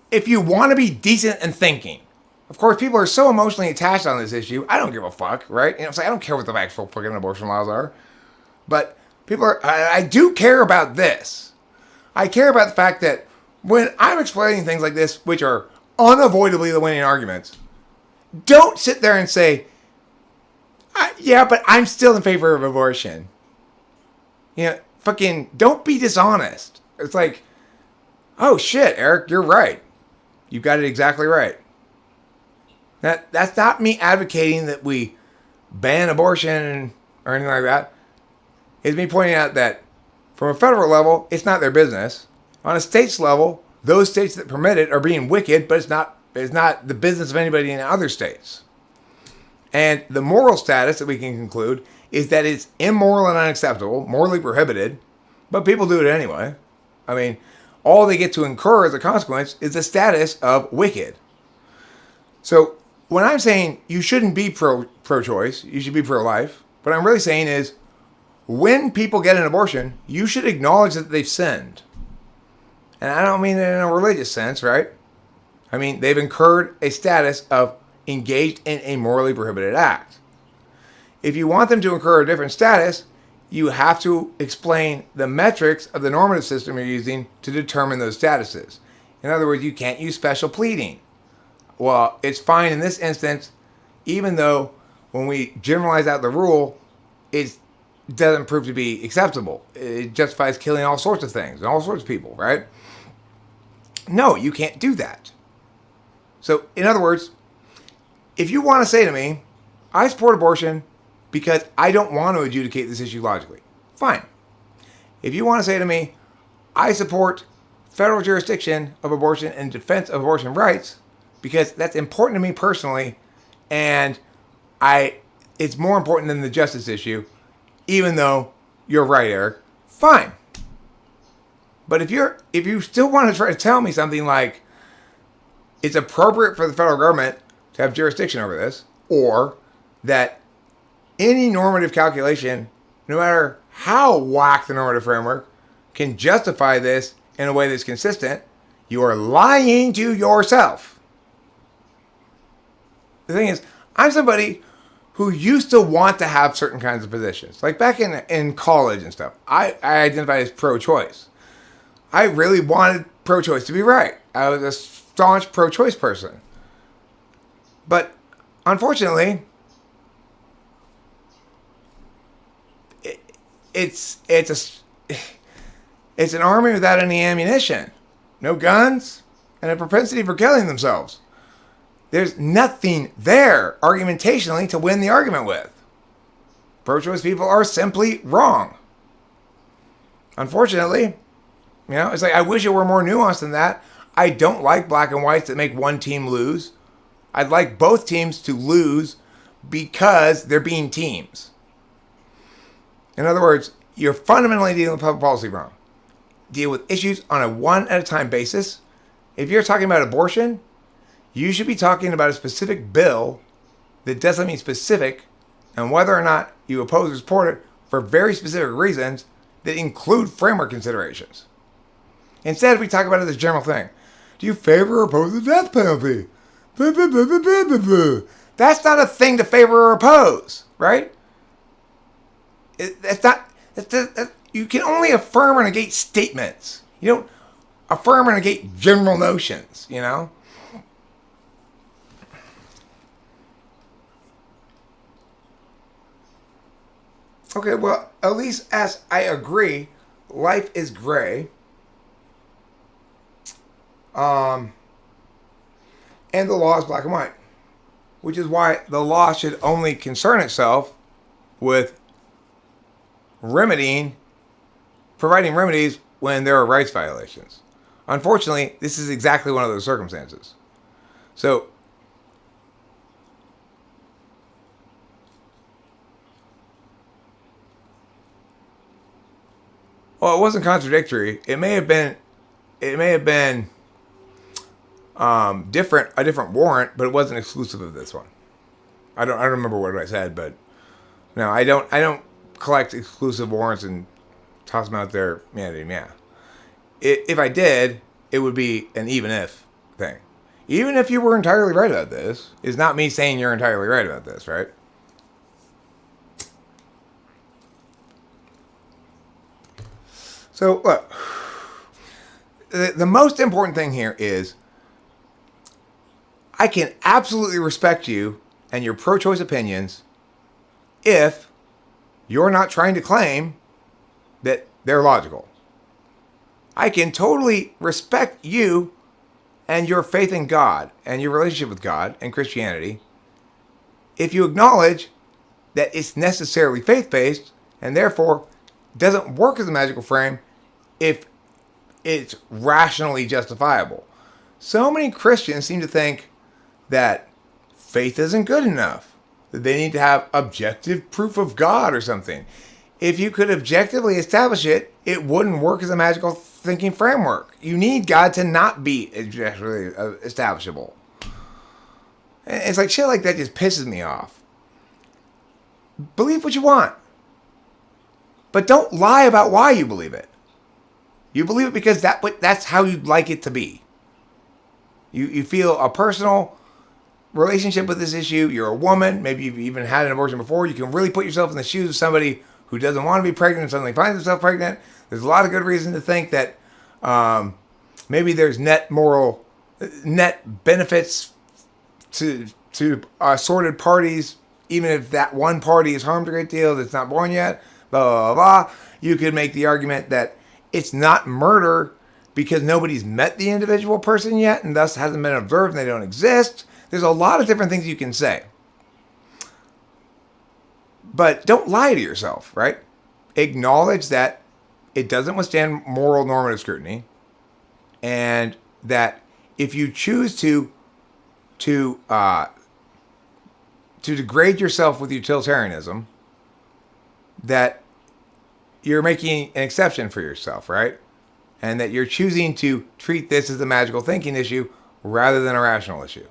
If you want to be decent and thinking. Of course, people are so emotionally attached on this issue. I don't give a fuck, right? You know, so I don't care what the actual fucking abortion laws are. But people are, I do care about this. I care about the fact that when I'm explaining things like this, which are unavoidably the winning arguments, don't sit there and say, yeah, but I'm still in favor of abortion. You know, fucking don't be dishonest. It's like, oh shit, Eric, you're right. You got it exactly right. That's not me advocating that we ban abortion or anything like that. It's me pointing out that from a federal level, it's not their business. On a state's level, those states that permit it are being wicked, but it's not the business of anybody in other states. And the moral status that we can conclude is that it's immoral and unacceptable, morally prohibited, but people do it anyway. I mean, all they get to incur as a consequence is the status of wicked. So when I'm saying you shouldn't be pro-choice, you should be pro-life, what I'm really saying is when people get an abortion, you should acknowledge that they've sinned. And I don't mean it in a religious sense, right? I mean, they've incurred a status of engaged in a morally prohibited act. If you want them to incur a different status, you have to explain the metrics of the normative system you're using to determine those statuses. In other words, you can't use special pleading. Well, it's fine in this instance, even though when we generalize out the rule, it doesn't prove to be acceptable. It justifies killing all sorts of things and all sorts of people, right? No, you can't do that. So, in other words, if you want to say to me, I support abortion because I don't want to adjudicate this issue logically, fine. If you want to say to me, I support federal jurisdiction of abortion and defense of abortion rights because that's important to me personally, and it's more important than the justice issue, even though you're right, Eric, fine. But if you still want to try to tell me something like it's appropriate for the federal government to have jurisdiction over this, or that any normative calculation, no matter how whack the normative framework, can justify this in a way that's consistent, you are lying to yourself. The thing is, I'm somebody who used to want to have certain kinds of positions. Like back in college and stuff, I identified as pro-choice. I really wanted pro-choice to be right. I was a staunch pro-choice person. But unfortunately, it's an army without any ammunition, no guns, and a propensity for killing themselves. There's nothing there argumentationally to win the argument with. Pro-choice people are simply wrong. Unfortunately, it's like I wish it were more nuanced than that. I don't like black and whites that make one team lose. I'd like both teams to lose because they're being teams. In other words, you're fundamentally dealing with public policy wrong. Deal with issues on a one-at-a-time basis. If you're talking about abortion, you should be talking about a specific bill that doesn't mean specific, and whether or not you oppose or support it for very specific reasons that include framework considerations. Instead, we talk about it as a general thing. Do you favor or oppose the death penalty? That's not a thing to favor or oppose, right? You can only affirm or negate statements. You don't affirm or negate general notions, Okay, well, at least as I agree, life is gray. And the law is black and white. Which is why the law should only concern itself with providing remedies when there are rights violations. Unfortunately, this is exactly one of those circumstances. So, well, it wasn't contradictory. It may have been a different warrant, but it wasn't exclusive of this one. I don't remember what I said, but no, I don't collect exclusive warrants and toss them out there. Yeah. If I did, it would be an even if thing. Even if you were entirely right about this, is not me saying you're entirely right about this, right? So look, the most important thing here is I can absolutely respect you and your pro-choice opinions if you're not trying to claim that they're logical. I can totally respect you and your faith in God and your relationship with God and Christianity if you acknowledge that it's necessarily faith-based and therefore doesn't work as a magical frame if it's rationally justifiable. So many Christians seem to think that faith isn't good enough, that they need to have objective proof of God or something. If you could objectively establish it, it wouldn't work as a magical thinking framework. You need God to not be objectively establishable. It's like shit like that just pisses me off. Believe what you want, but don't lie about why you believe it. You believe it because that's how you'd like it to be. You feel a personal relationship with this issue. You're a woman. Maybe you've even had an abortion before. You can really put yourself in the shoes of somebody who doesn't want to be pregnant and suddenly finds themselves pregnant. There's a lot of good reason to think that maybe there's net benefits to assorted parties, even if that one party is harmed a great deal that's not born yet. Blah, blah, blah. You could make the argument that it's not murder because nobody's met the individual person yet and thus hasn't been observed and they don't exist. There's a lot of different things you can say. But don't lie to yourself, right? Acknowledge that it doesn't withstand moral normative scrutiny, and that if you choose to degrade yourself with utilitarianism, that you're making an exception for yourself, right? And that you're choosing to treat this as a magical thinking issue rather than a rational issue.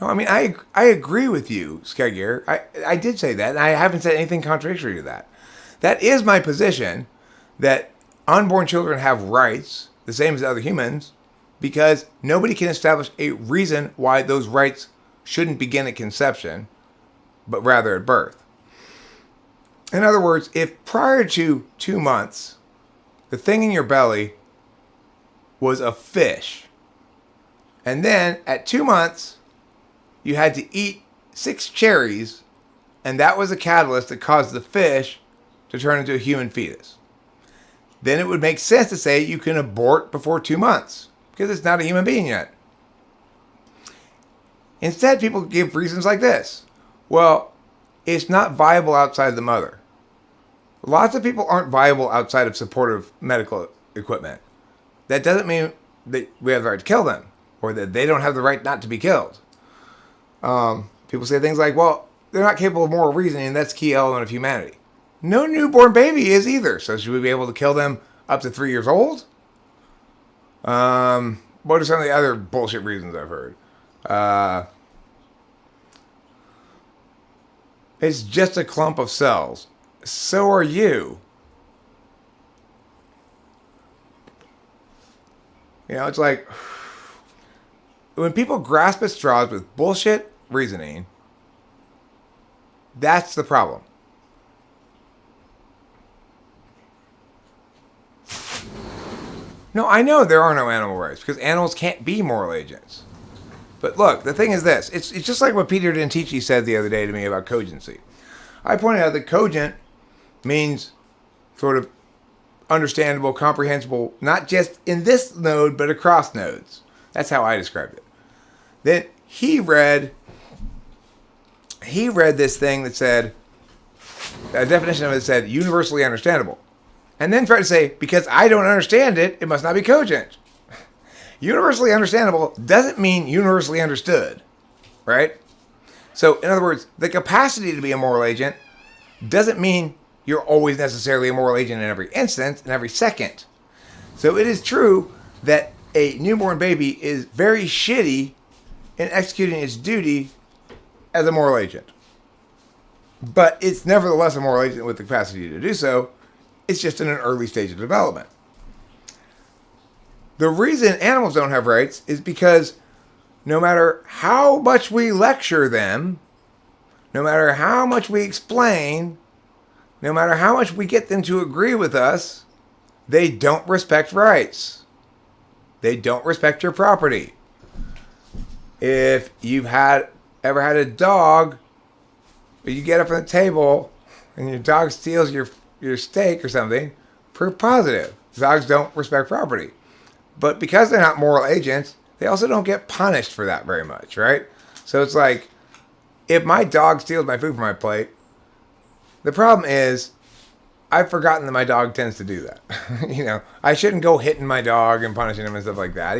No, I mean, I agree with you, Skagir. I did say that, and I haven't said anything contradictory to that. That is my position, that unborn children have rights, the same as other humans, because nobody can establish a reason why those rights shouldn't begin at conception, but rather at birth. In other words, if prior to 2 months, the thing in your belly was a fish, and then at 2 months, you had to eat 6 cherries, and that was a catalyst that caused the fish to turn into a human fetus, then it would make sense to say you can abort before 2 months, because it's not a human being yet. Instead, people give reasons like this. Well, it's not viable outside the mother. Lots of people aren't viable outside of supportive medical equipment. That doesn't mean that we have the right to kill them, or that they don't have the right not to be killed. People say things like, well, they're not capable of moral reasoning, and that's a key element of humanity. No newborn baby is either, so should we be able to kill them up to 3 years old? What are some of the other bullshit reasons I've heard? It's just a clump of cells. So are you. You know, it's like, when people grasp at straws with bullshit reasoning, that's the problem. No, I know there are no animal rights, because animals can't be moral agents. But look, the thing is this. It's just like what Peter Dentici said the other day to me about cogency. I pointed out that cogent means sort of understandable, comprehensible, not just in this node, but across nodes. That's how I described it. Then he read this thing that said, a definition of it said universally understandable. And then tried to say, because I don't understand it, it must not be cogent. Universally understandable doesn't mean universally understood, right? So, in other words, the capacity to be a moral agent doesn't mean you're always necessarily a moral agent in every instance, in every second. So it is true that a newborn baby is very shitty in executing its duty as a moral agent. But it's nevertheless a moral agent with the capacity to do so. It's just in an early stage of development. The reason animals don't have rights is because no matter how much we lecture them, no matter how much we explain, no matter how much we get them to agree with us, they don't respect rights. They don't respect your property. If you've ever had a dog, but you get up on the table and your dog steals your steak or something, proof positive. Dogs don't respect property. But because they're not moral agents, they also don't get punished for that very much, right? So it's like, if my dog steals my food from my plate, the problem is I've forgotten that my dog tends to do that. I shouldn't go hitting my dog and punishing him and stuff like that.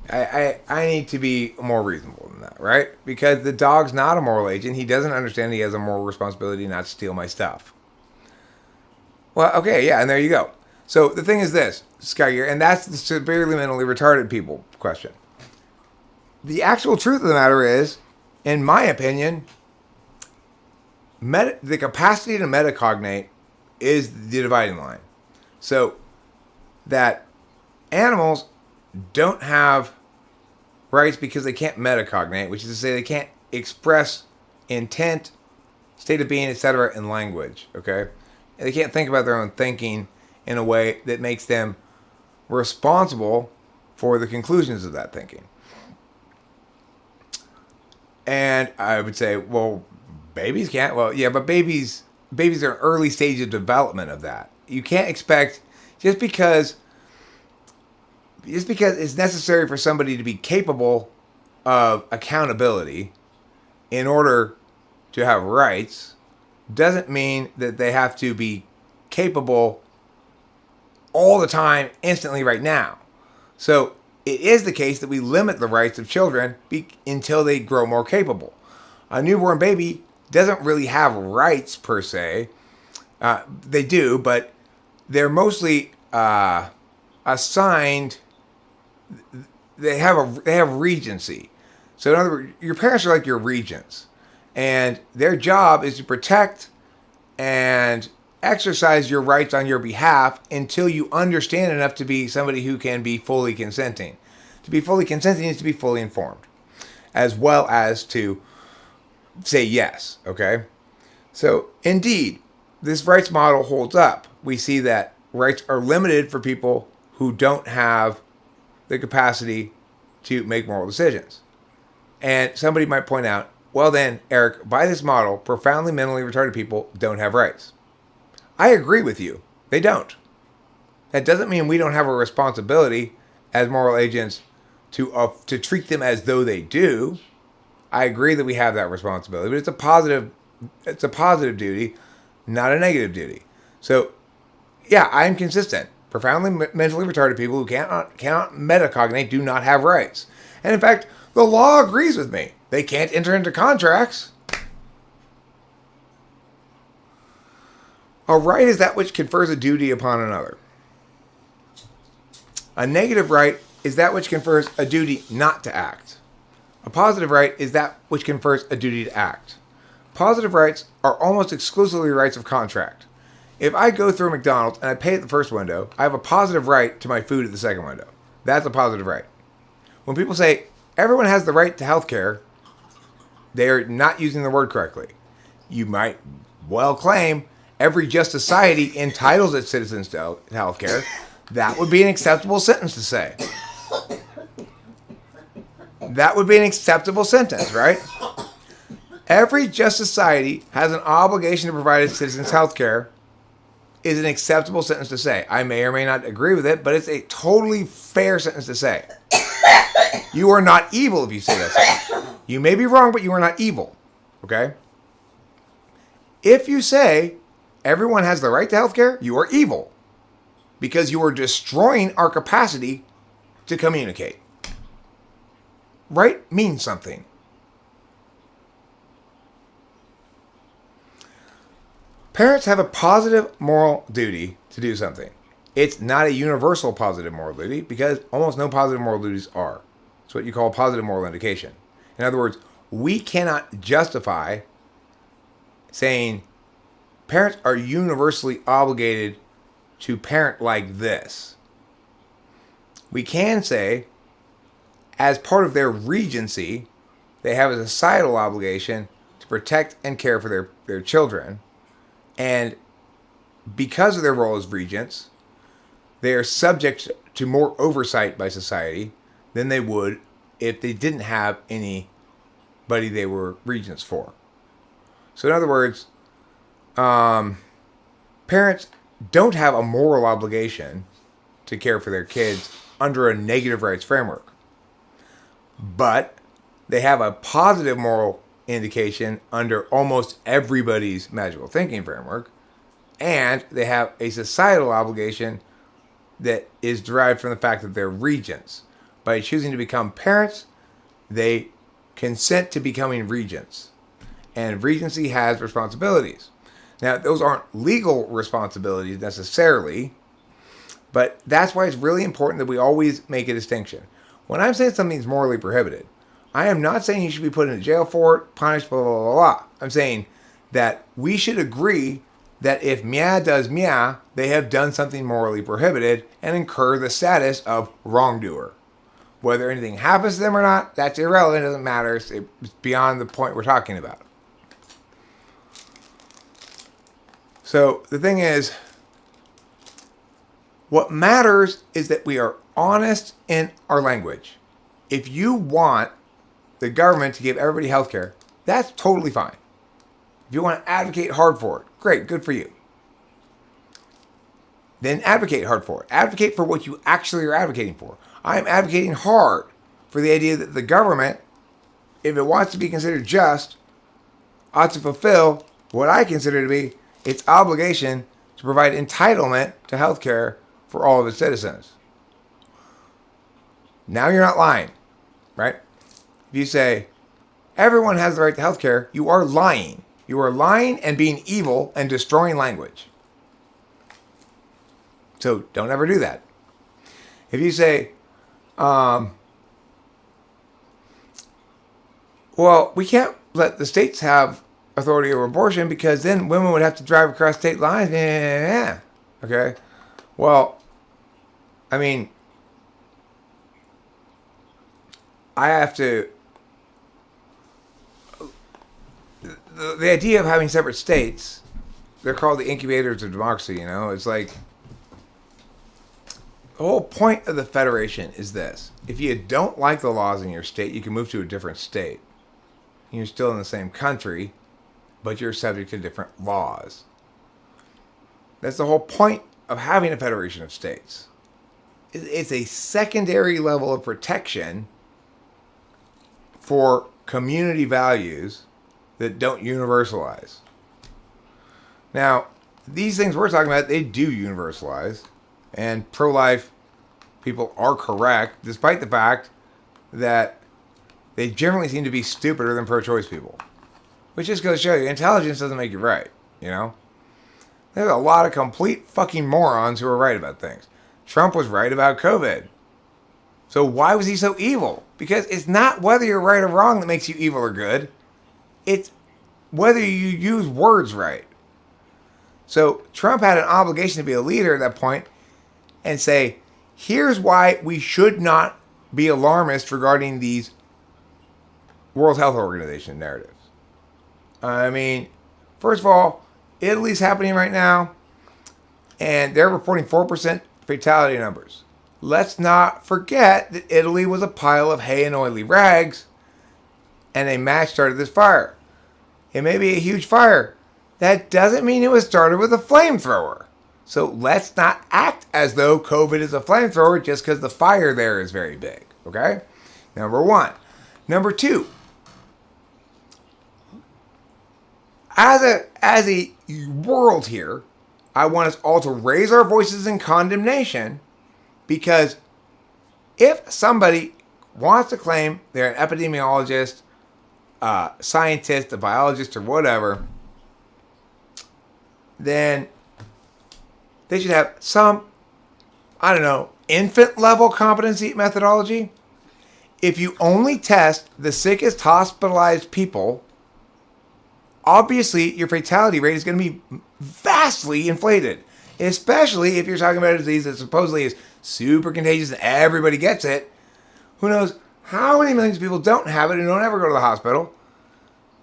I need to be more reasonable than that, right? Because the dog's not a moral agent. He doesn't understand he has a moral responsibility not to steal my stuff. Well, okay, yeah, and there you go. So the thing is this, Skygear, and that's the severely mentally retarded people question. The actual truth of the matter is, in my opinion, the capacity to metacognate is the dividing line. So that animals don't have rights because they can't metacognate, which is to say they can't express intent, state of being, etc. in language, okay? And they can't think about their own thinking in a way that makes them responsible for the conclusions of that thinking. And I would say, well, babies can't. Well, yeah, but babies are an early stage of development of that. You can't expect, just because it's necessary for somebody to be capable of accountability in order to have rights, doesn't mean that they have to be capable all the time, instantly, right now. So it is the case that we limit the rights of children until they grow more capable. A newborn baby doesn't really have rights per se. They do, but they're mostly assigned. They have regency. So in other words, your parents are like your regents, and their job is to protect and exercise your rights on your behalf until you understand enough to be somebody who can be fully consenting. To be fully consenting is to be fully informed, as well as to say yes, okay? So, indeed, this rights model holds up. We see that rights are limited for people who don't have the capacity to make moral decisions. And somebody might point out, well then, Eric, by this model, profoundly mentally retarded people don't have rights. I agree with you. They don't. That doesn't mean we don't have a responsibility as moral agents to treat them as though they do. I agree that we have that responsibility, but it's a positive duty, not a negative duty. So, yeah, I'm consistent. Profoundly mentally retarded people who cannot metacognate do not have rights. And in fact, the law agrees with me. They can't enter into contracts. A right is that which confers a duty upon another. A negative right is that which confers a duty not to act. A positive right is that which confers a duty to act. Positive rights are almost exclusively rights of contract. If I go through a McDonald's and I pay at the first window, I have a positive right to my food at the second window. That's a positive right. When people say everyone has the right to health care, they are not using the word correctly. You might well claim every just society entitles its citizens to health care. That would be an acceptable sentence to say. That would be an acceptable sentence, right? Every just society has an obligation to provide its citizens health care is an acceptable sentence to say. I may or may not agree with it, but it's a totally fair sentence to say. You are not evil if you say that. You may be wrong, but you are not evil. Okay? If you say everyone has the right to health care, you are evil. Because you are destroying our capacity to communicate. Right means something. Parents have a positive moral duty to do something. It's not a universal positive moral duty because almost no positive moral duties are. It's what you call positive moral indication. In other words, we cannot justify saying parents are universally obligated to parent like this. We can say, as part of their regency, they have a societal obligation to protect and care for their children. And because of their role as regents, they are subject to more oversight by society than they would if they didn't have anybody they were regents for. So in other words, parents don't have a moral obligation to care for their kids under a negative rights framework. But they have a positive moral indication under almost everybody's magical thinking framework. And they have a societal obligation that is derived from the fact that they're regents. By choosing to become parents, they consent to becoming regents. And regency has responsibilities. Now, those aren't legal responsibilities necessarily, but that's why it's really important that we always make a distinction. When I'm saying something's morally prohibited, I am not saying you should be put in jail for it, punished, blah, blah, blah, blah. I'm saying that we should agree that if Mia does Mia, they have done something morally prohibited and incur the status of wrongdoer. Whether anything happens to them or not, that's irrelevant. It doesn't matter. It's beyond the point we're talking about. So the thing is, what matters is that we are honest in our language. If you want the government to give everybody health care, that's totally fine. If you want to advocate hard for it, great, good for you. Then advocate hard for it. Advocate for what you actually are advocating for. I am advocating hard for the idea that the government, if it wants to be considered just, ought to fulfill what I consider to be its obligation to provide entitlement to health care for all of its citizens. Now you're not lying, right? If you say everyone has the right to health care, you are lying. You are lying and being evil and destroying language. So don't ever do that. If you say, well, we can't let the states have authority over abortion because then women would have to drive across state lines. Okay. Well, I mean, I have to. The idea of having separate states, they're called the incubators of democracy, you know? It's like, the whole point of the Federation is this. If you don't like the laws in your state, you can move to a different state. You're still in the same country, but you're subject to different laws. That's the whole point of having a federation of states. It's a secondary level of protection for community values that don't universalize. Now, these things we're talking about, they do universalize. And pro-life people are correct, despite the fact that they generally seem to be stupider than pro-choice people. Which just goes to show you, intelligence doesn't make you right, you know? There's a lot of complete fucking morons who are right about things. Trump was right about COVID. So why was he so evil? Because it's not whether you're right or wrong that makes you evil or good. It's whether you use words right. So Trump had an obligation to be a leader at that point and say, here's why we should not be alarmist regarding these World Health Organization narratives. I mean, first of all, Italy's happening right now, and they're reporting 4% fatality numbers. Let's not forget that Italy was a pile of hay and oily rags, and a match started this fire. It may be a huge fire. That doesn't mean it was started with a flamethrower. So let's not act as though COVID is a flamethrower just because the fire there is very big. Okay? Number one. Number two. As a world here, I want us all to raise our voices in condemnation, because if somebody wants to claim they're an epidemiologist, scientist, a biologist, or whatever, then they should have some, I don't know, infant level competency methodology. If you only test the sickest hospitalized people, obviously your fatality rate is going to be vastly inflated. Especially if you're talking about a disease that supposedly is super contagious and everybody gets it. Who knows how many millions of people don't have it and don't ever go to the hospital.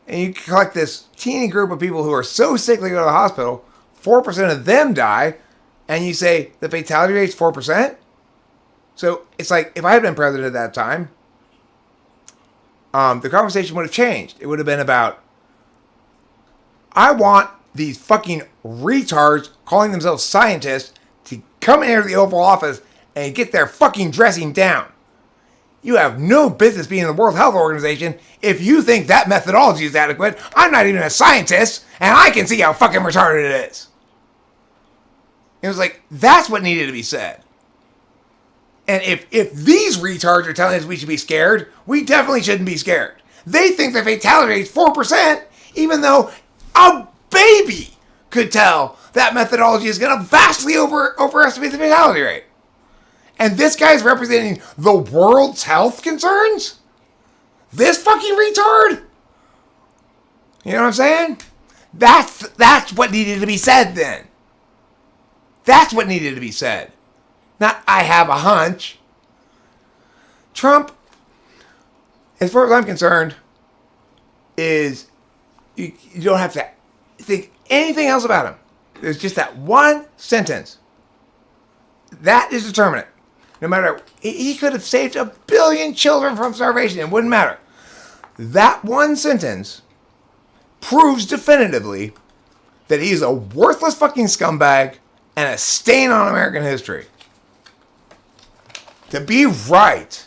And you collect this teeny group of people who are so sick they go to the hospital, 4% of them die, and you say the fatality rate is 4%? So it's like, if I had been president at that time, the conversation would have changed. It would have been about, I want these fucking retards calling themselves scientists to come in here to the Oval Office and get their fucking dressing down. You have no business being in the World Health Organization if you think that methodology is adequate. I'm not even a scientist, and I can see how fucking retarded it is. It was like, that's what needed to be said. And if these retards are telling us we should be scared, we definitely shouldn't be scared. They think the fatality rate is 4%, even though a baby could tell that methodology is going to vastly overestimate the fatality rate. And this guy's representing the world's health concerns? This fucking retard? You know what I'm saying? That's what needed to be said then. That's what needed to be said. Not, I have a hunch. Trump, as far as I'm concerned, is you don't have to think anything else about him. There's just that one sentence. That is determinate. No matter, he could have saved 1 billion children from starvation. It wouldn't matter. That one sentence proves definitively that he is a worthless fucking scumbag and a stain on American history. To be right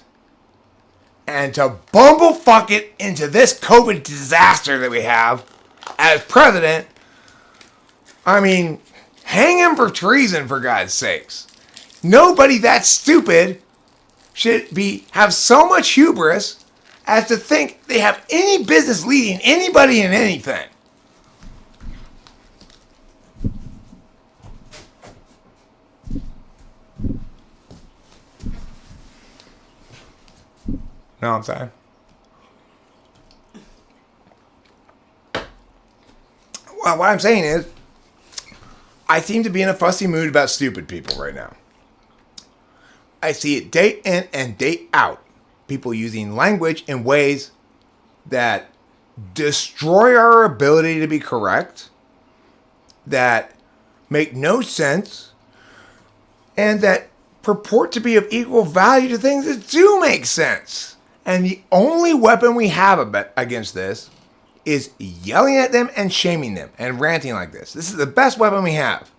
and to bumblefuck it into this COVID disaster that we have as president, I mean, hang him for treason, for God's sakes. Nobody that stupid should have so much hubris as to think they have any business leading anybody in anything. No, I'm sorry. Well, what I'm saying is, I seem to be in a fussy mood about stupid people right now. I see it day in and day out. People using language in ways that destroy our ability to be correct, that make no sense, and that purport to be of equal value to things that do make sense. And the only weapon we have against this is yelling at them and shaming them and ranting like this. This is the best weapon we have.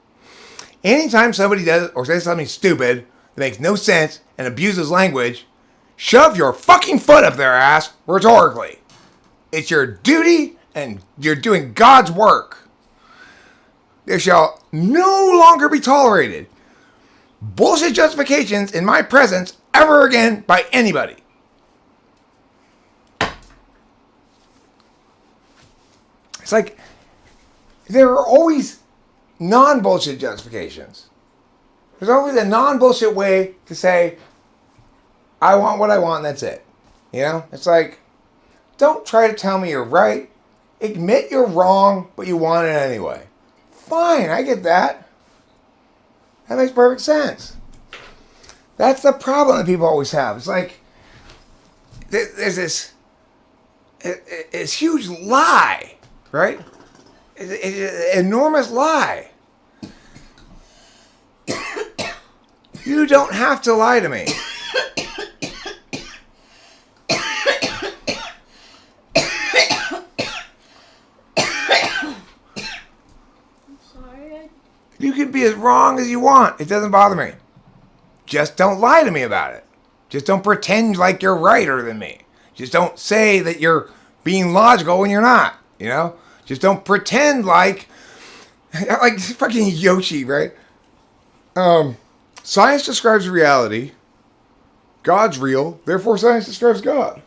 Anytime somebody does or says something stupid that makes no sense and abuses language, shove your fucking foot up their ass rhetorically. It's your duty and you're doing God's work. There shall no longer be tolerated bullshit justifications in my presence ever again by anybody. It's like there are always non-bullshit justifications. There's always a non-bullshit way to say, I want what I want and that's it. You know? It's like, don't try to tell me you're right. Admit you're wrong, but you want it anyway. Fine, I get that. That makes perfect sense. That's the problem that people always have. It's like, there's this huge lie, right? It's an enormous lie. You don't have to lie to me. You can be as wrong as you want. It doesn't bother me. Just don't lie to me about it. Just don't pretend like you're righter than me. Just don't say that you're being logical when you're not. You know? Just don't pretend like fucking Yoshi, right? Science describes reality. God's real. Therefore, science describes God.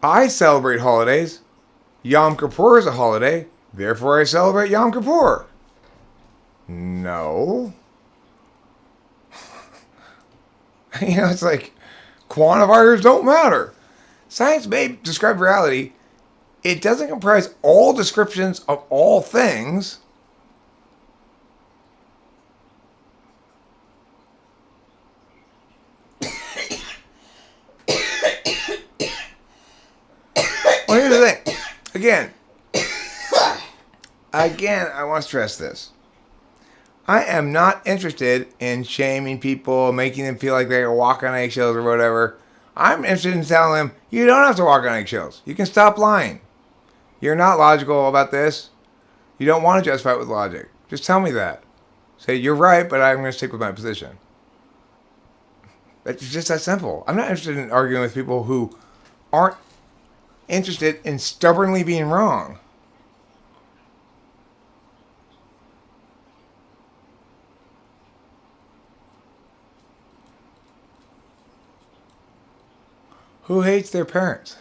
I celebrate holidays. Yom Kippur is a holiday. Therefore, I celebrate Yom Kippur. No. You know, it's like quantifiers don't matter. Science may describe reality. It doesn't comprise all descriptions of all things. Well, here's the thing. Again, I want to stress this. I am not interested in shaming people, making them feel like they walk on eggshells or whatever. I'm interested in telling them, you don't have to walk on eggshells. You can stop lying. You're not logical about this. You don't want to justify it with logic. Just tell me that. Say, you're right, but I'm going to stick with my position. It's just that simple. I'm not interested in arguing with people who aren't interested in stubbornly being wrong. Who hates their parents?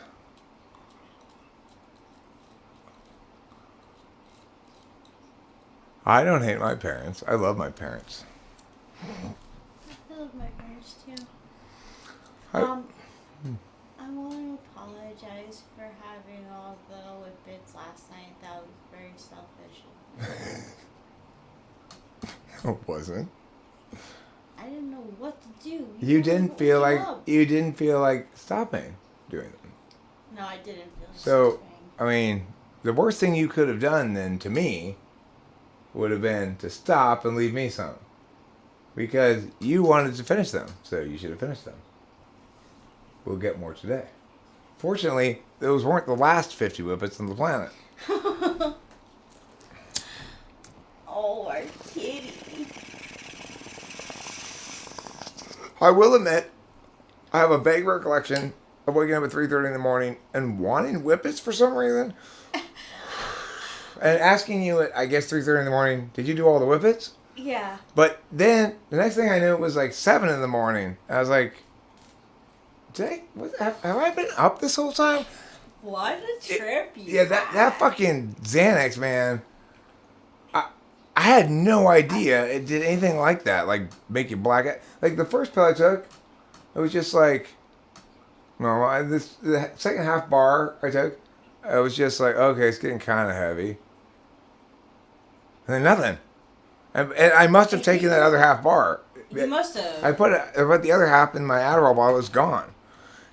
I don't hate my parents. I love my parents. I love my parents too. I I want to apologize for having all the whippets last night. That was very selfish. it wasn't. I didn't know what to do. You didn't feel like up. you didn't feel like stopping doing them. No, I didn't feel like So, stopping. I mean, the worst thing you could have done then to me would have been to stop and leave me some. Because you wanted to finish them, so you should have finished them. We'll get more today. Fortunately, those weren't the last 50 whippets on the planet. Oh, our kitty. I will admit, I have a vague recollection of waking up at 3:30 in the morning and wanting whippets for some reason. And asking you at, I guess, 3:30 in the morning, did you do all the whippets? Yeah. But then, the next thing I knew, it was like 7 in the morning. I was like, have I been up this whole time? What a trip you Yeah, that fucking Xanax, man. I had no idea it did anything like that. Like, make you black out. Like, the first pill I took, it was just like, no, the second half bar I took, I was just like, okay, it's getting kind of heavy. And then nothing. And I must have taken that other half bar. You must have. I put the other half in my Adderall bottle. It was gone.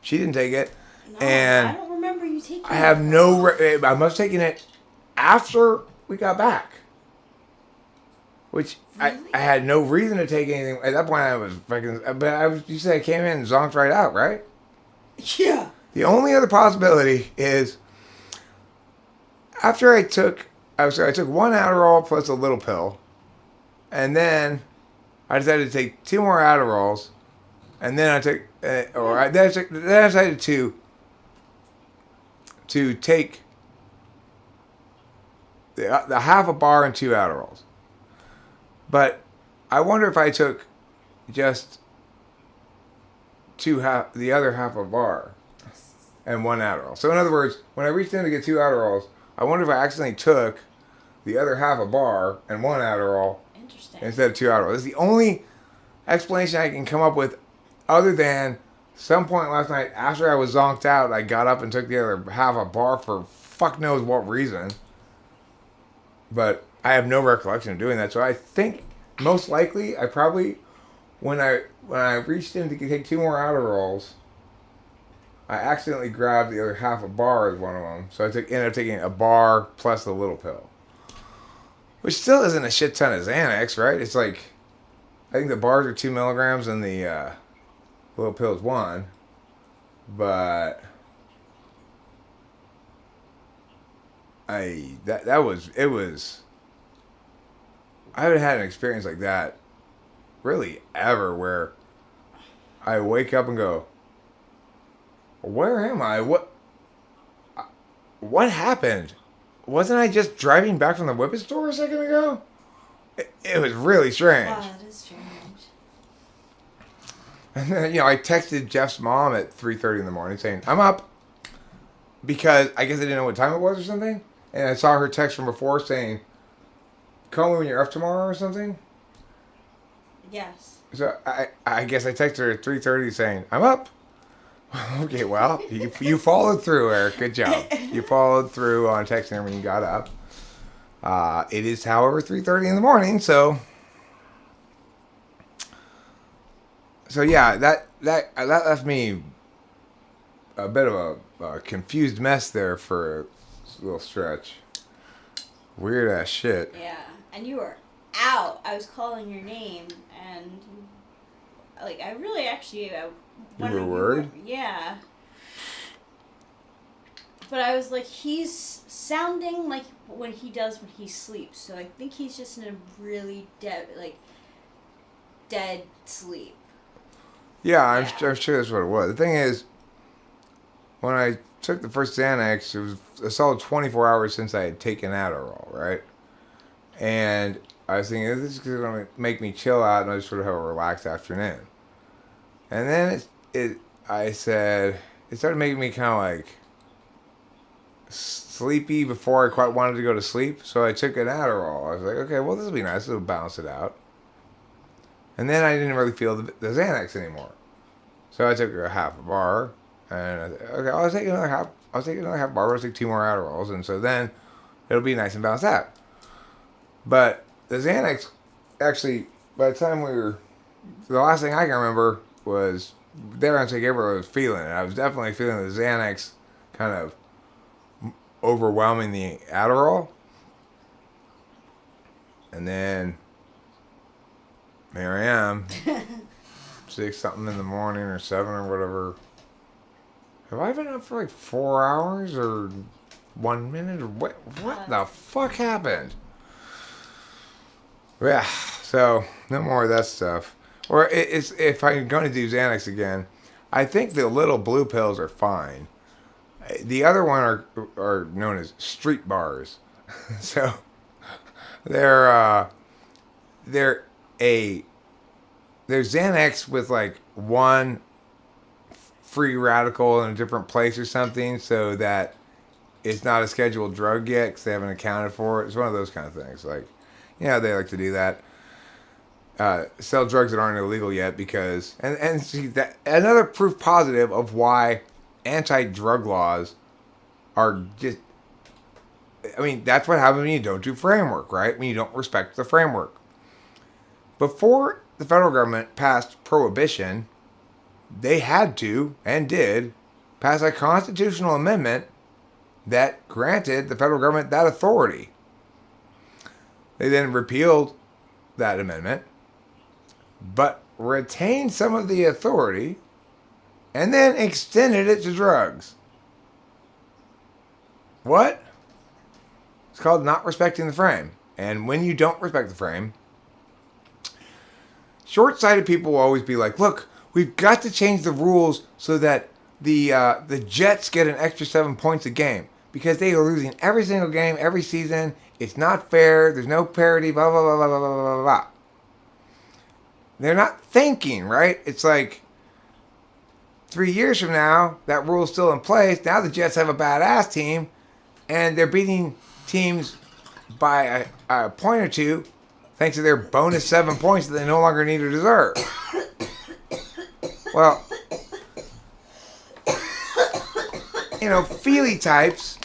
She didn't take it. No, and I don't remember you taking it. I have no... I must have taken it after we got back. Which Really? I had no reason to take anything. At that point, I was fucking... But you said I came in and zonked right out, right? Yeah. The only other possibility is after I took 1 Adderall plus a little pill, and then I decided to take 2 more Adderalls, and then I took, then I decided to take the half a bar and 2 Adderalls. But I wonder if I took just the other half a bar and 1 Adderall. So in other words, when I reached in to get 2 Adderalls, I wonder if I accidentally took the other half a bar and 1 Adderall instead of 2 Adderalls. That's the only explanation I can come up with, other than some point last night after I was zonked out, I got up and took the other half a bar for fuck knows what reason. But I have no recollection of doing that. So I think most likely I probably, when I reached in to take 2 more Adderalls, I accidentally grabbed the other half a bar as one of them. So I ended up taking a bar plus the little pill. Which still isn't a shit ton of Xanax, right? It's like, I think the bars are 2 milligrams and the little pill is 1. But I haven't had an experience like that really ever where I wake up and go, where am I? What happened? Wasn't I just driving back from the whippet store a second ago? It was really strange. Wow, that is strange. And then, I texted Jeff's mom at 3:30 in the morning saying, I'm up. Because I guess I didn't know what time it was or something. And I saw her text from before saying, call me when you're up tomorrow or something. Yes. So I guess I texted her at 3:30 saying, I'm up. Okay, well, you followed through, Eric. Good job. You followed through on texting her when you got up. It is, however, 3:30 in the morning, so yeah, that left me a bit of a confused mess there for a little stretch. Weird ass shit. Yeah, and you were out. I was calling your name, and like I really actually You were worried? Yeah. But I was like, he's sounding like what he does when he sleeps. So I think he's just in a really dead sleep. Yeah, I'm sure that's what it was. The thing is, when I took the first Xanax, it was a solid 24 hours since I had taken Adderall, right? And I was thinking, this is going to make me chill out and I just sort of have a relaxed afternoon. And then I said, it started making me kind of like sleepy before I quite wanted to go to sleep. So I took an Adderall. I was like, okay, well, this will be nice. It'll balance it out. And then I didn't really feel the Xanax anymore. So I took a half a bar. And I said, okay, I'll take another half. I'll take another half bar. I'll take 2 more Adderalls. And so then it'll be nice and balanced out. But the Xanax, actually, by the time the last thing I can remember was there on Take April, I was feeling it. I was definitely feeling the Xanax kind of overwhelming the Adderall. And then here I am, 6 something in the morning or 7 or whatever. Have I been up for like 4 hours or 1 minute or what the fuck happened? Yeah, so no more of that stuff. Or it's if I'm going to do Xanax again, I think the little blue pills are fine. The other one are known as street bars. So they're Xanax with like one free radical in a different place or something, so that it's not a scheduled drug yet because they haven't accounted for it. It's one of those kind of things. Like, they like to do that. Sell drugs that aren't illegal yet because and see that another proof positive of why anti-drug laws are just. I mean, that's what happens when you don't do framework, right? When you don't respect the framework. Before the federal government passed prohibition, they had to, and did, pass a constitutional amendment that granted the federal government that authority. They then repealed that amendment, but retained some of the authority, and then extended it to drugs. What? It's called not respecting the frame. And when you don't respect the frame, short-sighted people will always be like, look, we've got to change the rules so that the Jets get an extra 7 points a game because they are losing every single game, every season. It's not fair. There's no parity, blah, blah, blah, blah, blah, blah, blah, blah. They're not thinking, right? It's like 3 years from now, that rule's still in place. Now the Jets have a badass team, and they're beating teams by a point or two thanks to their bonus 7 points that they no longer need or deserve. Well, feely types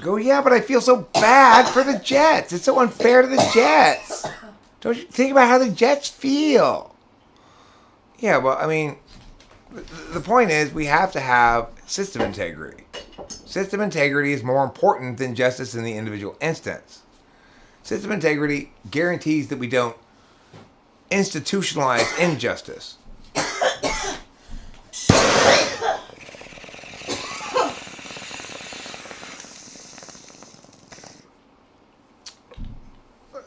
go, yeah, but I feel so bad for the Jets. It's so unfair to the Jets. Don't you think about how the Jets feel? Yeah, well, I mean, the point is we have to have system integrity. System integrity is more important than justice in the individual instance. System integrity guarantees that we don't institutionalize injustice.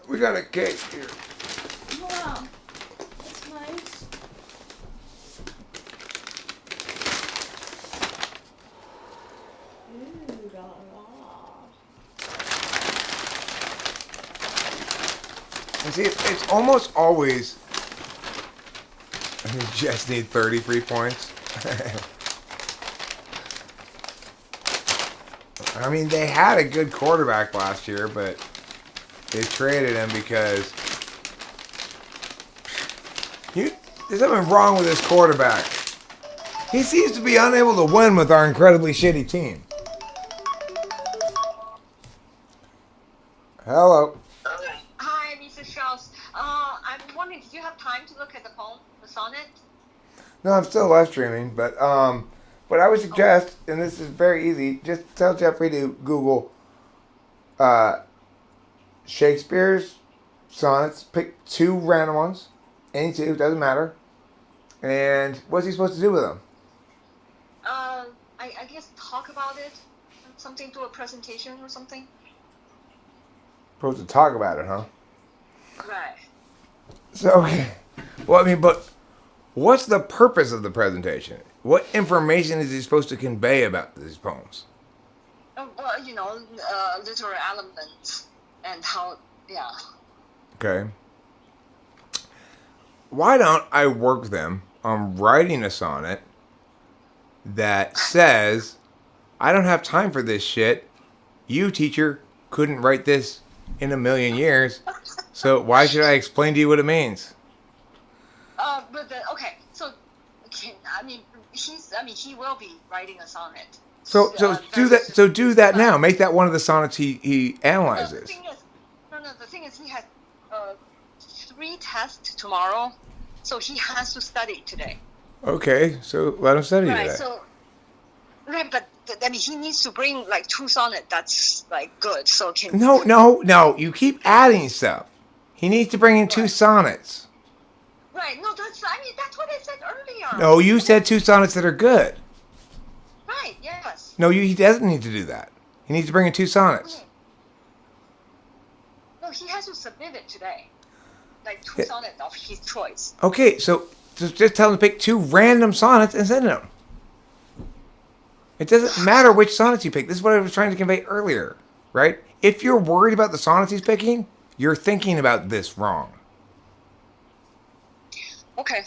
We got a cake here. Wow, that's nice. Ooh, la la. And see, it's almost always the Jets need 33 points. I mean, they had a good quarterback last year, but they traded him because there's something wrong with this quarterback. He seems to be unable to win with our incredibly shitty team. Hello. Hi, Mr. Strauss. I'm wondering, did you have time to look at the poem, the sonnet? No, I'm still live streaming, but what I would suggest, and this is very easy, just tell Jeffrey to Google Shakespeare's sonnets. Pick 2 random ones. Any 2, doesn't matter. And what's he supposed to do with them? I guess talk about it. Something, do a presentation or something. Supposed to talk about it, huh? Right. So, well, I mean, but what's the purpose of the presentation? What information is he supposed to convey about these poems? Well, literary elements and how, yeah. Okay. Why don't I work them on writing a sonnet that says, I don't have time for this shit. You, teacher, couldn't write this in a million years. So why should I explain to you what it means? He will be writing a sonnet. So do that. So do that now. Make that one of the sonnets he analyzes. The thing is, he has 3 tests tomorrow, so he has to study today. Okay, so let him study Right. today. So, right, but he needs to bring like 2 sonnets. That's like good. So can No. You keep adding stuff. He needs to bring in 2 sonnets. Right. No, that's what I said earlier. No, you said 2 sonnets that are good. Right. Yes. No, he doesn't need to do that. He needs to bring in 2 sonnets. No, he has to submit it today. Like 2 sonnets of his choice. Okay, so just tell him to pick 2 random sonnets and send them. It doesn't matter which sonnets you pick. This is what I was trying to convey earlier, right? If you're worried about the sonnets he's picking, you're thinking about this wrong. Okay.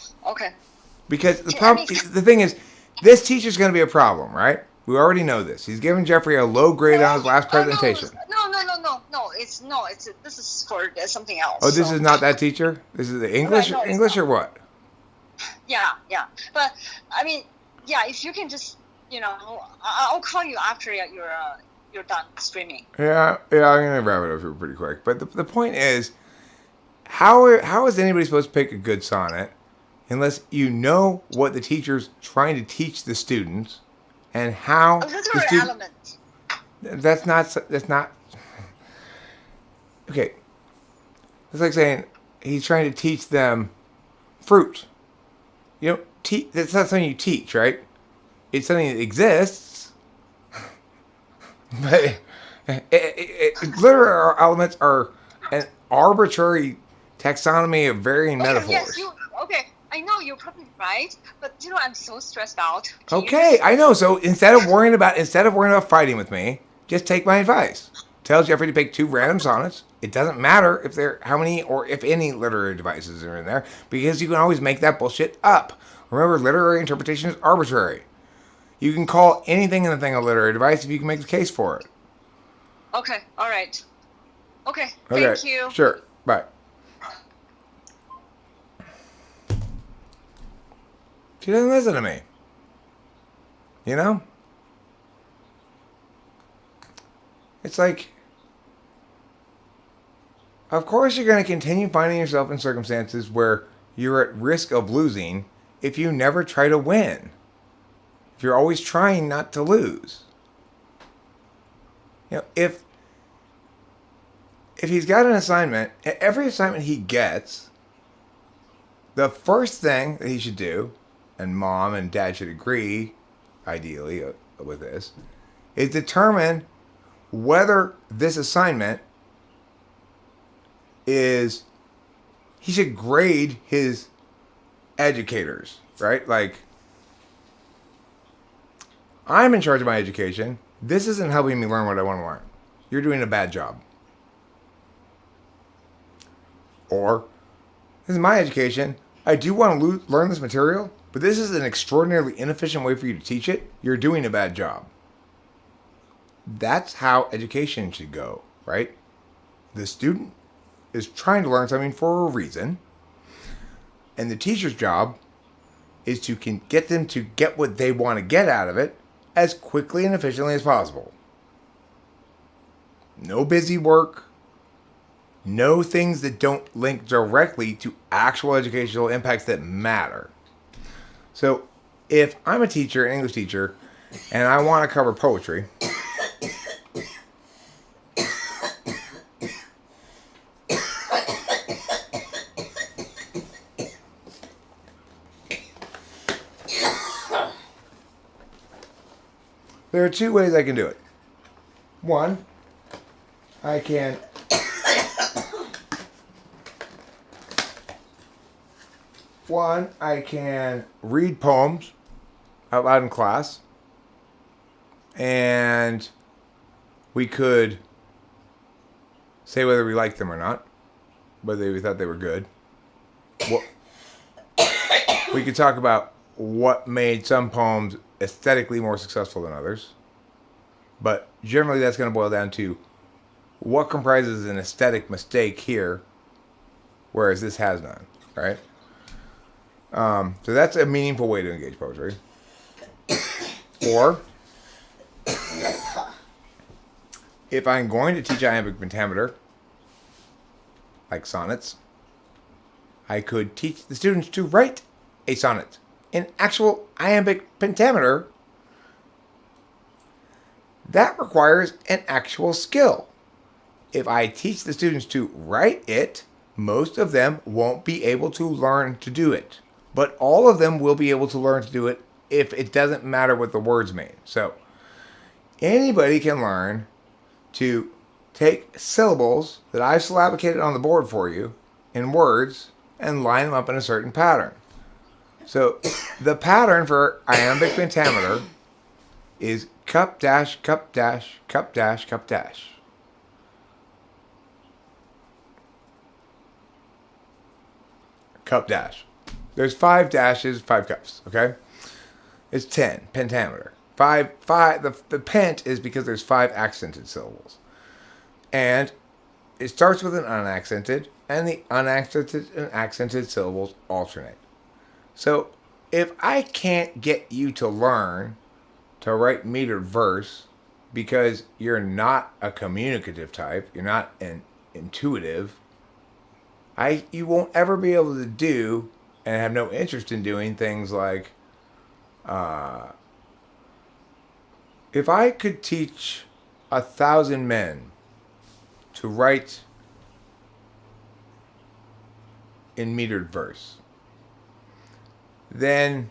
Because the thing is, this teacher's going to be a problem, right? We already know this. He's giving Jeffrey a low grade on his last presentation. No. This is for something else. Oh, this is not that teacher? This is the English? Right, no, English or what? Yeah. But if you can just, I'll call you after you're done streaming. Yeah, I'm going to wrap it up here pretty quick. But the point is, how is anybody supposed to pick a good sonnet unless you know what the teacher's trying to teach the students and how A literary element. That's not. Okay. It's like saying he's trying to teach them fruit. That's not something you teach, right? It's something that exists. But literary elements are an arbitrary taxonomy of varying metaphors. Yes, okay. I know you're probably right, but I'm so stressed out. Okay, I know. So instead of worrying about fighting with me, just take my advice. Tell Jeffrey to pick 2 random sonnets. It doesn't matter if how many or if any literary devices are in there, because you can always make that bullshit up. Remember, literary interpretation is arbitrary. You can call anything in the thing a literary device if you can make the case for it. Okay. All right. Okay. Thank you. Sure. Bye. She doesn't listen to me. It's like, of course you're going to continue finding yourself in circumstances where you're at risk of losing if you never try to win. If you're always trying not to lose. If he's got an assignment, every assignment he gets, the first thing that he should do, and mom and dad should agree, ideally, with this, is determine whether this assignment he should grade his educators, right? Like, I'm in charge of my education. This isn't helping me learn what I want to learn. You're doing a bad job. Or, this is my education. I do want to learn this material, but this is an extraordinarily inefficient way for you to teach it. You're doing a bad job. That's how education should go, right? The student is trying to learn something for a reason, and the teacher's job is to get them to get what they want to get out of it as quickly and efficiently as possible. No busy work. No things that don't link directly to actual educational impacts that matter. So, if I'm a teacher, an English teacher, and I want to cover poetry, There are two ways I can do it. One, I can read poems out loud in class, and we could say whether we liked them or not, whether we thought they were good. We could talk about what made some poems aesthetically more successful than others. But generally that's going to boil down to what comprises an aesthetic mistake here, whereas this has none, right? So that's a meaningful way to engage poetry. Or, if I'm going to teach iambic pentameter, like sonnets, I could teach the students to write a sonnet in actual iambic pentameter. That requires an actual skill. If I teach the students to write it, most of them won't be able to learn to do it. But all of them will be able to learn to do it if it doesn't matter what the words mean. So, anybody can learn to take syllables that I've syllabicated on the board for you in words and line them up in a certain pattern. So, the pattern for iambic pentameter is cup dash, cup dash, cup dash, cup dash. Cup dash. There's 5 dashes, 5 cups, okay? It's 10, pentameter. The pent is because there's 5 accented syllables. And it starts with an unaccented, and the unaccented and accented syllables alternate. So, if I can't get you to learn to write metered verse because you're not a communicative type, you're not an intuitive, you won't ever be able to do and have no interest in doing things like, if I could teach 1,000 men to write in metered verse, then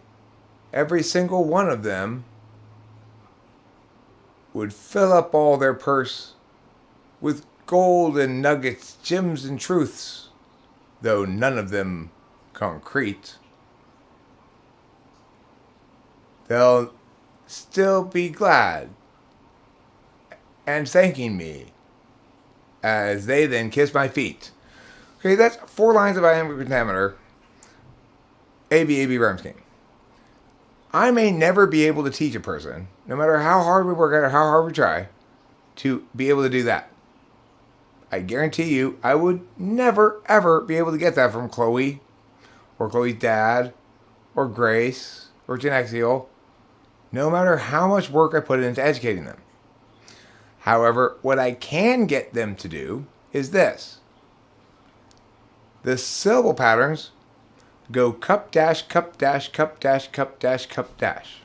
every single one of them would fill up all their purse with gold and nuggets, gems and truths, though none of them concrete. They'll still be glad and thanking me as they then kiss my feet. Okay, that's 4 lines of iambic pentameter. A-B rhyme scheme. I may never be able to teach a person, no matter how hard we work at it or how hard we try, to be able to do that. I guarantee you, I would never, ever be able to get that from Chloe, or Chloe's dad, or Grace, or Janaxiel, no matter how much work I put into educating them. However, what I can get them to do is this. The syllable patterns go cup dash, cup dash, cup dash, cup dash, cup dash.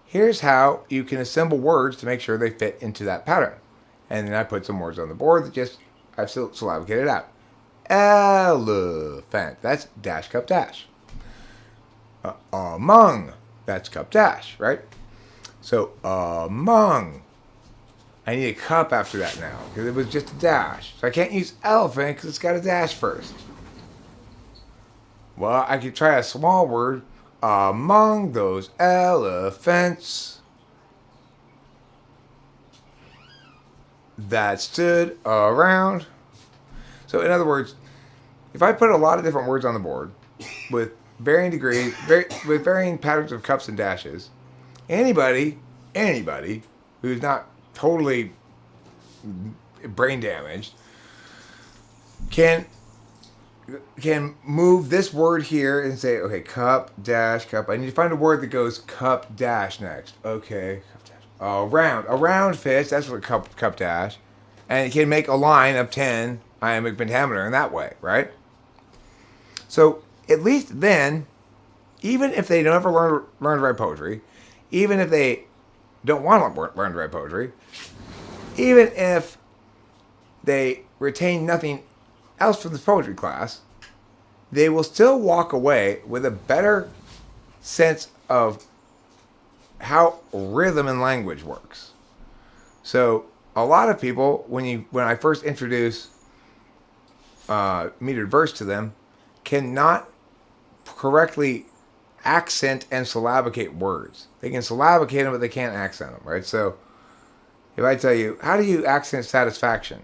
Here's how you can assemble words to make sure they fit into that pattern. And then I put some words on the board that I've syllabicated out. Elephant, that's dash, cup dash. Among, that's cup dash, right? So, among. I need a cup after that now, because it was just a dash. So I can't use elephant, because it's got a dash first. Well, I could try a small word. Among those elephants that stood around. So, in other words, if I put a lot of different words on the board with varying degrees, with varying patterns of cups and dashes, anybody who's not totally brain damaged can move this word here and say, okay, cup, dash, cup. I need to find a word that goes cup, dash next. Okay, cup, dash. A round fits, that's what cup, dash. And it can make a line of 10 iambic pentameter in that way, right? So, at least then, even if they never learn to write poetry, even if they don't want to learn to write poetry, even if they retain nothing else from this poetry class, they will still walk away with a better sense of how rhythm and language works. So a lot of people, when I first introduce metered verse to them, cannot correctly accent and syllabicate words. They can syllabicate them, but they can't accent them, right? So if I tell you, how do you accent satisfaction?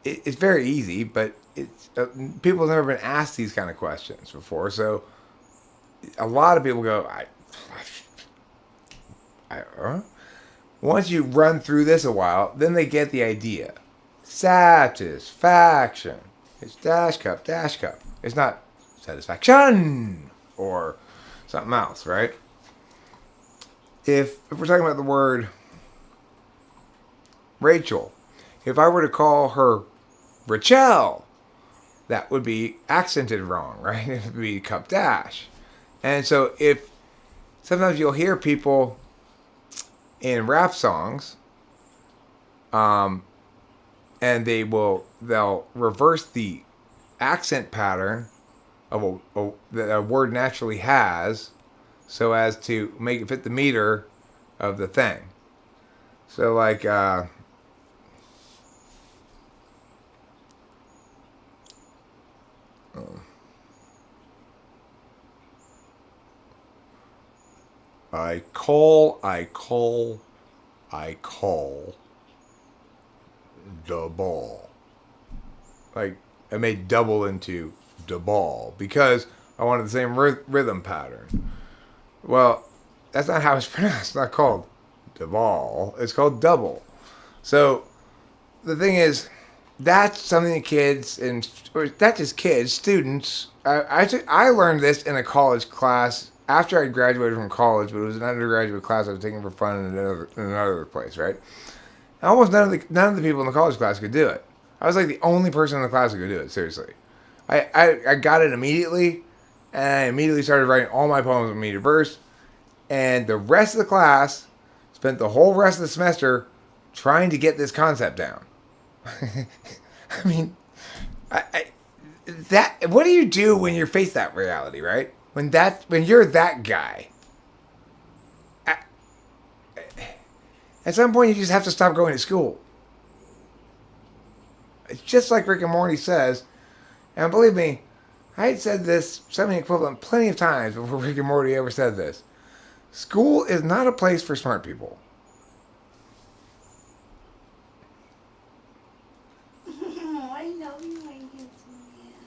It's very easy, but it's people have never been asked these kind of questions before. So a lot of people go, once you run through this a while, then they get the idea. Satisfaction. It's dash cup, dash cup. It's not satisfaction or something else, right? If we're talking about the word Rachel, if I were to call her Rachel, that would be accented wrong, right? It would be cup dash. And so if sometimes you'll hear people in rap songs, and they'll reverse the accent pattern of that a word naturally has, so as to make it fit the meter of the thing. So like I call the ball. Like, I made double into the ball because I wanted the same rhythm pattern. Well, that's not how it's pronounced. It's not called the ball. It's called double. So the thing is, that's something that kids, and or not just kids, students. I learned this in a college class after I graduated from college, but it was an undergraduate class I was taking for fun in another place, right? And almost none of the people in the college class could do it. I was like the only person in the class who could do it. Seriously, I got it immediately, and I immediately started writing all my poems in meter verse, and the rest of the class spent the whole rest of the semester trying to get this concept down. I mean, that what do you do when you're faced that reality, right? When you're that guy, at some point you just have to stop going to school. It's just like Rick and Morty says, and believe me, I had said this something equivalent plenty of times before Rick and Morty ever said this. School is not a place for smart people. I know you my handsome man.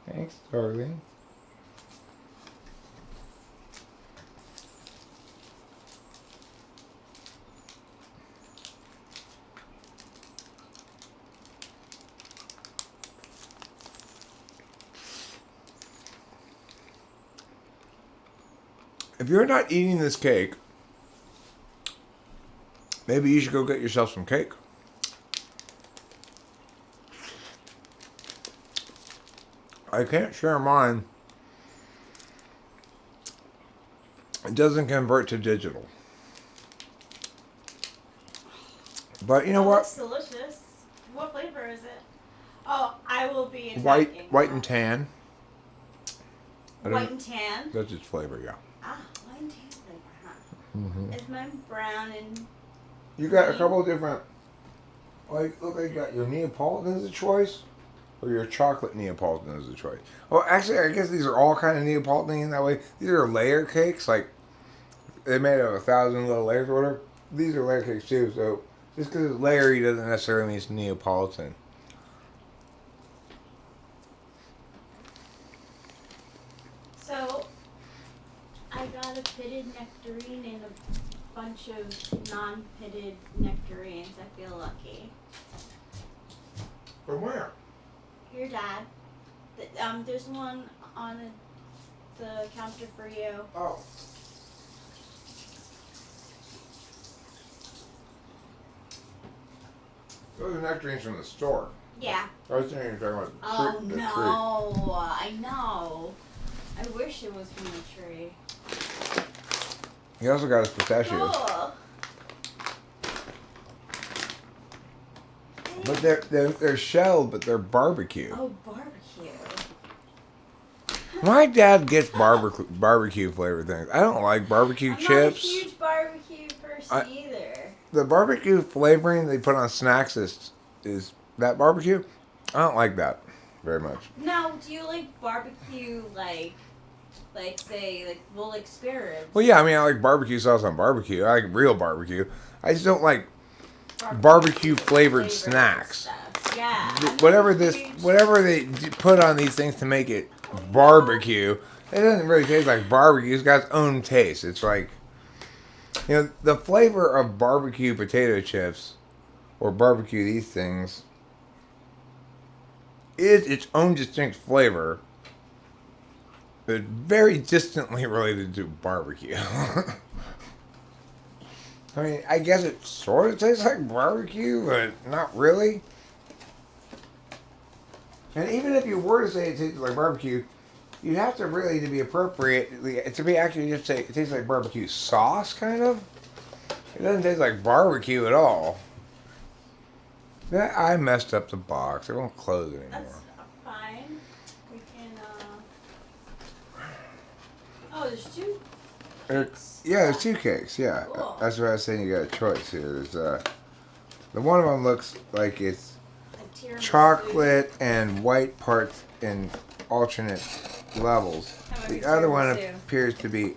Thanks, darling. If you're not eating this cake, maybe you should go get yourself some cake. I can't share mine. It doesn't convert to digital. But you know what? Looks delicious. What flavor is it? Oh, I will be White and tan. White and tan? That's its flavor, yeah. Ah, white and tan flavor, huh? Mm-hmm. Is mine brown and... You got a couple of different... Look like you got your Neapolitan as a choice, or your chocolate Neapolitan as a choice. Well, actually, I guess these are all kind of Neapolitan in that way. These are layer cakes, like they made of 1,000 little layers or whatever. These are layer cakes too, so just because it's layery doesn't necessarily mean it's Neapolitan. So, I got a pitted nectarine and a bunch of non-pitted nectarines. I feel lucky. From where? Your dad. There's one on the counter for you. Oh. Those are nectarines from the store. Yeah. I was thinking you were talking about the tree. No, I know. I wish it was from the tree. He also got us pistachios. Cool. But they're shelled, but they're barbecue. Oh, barbecue. My dad gets barbecue flavored things. I don't like barbecue I'm chips. not a huge barbecue person either. The barbecue flavoring they put on snacks is that barbecue. I don't like that very much. Now, do you like barbecue like say like we'll like spare ribs? Well, yeah, I mean I like barbecue sauce on barbecue. I like real barbecue. I just don't like barbecue flavored snacks. Stuff. Yeah. Whatever they put on these things to make it barbecue, it doesn't really taste like barbecue. It's got its own taste. It's like, the flavor of barbecue potato chips or barbecue these things is its own distinct flavor, but very distantly related to barbecue. I mean, I guess it sort of tastes like barbecue, but not really. And even if you were to say it tastes like barbecue, you'd have to really, to be appropriate, to be actually just say it tastes like barbecue sauce, kind of. It doesn't taste like barbecue at all. I messed up the box. I won't close it anymore. That's fine. We can, Oh, there's two cakes. Yeah, there's two cakes, yeah. Cool. That's what I was saying, you got a choice here. There's, the one of them looks like it's Tiramisu. chocolate and white parts in alternate levels. The other one tiramisu? appears to be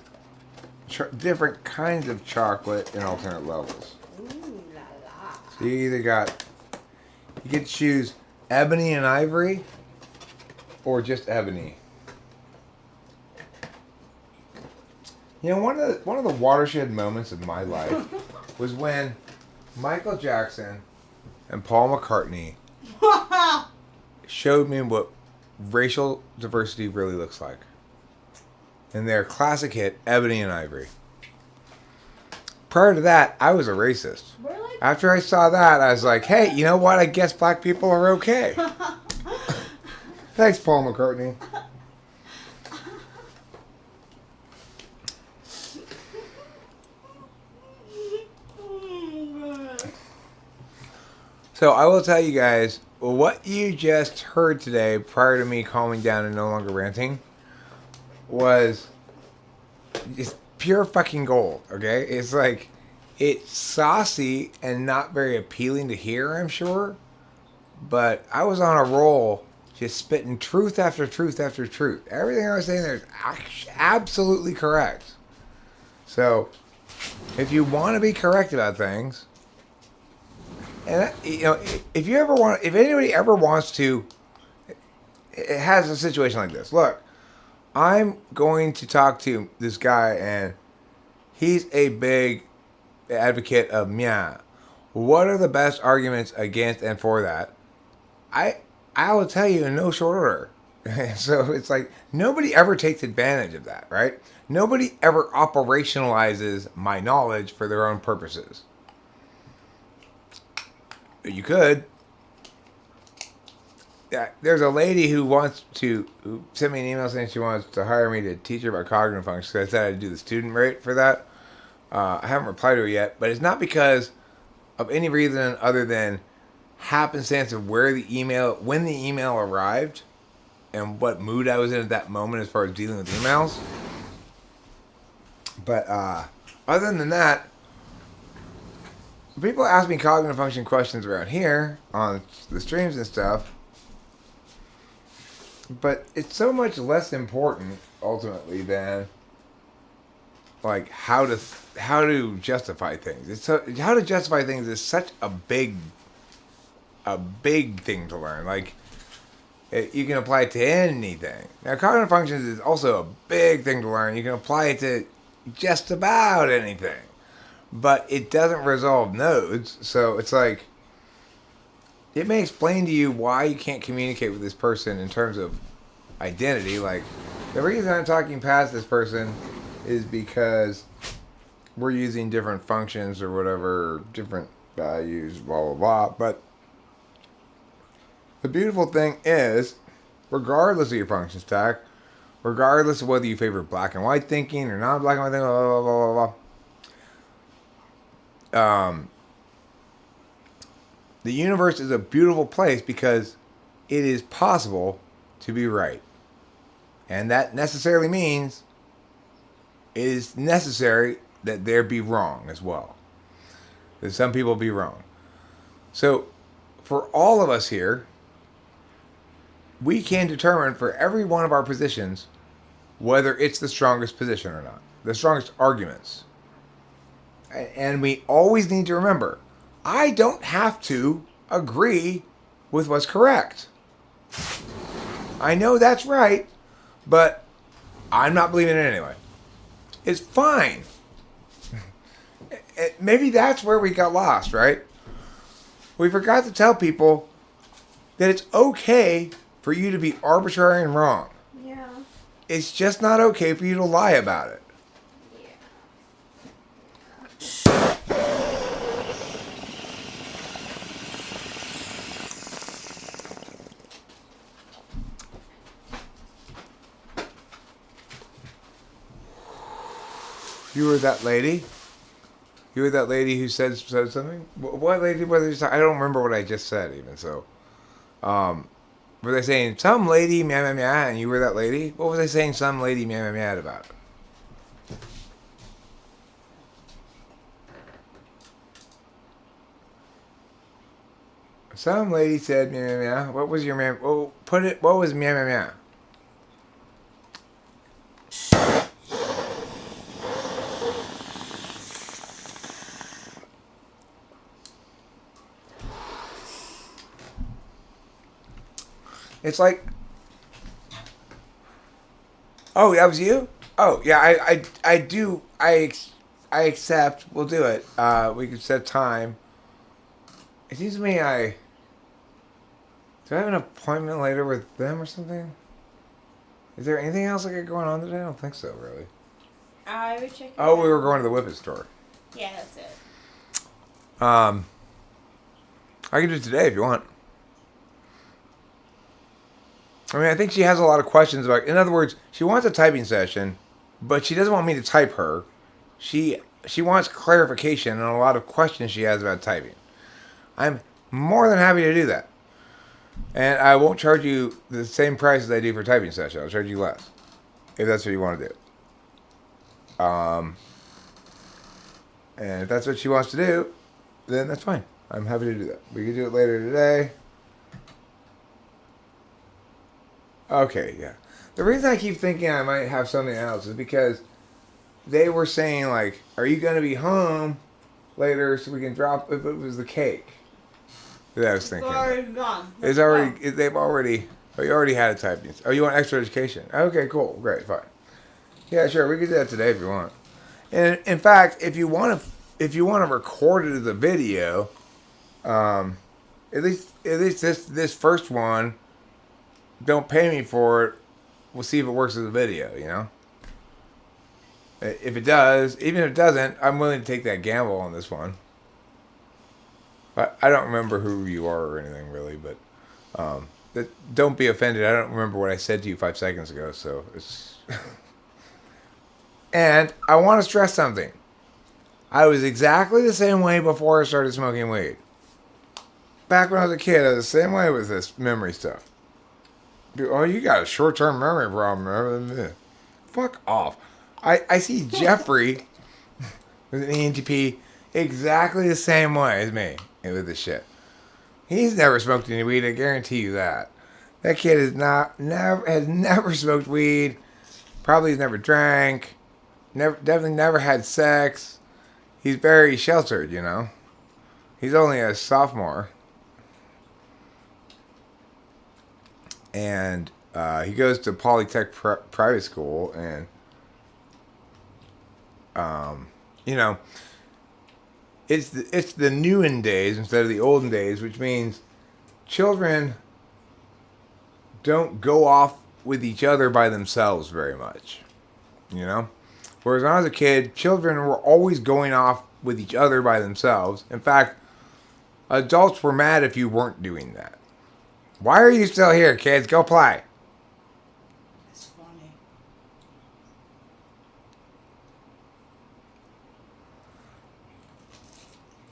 different kinds of chocolate in alternate levels. Ooh la la. So you get to choose ebony and ivory or just ebony. One of the watershed moments of my life was when Michael Jackson and Paul McCartney showed me what racial diversity really looks like in their classic hit Ebony and Ivory. Prior to that, I was a racist. Really? After I saw that, I was like, hey, you know what? I guess black people are okay. Thanks, Paul McCartney. So I will tell you guys, what you just heard today, prior to me calming down and no longer ranting, was just pure fucking gold, okay? It's like, it's saucy and not very appealing to hear, I'm sure. But I was on a roll, just spitting truth after truth after truth. Everything I was saying there is absolutely correct. So, if you want to be correct about things, and if anybody ever wants to, it has a situation like this. Look, I'm going to talk to this guy, and he's a big advocate of Mia. What are the best arguments against and for that? I will tell you in no short order. So it's like nobody ever takes advantage of that, right? Nobody ever operationalizes my knowledge for their own purposes. You could. Yeah, there's a lady who sent me an email saying she wants to hire me to teach her about cognitive functions because I said I'd do the student rate for that. I haven't replied to her yet, but it's not because of any reason other than happenstance of when the email arrived and what mood I was in at that moment as far as dealing with emails. But other than that, people ask me cognitive function questions around here on the streams and stuff, but it's so much less important ultimately than like how to justify things. How to justify things is such a big thing to learn. Like you can apply it to anything. Now cognitive functions is also a big thing to learn. You can apply it to just about anything. But it doesn't resolve nodes, so it's like, it may explain to you why you can't communicate with this person in terms of identity. Like, the reason I'm talking past this person is because we're using different functions or whatever, different values, blah, blah, blah. But the beautiful thing is, regardless of your function stack, regardless of whether you favor black and white thinking or non-black and white thinking, blah, blah, blah, blah, blah. The universe is a beautiful place because it is possible to be right. And that necessarily means it is necessary that there be wrong as well. That some people be wrong. So, for all of us here, we can determine for every one of our positions whether it's the strongest position or not, the strongest arguments. And we always need to remember, I don't have to agree with what's correct. I know that's right, but I'm not believing it anyway. It's fine. Maybe that's where we got lost, right? We forgot to tell people that it's okay for you to be arbitrary and wrong. Yeah. It's just not okay for you to lie about it. You were that lady? You were that lady who said something? What lady was it? I don't remember what I just said even, so. Were they saying some lady meow meow meow and you were that lady? What was I saying some lady meow meow meow about? Some lady said meow meow meow. What was your meow? Oh, put it. What was meow meow meow? It's like, oh, that was you? Oh, yeah, I accept. We'll do it. We can set time. It seems to me do I have an appointment later with them or something? Is there anything else I got going on today? I don't think so, really. I would check. Oh, we were going to the Whippet store. Yeah, that's it. I can do it today if you want. I mean, I think she has a lot of questions about. In other words, she wants a typing session, but she doesn't want me to type her. She wants clarification on a lot of questions she has about typing. I'm more than happy to do that, and I won't charge you the same price as I do for typing session. I'll charge you less if that's what you want to do. And if that's what she wants to do, then that's fine. I'm happy to do that. We can do it later today. Okay, yeah. The reason I keep thinking I might have something else is because they were saying, like, are you going to be home later so we can drop if it was the cake? That I was thinking. It's already gone. It's already, they've already, oh, you already had a typing. Oh, you want extra education? Okay, cool. Great, fine. Yeah, sure. We can do that today if you want. And in fact, if you want to record it as a video, at least this first one, don't pay me for it. We'll see if it works as a video, you know? If it does, even if it doesn't, I'm willing to take that gamble on this one. I don't remember who you are or anything, really, but don't be offended. I don't remember what I said to you 5 seconds ago, so it's... And I want to stress something. I was exactly the same way before I started smoking weed. Back when I was a kid, I was the same way with this memory stuff. Oh, you got a short-term memory problem. Fuck off. I see Jeffrey with an ENTP exactly the same way as me with this shit. He's never smoked any weed, I guarantee you that. That kid has never smoked weed, probably has never drank, definitely never had sex. He's very sheltered, you know. He's only a sophomore. And he goes to Polytech private school, and you know, it's the newen days instead of the olden days, which means children don't go off with each other by themselves very much, you know. Whereas when I was a kid, children were always going off with each other by themselves. In fact, adults were mad if you weren't doing that. Why are you still here, kids? Go play. It's funny.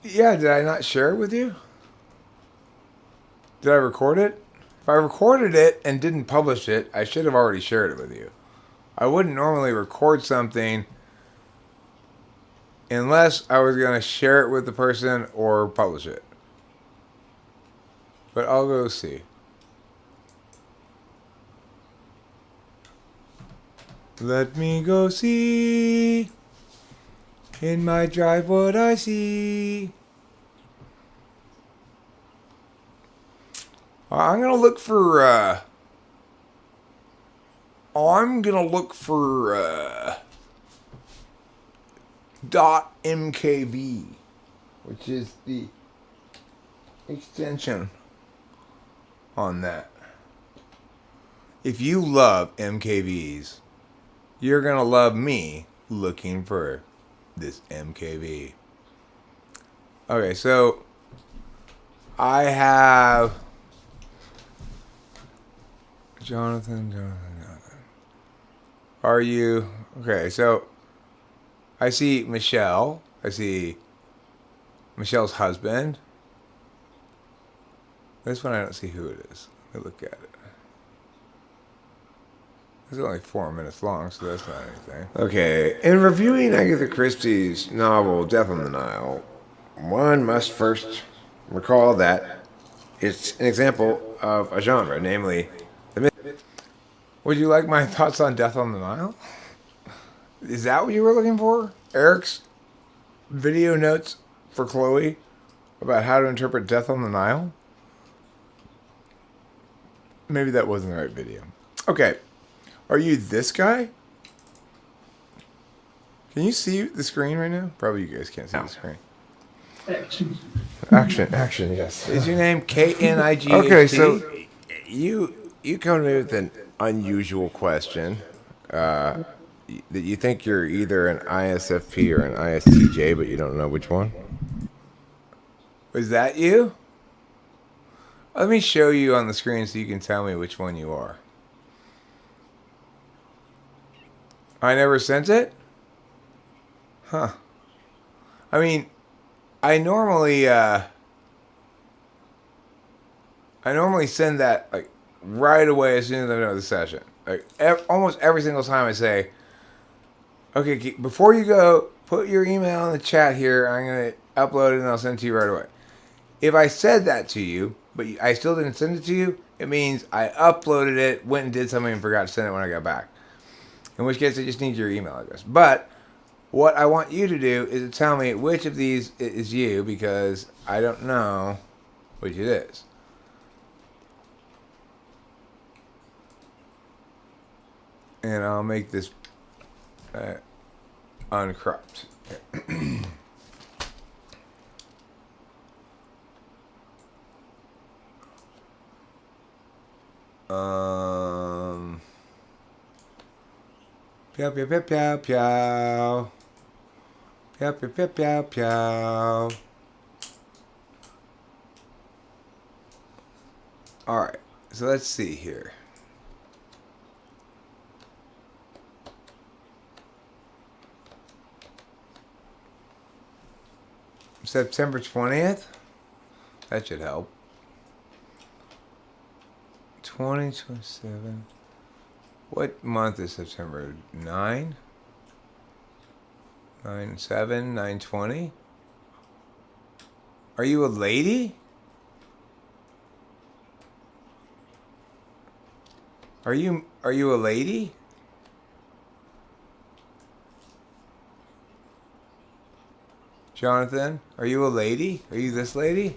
Yeah, did I not share it with you? Did I record it? If I recorded it and didn't publish it, I should have already shared it with you. I wouldn't normally record something unless I was going to share it with the person or publish it. But I'll go see. Let me go see in my drive what I see. I'm gonna look for .mkv, which is the extension on that. If you love MKVs, you're gonna love me looking for this MKV. Okay, so I have Jonathan. Are you okay? So I see Michelle. I see Michelle's husband. This one I don't see who it is. Let me look at it. It's only 4 minutes long, so that's not anything. Okay, in reviewing Agatha Christie's novel Death on the Nile, one must first recall that it's an example of a genre, namely the myth. Would you like my thoughts on Death on the Nile? Is that what you were looking for? Eric's video notes for Chloe about how to interpret Death on the Nile? Maybe that wasn't the right video. Okay. Are you this guy? Can you see the screen right now? Probably you guys can't see the screen. Action, yes. Is your name K-N-I-G-H-T? Okay, so you come to me with an unusual question. That you think you're either an ISFP or an ISTJ, but you don't know which one. Was that you? Let me show you on the screen so you can tell me which one you are. I never sent it? Huh. I mean, I normally send that like right away as soon as I know the session. Like almost every single time I say, okay, before you go, put your email in the chat here. I'm going to upload it and I'll send it to you right away. If I said that to you, but I still didn't send it to you, it means I uploaded it, went and did something and forgot to send it when I got back. In which case, I just need your email address. But what I want you to do is to tell me which of these is you, because I don't know which it is. And I'll make this uncropped. Pew pew pew pew pew. Pew pew pew pew pew. Alright, so let's see here. September 20th? That should help. 2027. What month is September? 9? 9/7, 9/20? Are you a lady? Are you a lady? Jonathan, are you a lady? Are you this lady?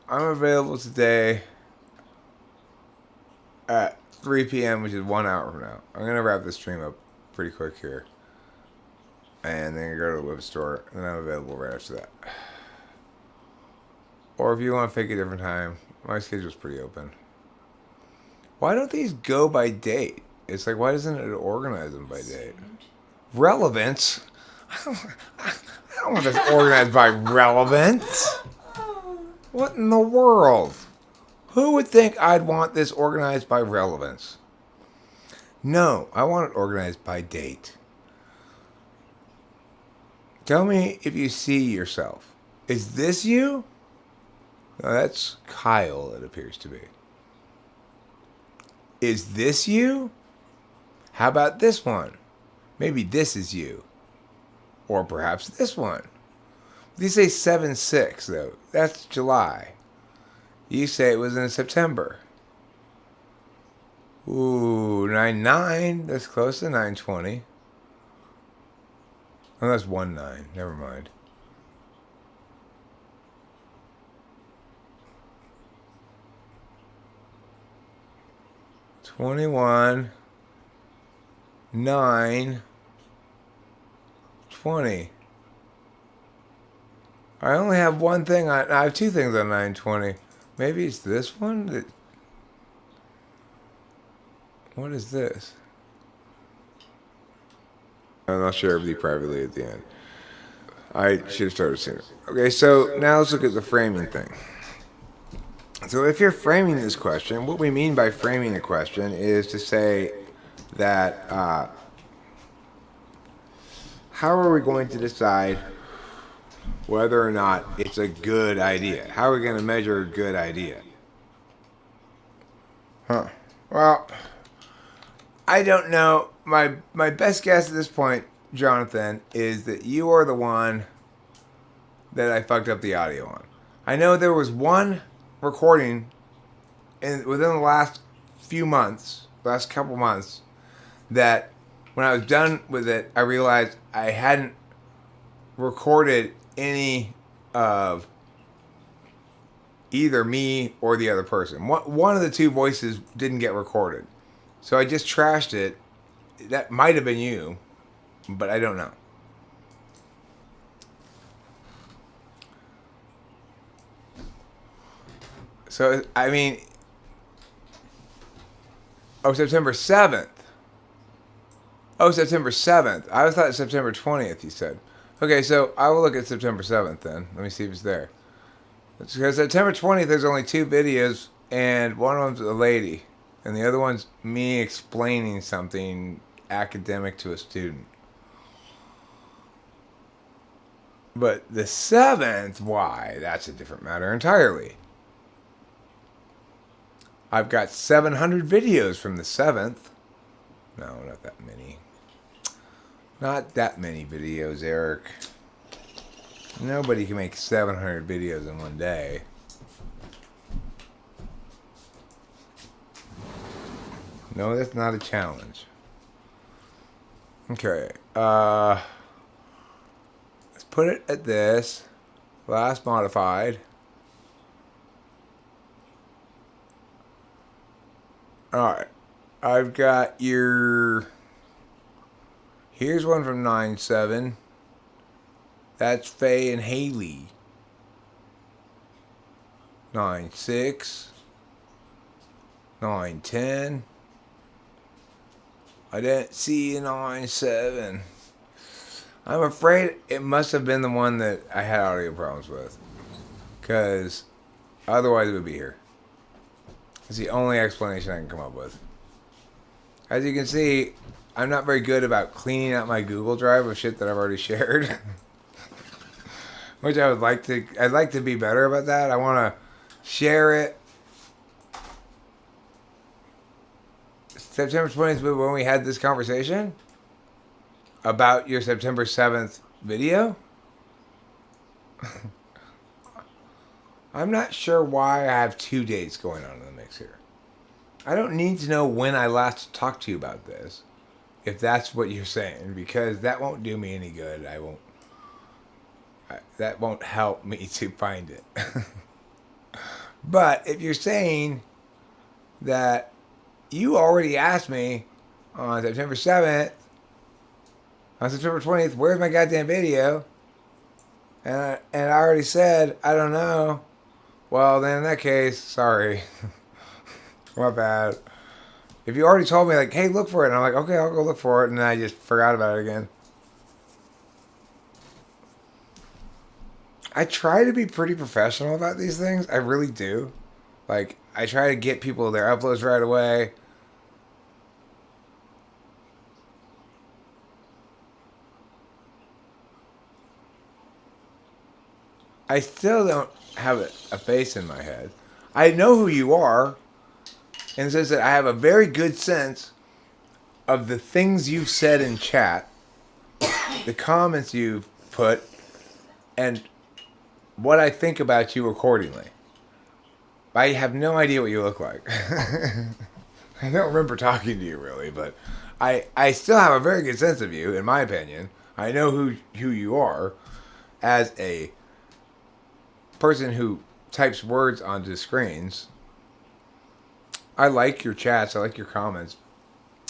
I'm available today at 3 p.m., which is 1 hour from now. I'm going to wrap this stream up pretty quick here. And then go to the web store, and then I'm available right after that. Or if you want to pick a different time, my schedule's pretty open. Why don't these go by date? It's like, why doesn't it organize them by date? Relevance? I don't want this organized by relevance. What in the world? Who would think I'd want this organized by relevance? No, I want it organized by date. Tell me if you see yourself. Is this you? No, that's Kyle, it appears to be. Is this you? How about this one? Maybe this is you. Or perhaps this one. You say 7/6, though. That's July. You say it was in September. Ooh, 9/9. That's close to 9/20. Oh, that's 1/9. Never mind. $21, 9, 20. I only have one thing on. I have two things on 9/20. Maybe it's this one. What is this? I'll share everything privately at the end. I should have started sooner. Okay, so now let's look at the framing thing. So if you're framing this question, what we mean by framing a question is to say that how are we going to decide whether or not it's a good idea? How are we going to measure a good idea? Well, I don't know. My best guess at this point, Jonathan, is that you are the one that I fucked up the audio on. I know there was one recording within the last few months, last couple months, that when I was done with it, I realized I hadn't recorded any of either me or the other person. One of the two voices didn't get recorded. So I just trashed it. That might have been you, but I don't know. So, I mean, September 7th. September 7th. I thought it was September 20th, you said. Okay, so I will look at September 7th then. Let me see if it's there. Because September 20th, there's only two videos, and one of them's a lady, and the other one's me explaining something academic to a student. But the 7th, why? That's a different matter entirely. I've got 700 videos from the 7th. No, not that many. Not that many videos, Eric. Nobody can make 700 videos in one day. No, that's not a challenge. Okay. Let's put it at this. Last modified. Alright. I've got your... Here's one from 9/7. That's Faye and Haley. 9/6. 9/10. I didn't see a 9/7. I'm afraid it must have been the one that I had audio problems with. Because otherwise it would be here. It's the only explanation I can come up with. As you can see, I'm not very good about cleaning out my Google Drive of shit that I've already shared. Which I'd like to be better about that. I want to share it. September 20th was when we had this conversation about your September 7th video. I'm not sure why I have 2 dates going on in the mix here. I don't need to know when I last talked to you about this, if that's what you're saying, because that won't do me any good. That won't help me to find it. But if you're saying that you already asked me on September 7th, on September 20th, where's my goddamn video? And I already said, I don't know. Well, then in that case, sorry. My bad. If you already told me, like, hey, look for it, and I'm like, okay, I'll go look for it, and then I just forgot about it again. I try to be pretty professional about these things. I really do. Like, I try to get people their uploads right away. I still don't have a face in my head. I know who you are, in the sense that I have a very good sense of the things you've said in chat, the comments you've put, and what I think about you accordingly. I have no idea what you look like. I don't remember talking to you really, but I still have a very good sense of you, in my opinion. I know who you are as a person who types words onto screens. I like your chats. I like your comments.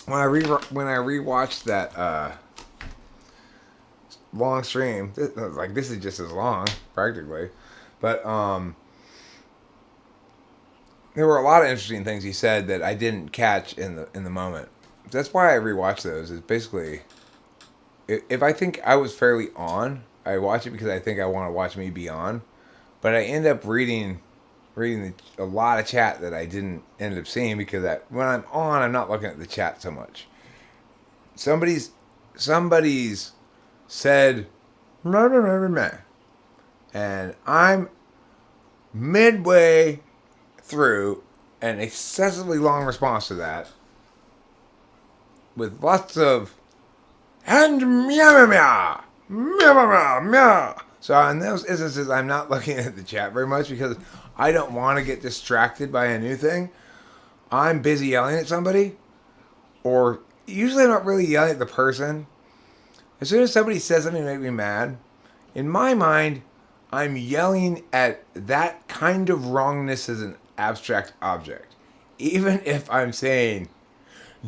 When I rewatched that long stream, this is just as long practically, but there were a lot of interesting things he said that I didn't catch in the moment. That's why I rewatch those. Is basically, if I think I was fairly on, I watch it because I think I want to watch me be on. But I end up reading a lot of chat that I didn't end up seeing because when I'm on, I'm not looking at the chat so much. Somebody's said, meh, meh, meh, meh, and I'm midway through an excessively long response to that with lots of and meow meow meow meow meow. So in those instances, I'm not looking at the chat very much because I don't want to get distracted by a new thing. I'm busy yelling at somebody, or usually I'm not really yelling at the person. As soon as somebody says something to make me mad, in my mind, I'm yelling at that kind of wrongness as an abstract object. Even if I'm saying,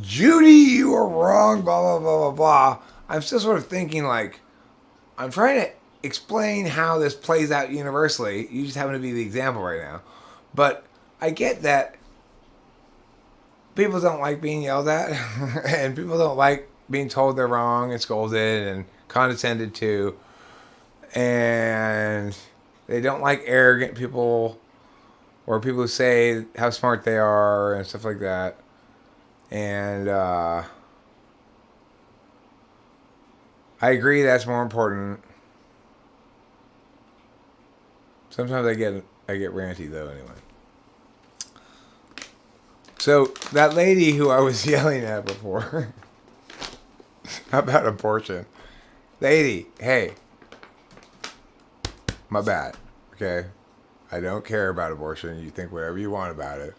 Judy, you are wrong, blah, blah, blah, blah, blah, I'm still sort of thinking like, I'm trying to explain how this plays out universally. You just happen to be the example right now. But I get that people don't like being yelled at, and people don't like being told they're wrong and scolded and condescended to. And they don't like arrogant people or people who say how smart they are and stuff like that. And I agree that's more important. Sometimes I get ranty though anyway. So that lady who I was yelling at before about abortion. Lady, hey. My bad. Okay? I don't care about abortion. You think whatever you want about it.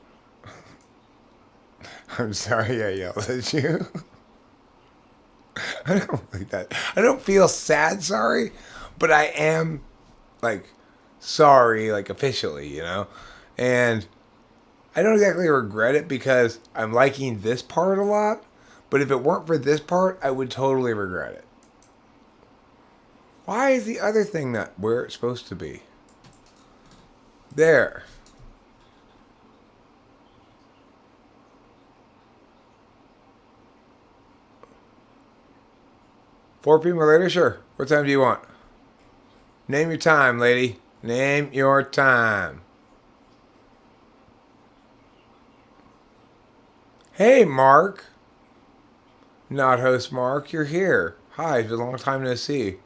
I'm sorry I yelled at you. I don't like that. I don't feel sad sorry, but I am like sorry, like officially, you know? And I don't exactly regret it because I'm liking this part a lot, but if it weren't for this part, I would totally regret it. Why is the other thing not where it's supposed to be? There. $4 p.m. or later? Sure. What time do you want? Name your time, lady. Name your time. Hey, Mark. Not host Mark, you're here. Hi, it's been a long time no see.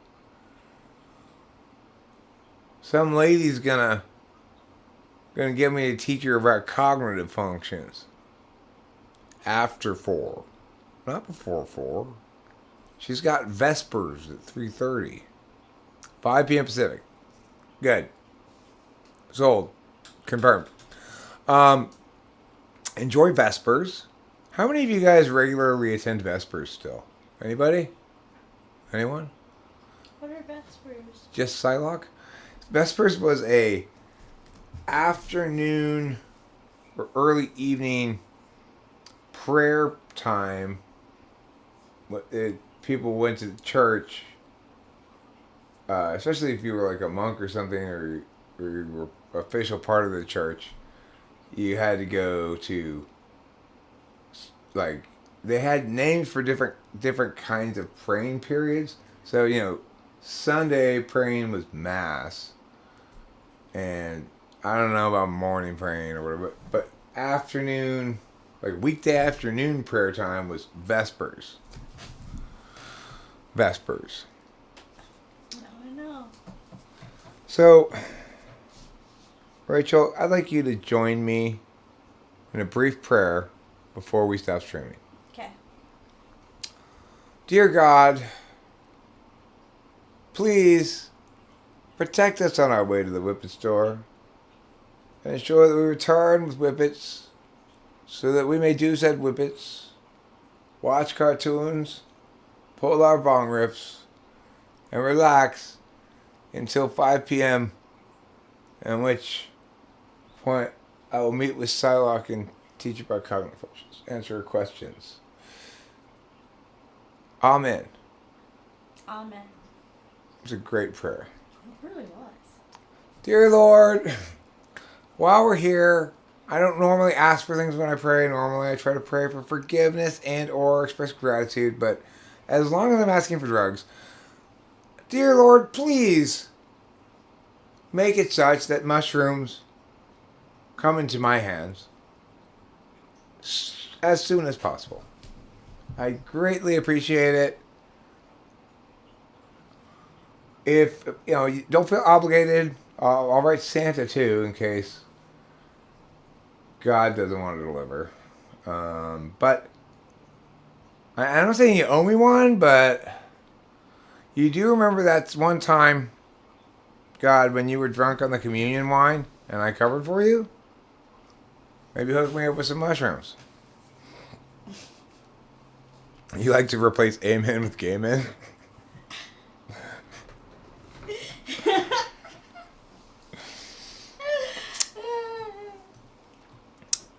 Some lady's gonna get me to teach her about cognitive functions. After 4. Not before 4. She's got Vespers at 3:30. 5 p.m. Pacific. Good. Sold. Confirmed. Enjoy Vespers. How many of you guys regularly attend Vespers still? Anybody? Anyone? What are Vespers? Just Psylocke? Vespers was a afternoon or early evening prayer time. People went to church, especially if you were like a monk or something, or you were official part of the church. You had to go to, like, they had names for different kinds of praying periods. So, Sunday praying was Mass. And I don't know about morning praying or whatever, but afternoon, like weekday afternoon prayer time was Vespers. Vespers. Now I know. So, Rachel, I'd like you to join me in a brief prayer before we stop streaming. Okay. Dear God, please protect us on our way to the whippet store and ensure that we return with whippets so that we may do said whippets, watch cartoons, pull our bong rips, and relax until 5 p.m., at which point I will meet with Psylocke and teach about cognitive functions, answer her questions. Amen. Amen. It's a great prayer. It really was. Dear Lord, while we're here, I don't normally ask for things when I pray. Normally I try to pray for forgiveness and or express gratitude, but as long as I'm asking for drugs, dear Lord, please make it such that mushrooms come into my hands as soon as possible. I greatly appreciate it. If, you don't feel obligated, I'll write Santa too in case God doesn't want to deliver. But I'm not saying you owe me one, but you do remember that one time, God, when you were drunk on the communion wine and I covered for you? Maybe hook me up with some mushrooms. You like to replace amen with gay men?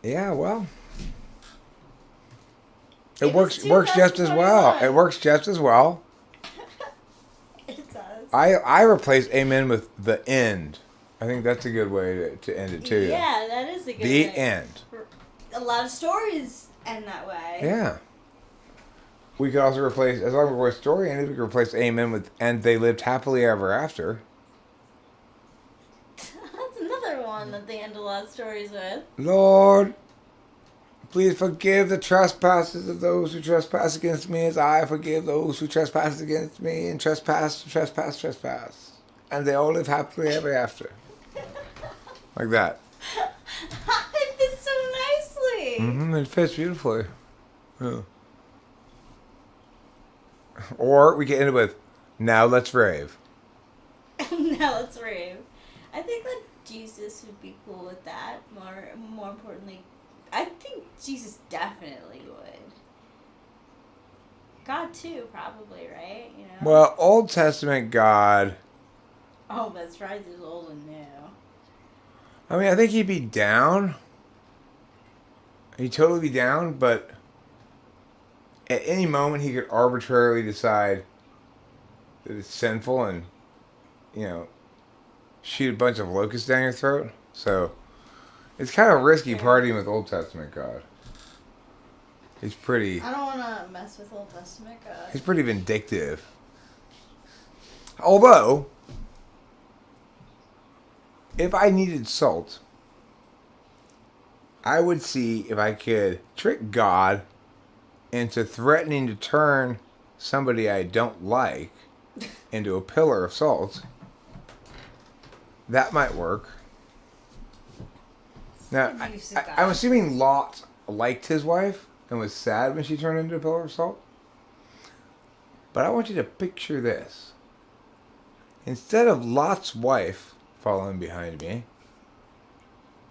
Yeah, well, it works just as well. It works just as well. It does. I replace amen with the end. I think that's a good way to end it too. Yeah, that is a good The way. end. A lot of stories end that way. Yeah. We could also replace, as long as we're story ended, we could replace amen with and they lived happily ever after. That's another one that they end a lot of stories with. Lord, please forgive the trespasses of those who trespass against me as I forgive those who trespass against me and trespass. And they all live happily ever after. Like that. It fits so nicely. It fits beautifully. Yeah. Or we can end it with, now let's rave. Now let's rave. I think that Jesus would be cool with that. More importantly, I think Jesus definitely would. God too, probably, right? You know. Well, Old Testament God. Oh, that's right. There's old and new. I mean, I think he'd be down. He'd totally be down, but at any moment he could arbitrarily decide that it's sinful and, shoot a bunch of locusts down your throat. So it's kind of risky partying with Old Testament God. He's pretty. I don't want to mess with Old Testament God. He's pretty vindictive. Although, if I needed salt, I would see if I could trick God into threatening to turn somebody I don't like into a pillar of salt. That might work. Now, I'm assuming Lot liked his wife and was sad when she turned into a pillar of salt. But I want you to picture this. Instead of Lot's wife following behind me,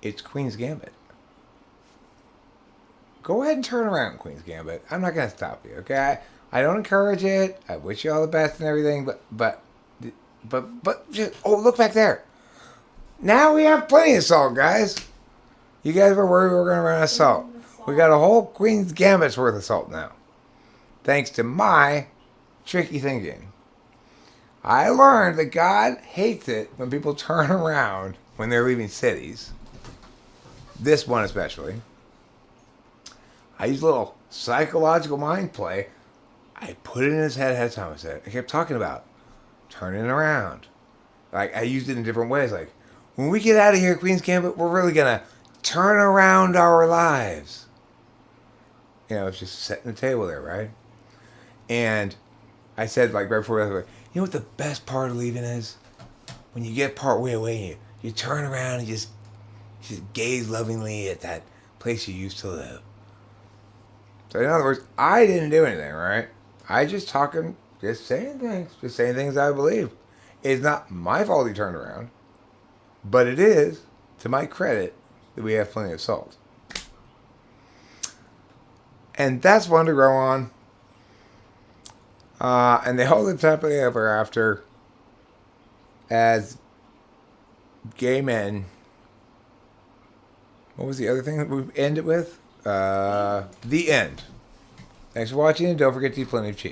it's Queen's Gambit. Go ahead and turn around, Queen's Gambit. I'm not going to stop you, okay? I don't encourage it. I wish you all the best and everything, but just, look back there. Now we have plenty of salt, guys. You guys were worried we were going to run out of salt. We got a whole Queen's Gambit's worth of salt now. Thanks to my tricky thinking. I learned that God hates it when people turn around when they're leaving cities. This one especially. I used a little psychological mind play. I put it in his head ahead of time. I kept talking about turning around. Like, I used it in different ways. Like, when we get out of here, Queen's Gambit, we're really gonna turn around our lives. You know, it's just setting the table there, right? And I said, like, right before, you know what the best part of leaving is? When you get part way away, you turn around and just gaze lovingly at that place you used to live. So in other words, I didn't do anything, right? I just saying things I believe. It's not my fault he turned around, but it is, to my credit, that we have plenty of salt. And that's one to grow on. And they all lived happily ever after as gay men. What was the other thing that we ended with? The end. Thanks for watching, and don't forget to eat plenty of cheese.